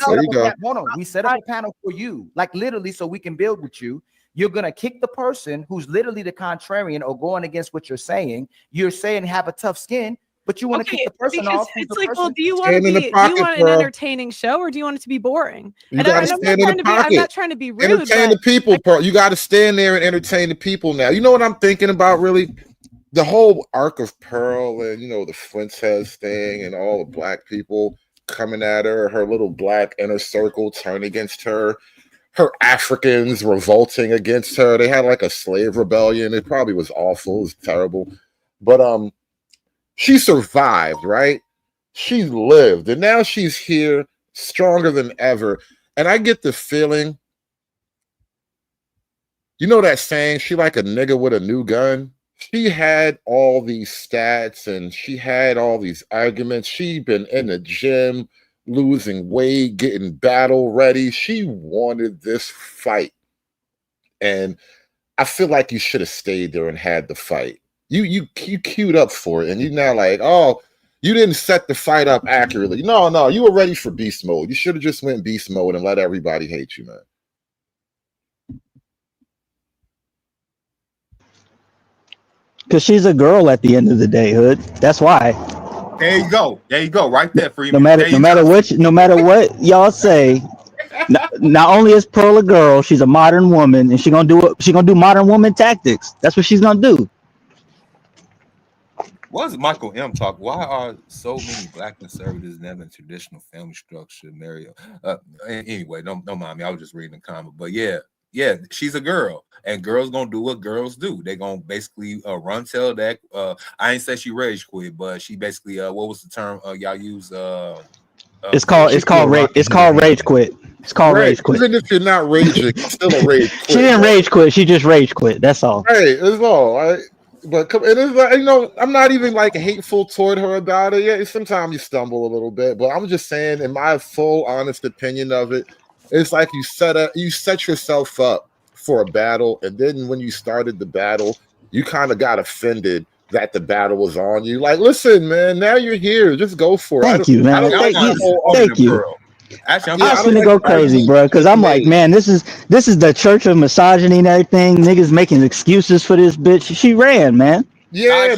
set up a panel for you, like literally, so we can build with you. You're gonna kick the person who's literally the contrarian or going against what you're saying. You're saying have a tough skin. But you want to kick the person off. It's like, well, do you want an entertaining show, or do you want it to be boring? You got to stand in the pocket. I'm not trying to be rude. Entertain the people, Pearl. You got to stand there and entertain the people now. You know what I'm thinking about, really? The whole arc of Pearl and, the Flint's Heads thing and all the black people coming at her, her little black inner circle turning against her, her Africans revolting against her. They had like a slave rebellion. It probably was awful. It was terrible. But, she survived, right? She lived, and now she's here stronger than ever. And I get the feeling, you know that saying, she like a nigga with a new gun? She had all these stats and she had all these arguments. She'd been in the gym, losing weight, getting battle ready. She wanted this fight. And I feel like you should have stayed there and had the fight. You queued up for it, and you're now like, oh, you didn't set the fight up accurately. No, you were ready for beast mode. You should have just went beast mode and let everybody hate you, man. Because she's a girl at the end of the day, Hood. That's why. There you go. Right there, Freeman. No matter what y'all say, not only is Pearl a girl, she's a modern woman, and she's gonna do modern woman tactics. That's what she's gonna do. What does Michael M talk? Why are so many black conservatives never in traditional family structure, Mario? Anyway, don't mind me. I was just reading the comment. But yeah, she's a girl, and girls gonna do what girls do. They gonna basically run tail that. I ain't say she rage quit, but she basically what was the term y'all use? It's called rage quit. It's called rage quit. Even if you're not raging, it's still a rage quit. She didn't rage quit. She just rage quit. That's all. Right, that's all. But it is like, I'm not even like hateful toward her about it. Yeah, sometimes you stumble a little bit, but I'm just saying, in my full honest opinion of it, it's like you set yourself up for a battle, and then when you started the battle, you kind of got offended that the battle was on you. Like, listen, man, now you're here, just go for it. Thank you, man. Thank you. Actually, I was gonna go crazy, bro, because I'm like, man, this is the church of misogyny and everything. Niggas making excuses for this bitch. She ran, man. Yeah,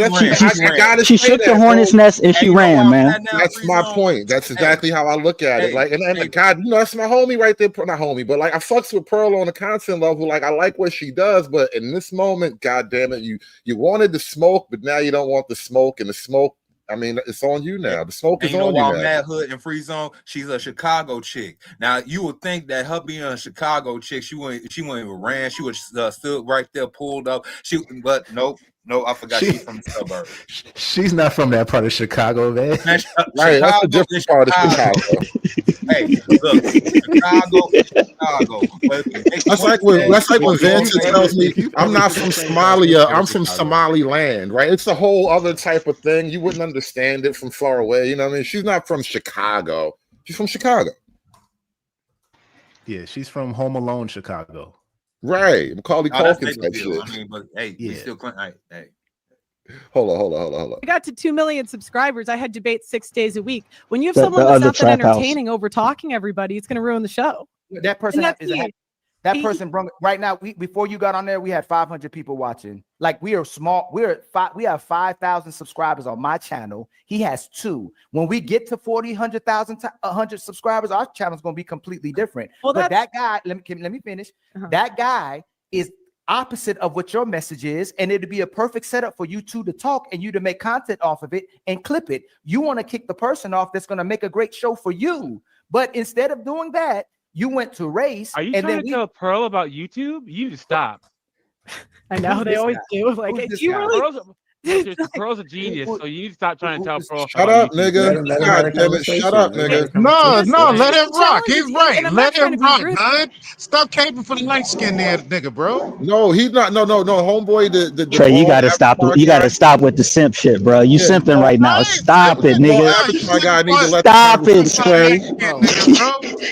she shook the hornet's nest and she ran, man. That's my point. That's exactly how I look at it. Like, and God, that's my homie right there. Not homie, but like I fucks with Pearl on a content level. Like I like what she does, but in this moment, God damn it, you wanted the smoke, but now you don't want the smoke, and the smoke. I mean, it's on you now. The smoke is on you now. Mad Hood and Free Zone, she's a Chicago chick. Now, you would think that her being a Chicago chick, she wouldn't even ran. She would stood right there, pulled up. But nope. No, I forgot she's from the suburbs. She's not from that part of Chicago, man. Right, that's a different part of Chicago. Hey, look, Chicago. That's like when Vincent tells me I'm not from Somalia, I'm from Somaliland, right? It's a whole other type of thing. You wouldn't understand it from far away. You know what I mean? She's not from Chicago. She's from Chicago. Yeah, she's from Home Alone, Chicago. Right, Macaulay Culkin type shit. I mean, but hey, we still hey. Hold on. I got to 2 million subscribers. I had debates 6 days a week. When you have someone that's not that entertaining over talking everybody, it's going to ruin the show. That person That person brought right now. Before you got on there, we had 500 people watching. Like we are small. We have 5,000 subscribers on my channel. He has 2. When we get to 40, 100,000, 100 subscribers, our channel is going to be completely different. Well, but that guy, let me finish. That guy is opposite of what your message is, and it'd be a perfect setup for you two to talk and you to make content off of it and clip it. You want to kick the person off that's going to make a great show for you, but instead of doing that, you went to race. Are you and trying then to tell Pearl about YouTube? You need to stop. I know they always do. Like, do you really? Pearl's a genius, so you need to stop trying to tell Pearl. Shut up, nigga. God damn it. Shut up, nigga. No, let him rock. He's And right. I'm Let not trying him to be rock, rude. bud. Stop caping for the light skinned nigga, bro. No, he's not. No, homeboy. The Trey, you gotta stop. You gotta stop with the simp shit, bro. You simping right now. Stop it, nigga. Stop it, Trey.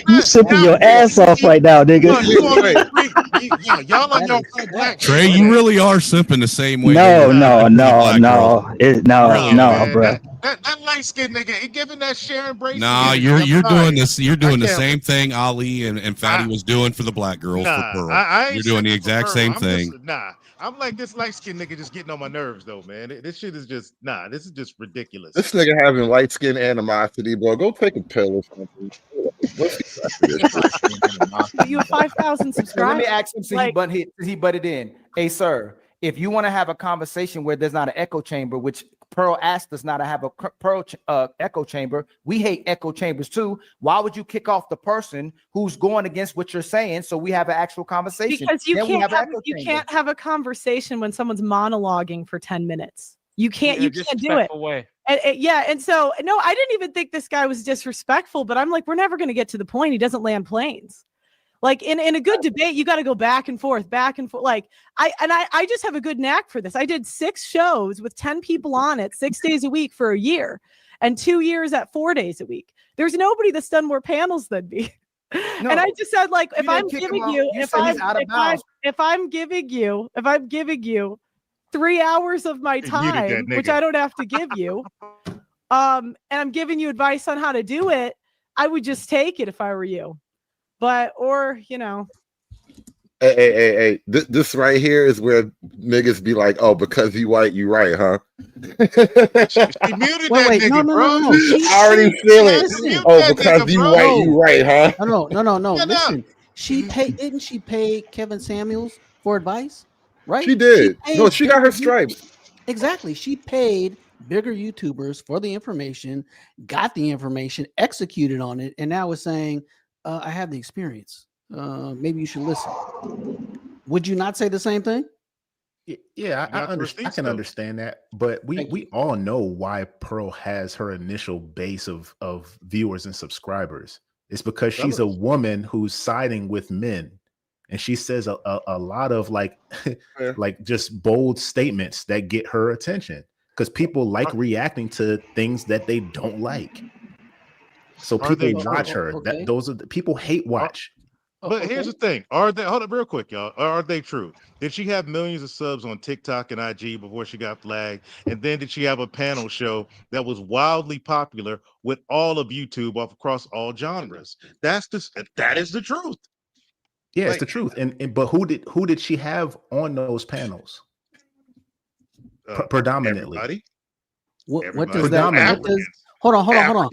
You simping your ass off right now, nigga. Y'all on your black. Trey, you really are simping the same way. No, bro. That light skinned nigga, he giving that Sharon Brace. Nah, you're doing this. You're doing the same thing Ali and Fatty was doing for the black girls for Pearl. You're doing the exact same thing. I'm like this light skinned nigga just getting on my nerves though, man. This shit is just this is just ridiculous. This nigga having light skin animosity, bro. Go take a pill or something. You have 5,000 subscribers. Let me ask him. He butted in. Hey, sir, if you want to have a conversation where there's not an echo chamber, which Pearl asked us not to have a echo chamber. We hate echo chambers too. Why would you kick off the person who's going against what you're saying? So we have an actual conversation. Because you can't have a conversation when someone's monologuing for 10 minutes. You can't do it. And so no, I didn't even think this guy was disrespectful, but I'm like, we're never going to get to the point. He doesn't land planes. Like in a good debate, you got to go back and forth. Like I just have a good knack for this. I did 6 shows with 10 people on it, 6 days a week for a year, and 2 years at 4 days a week. There's nobody that's done more panels than me. No, and I just said, like, if I'm giving you 3 hours of my time, which I don't have to give you, and I'm giving you advice on how to do it, I would just take it if I were you. But, Hey, this right here is where niggas be like, oh, because you white, you right, huh? She muted that nigga, bro. I already feel it. Oh, because you white, you right, huh? No. Listen, didn't she pay Kevin Samuels for advice? Right? She did. She got her stripes. Exactly. She paid bigger YouTubers for the information, got the information, executed on it, and now is saying, I have the experience. Maybe you should listen. Would you not say the same thing? Yeah, I can understand that, but we all know why Pearl has her initial base of viewers and subscribers. It's because she's a woman who's siding with men, and she says a lot of like just bold statements that get her attention because people like reacting to things that they don't like. So people watch her. Okay. Those are the people hate watch. But here's the thing: hold up real quick, y'all. Are they true? Did she have millions of subs on TikTok and IG before she got flagged? And then did she have a panel show that was wildly popular with all of YouTube across all genres? That is the truth. Yeah, it's the truth. And but who did she have on those panels? Predominantly. Everybody. What does that? Hold on.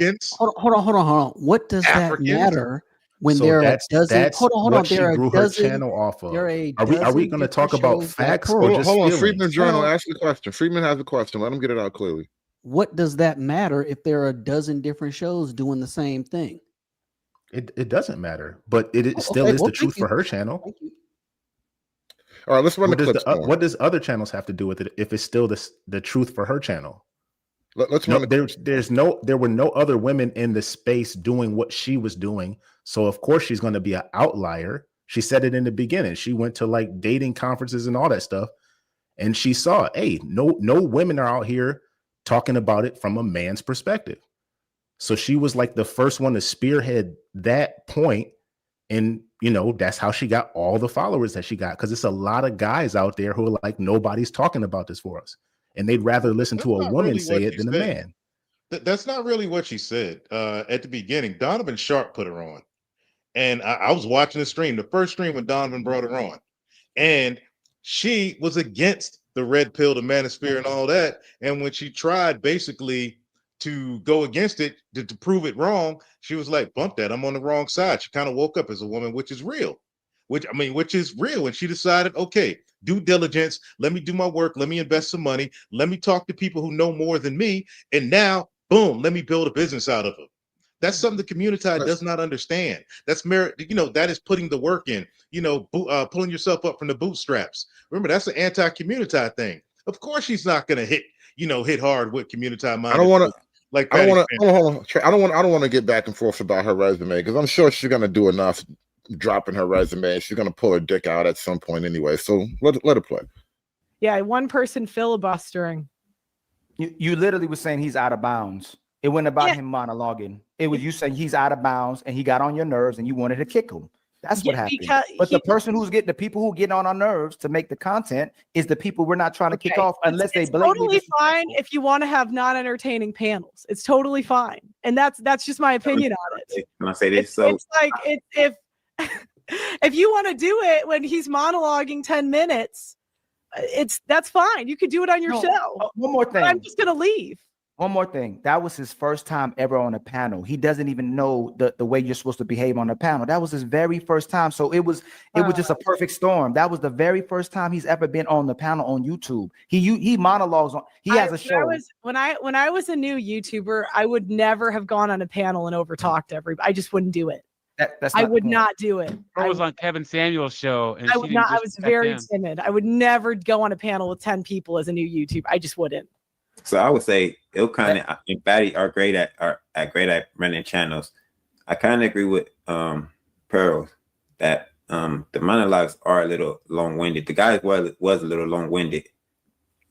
What does that matter when there are a dozen? Hold on. There are a dozen. Her channel off of. Are we going to talk about facts or just hold on? feelings? Freedman Journal asked the question. Freedman has a question. Let him get it out clearly. What does that matter if there are a dozen different shows doing the same thing? It doesn't matter, but it still is the truth for her channel. All right, let's run the clips. What does other channels have to do with it if it's still the truth for her channel? Let's run there were no other women in the space doing what she was doing, so of course she's going to be an outlier. She said it in the beginning. She went to like dating conferences and all that stuff, and she saw, hey, no women are out here talking about it from a man's perspective. So she was like the first one to spearhead that point, and that's how she got all the followers that she got, because it's a lot of guys out there who are like, nobody's talking about this for us. And they'd rather listen to a woman say it than a man. That's not really what she said at the beginning. Donovan Sharp put her on. and I was watching the stream, the first stream when Donovan brought her on, and she was against the red pill, the manosphere, and all that. And when she tried basically to go against it to prove it wrong, she was like, "Bump that! I'm on the wrong side." She kind of woke up as a woman, which is real. Which is real. And she decided, okay, due diligence, let me do my work, let me invest some money, let me talk to people who know more than me, and now, boom, let me build a business out of it. That's something the community does not understand. That's merit, that is putting the work in, pulling yourself up from the bootstraps. Remember, that's an anti-community thing. Of course, she's not gonna hit hard with community minded. I don't want to. Like I don't want to get back and forth about her resume because I'm sure she's gonna do enough dropping her resume. She's gonna pull her dick out at some point anyway. So let her play. Yeah, one person filibustering. You literally was saying he's out of bounds. It wasn't about him monologuing. It was you saying he's out of bounds and he got on your nerves and you wanted to kick him. That's what happened. But the people who get on our nerves to make the content is the people we're not trying to kick off unless they blatantly. Totally fine if you want to have non-entertaining panels. It's totally fine, and that's just my opinion on it. Can I say this? It's like if you want to do it when he's monologuing 10 minutes, that's fine. You could do it on your show. One more thing. I'm just gonna leave. One more thing. That was his first time ever on a panel. He doesn't even know the way you're supposed to behave on a panel. That was his very first time. So it was just a perfect storm. That was the very first time he's ever been on the panel on YouTube. He monologues on. He has a show. When I was a new YouTuber, I would never have gone on a panel and overtalked everybody. I just wouldn't do it. I would not do it. I was on Kevin Samuel's show, and I would not. I was very timid. I would never go on a panel with 10 people as a new YouTuber. I just wouldn't. So I would say it'll kind of Fatty are great at running channels. I kind of agree with Pearl that the monologues are a little long-winded. The guy was a little long-winded.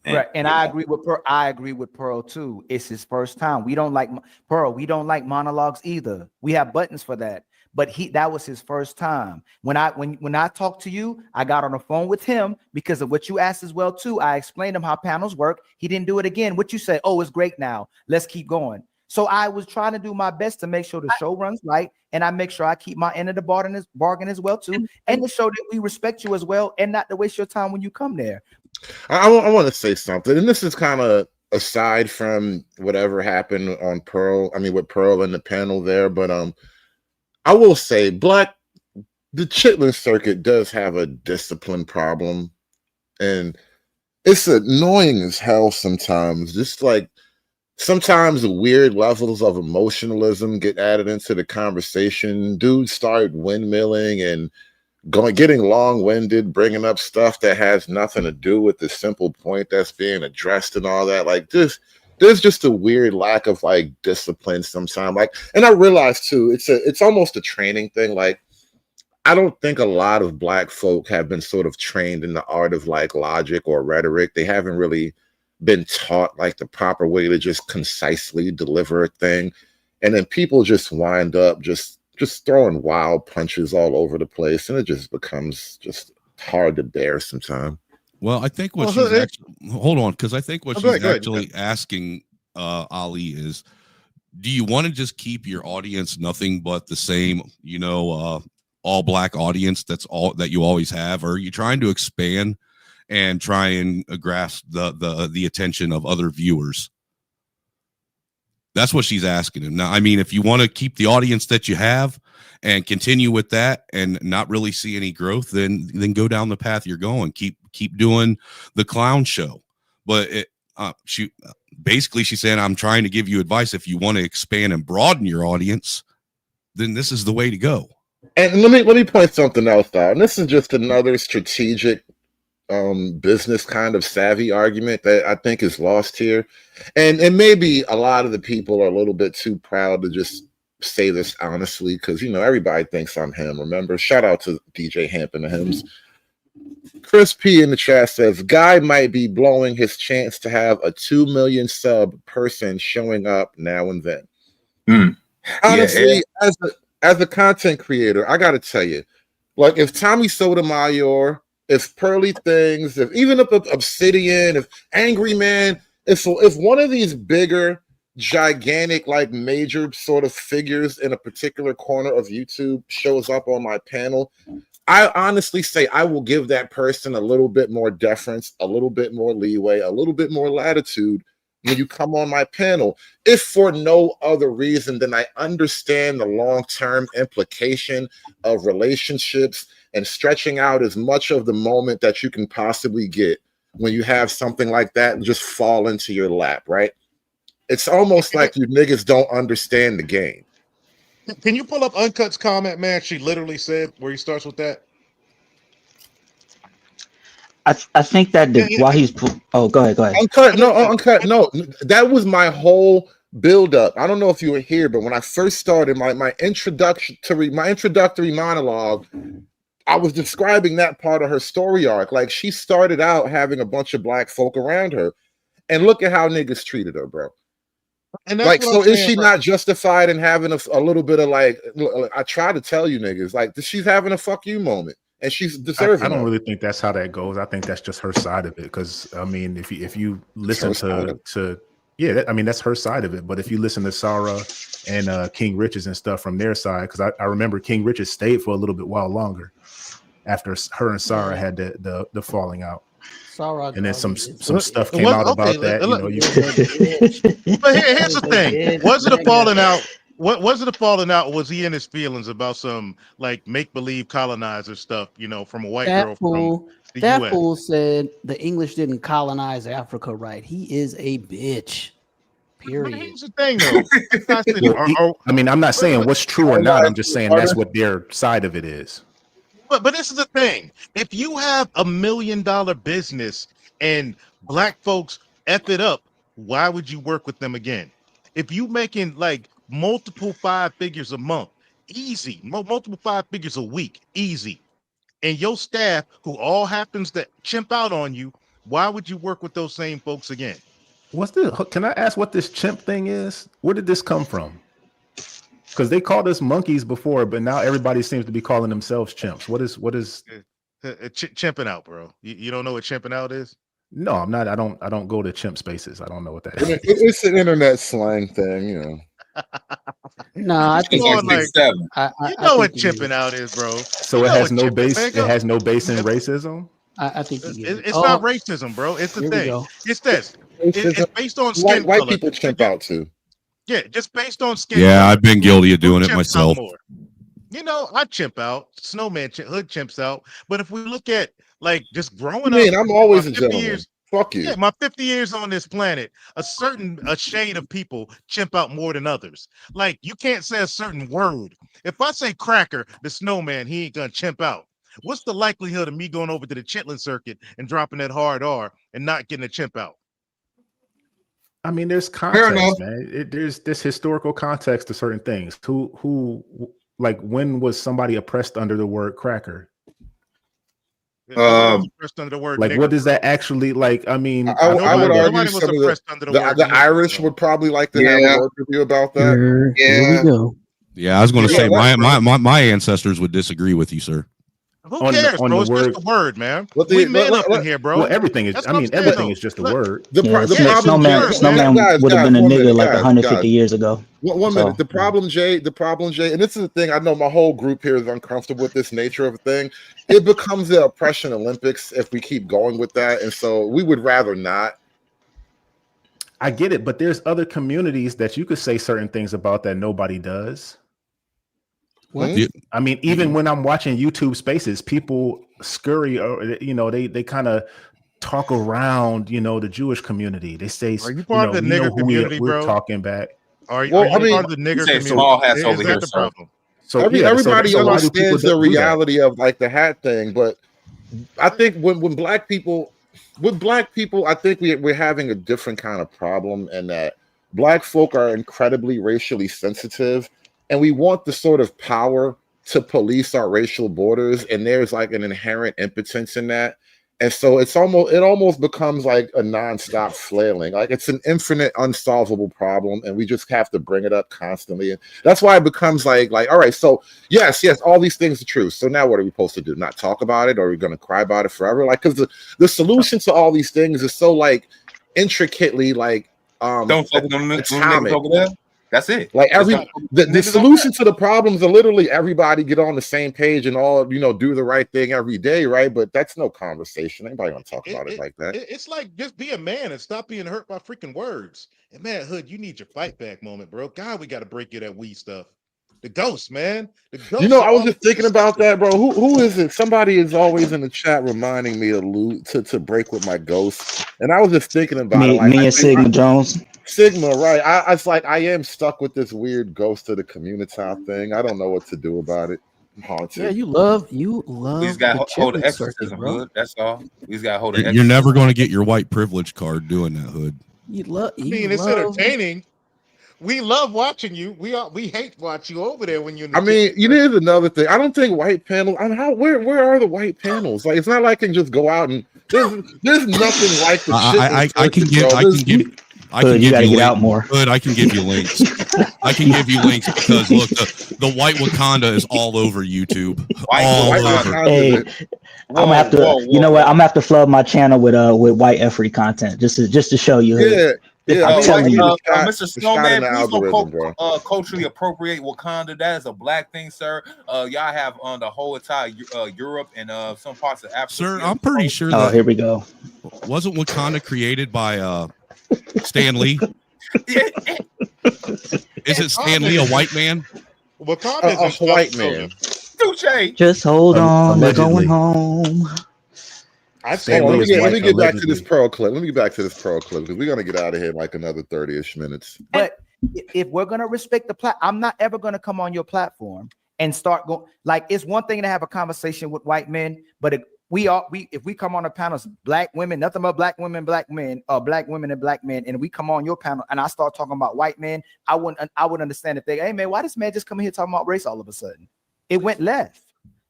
Right, and I agree with Pearl too. It's his first time. We don't like Pearl. We don't like monologues either. We have buttons for that. But that was his first time. When I talked to you, I got on the phone with him because of what you asked as well too. I explained him how panels work. He didn't do it again. What you say? Oh, it's great now. Let's keep going. So I was trying to do my best to make sure the show runs right, and I make sure I keep my end of the bargain as well too, and to show that we respect you as well, and not to waste your time when you come there. I want to say something, and this is kind of aside from whatever happened on Pearl. I mean, with Pearl and the panel there, but I will say, the chitlin circuit does have a discipline problem, and it's annoying as hell sometimes. Just like sometimes the weird levels of emotionalism get added into the conversation. Dudes start windmilling and getting long-winded, bringing up stuff that has nothing to do with the simple point that's being addressed and all that. Like this. There's just a weird lack of like discipline sometimes. Like, and I realize too, it's almost a training thing. Like, I don't think a lot of Black folk have been sort of trained in the art of like logic or rhetoric. They haven't really been taught like the proper way to just concisely deliver a thing. And then people just wind up just throwing wild punches all over the place. And it just becomes just hard to bear sometimes. Well, I think what she's actually, hold on, because I think what she's actually asking Ali is, do you want to just keep your audience nothing but the same, all Black audience that's all that you always have, or are you trying to expand and try and grasp the attention of other viewers? That's what she's asking him. Now, I mean, if you want to keep the audience that you have and continue with that and not really see any growth, then go down the path you're going. Keep doing the clown show. But she's saying, I'm trying to give you advice. If you want to expand and broaden your audience, then this is the way to go. And let me point something else out. And this is just another strategic business kind of savvy argument that I think is lost here. And maybe a lot of the people are a little bit too proud to just say this honestly, because everybody thinks I'm him. Remember, shout out to DJ Hamp and the Hims. Chris P in the chat says Guy might be blowing his chance to have a 2 million sub person showing up now and then. Honestly, as a content creator, I gotta tell you, like if Tommy Sotomayor, if Pearly Things, if even if Obsidian, if Angry Man, if one of these bigger gigantic, like major sort of figures in a particular corner of YouTube shows up on my panel, I honestly say I will give that person a little bit more deference, a little bit more leeway, a little bit more latitude when you come on my panel, if for no other reason than I understand the long-term implication of relationships and stretching out as much of the moment that you can possibly get when you have something like that just fall into your lap, right? It's almost like you niggas don't understand the game. Can you pull up Uncut's comment, man? She literally said where he starts with that. I think that while he's go ahead. Uncut, no. That was my whole build up. I don't know if you were here, but when I first started my introductory monologue, I was describing that part of her story arc. Like, she started out having a bunch of black folk around her, and look at how niggas treated her, bro. And that's like, so is she bro. not justified in having a little bit of like? I try to tell you niggas, like, she's having a fuck you moment. And she's deserving. I don't really think that's how that goes. I think that's just her side of it. Because I mean, if you listen to yeah, I mean that's her side of it. But if you listen to Sarah and King Richards and stuff from their side, because I remember King Richards stayed for a little bit while longer after her and Sarah had the falling out. Sarah, and then some stuff came out about that. But here's the thing: was it a falling out? What was it a falling out? Was he in his feelings about some like make believe colonizer stuff, from a white girl from the that US? Fool said the English didn't colonize Africa, right? He is a bitch. Period. But here's the thing, though. I mean, I'm not saying what's true or not. I'm just saying that's what their side of it is. But this is the thing: if you have $1 million business and black folks F it up, why would you work with them again? If you making like multiple 5 figures a month, easy, multiple 5 figures a week, easy, and your staff who all happens to chimp out on you, why would you work with those same folks again? Can I ask what this chimp thing is? Where did this come from? Because they called us monkeys before, but now everybody seems to be calling themselves chimps. What is Chimping out, bro? You don't know what chimping out is? No, I'm not. I don't go to chimp spaces. I don't know what that is. It's an internet slang thing, No, I think what chimping out is, bro. So it has no base. It has no base in racism. I think it's not racism, bro. It's the thing. It's this. It's based on skin white color. people chimp out too. Yeah, just based on skin. Yeah, color. I've been guilty of doing it myself. I chimp out. Snowman hood chimps out. But if we look at like just growing up, I'm always a 50 gentleman. years, fuck you. Yeah, my 50 years on this planet, a shade of people chimp out more than others. Like, you can't say a certain word. If I say cracker, the snowman, he ain't gonna chimp out. What's the likelihood of me going over to the Chitlin circuit and dropping that hard R and not getting a chimp out? I mean, there's context, man. There's this historical context to certain things. Who, like, when was somebody oppressed under the word cracker? Oppressed under the word like, nigger, what does that actually like? I mean, I would argue some of the Irish would probably like to have a word with you about that. Here we go. Yeah, I was going to say my ancestors would disagree with you, sir. Who cares, bro? It's just a word, man. We man up in here, bro. Well, everything is. I mean, everything is just a word. Snowman would have been a nigga like 150 years ago. One minute. The problem, Jay, and this is the thing. I know my whole group here is uncomfortable with this nature of a thing. It becomes the oppression Olympics if we keep going with that, and so we would rather not. I get it, but there's other communities that you could say certain things about that nobody does. What? I mean, even when I'm watching YouTube Spaces, people scurry, or they kind of talk around, the Jewish community. They say, "Are you part of the nigger community, bro?" We're talking back. Are you part of the nigger community? Small hats over here, the problem? So everybody understands the reality of like the hat thing, but I think when black people, I think we're having a different kind of problem, and that black folk are incredibly racially sensitive. And we want the sort of power to police our racial borders, and there's like an inherent impotence in that. And so it almost becomes like a nonstop flailing. Like, it's an infinite, unsolvable problem, and we just have to bring it up constantly. And that's why it becomes like, all right, so yes, all these things are true. So now what are we supposed to do? Not talk about it, or are we gonna cry about it forever? Like, because the solution to all these things is so like intricately like Don't focus on the niggas atomic. over there. That's it. Like It's not- the niggas solution to the problems are literally everybody get on the same page and all do the right thing every day, right? But that's no conversation. Anybody gonna talk about it like that? It's like just be a man and stop being hurt by freaking words. And man, Hood, you need your fight back moment, bro. God, we got to break you that weed stuff. The ghost, man. The ghost. I was just thinking about that, bro. Who is it? Somebody is always in the chat reminding me to break with my ghost. And I was just thinking about it. Me and Sigma Jones. Sigma, right? I was like, I am stuck with this weird ghost of the community thing. I don't know what to do about it. I'm haunted. Yeah, you love. We just got to hold the exorcism, Hood. That's all. We just got to hold the You're never going to get your white privilege card doing that, Hood. You love. I mean, it's entertaining. We love watching you. We hate watch you over there when you're in the kitchen. Here's another thing. I don't think white panels. Where are the white panels? Like, it's not like I can just go out and there's nothing like the shit. I can give you gotta you get out more. Good, I can give you links. I can give you links because look, the white Wakanda is all over YouTube. All over. Hey, I'm gonna have to. You know what? I'm gonna have to flood my channel with white Effery content just to show you. I'm telling you. Mr. Snowman, please don't culturally appropriate Wakanda. That is a black thing, sir. Y'all have on the whole entire Europe and some parts of Africa. Sir, I'm pretty sure. Oh, here we go. Wasn't Wakanda created by Stan Lee? Isn't Stan Lee a white man? Wakanda is a white man. Just hold on, we're going home. Let me get back to this Pearl clip. Because we're gonna get out of here in like another 30-ish minutes. But if we're gonna respect the I'm not ever gonna come on your platform and start going like it's one thing to have a conversation with white men, but if we come on a panel, black women, nothing but black women, black men, black women and black men, and we come on your panel and I start talking about white men, I would understand if they, hey man, why this man just come here talking about race all of a sudden? It went left.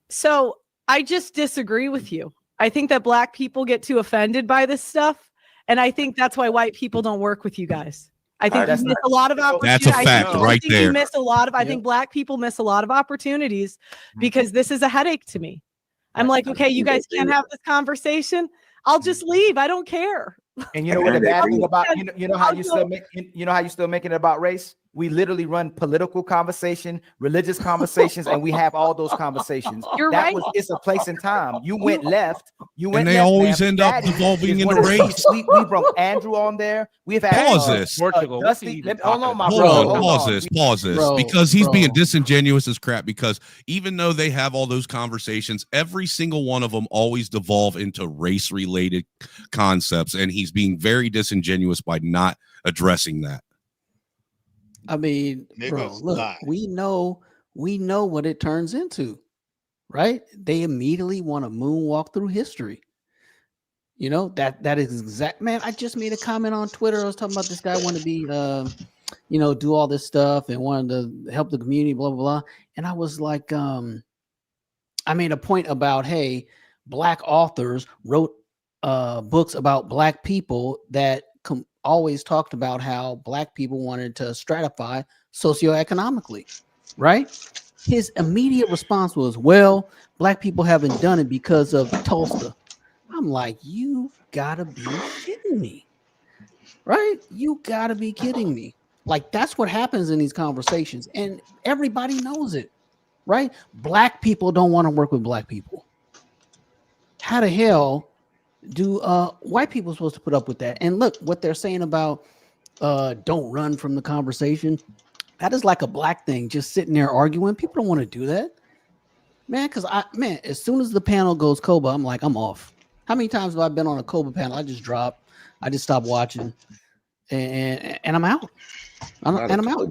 So I just disagree with you. I think that black people get too offended by this stuff. And I think that's why white people don't work with you guys. I think you miss a lot of opportunities. That's a fact right there. You miss a lot of, I think black people miss a lot of opportunities because this is a headache to me. I'm like, okay, you guys can't have this conversation. I'll just leave. I don't care. And you know what the bad thing about you know how you still making it about race? We literally run political conversation, religious conversations, and we have all those conversations. You're right. It's a place and time. You went left. And they always end up devolving into race. We brought Andrew on there. We've had Pause this. Portugal. Dusty, hold on, my Hold bro. on, pause this, because he's being disingenuous as crap. Because even though they have all those conversations, every single one of them always devolve into race-related concepts, and he's being very disingenuous by not addressing that. I mean, bro, look, we know what it turns into, right? They immediately want to moonwalk through history. You know, that is exact, man. I just made a comment on Twitter. I was talking about this guy wanted to be, do all this stuff and wanted to help the community, blah, blah, blah. And I was like, I made a point about, hey, black authors wrote books about black people that always talked about how black people wanted to stratify socioeconomically, right? His immediate response was, well, black people haven't done it because of Tulsa. I'm like, you gotta be kidding me, right? You gotta be kidding me. Like, that's what happens in these conversations, and everybody knows it, right? Black people don't want to work with black people. How the hell do white people supposed to put up with that? And look what they're saying about don't run from the conversation. That is like a black thing, just sitting there arguing. People don't want to do that, man. Because as soon as the panel goes Koba, I'm like, I'm off. How many times have I been on a Koba panel? I just drop, I just stop watching, and I'm out. I'm out.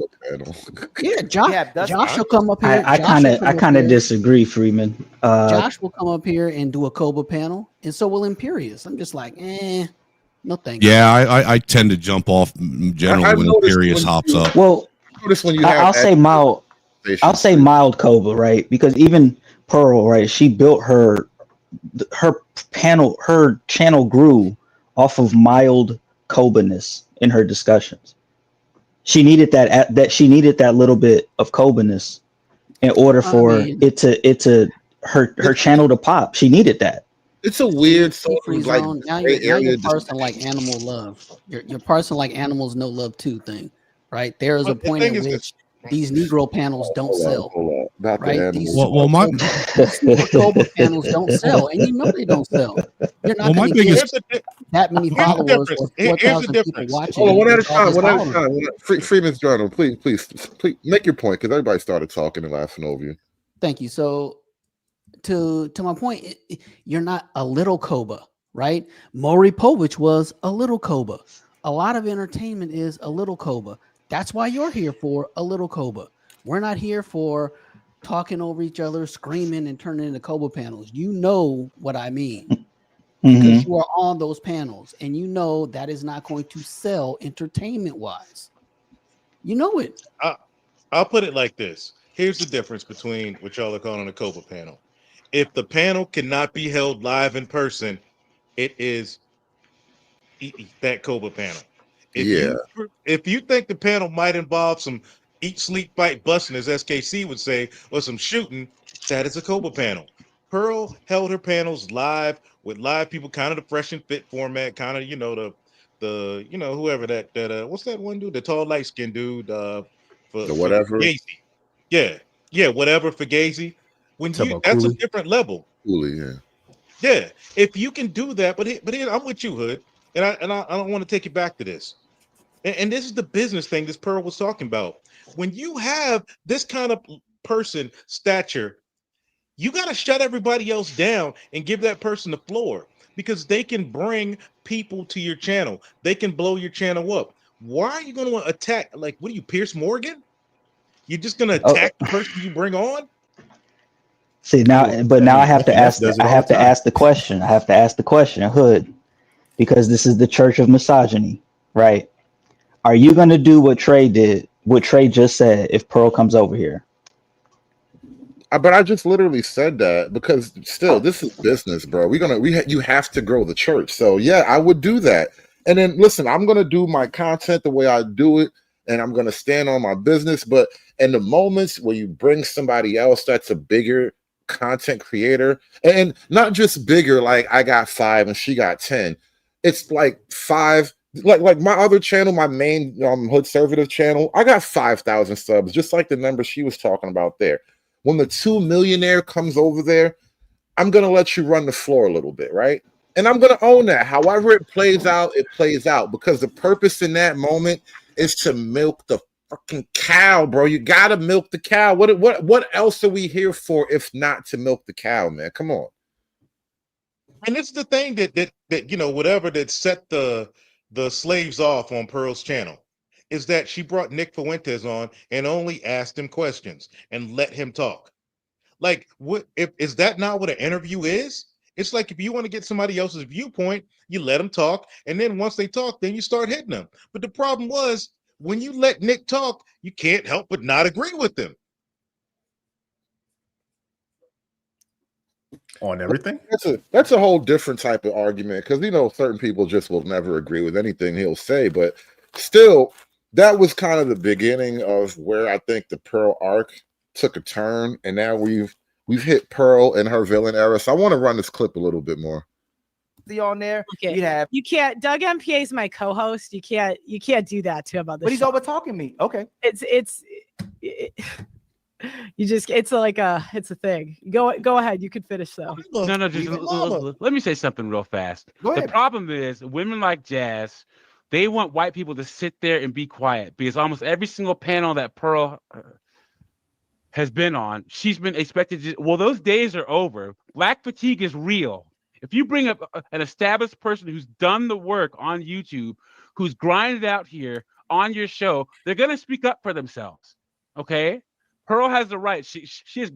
Yeah, Josh will come up here. I kind of disagree, Freeman. Josh will come up here and do a Koba panel, and so will Imperious. I'm just like, no thank you. Yeah, I tend to jump off generally when Imperious hops up. Well, I'll say mild Koba, right? Because even Pearl, right? She built her channel grew off of mild Koba-ness in her discussions. She needed that little bit of Koba-ness in order for her channel to pop. She needed that. it's a weird sort free of like zone. Now gray you're area. parsing like animal love. You're parsing like animals no love too thing, right? There is a But the point thing at is which these Negro panels don't sell, Hold on. About the right? animals. Well, my Super Cobra panels don't sell, and you know they don't sell. You're not well, my going to get biggest that many Here's the followers difference. or Here's the 4,000 people difference. watching Hold on, you one at a with all time. this One at a following. time. Freeman's Journal, please make your point because everybody started talking and laughing over you. Thank you. So to my point, you're not a little Koba, right? Maury Povich was a little Koba. A lot of entertainment is a little Koba. That's why you're here for a little Koba. We're not here for talking over each other, screaming, and turning into Koba panels. You know what I mean. Because you are on those panels and you know that is not going to sell entertainment wise. You know it. I'll put it like this. Here's the difference between what y'all are calling a Cobra panel. If the panel cannot be held live in person, it is that Cobra panel. Yeah. If you think the panel might involve some eat, sleep, fight, busting, as SKC would say, or some shooting, that is a Cobra panel. Pearl held her panels live with live people, kind of the fresh and fit format, kind of whoever that what's that one dude, the tall light skinned dude for The whatever. Fugazi. Yeah, whatever Fugazi. That's a different level. Cooley, yeah. Yeah, if you can do that, but here, I'm with you, Hood, and I don't want to take you back to this. And this is the business thing this Pearl was talking about. When you have this kind of person stature, you got to shut everybody else down and give that person the floor because they can bring people to your channel. They can blow your channel up. Why are you going to attack? Like, what are you, Pierce Morgan? You're just going to attack the person you bring on? See now, but now I have to ask. I have to ask the question. I have to ask the question, Hood, because this is the church of misogyny, right? Are you going to do what Trey did? What Trey just said? If Pearl comes over here, But I just literally said that because still, this is business, bro. You have to grow the church. So yeah, I would do that. And then listen, I'm gonna do my content the way I do it, and I'm gonna stand on my business. But in the moments where you bring somebody else that's a bigger content creator, and not just bigger, like I got 5 and she got 10. It's like 5. Like my other channel, my main Hood Conservative channel, I got 5,000 subs, just like the number she was talking about there. When the 2 millionaire comes over there, I'm going to let you run the floor a little bit, right? And I'm going to own that. However it plays out because the purpose in that moment is to milk the fucking cow, bro. You got to milk the cow. What else are we here for if not to milk the cow, man? Come on. And it's the thing that whatever that set the slaves off on Pearl's channel is that she brought Nick Fuentes on and only asked him questions and let him talk. Like, what if is that not what an interview is? It's like if you want to get somebody else's viewpoint, you let them talk, and then once they talk, then you start hitting them. But the problem was when you let Nick talk, you can't help but not agree with him. On everything? That's a whole different type of argument because certain people just will never agree with anything he'll say, but still, that was kind of the beginning of where I think the Pearl arc took a turn, and now we've hit Pearl in her villain era. So I want to run this clip a little bit more. See on there, okay. You can't. Doug MPA is my co-host. You can't do that to him on this. But he's over talking me. Okay, it's a thing. Go ahead. You can finish though. No, just let me say something real fast. The problem is women like Jazz, they want white people to sit there and be quiet because almost every single panel that Pearl has been on, she's been expected to. Well, those days are over. Black fatigue is real. If you bring up an established person who's done the work on YouTube, who's grinded out here on your show, they're gonna speak up for themselves. Okay. Pearl has the right. She has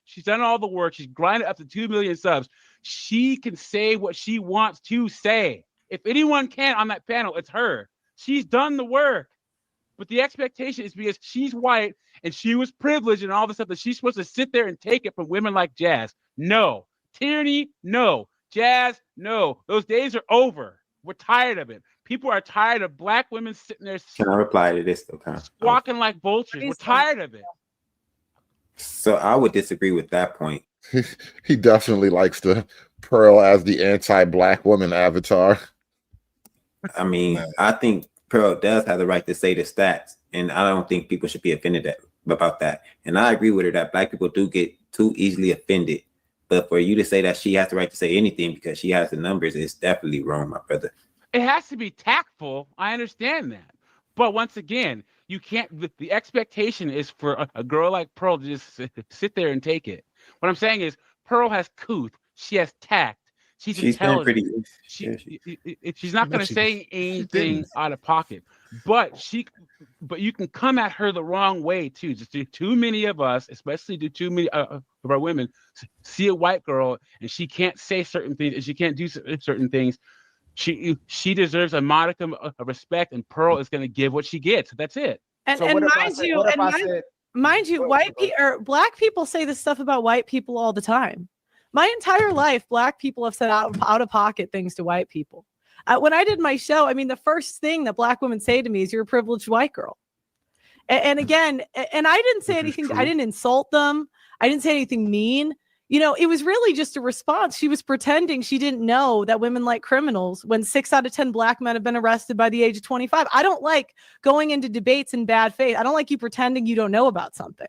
she's done all the work. She's grinded up to 2 million subs. She can say what she wants to say. If anyone can on that panel, it's her. She's done the work. But the expectation is because she's white and she was privileged and all this stuff that she's supposed to sit there and take it from women like Jazz. No. Tyranny, no. Jazz, no. Those days are over. We're tired of it. People are tired of black women sitting there. Can I reply to this? Okay. Squawking like vultures. We're tired of it. So I would disagree with that point. He definitely likes to Pearl as the anti-black woman avatar. I mean, I think Pearl does have the right to say the stats, and I don't think people should be offended about that. And I agree with her that black people do get too easily offended. But for you to say that she has the right to say anything because she has the numbers is definitely wrong, my brother. It has to be tactful. I understand that. But once again, you can't, the expectation is for a girl like Pearl to just sit there and take it. What I'm saying is Pearl has couth. She has tact. She's intelligent. She's not going to say anything out of pocket, but you can come at her the wrong way too. Just too many of us, especially too many of our women, see a white girl and she can't say certain things and she can't do certain things. She deserves a modicum of respect, and Pearl is going to give what she gets. That's it. And mind you, white people or black people say this stuff about white people all the time. My entire life, black people have said out of pocket things to white people. When I did my show, I mean, the first thing that black women say to me is, "You're a privileged white girl." And again, and I didn't say anything. I didn't insult them. I didn't say anything mean. You know, it was really just a response. She was pretending she didn't know that women like criminals when 6 out of 10 black men have been arrested by the age of 25. I don't like going into debates in bad faith. I don't like you pretending you don't know about something.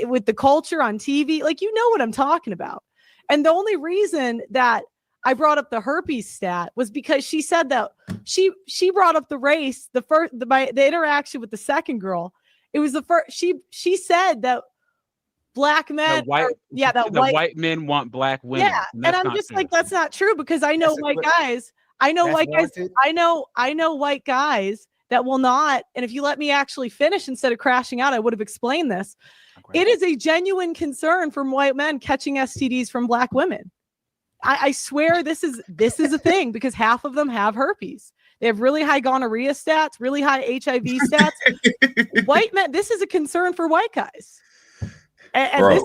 With the culture on TV, like, you know what I'm talking about. And the only reason that I brought up the herpes stat was because she said that she brought up the race, the interaction with the second girl. It was the first, she said that black men, white men want black women. Yeah, and I'm just like, that's not true, because I know white guys. I know white guys. I know white guys that will not. And if you let me actually finish instead of crashing out, I would have explained this. It is a genuine concern from white men catching STDs from black women. I swear this is a thing, because half of them have herpes. They have really high gonorrhea stats, really high HIV stats. White men, this is a concern for white guys. And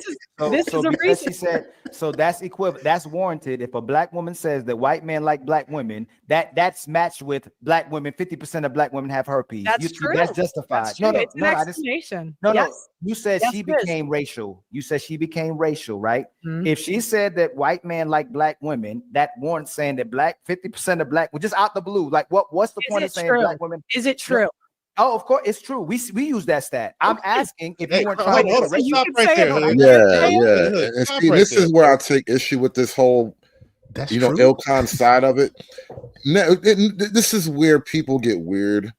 this is a reason. She said, so that's equivalent. That's warranted. If a black woman says that white men like black women, that's matched with black women. 50% of black women have herpes. That's true. That's justified. That's true. It's an explanation. No. You said she became racial. You said she became racial, right? Mm-hmm. If she said that white men like black women, that warrants saying that 50% of black, just out the blue. Like, what's the point of saying black women? Is it true? Oh, of course, it's true. We use that stat. I'm asking if you weren't trying to And see, this is where I take issue with this whole, Ilkan side of it. This is where people get weird.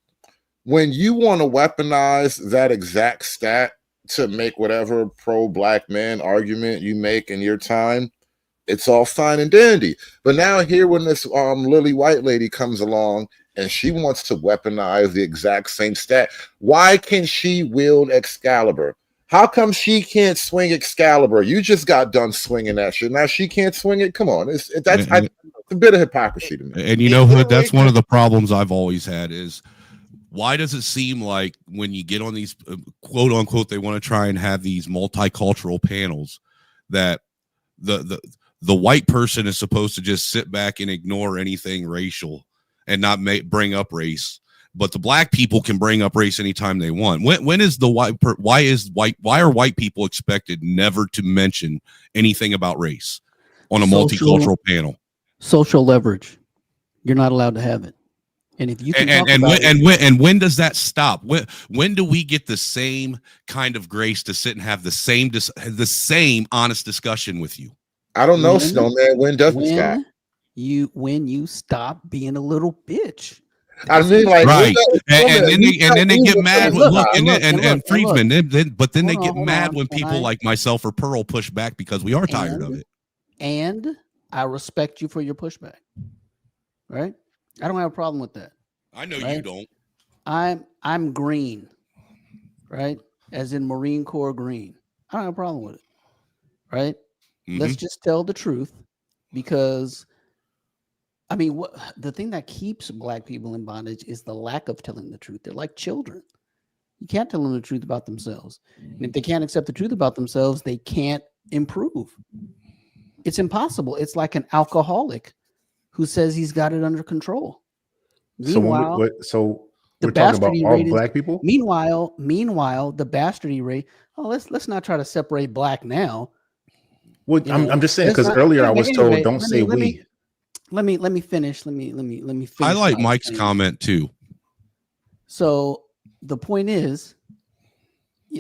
When you want to weaponize that exact stat to make whatever pro-black man argument you make in your time, it's all fine and dandy. But now here, when this lily white lady comes along and she wants to weaponize the exact same stat, why can she wield Excalibur? How come she can't swing Excalibur? You just got done swinging that shit. Now she can't swing it. Come on, it's a bit of hypocrisy to me. And Hood, that's one of the problems I've always had is, why does it seem like when you get on these quote unquote, they want to try and have these multicultural panels, that the white person is supposed to just sit back and ignore anything racial and not bring up race, but the black people can bring up race anytime they want. When is the why are white people expected never to mention anything about race on a multicultural panel? Social leverage. You're not allowed to have it. And if you can when does that stop? When do we get the same kind of grace to sit and have the same honest discussion with you? I don't know, Snowman. When does it stop? When you stop being a little bitch. I mean, like, right, and then they get mad. And Friedman, but then they get mad when people like myself or Pearl push back because we are tired of it. And I respect you for your pushback. Right? I don't have a problem with that. I know you don't. I'm green, right? As in Marine Corps green. I don't have a problem with it. Right? Mm-hmm. Let's just tell the truth, because I mean, the thing that keeps black people in bondage is the lack of telling the truth. They're like children. You can't tell them the truth about themselves. And if they can't accept the truth about themselves, they can't improve. It's impossible. It's like an alcoholic who says he's got it under control. Meanwhile, so we're talking about all black people? Meanwhile, the bastardy rate. Oh, let's not try to separate black now. Well, I'm just saying because earlier I was told don't say we. Let me finish. Let me finish. I like my Mike's thing. comment too. So the point is,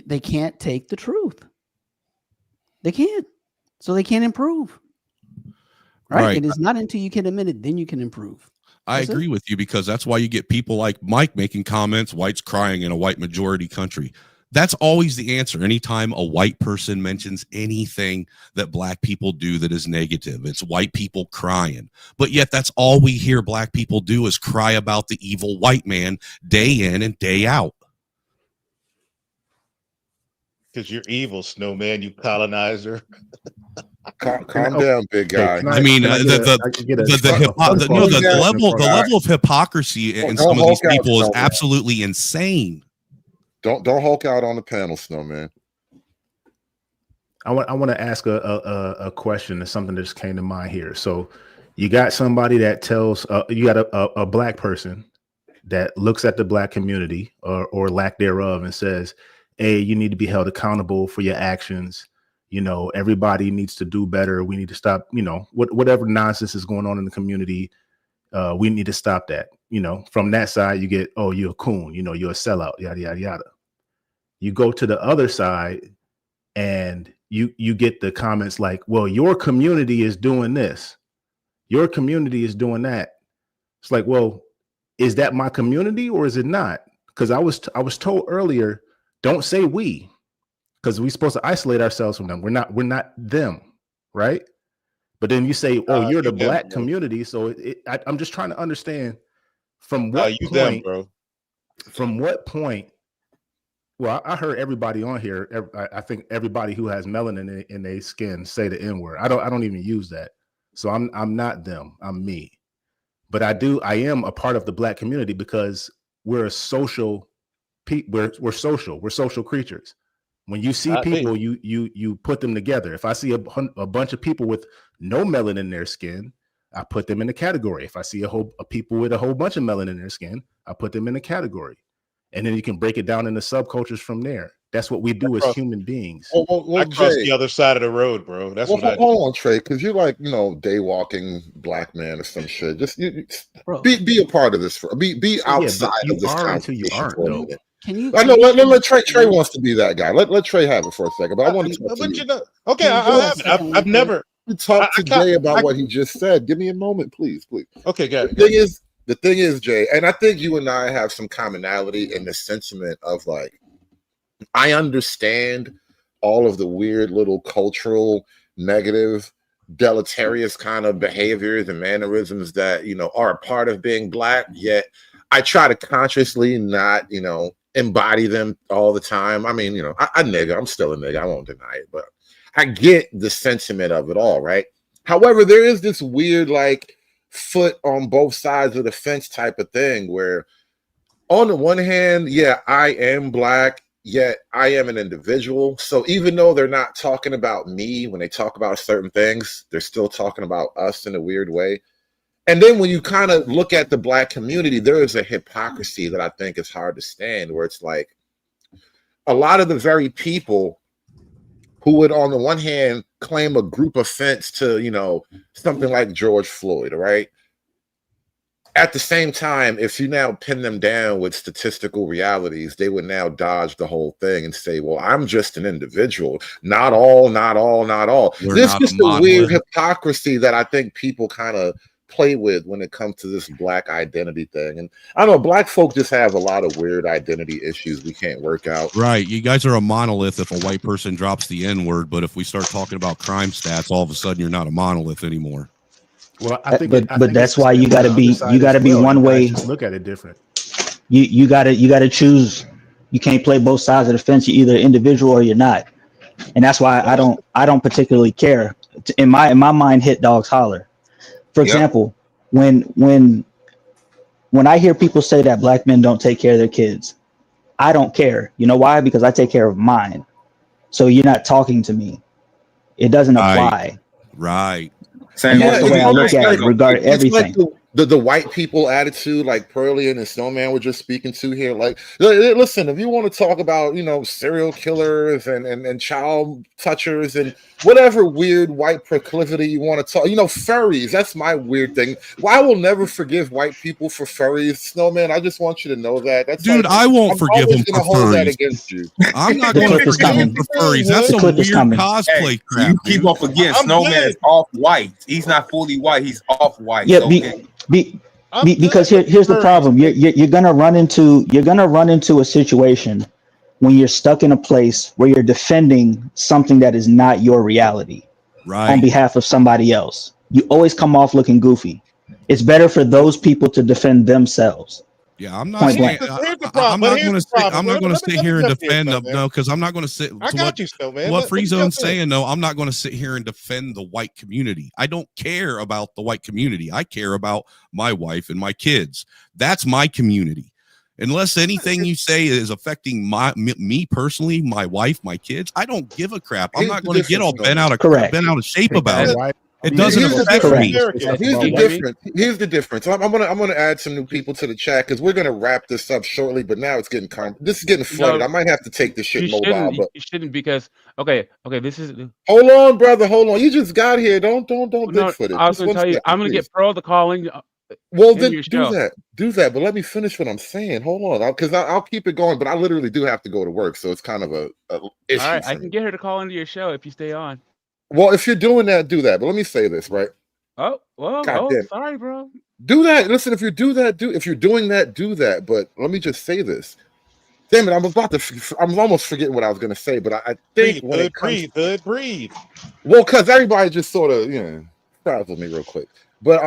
they can't take the truth. They can't. So they can't improve. Right? It is not until you can admit it, then you can improve. I agree with you, because that's why you get people like Mike making comments, whites crying in a white majority country. That's always the answer. Anytime a white person mentions anything that black people do that is negative, it's white people crying. But yet that's all we hear black people do is cry about the evil white man day in and day out. Because you're evil, Snowman, you colonizer. Calm down, big guy. I mean, the level of hypocrisy in some of these people is absolutely insane. Don't Hulk out on the panel, Snowman. I want to ask a question. That's something that just came to mind here. So you got somebody that tells you got a black person that looks at the black community or lack thereof and says, hey, you need to be held accountable for your actions. You know, everybody needs to do better. We need to stop, you know, whatever nonsense is going on in the community. We need to stop that. You know, from that side, you get, oh, you're a coon, you know, you're a sellout, yada, yada, yada. You go to the other side and you get the comments like, well, your community is doing this. Your community is doing that. It's like, well, is that my community or is it not? Because I was told earlier, don't say we, because we're supposed to isolate ourselves from them. We're not them, right? But then you say, oh, you're the black community. So I'm just trying to understand from what point, bro. From what point? Well, I heard everybody on here. I think everybody who has melanin in their skin say the N-word. I don't even use that. So I'm not them. I'm me. But I am a part of the black community because we're a social. We're social. We're social creatures. When you see people, you put them together. If I see a bunch of people with no melanin in their skin, I put them in a category. If I see a people with a whole bunch of melanin in their skin, I put them in a category. And then you can break it down into subcultures from there. That's what we do as human beings. I crossed the other side of the road, bro. That's what I do. Hold on, Trey, because you're like, you know, day walking black man or some shit. Just be a part of this. Be outside of this conversation. You aren't, though. I know. Let Trey wants to be that guy. Let Trey have it for a second. But I want to talk to you. Okay, I've never talked to Jay about what he just said. Give me a moment, please. Okay, got it. The thing is, Jay, and I think you and I have some commonality in the sentiment of like, I understand all of the weird little cultural, negative, deleterious kind of behaviors and mannerisms that, you know, are a part of being black. Yet I try to consciously not, you know, embody them all the time. I mean, you know, I'm still a nigga. I won't deny it, but I get the sentiment of it all, right? However, there is this weird, like, foot on both sides of the fence type of thing where on the one hand, yeah, I am black, yet I am an individual. So even though they're not talking about me when they talk about certain things, they're still talking about us in a weird way. And then when you kind of look at the black community, there is a hypocrisy that I think is hard to stand, where it's like a lot of the very people who would, on the one hand, claim a group offense to, you know, something like George Floyd, right? At the same time, if you now pin them down with statistical realities, they would now dodge the whole thing and say, well, I'm just an individual. Not all. This is the weird hypocrisy that I think people kind of play with when it comes to this black identity thing. And I know black folk just have a lot of weird identity issues we can't work out. Right. You guys are a monolith if a white person drops the N-word, but if we start talking about crime stats, all of a sudden you're not a monolith anymore. Well, I think but that's why you got to be one way. Just look at it different. You got to choose. You can't play both sides of the fence. You're either individual or you're not. And that's why I don't particularly care. In my mind, hit dogs holler. For example, when I hear people say that black men don't take care of their kids, I don't care. You know why? Because I take care of mine. So you're not talking to me. It doesn't apply. Right. And that's the way I look at it regarding everything. the white people attitude, like Pearly and the Snowman were just speaking to here. Like, listen, if you want to talk about, you know, serial killers and child touchers and whatever weird white proclivity you want to talk, you know, furries, that's my weird thing. Well, I will never forgive white people for furries, Snowman. I just want you to know that. That's Dude, like, I won't I'm forgive always him for gonna hold that furries. against you. I'm not The going to clip is forgive him coming. for furries. That's The some clip is weird coming. cosplay Hey, crap. you keep dude. on forgetting I'm Snowman good. is off white. He's not fully white. He's off white. Yeah, Okay. because here's the problem. You're gonna run into a situation when you're stuck in a place where you're defending something that is not your reality on Right. behalf of somebody else. You always come off looking goofy. It's better for those people to defend themselves. Yeah, I'm not Point saying blank. Here's the I'm problem. not Here's going to the sit. problem. I'm not going to sit Let me here and jump in, defend them. Snowman. No, because I'm not going to sit. I To got you, Snowman. what Let me Free jump Zone's in. saying, though, I'm not going to sit here and defend the white community. I don't care about the white community. I care about my wife and my kids. That's my community. Unless anything you say is affecting me personally, my wife, my kids, I don't give a crap. I'm Here's not the going to get all difference, Correct. bent out of shape Take about that it. white. It doesn't Here's the affect difference. me. Here's the Can you hear me? difference. Here's the difference. I'm gonna add some new people to the chat because we're gonna wrap this up shortly. But now it's getting this is getting flooded. No, I might have to take this shit you mobile. shouldn't. But You shouldn't because okay. This is hold on, brother. Hold on. You just got here. Don't no. Bigfoot it. I was Just going to one tell you. second, I'm going to please. get Pearl to call in. Well, into then your do show. that. Do that. But let me finish what I'm saying. Hold on, because I'll keep it going. But I literally do have to go to work, so it's kind of a issue All right, for I me. can get her to call into your show if you stay on. Well, if you're doing that, do that. But let me say this, right? Oh well. God Oh, damn. sorry, bro. Do that. Listen, if you're doing that, do that. But let me just say this. Damn it, I'm almost forgetting what I was gonna say, but I think when it comes breathe. well, because everybody just sort of, frazzled me real quick. But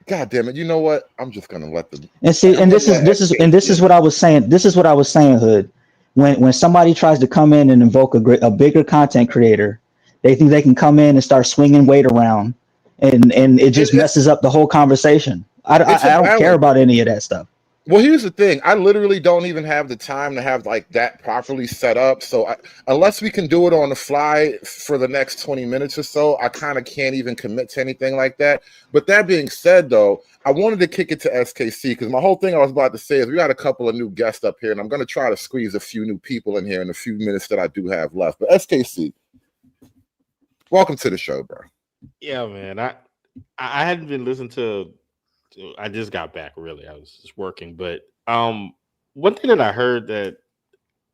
God damn it, you know what? I'm just gonna let them And see, and this is what I was saying. This is what I was saying, Hood. When somebody tries to come in and invoke a bigger content creator, they think they can come in and start swinging weight around, and it just messes up the whole conversation. I don't care about any of that stuff. Well, here's the thing. I literally don't even have the time to have like that properly set up. So unless we can do it on the fly for the next 20 minutes or so, I kind of can't even commit to anything like that. But that being said, though, I wanted to kick it to SKC because my whole thing I was about to say is we got a couple of new guests up here, and I'm going to try to squeeze a few new people in here in the few minutes that I do have left. But SKC, welcome to the show, bro. Yeah, man. I hadn't been listening to. I just got back. Really, I was just working. But one thing that I heard that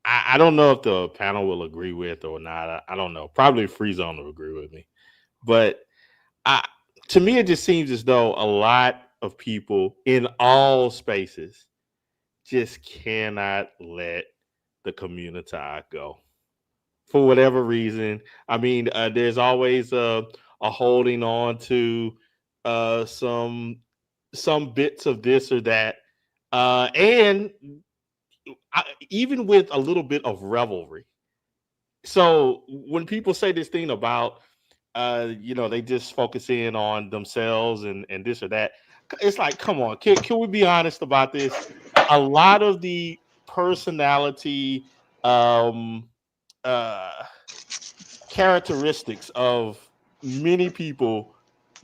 I don't know if the panel will agree with or not. I don't know. Probably Free Zone will agree with me. But to me, it just seems as though a lot of people in all spaces just cannot let the community go for whatever reason. I mean, there's always a holding on to some bits of this or that, and even with a little bit of revelry. So when people say this thing about they just focus in on themselves and this or that, it's like, come on, can we be honest about this? A lot of the personality characteristics of many people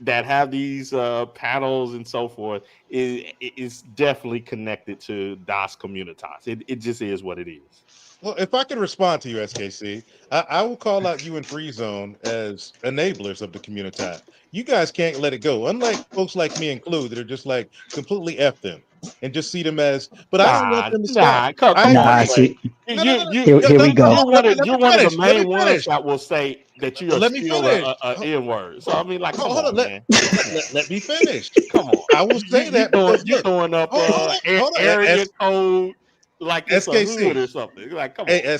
that have these panels and so forth is definitely connected to Das Communitas. It just is what it is. Well, if I can respond to you, SKC, I will call out you in Free Zone as enablers of the community. You guys can't let it go. Unlike folks like me and Clue that are just like completely F them and just see them as, but I don't want them to stop. Come on, Nah, see, You're here we go. one of the Let me main ones finish. that will say that you are Let me still finish. a N-word. So I mean, like, come Hold on, on. man. Let me finish. Come on. I will say that because You're look, throwing up hold on. area code like it's a SKC. hood or something. Like, come on. Hey,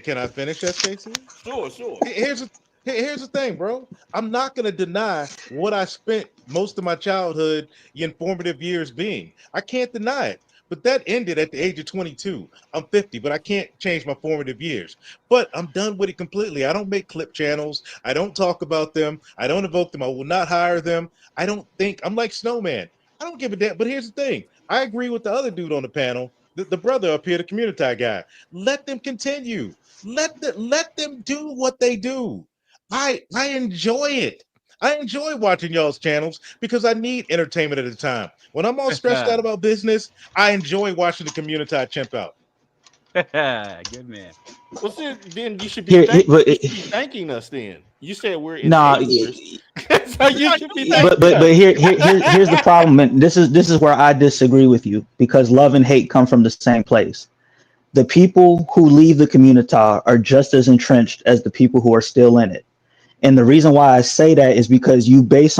can I finish, SKC? Sure. Here's the thing, bro. I'm not going to deny what I spent most of my childhood, formative years being. I can't deny it. But that ended at the age of 22. I'm 50, but I can't change my formative years. But I'm done with it completely. I don't make clip channels. I don't talk about them. I don't evoke them. I will not hire them. I don't think I'm like Snowman. I don't give a damn. But here's the thing. I agree with the other dude on the panel, the brother up here, the community guy. Let them continue. Let them do what they do. I enjoy it. I enjoy watching y'all's channels because I need entertainment at a time. When I'm all stressed out about business, I enjoy watching the community chimp out. Good man. Well, then you should be thanking us. Then you said we're enablers, so you should be thanking but us. here's the problem, and this is where I disagree with you, because love and hate come from the same place. The people who leave the community are just as entrenched as the people who are still in it. And the reason why I say that is because you base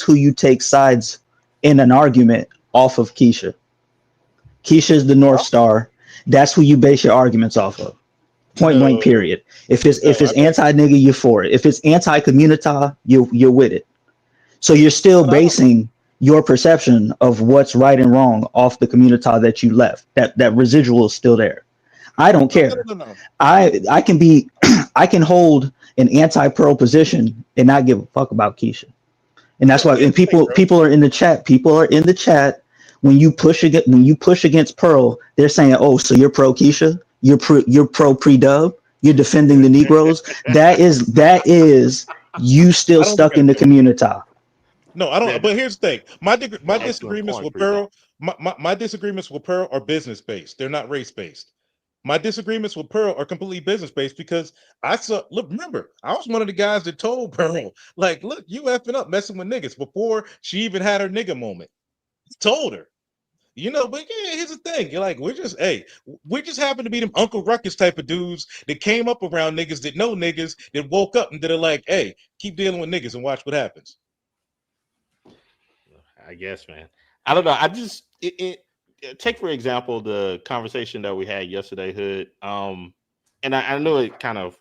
who you take sides in an argument off of Keisha. Keisha is the North Star. That's who you base your arguments off of. Point blank, period. If it's anti-nigga, you're for it. If it's anti-community, you're with it. So you're still basing your perception of what's right and wrong off the community that you left. That residual is still there. I don't care. No. I can be I can hold an anti-Pearl position and not give a fuck about Keisha. And that's why, and people are in the chat. People are in the chat. When you push against Pearl, they're saying, "Oh, so you're pro Keisha? You're pro pre-dub? You're defending the Negroes?" That is you still stuck in the community. No, I don't. But here's the thing: my disagreements with Pearl, my disagreements with Pearl are business based. They're not race based. My disagreements with Pearl are completely business based because I saw. Look, remember, I was one of the guys that told Pearl, like, "Look, you effing up, messing with niggas," before she even had her nigga moment. Told her, But yeah, here's the thing: you're like, we just happen to be them Uncle Ruckus type of dudes that came up around niggas that know niggas that woke up and that are like, "Hey, keep dealing with niggas and watch what happens." I guess, man. I don't know. I just take for example the conversation that we had yesterday, Hood. And I know it kind of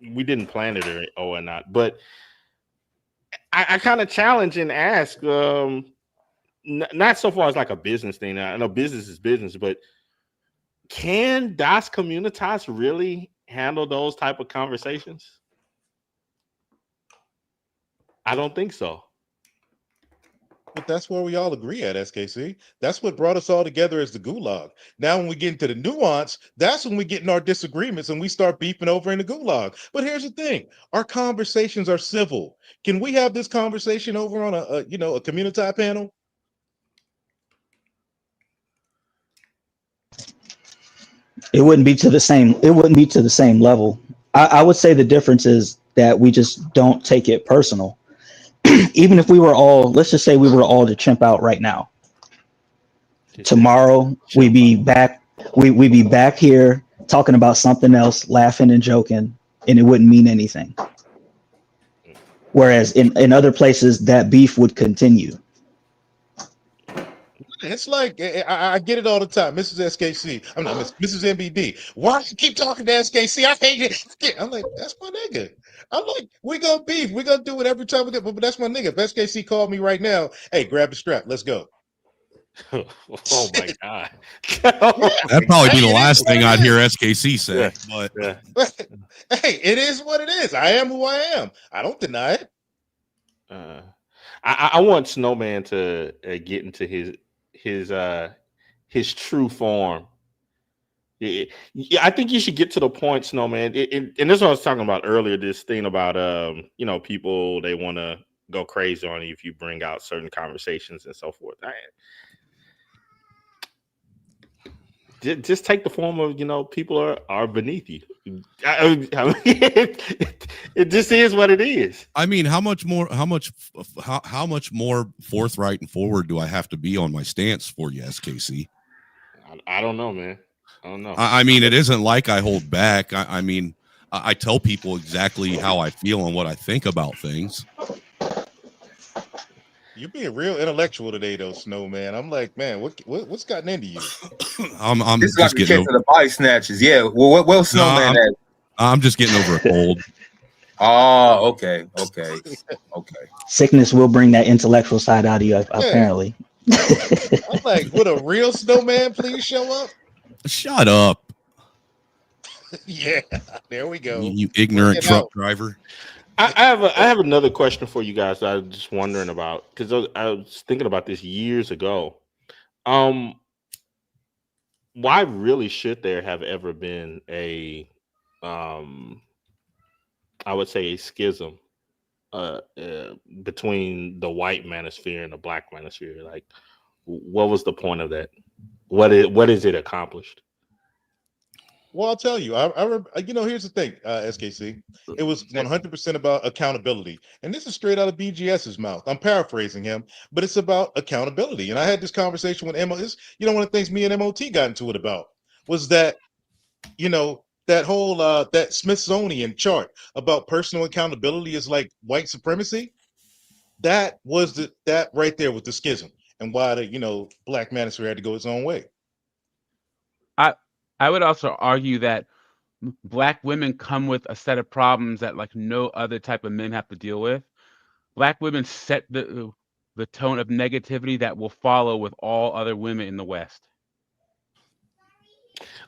we didn't plan it or not, but I kind of challenge and ask, not so far as like a business thing. I know business is business, but can Das Communitas really handle those type of conversations? I don't think so. But that's where we all agree at, SKC. That's what brought us all together as the gulag. Now, when we get into the nuance, that's when we get in our disagreements and we start beefing over in the gulag. But here's the thing: our conversations are civil. Can we have this conversation over on a community panel? It wouldn't be to the same level. I would say the difference is that we just don't take it personal. Even if we were all, let's just say we were all to chimp out right now. Tomorrow we'd be back here talking about something else, laughing and joking, and it wouldn't mean anything. Whereas in other places that beef would continue. It's like I get it all the time, Mrs. SKC. I'm not Mrs. MBD. Why you keep talking to SKC? I hate it. I'm like, that's my nigga. I'm like, we gonna beef. We gonna do it every time we get. But that's my nigga. If SKC called me right now, hey, grab the strap. Let's go. Oh my god. That'd probably be the last thing I'd hear SKC say. But hey, it is what it is. I am who I am. I don't deny it. I want Snowman to get into his true form. Yeah, I think you should get to the point, Snowman. And this is what I was talking about earlier. This thing about people, they want to go crazy on you if you bring out certain conversations and so forth. Just take the form of people are beneath you. I mean, it just is what it is. I mean, how much more forthright and forward do I have to be on my stance for you, SKC? I don't know, man. I don't know. I mean, it isn't like I hold back. I mean, I tell people exactly how I feel and what I think about things. You're being real intellectual today, though, Snowman. I'm like, man, what's gotten into you? I'm this is just like getting over the body snatches. Yeah. Well, what Snowman at? I'm just getting over a cold. Oh, okay. Sickness will bring that intellectual side out of you, apparently. I'm like, would a real Snowman please show up? Shut up. Yeah, there we go. You ignorant truck driver. I have another question for you guys that I was just wondering about, because I was thinking about this years ago. Why really should there have ever been a I would say a schism between the white manosphere and the black manosphere? Like, what was the point of that? What is it accomplished? Well, I'll tell you. Here's the thing, SKC. It was 100% about accountability, and this is straight out of BGS's mouth. I'm paraphrasing him, but it's about accountability. And I had this conversation with Emma. One of the things me and MOT got into it about was that, that whole that Smithsonian chart about personal accountability is like white supremacy. That was that right there with the schism, and why the black manosphere had to go its own way. I would also argue that Black women come with a set of problems that like no other type of men have to deal with. Black women set the tone of negativity that will follow with all other women in the West.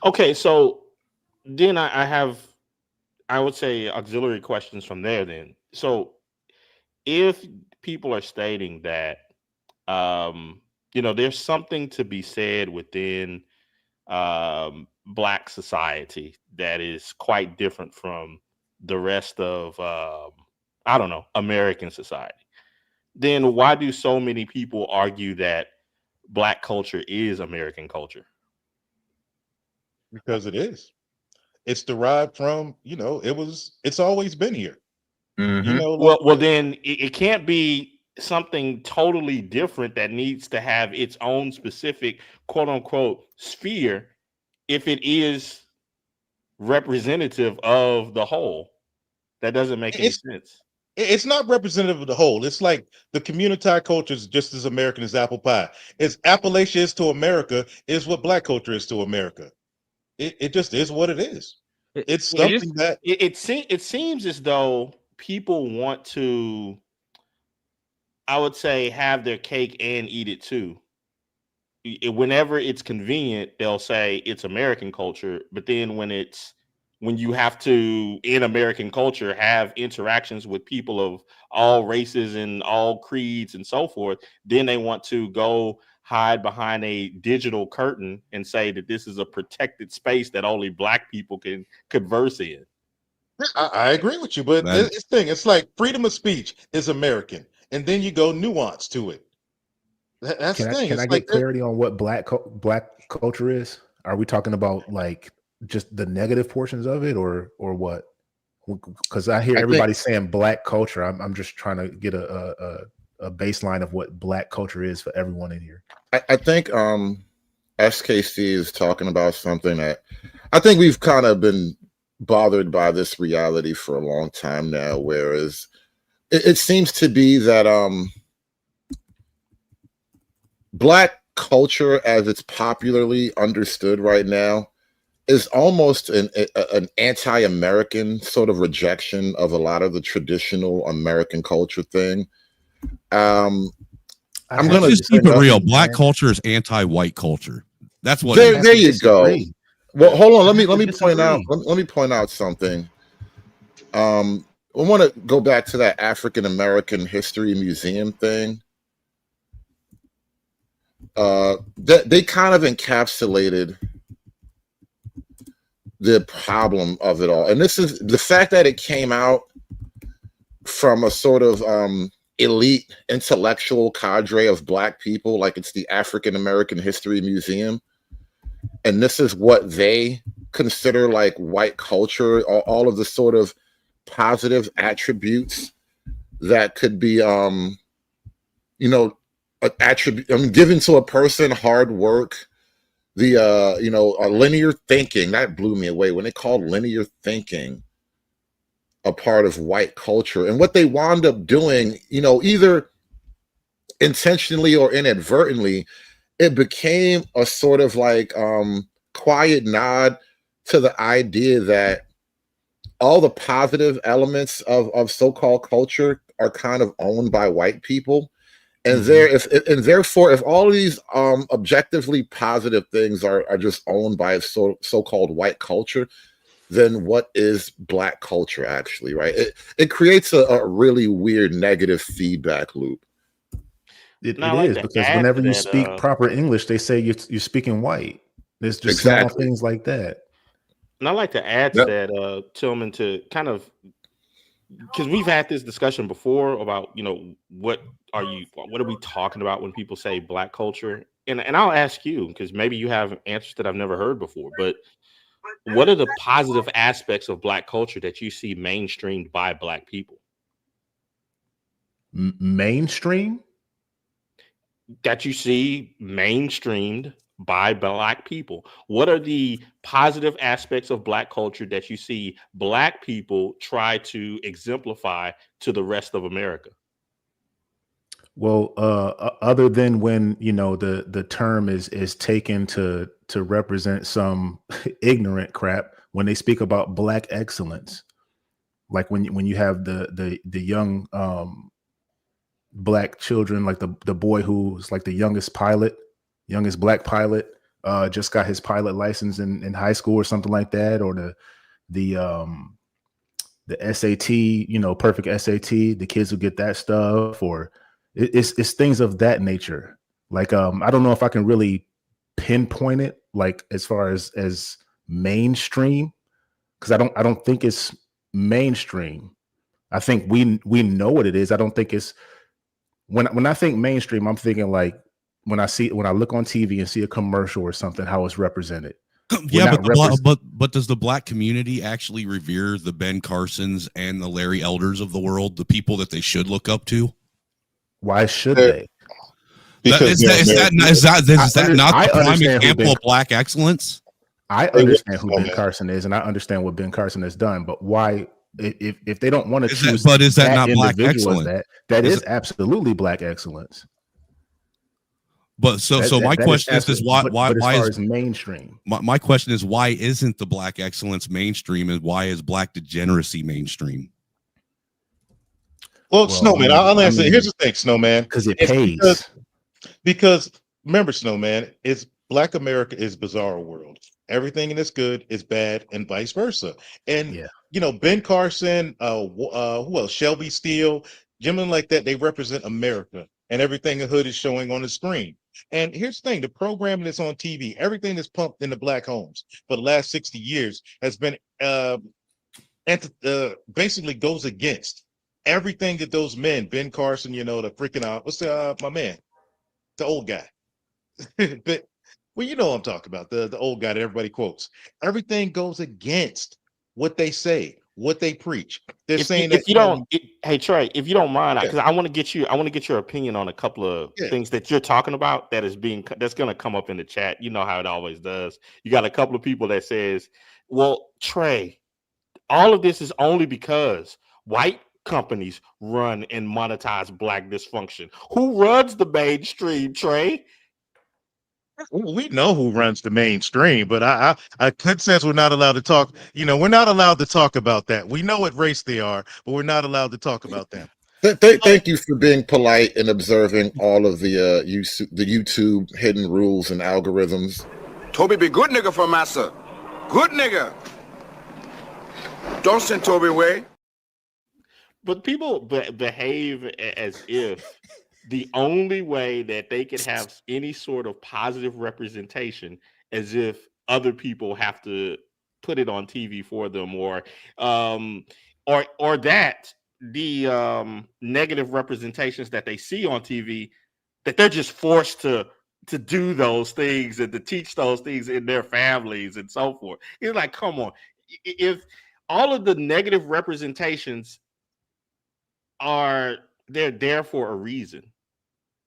Okay, so then I would say auxiliary questions from there then. So if people are stating that there's something to be said within Black society that is quite different from the rest of American society, then why do so many people argue that Black culture is American culture? Because it is. It's derived from, it's always been here. Well, then it can't be something totally different that needs to have its own specific quote unquote sphere if it is representative of the whole. That doesn't make any sense. It's not representative of the whole. It's like the community culture is just as American as apple pie. As Appalachia is to America, is what Black culture is to America. It just is what it is. It's something that it seems as though people want to, I would say, have their cake and eat it too. Whenever it's convenient, they'll say it's American culture, but then when you have to, in American culture, have interactions with people of all races and all creeds and so forth, then they want to go hide behind a digital curtain and say that this is a protected space that only Black people can converse in. I agree with you, but it's like freedom of speech is American, and then you go nuance to it. That's the thing. Can I get clarity on what black culture is? Are we talking about like just the negative portions of it, or what? Because I hear everybody saying Black culture. I'm just trying to get a baseline of what Black culture is for everyone in here. I think SKC is talking about something that I think we've kind of been bothered by this reality for a long time now, whereas it seems to be that Black culture, as it's popularly understood right now, is almost an anti-American sort of rejection of a lot of the traditional American culture thing. I'm gonna just keep it real. Black culture is anti-white culture. That's what. There you go. Well, hold on. Let me point out. Let me point out something. I want to go back to that African American History Museum thing. They kind of encapsulated the problem of it all, and this is the fact that it came out from a sort of elite intellectual cadre of Black people, like it's the African American History Museum, and this is what they consider like white culture, all of the sort of positive attributes that could be given to a person: hard work, the linear thinking. That blew me away when they called linear thinking a part of white culture. And what they wound up doing, either intentionally or inadvertently, it became a sort of like quiet nod to the idea that all the positive elements of so-called culture are kind of owned by white people. And therefore, if all of these objectively positive things are just owned by so-called white culture, then what is Black culture actually, right? It creates a really weird negative feedback loop. It is, because whenever you speak proper English, they say you're speaking white. There's just small things like that. And I like to add to that, Tillman, to kind of because we've had this discussion before about, you know, what are we talking about when people say black culture? And I'll ask you, because maybe you have answers that I've never heard before, but what are the positive aspects of black culture that you see mainstreamed by black people? Mainstream? That you see mainstreamed by black people. What are the positive aspects of black culture that you see black people try to exemplify to the rest of America? Well, other than when, you know, the term is taken to represent some ignorant crap, when they speak about black excellence, like when you have the young black children, like the boy who's like the youngest black pilot, just got his pilot license in high school or something like that, or the SAT, you know, perfect SAT, the kids who get that stuff, or it's things of that nature. Like I don't know if I can really pinpoint it, like as far as mainstream, because I don't think it's mainstream. I think we know what it is. I don't think it's when I think mainstream, I'm thinking like when I look on TV and see a commercial or something, how it's represented. Yeah, but does the black community actually revere the Ben Carsons and the Larry Elders of the world, the people that they should look up to? Why should they? Is that not the prime example of black excellence? I understand who Ben Carson is, and I understand what Ben Carson has done. But why, if they don't want to choose, but is that not black excellence? That is absolutely black excellence. But so my question is why is mainstream? My question is, why isn't the black excellence mainstream, and why is black degeneracy mainstream? Well, Snowman, I'll answer. Here's the thing, Snowman, because it pays. Because remember, Snowman, it's Black America is bizarre world. Everything in this good is bad, and vice versa. And you know, Ben Carson, who else? Shelby Steele, gentlemen like that, they represent America, and everything the hood is showing on the screen. And here's the thing: the programming that's on TV, everything that's pumped into black homes for the last 60 years has been basically goes against everything that those men, Ben Carson, you know, the freaking what's my man, the old guy, but well, you know what I'm talking about, the old guy that everybody quotes. Everything goes against what they say, what they preach. They're saying that hey Trey, if you don't mind, because I want to get your opinion on a couple of things that you're talking about that's going to come up in the chat. You know how it always does. You got a couple of people that says, well, Trey, all of this is only because white companies run and monetize black dysfunction. Who runs the mainstream, Trey? We know who runs the mainstream, but I could sense we're not allowed to talk. You know, we're not allowed to talk about that. We know what race they are, but we're not allowed to talk about them. Thank you for being polite and observing all of the YouTube hidden rules and algorithms. Toby be good nigga for massa. Good nigga. Don't send Toby away. But people behave as if the only way that they can have any sort of positive representation as if other people have to put it on TV for them, or that the negative representations that they see on TV, that they're just forced to do those things and to teach those things in their families and so forth. It's like, come on, if all of the negative representations they're there for a reason.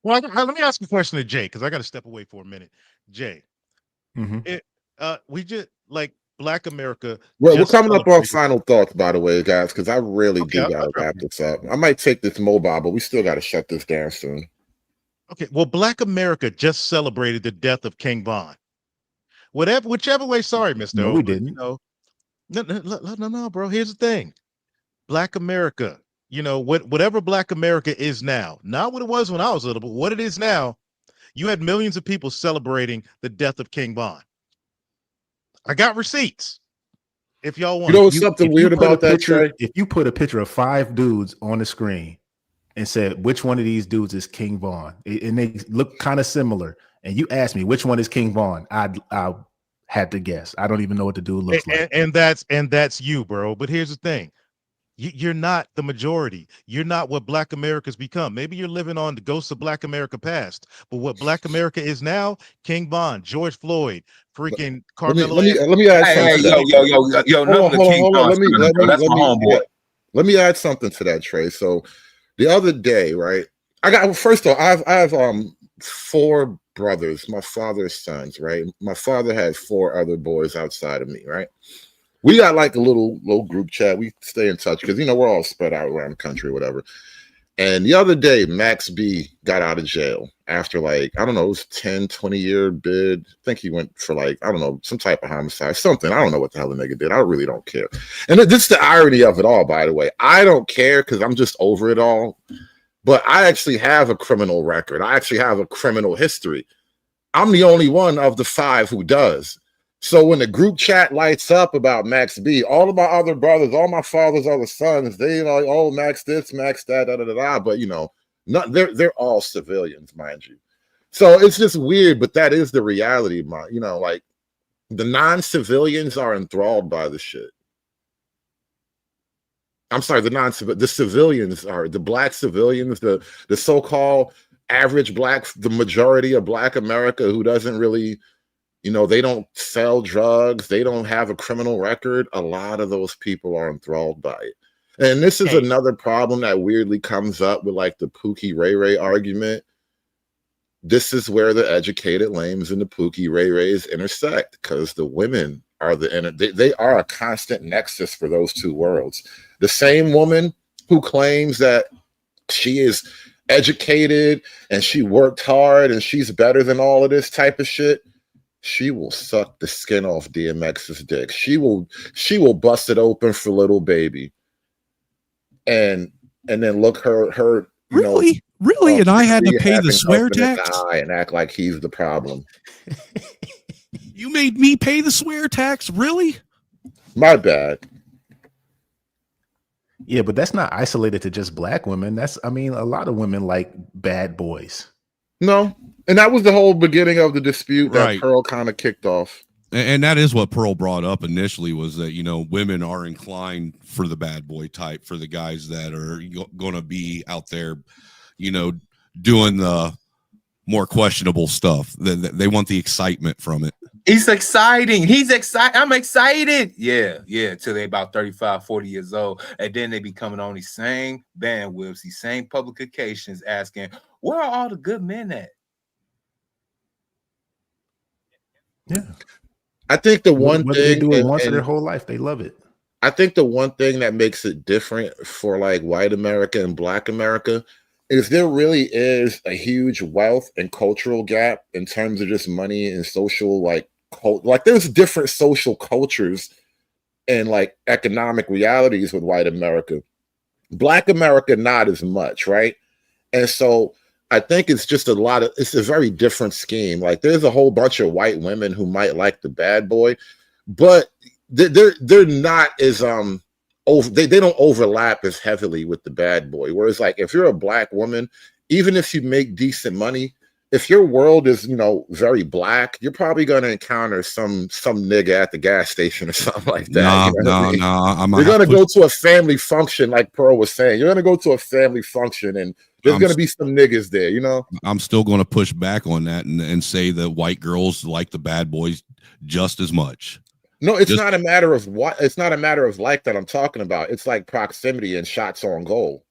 Well, let me ask a question to Jay, because I got to step away for a minute. Jay, we just like Black America. Well, we're coming up on final thoughts, by the way, guys, because I really do got to wrap this up. I might take this mobile, but we still got to shut this down soon. Okay, well, Black America just celebrated the death of King Von. Whichever way, sorry, Mr. No, we didn't. You know, no, bro. Here's the thing. Black America, you know, whatever Black America is now, not what it was when I was little, but what it is now, you had millions of people celebrating the death of King Von. I got receipts. If y'all want, you know what's something weird about that, Trey? If you put a picture of 5 dudes on the screen and said, which one of these dudes is King Von, and they look kind of similar, and you asked me which one is King Von, I had to guess. I don't even know what the dude looks like. And that's you, bro. But here's the thing. You're not the majority. You're not what Black America's become. Maybe you're living on the ghosts of Black America past, but what Black America is now, King Von, George Floyd, freaking Carmelo. Let me add something to that. Hold on. Let me add something to that, Trey. So the other day, right? First of all, I have 4 brothers, my father's sons, right? My father had 4 other boys outside of me, right? We got like a little group chat. We stay in touch because, we're all spread out around the country or whatever. And the other day, Max B got out of jail after it was 10, 20-year bid. I think he went for some type of homicide, something. I don't know what the hell the nigga did. I really don't care. And this is the irony of it all, by the way. I don't care because I'm just over it all. But I actually have a criminal record. I actually have a criminal history. I'm the only one of the 5 who does. So when the group chat lights up about Max B, all of my other brothers, all my father's other sons, they like, oh, Max this, Max that, da da da da. But they're all civilians, mind you. So it's just weird, but that is the reality, the non-civilians are enthralled by the shit. I'm sorry, the civilians are the Black civilians, the so-called average Black, the majority of Black America who doesn't really. They don't sell drugs. They don't have a criminal record. A lot of those people are enthralled by it. And this is another problem that weirdly comes up with the Pookie Ray Ray argument. This is where the educated lames and the Pookie Ray Rays intersect because the women are they are a constant nexus for those 2 worlds. The same woman who claims that she is educated and she worked hard and she's better than all of this type of shit. She will suck the skin off DMX's dick. She will bust it open for little baby, and then look her really, and I had to pay the swear tax and act like he's the problem. You made me pay the swear tax, really? My bad. Yeah, but that's not isolated to just Black women. A lot of women like bad boys. No. And that was the whole beginning of the dispute that Pearl kind of kicked off. And that is what Pearl brought up initially was that, women are inclined for the bad boy type, for the guys that are going to be out there, doing the more questionable stuff. They want the excitement from it. It's exciting. He's excited. I'm excited. Yeah. Till they about 35, 40 years old. And then they be coming on these same bandwidths, these same publications asking, where are all the good men at? Yeah, I think the one thing they do it once in their whole life, they love it. I think the one thing that makes it different for white America and Black America is there really is a huge wealth and cultural gap in terms of just money and social there's different social cultures and economic realities with white America. Black America not as much, right? And so I think it's just it's a very different scheme. There's a whole bunch of white women who might like the bad boy, but they're not as they don't overlap as heavily with the bad boy. Whereas if you're a Black woman, even if you make decent money, if your world is very Black, you're probably going to encounter some nigga at the gas station or something like that. You're going to go to a family function, like Pearl was saying. You're going to go to a family function and there's going to be some niggas there, I'm still going to push back on that and say that white girls like the bad boys just as much. No, it's not a matter of what. It's not a matter of that I'm talking about. It's proximity and shots on goal.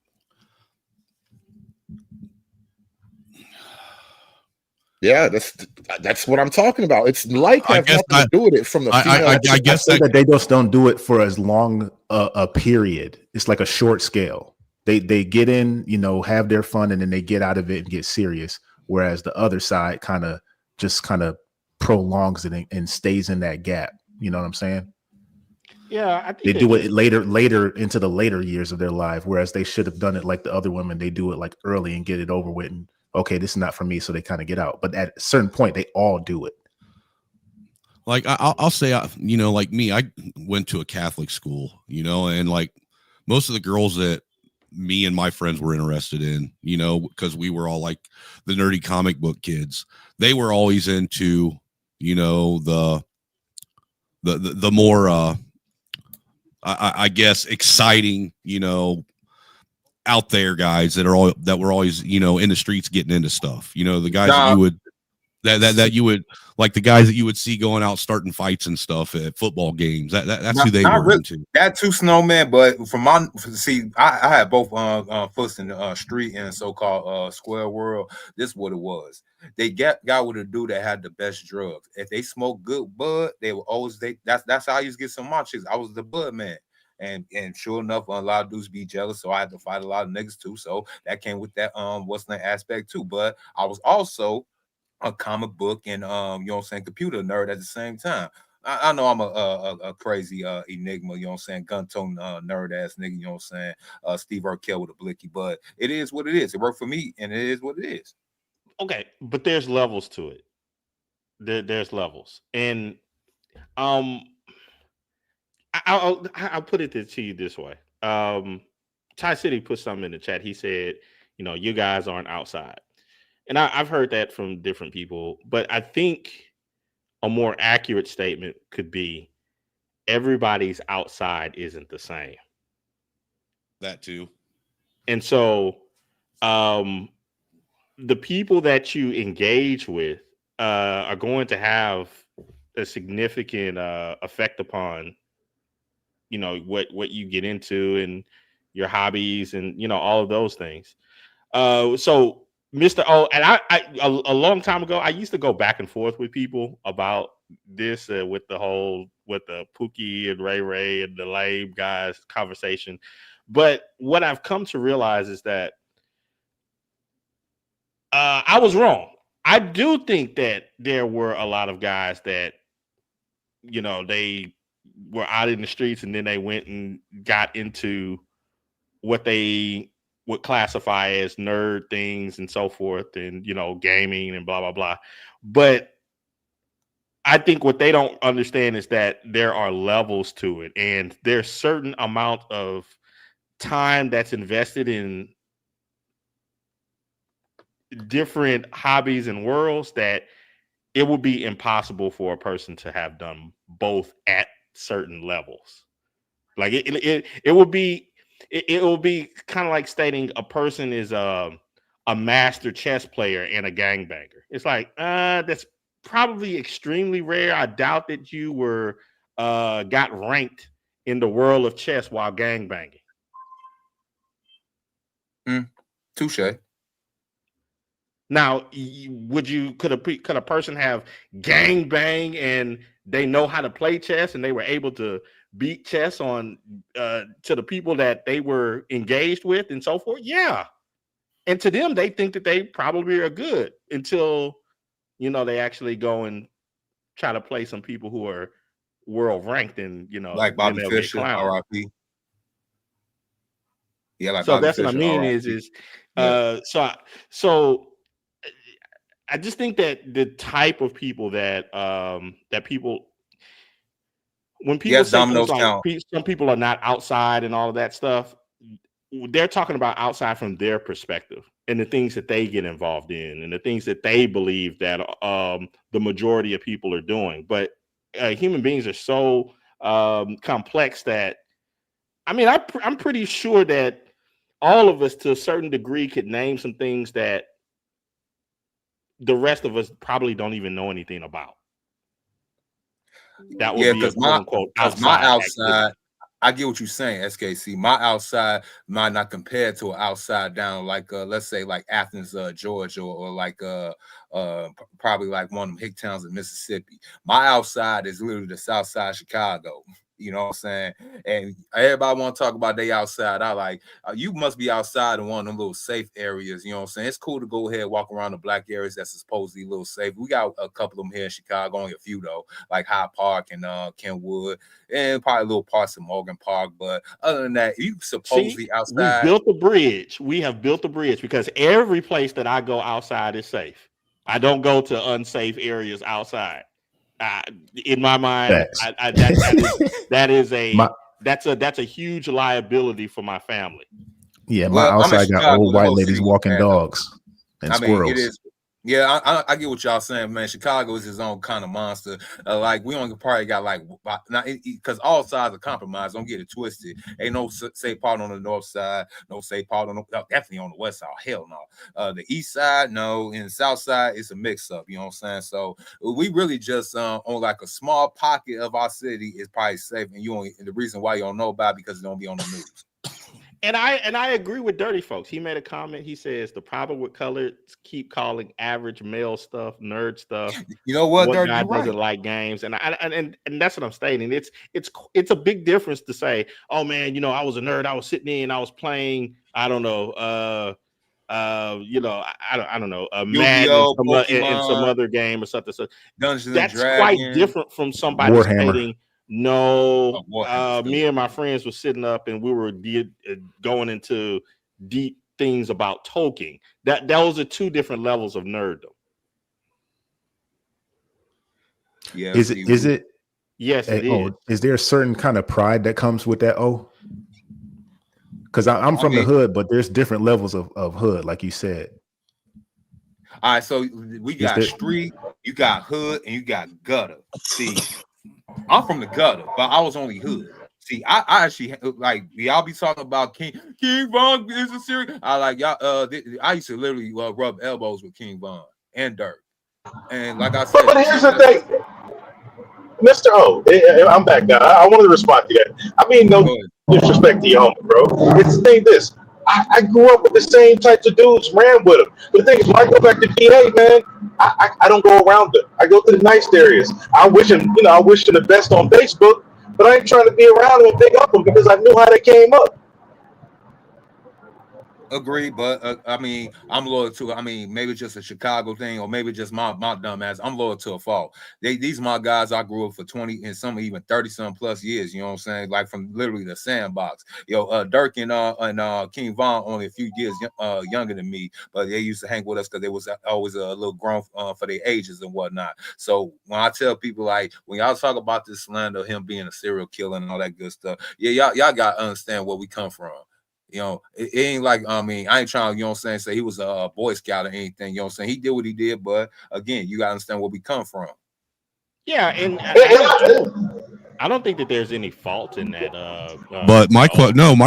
Yeah, that's what I'm talking about. It's has nothing to do with it from the female. I guess that they just don't do it for as long a period. It's like a short scale. They get in, have their fun, and then they get out of it and get serious. Whereas the other side kind of prolongs it and stays in that gap. You know what I'm saying? Yeah, I think they do it later into the later years of their life. Whereas they should have done it like the other women. They do it early and get it over with. And okay, this is not for me, so they kind of get out. But at a certain point, they all do it. I'll say, me, I went to a Catholic school, and most of the girls that me and my friends were interested in, because we were all the nerdy comic book kids. They were always into, the more I guess exciting, out there guys that were always, in the streets getting into stuff. The guys that you would that you would like the guys that you would see going out starting fights and stuff at football games. That's who they were into. That too, Snowman. But I had both foots in the street and so-called square world. This is what it was. They got with a dude that had the best drugs. If they smoked good bud, they were always that's how I used to get some of my chicks. I was the bud man. And sure enough, a lot of dudes be jealous, so I had to fight a lot of niggas too. So that came with that what's the aspect too. But I was also a comic book and computer nerd at the same time. I know I'm a crazy enigma, gun tone nerd ass nigga, Steve Urkel with a blicky, but it is what it is. It worked for me, and it is what it is. Okay, but there's levels to it. There's levels, and I'll put it to you this way. Ty City put something in the chat. He said, you guys aren't outside. And I've heard that from different people, but I think a more accurate statement could be everybody's outside isn't the same. That too. And so the people that you engage with are going to have a significant effect upon what you get into and your hobbies and all of those things. So Mr. O, and I a long time ago, I used to go back and forth with people about this with the Pookie and Ray and the lame guys conversation. But what I've come to realize is that I was wrong. I do think that there were a lot of guys that, they were out in the streets and then they went and got into what they would classify as nerd things and so forth and, gaming and blah, blah, blah. But I think what they don't understand is that there are levels to it. And there's certain amount of time that's invested in different hobbies and worlds that it would be impossible for a person to have done both at certain levels. Like it would be kind of like stating a person is a master chess player and a gangbanger. It's like that's probably extremely rare. I doubt that you were got ranked in the world of chess while gangbanging. Touche. Now, could a person have gangbang and they know how to play chess and they were able to beat chess on to the people that they were engaged with and so forth? Yeah. And to them, they think that they probably are good until, they actually go and try to play some people who are world ranked and, like Bobby Fischer, RIP. Yeah, like so Bobby that's Fischer, what I mean RIP. So I just think that the type of people that people, when people say things like some people are not outside and all of that stuff, they're talking about outside from their perspective and the things that they get involved in and the things that they believe that the majority of people are doing. But human beings are so complex that, I'm pretty sure that all of us to a certain degree could name some things that the rest of us probably don't even know anything about. That would be a quote unquote outside. I get what you're saying, SKC. My outside might not compare to an outside down like let's say like Athens, Georgia, or like probably like one of them hick towns in Mississippi. My outside is literally the South Side of Chicago. You know what I'm saying? And everybody want to talk about they outside. I like, you must be outside in one of them little safe areas. You know what I'm saying? It's cool to go ahead and walk around the black areas that's supposedly a little safe. We got a couple of them here in Chicago, only a few though, like Hyde Park and Kenwood, and probably little parts of Morgan Park. But other than that, you supposedly outside. We built a bridge. We have built a bridge because every place that I go outside is safe. I don't go to unsafe areas outside. In my mind, that's a huge liability for my family. Yeah, my outside got old white ladies walking dogs and squirrels. Yeah, I get what y'all saying, man. Chicago is his own kind of monster. Like we only probably got like because all sides are compromised. Don't get it twisted. Ain't no safe part on the north side, no safe part on definitely on the west side. Hell no. The east side, no, and the south side, it's a mix up. You know what I'm saying? So we really just on like a small pocket of our city is probably safe, and the reason why you don't know about it because it don't be on the news. And I agree with Dirty Folks. He made a comment. He says the problem with colors keep calling average male stuff nerd stuff. You know what, Dirty? Guy You're doesn't right. like games, and that's what I'm stating. It's a big difference to say, oh man, I was a nerd. I was sitting in, I was playing. I don't know. I don't know. Madden in some other game or something. So Dungeons that's and Dragons. quite different from somebody Warhammer. stating. No, me and my friends were sitting up and we were going into deep things about Tolkien. Those are two different levels of nerddom. Yeah. Is it? Yes, it is. Is there a certain kind of pride that comes with that? Because I'm from the hood, but there's different levels of hood, like you said. All right, so we got street, you got hood, and you got gutter. See, I'm from the gutter, but I was only hood. See, I actually like y'all be talking about King Von is a serious. I like y'all. I used to literally rub elbows with King Von and Dirk, and like I said, but here's the thing, Mr. O. I'm back now. I wanted to respond to that. I mean, no disrespect to your homie, bro. It's the thing. I grew up with the same types of dudes, ran with them. But the thing is, when I go back to PA, man, I don't go around them. I go to the nice areas. I wish them the best on Facebook, but I ain't trying to be around them and pick up them because I knew how they came up. Agree, but I mean, I'm loyal to. I mean, maybe just a Chicago thing, or maybe just my dumb ass. I'm loyal to a fault. These my guys. I grew up for 20 and some even 30-some plus years. You know what I'm saying? Like from literally the sandbox. Dirk and King Von only a few years younger than me, but they used to hang with us because they was always a little grown for their ages and whatnot. So when I tell people like when y'all talk about this slander of him being a serial killer and all that good stuff, yeah, y'all gotta understand where we come from. It ain't like, I mean, I ain't trying, say he was a Boy Scout or anything, he did what he did, but again, you gotta understand where we come from. Yeah, and I don't think that there's any fault in that. But my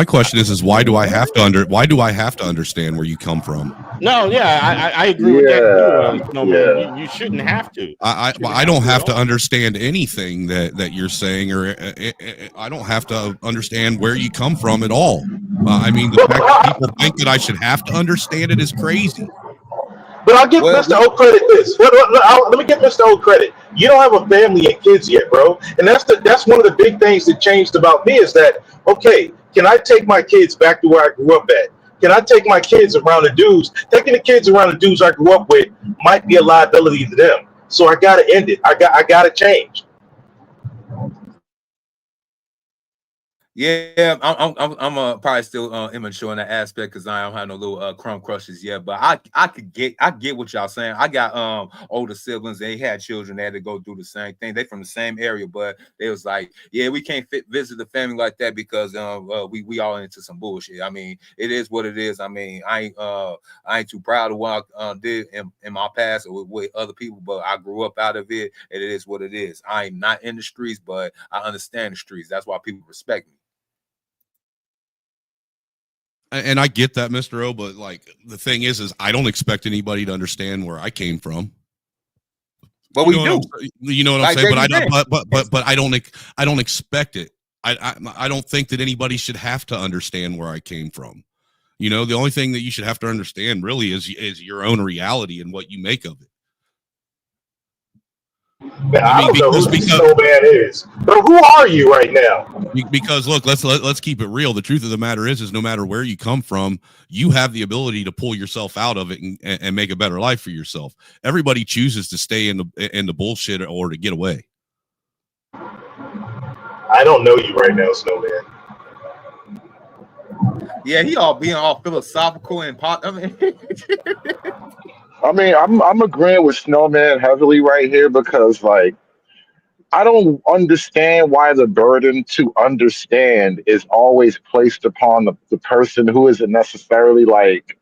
question is why do I have to understand where you come from? No, yeah, I agree with that too. No, man, you shouldn't have to. I don't have to understand anything that you're saying, or I don't have to understand where you come from at all. I mean, the fact that people think that I should have to understand it is crazy. But I'll give Mr. O credit this. Let me give Mr. O credit. You don't have a family and kids yet, bro. And that's one of the big things that changed about me is that, okay, can I take my kids back to where I grew up at? Can I take my kids around the dudes? Taking the kids around the dudes I grew up with might be a liability to them. So I got to end it. I got to change. Yeah, I'm probably still immature in that aspect because I don't have no little crumb crushes yet. But I get what y'all saying. I got older siblings. They had children. They had to go through the same thing. They from the same area, but they was like, yeah, we can't visit the family like that because we all into some bullshit. I mean, it is what it is. I mean, I ain't too proud of what I did in my past or with other people, but I grew up out of it, and it is what it is. I ain't not in the streets, but I understand the streets. That's why people respect me. And I get that, Mr. O, but like the thing is I don't expect anybody to understand where I came from. But we do. You know what I'm saying? But I don't expect it. I don't think that anybody should have to understand where I came from. The only thing that you should have to understand really is your own reality and what you make of it. I don't know who this snowman is, but who are you right now? Because look, let's keep it real. The truth of the matter is no matter where you come from, you have the ability to pull yourself out of it and make a better life for yourself. Everybody chooses to stay in the bullshit or to get away. I don't know you right now, snowman. Yeah, he all being all philosophical and pop. I mean, I'm agreeing with Snowman heavily right here because, like, I don't understand why the burden to understand is always placed upon the person who isn't necessarily, like,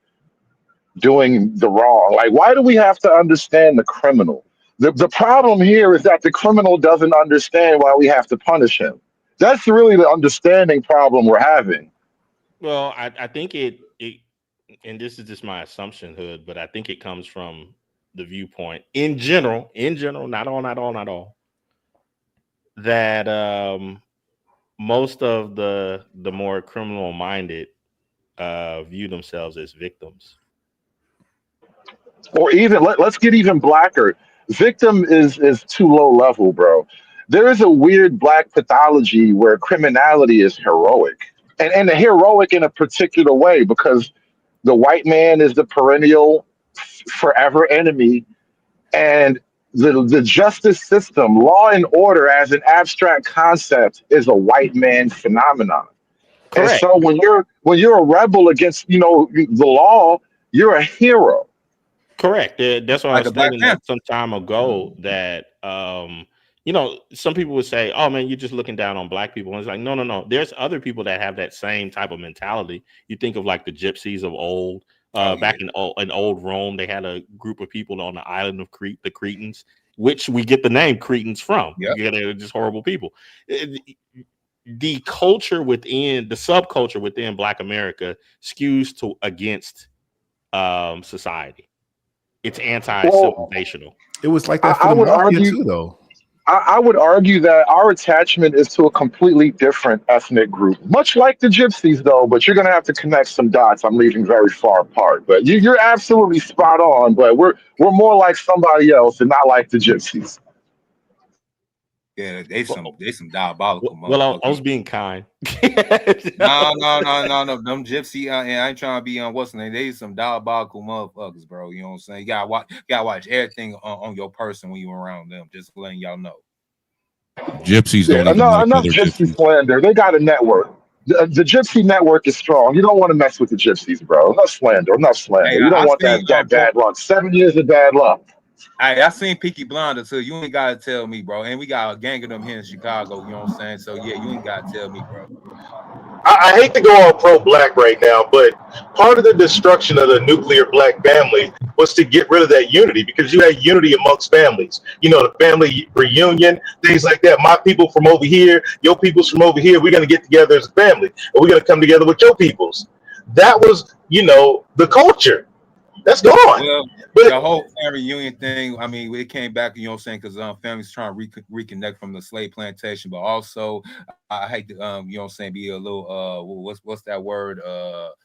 doing the wrong? Like, why do we have to understand the criminal? The problem here is that the criminal doesn't understand why we have to punish him. That's really the understanding problem we're having. Well, I think it, and this is just my assumption, Hood, but I think it comes from the viewpoint in general, not all, that most of the more criminal minded view themselves as victims. Or even let's get even blacker. Victim is too low level, bro. There is a weird black pathology where criminality is heroic, and heroic in a particular way because the white man is the perennial, forever enemy, and the justice system, law and order as an abstract concept, is a white man phenomenon. Correct. And so when you're a rebel against the law, you're a hero. Correct. That's what I Like was a Black stating Panther. some time ago, that some people would say, "Oh man, you're just looking down on black people." And it's like, no. There's other people that have that same type of mentality. You think of like the gypsies of old. Back in old Rome, they had a group of people on the island of Crete, the Cretans, which we get the name Cretans from. Yep. They're just horrible people. The culture within the subculture within Black America skews against society. It's anti-civilizational. It was like that for I the would mafia argue- too, though. I would argue that our attachment is to a completely different ethnic group, much like the gypsies, though. But you're going to have to connect some dots. I'm leaving very far apart. But you're absolutely spot on. But we're more like somebody else and not like the gypsies. Yeah, they some diabolical. Well, I was being kind. No. Them gypsy, and I ain't trying to be on what's the name. They some diabolical motherfuckers, bro. You know what I'm saying? You gotta watch everything on your person when you're around them. Just letting y'all know. Gypsies don't even Enough like other gypsy gypsies. slander. They got a network. The gypsy network is strong. You don't want to mess with the gypsies, bro. Enough slander. Hey, You don't I want seen, that bad luck. 7 years of bad luck. Hey, I seen Peaky Blinders too. You ain't gotta tell me, bro. And we got a gang of them here in Chicago. You know what I'm saying? So yeah, you ain't gotta tell me, bro. I hate to go all pro-black right now, but part of the destruction of the nuclear black family was to get rid of that unity, because you had unity amongst families. The family reunion, things like that. My people from over here, your people's from over here. We're going to get together as a family, and we're going to come together with your peoples. That was, the culture. That's gone. Well, the whole family reunion thing, I mean, it came back, you know what I'm saying, because families trying to reconnect from the slave plantation, but also I hate to, you know what I'm saying, be a little, what's that word,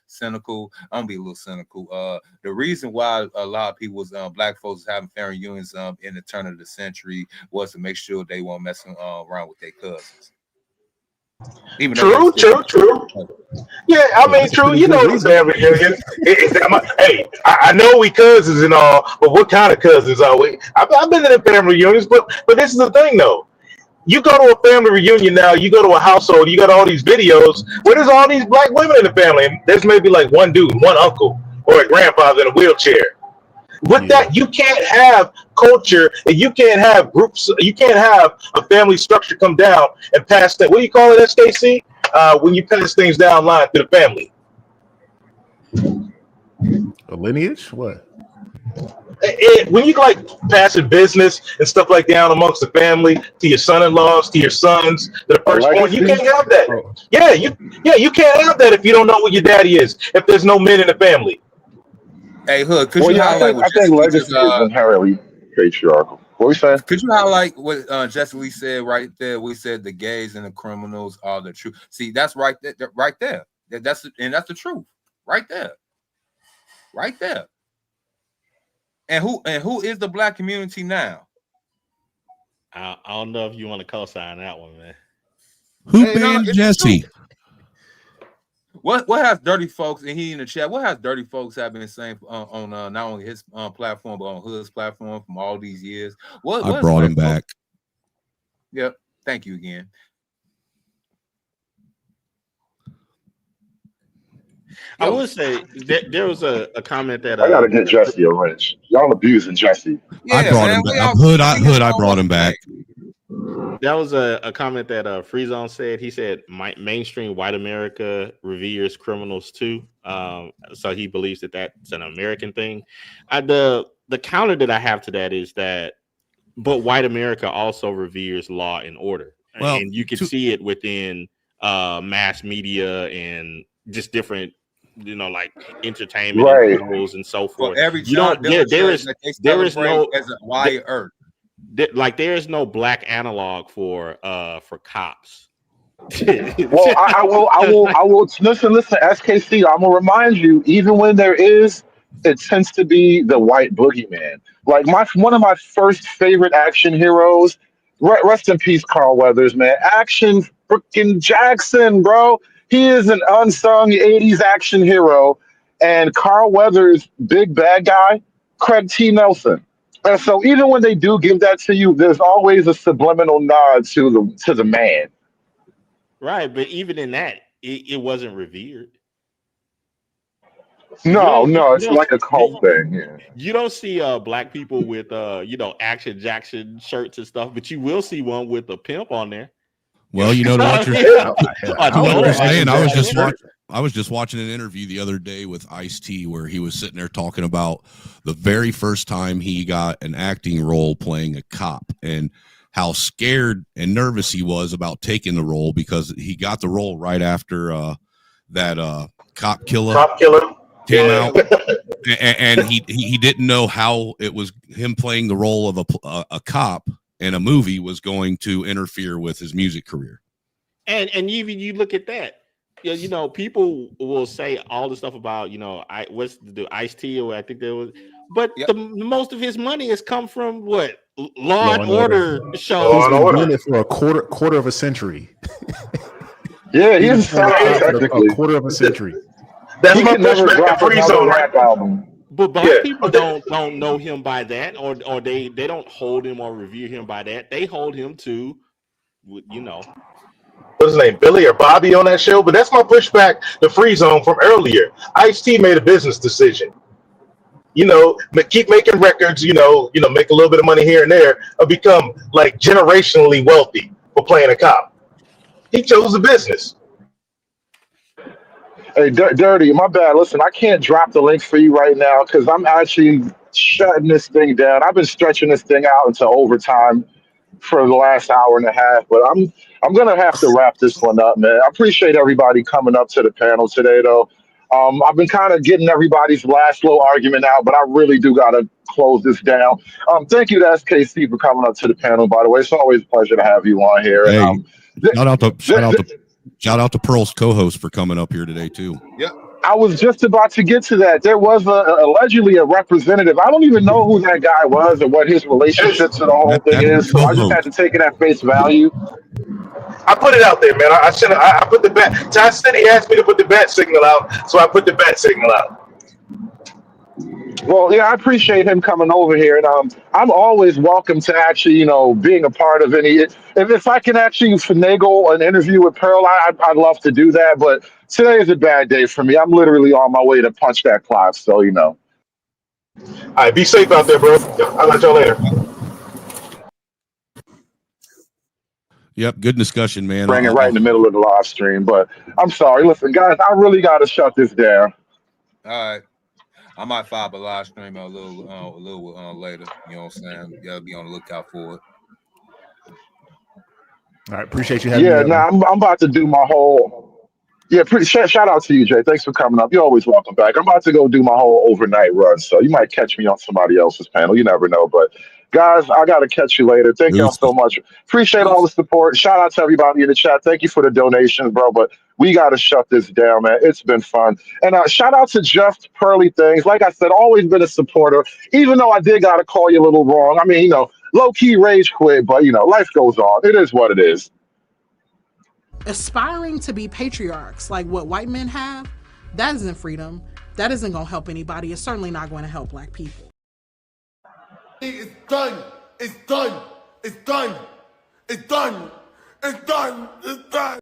cynical. I'm gonna be a little cynical. The reason why a lot of people was black folks having family reunions in the turn of the century was to make sure they weren't messing around with their cousins. Even True. Yeah, I mean, true. The family reunion. Hey, I know we cousins and all, but what kind of cousins are we? I've been to the family reunions, but this is the thing, though. You go to a family reunion now, you go to a household, you got all these videos where there's all these black women in the family, and there's maybe like one dude, one uncle, or a grandfather in a wheelchair. With that, you can't have culture, and you can't have groups. You can't have a family structure come down and pass that. What do you call it, SKC? When you pass things down line to the family. A lineage? What? When you like passing business and stuff like down amongst the family to your son-in-laws, to your sons, to the firstborn, you can't have that. Yeah, you can't have that if you don't know what your daddy is. If there's no men in the family. Hey, Hood, could you highlight what I think legacy is inherently patriarchal. What are we saying? Could you highlight what Jesse Lee said right there? We said the gays and the criminals are the truth. See, that's right there. That's the truth. Right there. And who is the black community now? I don't know if you want to co-sign that one, man. Who banned Jesse? What has Dirty Folks, and he in the chat, what has Dirty Folks have been saying on not only his platform, but on Hood's platform from all these years? I brought him back. Yep. Thank you again. I would say there was a comment that I gotta get Jesse a wrench. Y'all abusing Jesse. I brought him back. Hood, I brought him back. That was a comment that Free Zone said. He said mainstream white America reveres criminals too. So he believes that that's an American thing. The counter that I have to that is that, but white America also reveres law and order, and you can see it within mass media and just different, like entertainment and shows and so forth. For every You don't. There is no as a wire earth. There is no black analog for cops. Well, I will listen, SKC, I'm gonna remind you, even when there is, it tends to be the white boogeyman. Like one of my first favorite action heroes, rest in peace, Carl Weathers, man. Action freaking Jackson, bro. He is an unsung 80s action hero. And Carl Weathers, big bad guy, Craig T. Nelson. And so even when they do give that to you, there's always a subliminal nod to the man. Right, but even in that, it wasn't revered. No, it's like a cult thing. Yeah. You don't see black people with Action Jackson shirts and stuff, but you will see one with a pimp on there. Well, you know what you're saying. I was just watching an interview the other day with Ice-T where he was sitting there talking about the very first time he got an acting role playing a cop and how scared and nervous he was about taking the role because he got the role right after that Cop Killer came out, and he didn't know how it was him playing the role of a cop in a movie was going to interfere with his music career. And even you look at that, people will say all the stuff about what's the Ice-T, or I think there was, but the most of his money has come from what Law and Order shows. He's been doing it for a quarter of a century. Yeah, he's technically a quarter of a century. That's my pushback to Free Zone rap album. But black people don't know him by that, or they don't hold him or revere him by that. They hold him to, what's his name, Billy or Bobby on that show. But that's my pushback to Free Zone from earlier. Ice-T made a business decision. Keep making records. Make a little bit of money here and there, or become like generationally wealthy for playing a cop. He chose the business. Hey, Dirty, my bad. Listen, I can't drop the links for you right now because I'm actually shutting this thing down. I've been stretching this thing out into overtime for the last hour and a half, but I'm gonna have to wrap this one up, man. I appreciate everybody coming up to the panel today, though. I've been kind of getting everybody's last little argument out, but I really do gotta close this down. Thank you to SKC for coming up to the panel, by the way. It's always a pleasure to have you on here. Hey, And, shout out to Pearl's co-host for coming up here today too. Yeah, I was just about to get to that. There was allegedly a representative. I don't even know who that guy was or what his relationship to the whole thing is. So I just had to take it at face value. I put it out there, man. I put the bat. Josh said he asked me to put the bat signal out, so I put the bat signal out. Well, yeah, I appreciate him coming over here, and I'm always welcome to actually, being a part of any. If I can actually finagle an interview with Pearl, I'd love to do that. But today is a bad day for me. I'm literally on my way to punch that clock, so All right, be safe out there, bro. I'll let y'all later. Yep, good discussion, man. Bring it right in the middle of the live stream, but I'm sorry. Listen, guys, I really got to shut this down. All right. I might file a live stream a little later. You know what I'm saying? Y'all be on the lookout for it. All right, appreciate you having me. Yeah, I'm about to do my whole. Yeah, shout out to you, Jay. Thanks for coming up. You're always welcome back. I'm about to go do my whole overnight run, so you might catch me on somebody else's panel. You never know, but guys, I got to catch you later. Thank y'all so much. Appreciate all the support. Shout out to everybody in the chat. Thank you for the donations, bro. But we got to shut this down, man. It's been fun. And shout out to Just Pearly Things. Like I said, always been a supporter, even though I did got to call you a little wrong. I mean, low-key rage quit, but, life goes on. It is what it is. Aspiring to be patriarchs like what white men have, that isn't freedom. That isn't going to help anybody. It's certainly not going to help black people. It's done. It's done. It's done. It's done. It's done. It's done.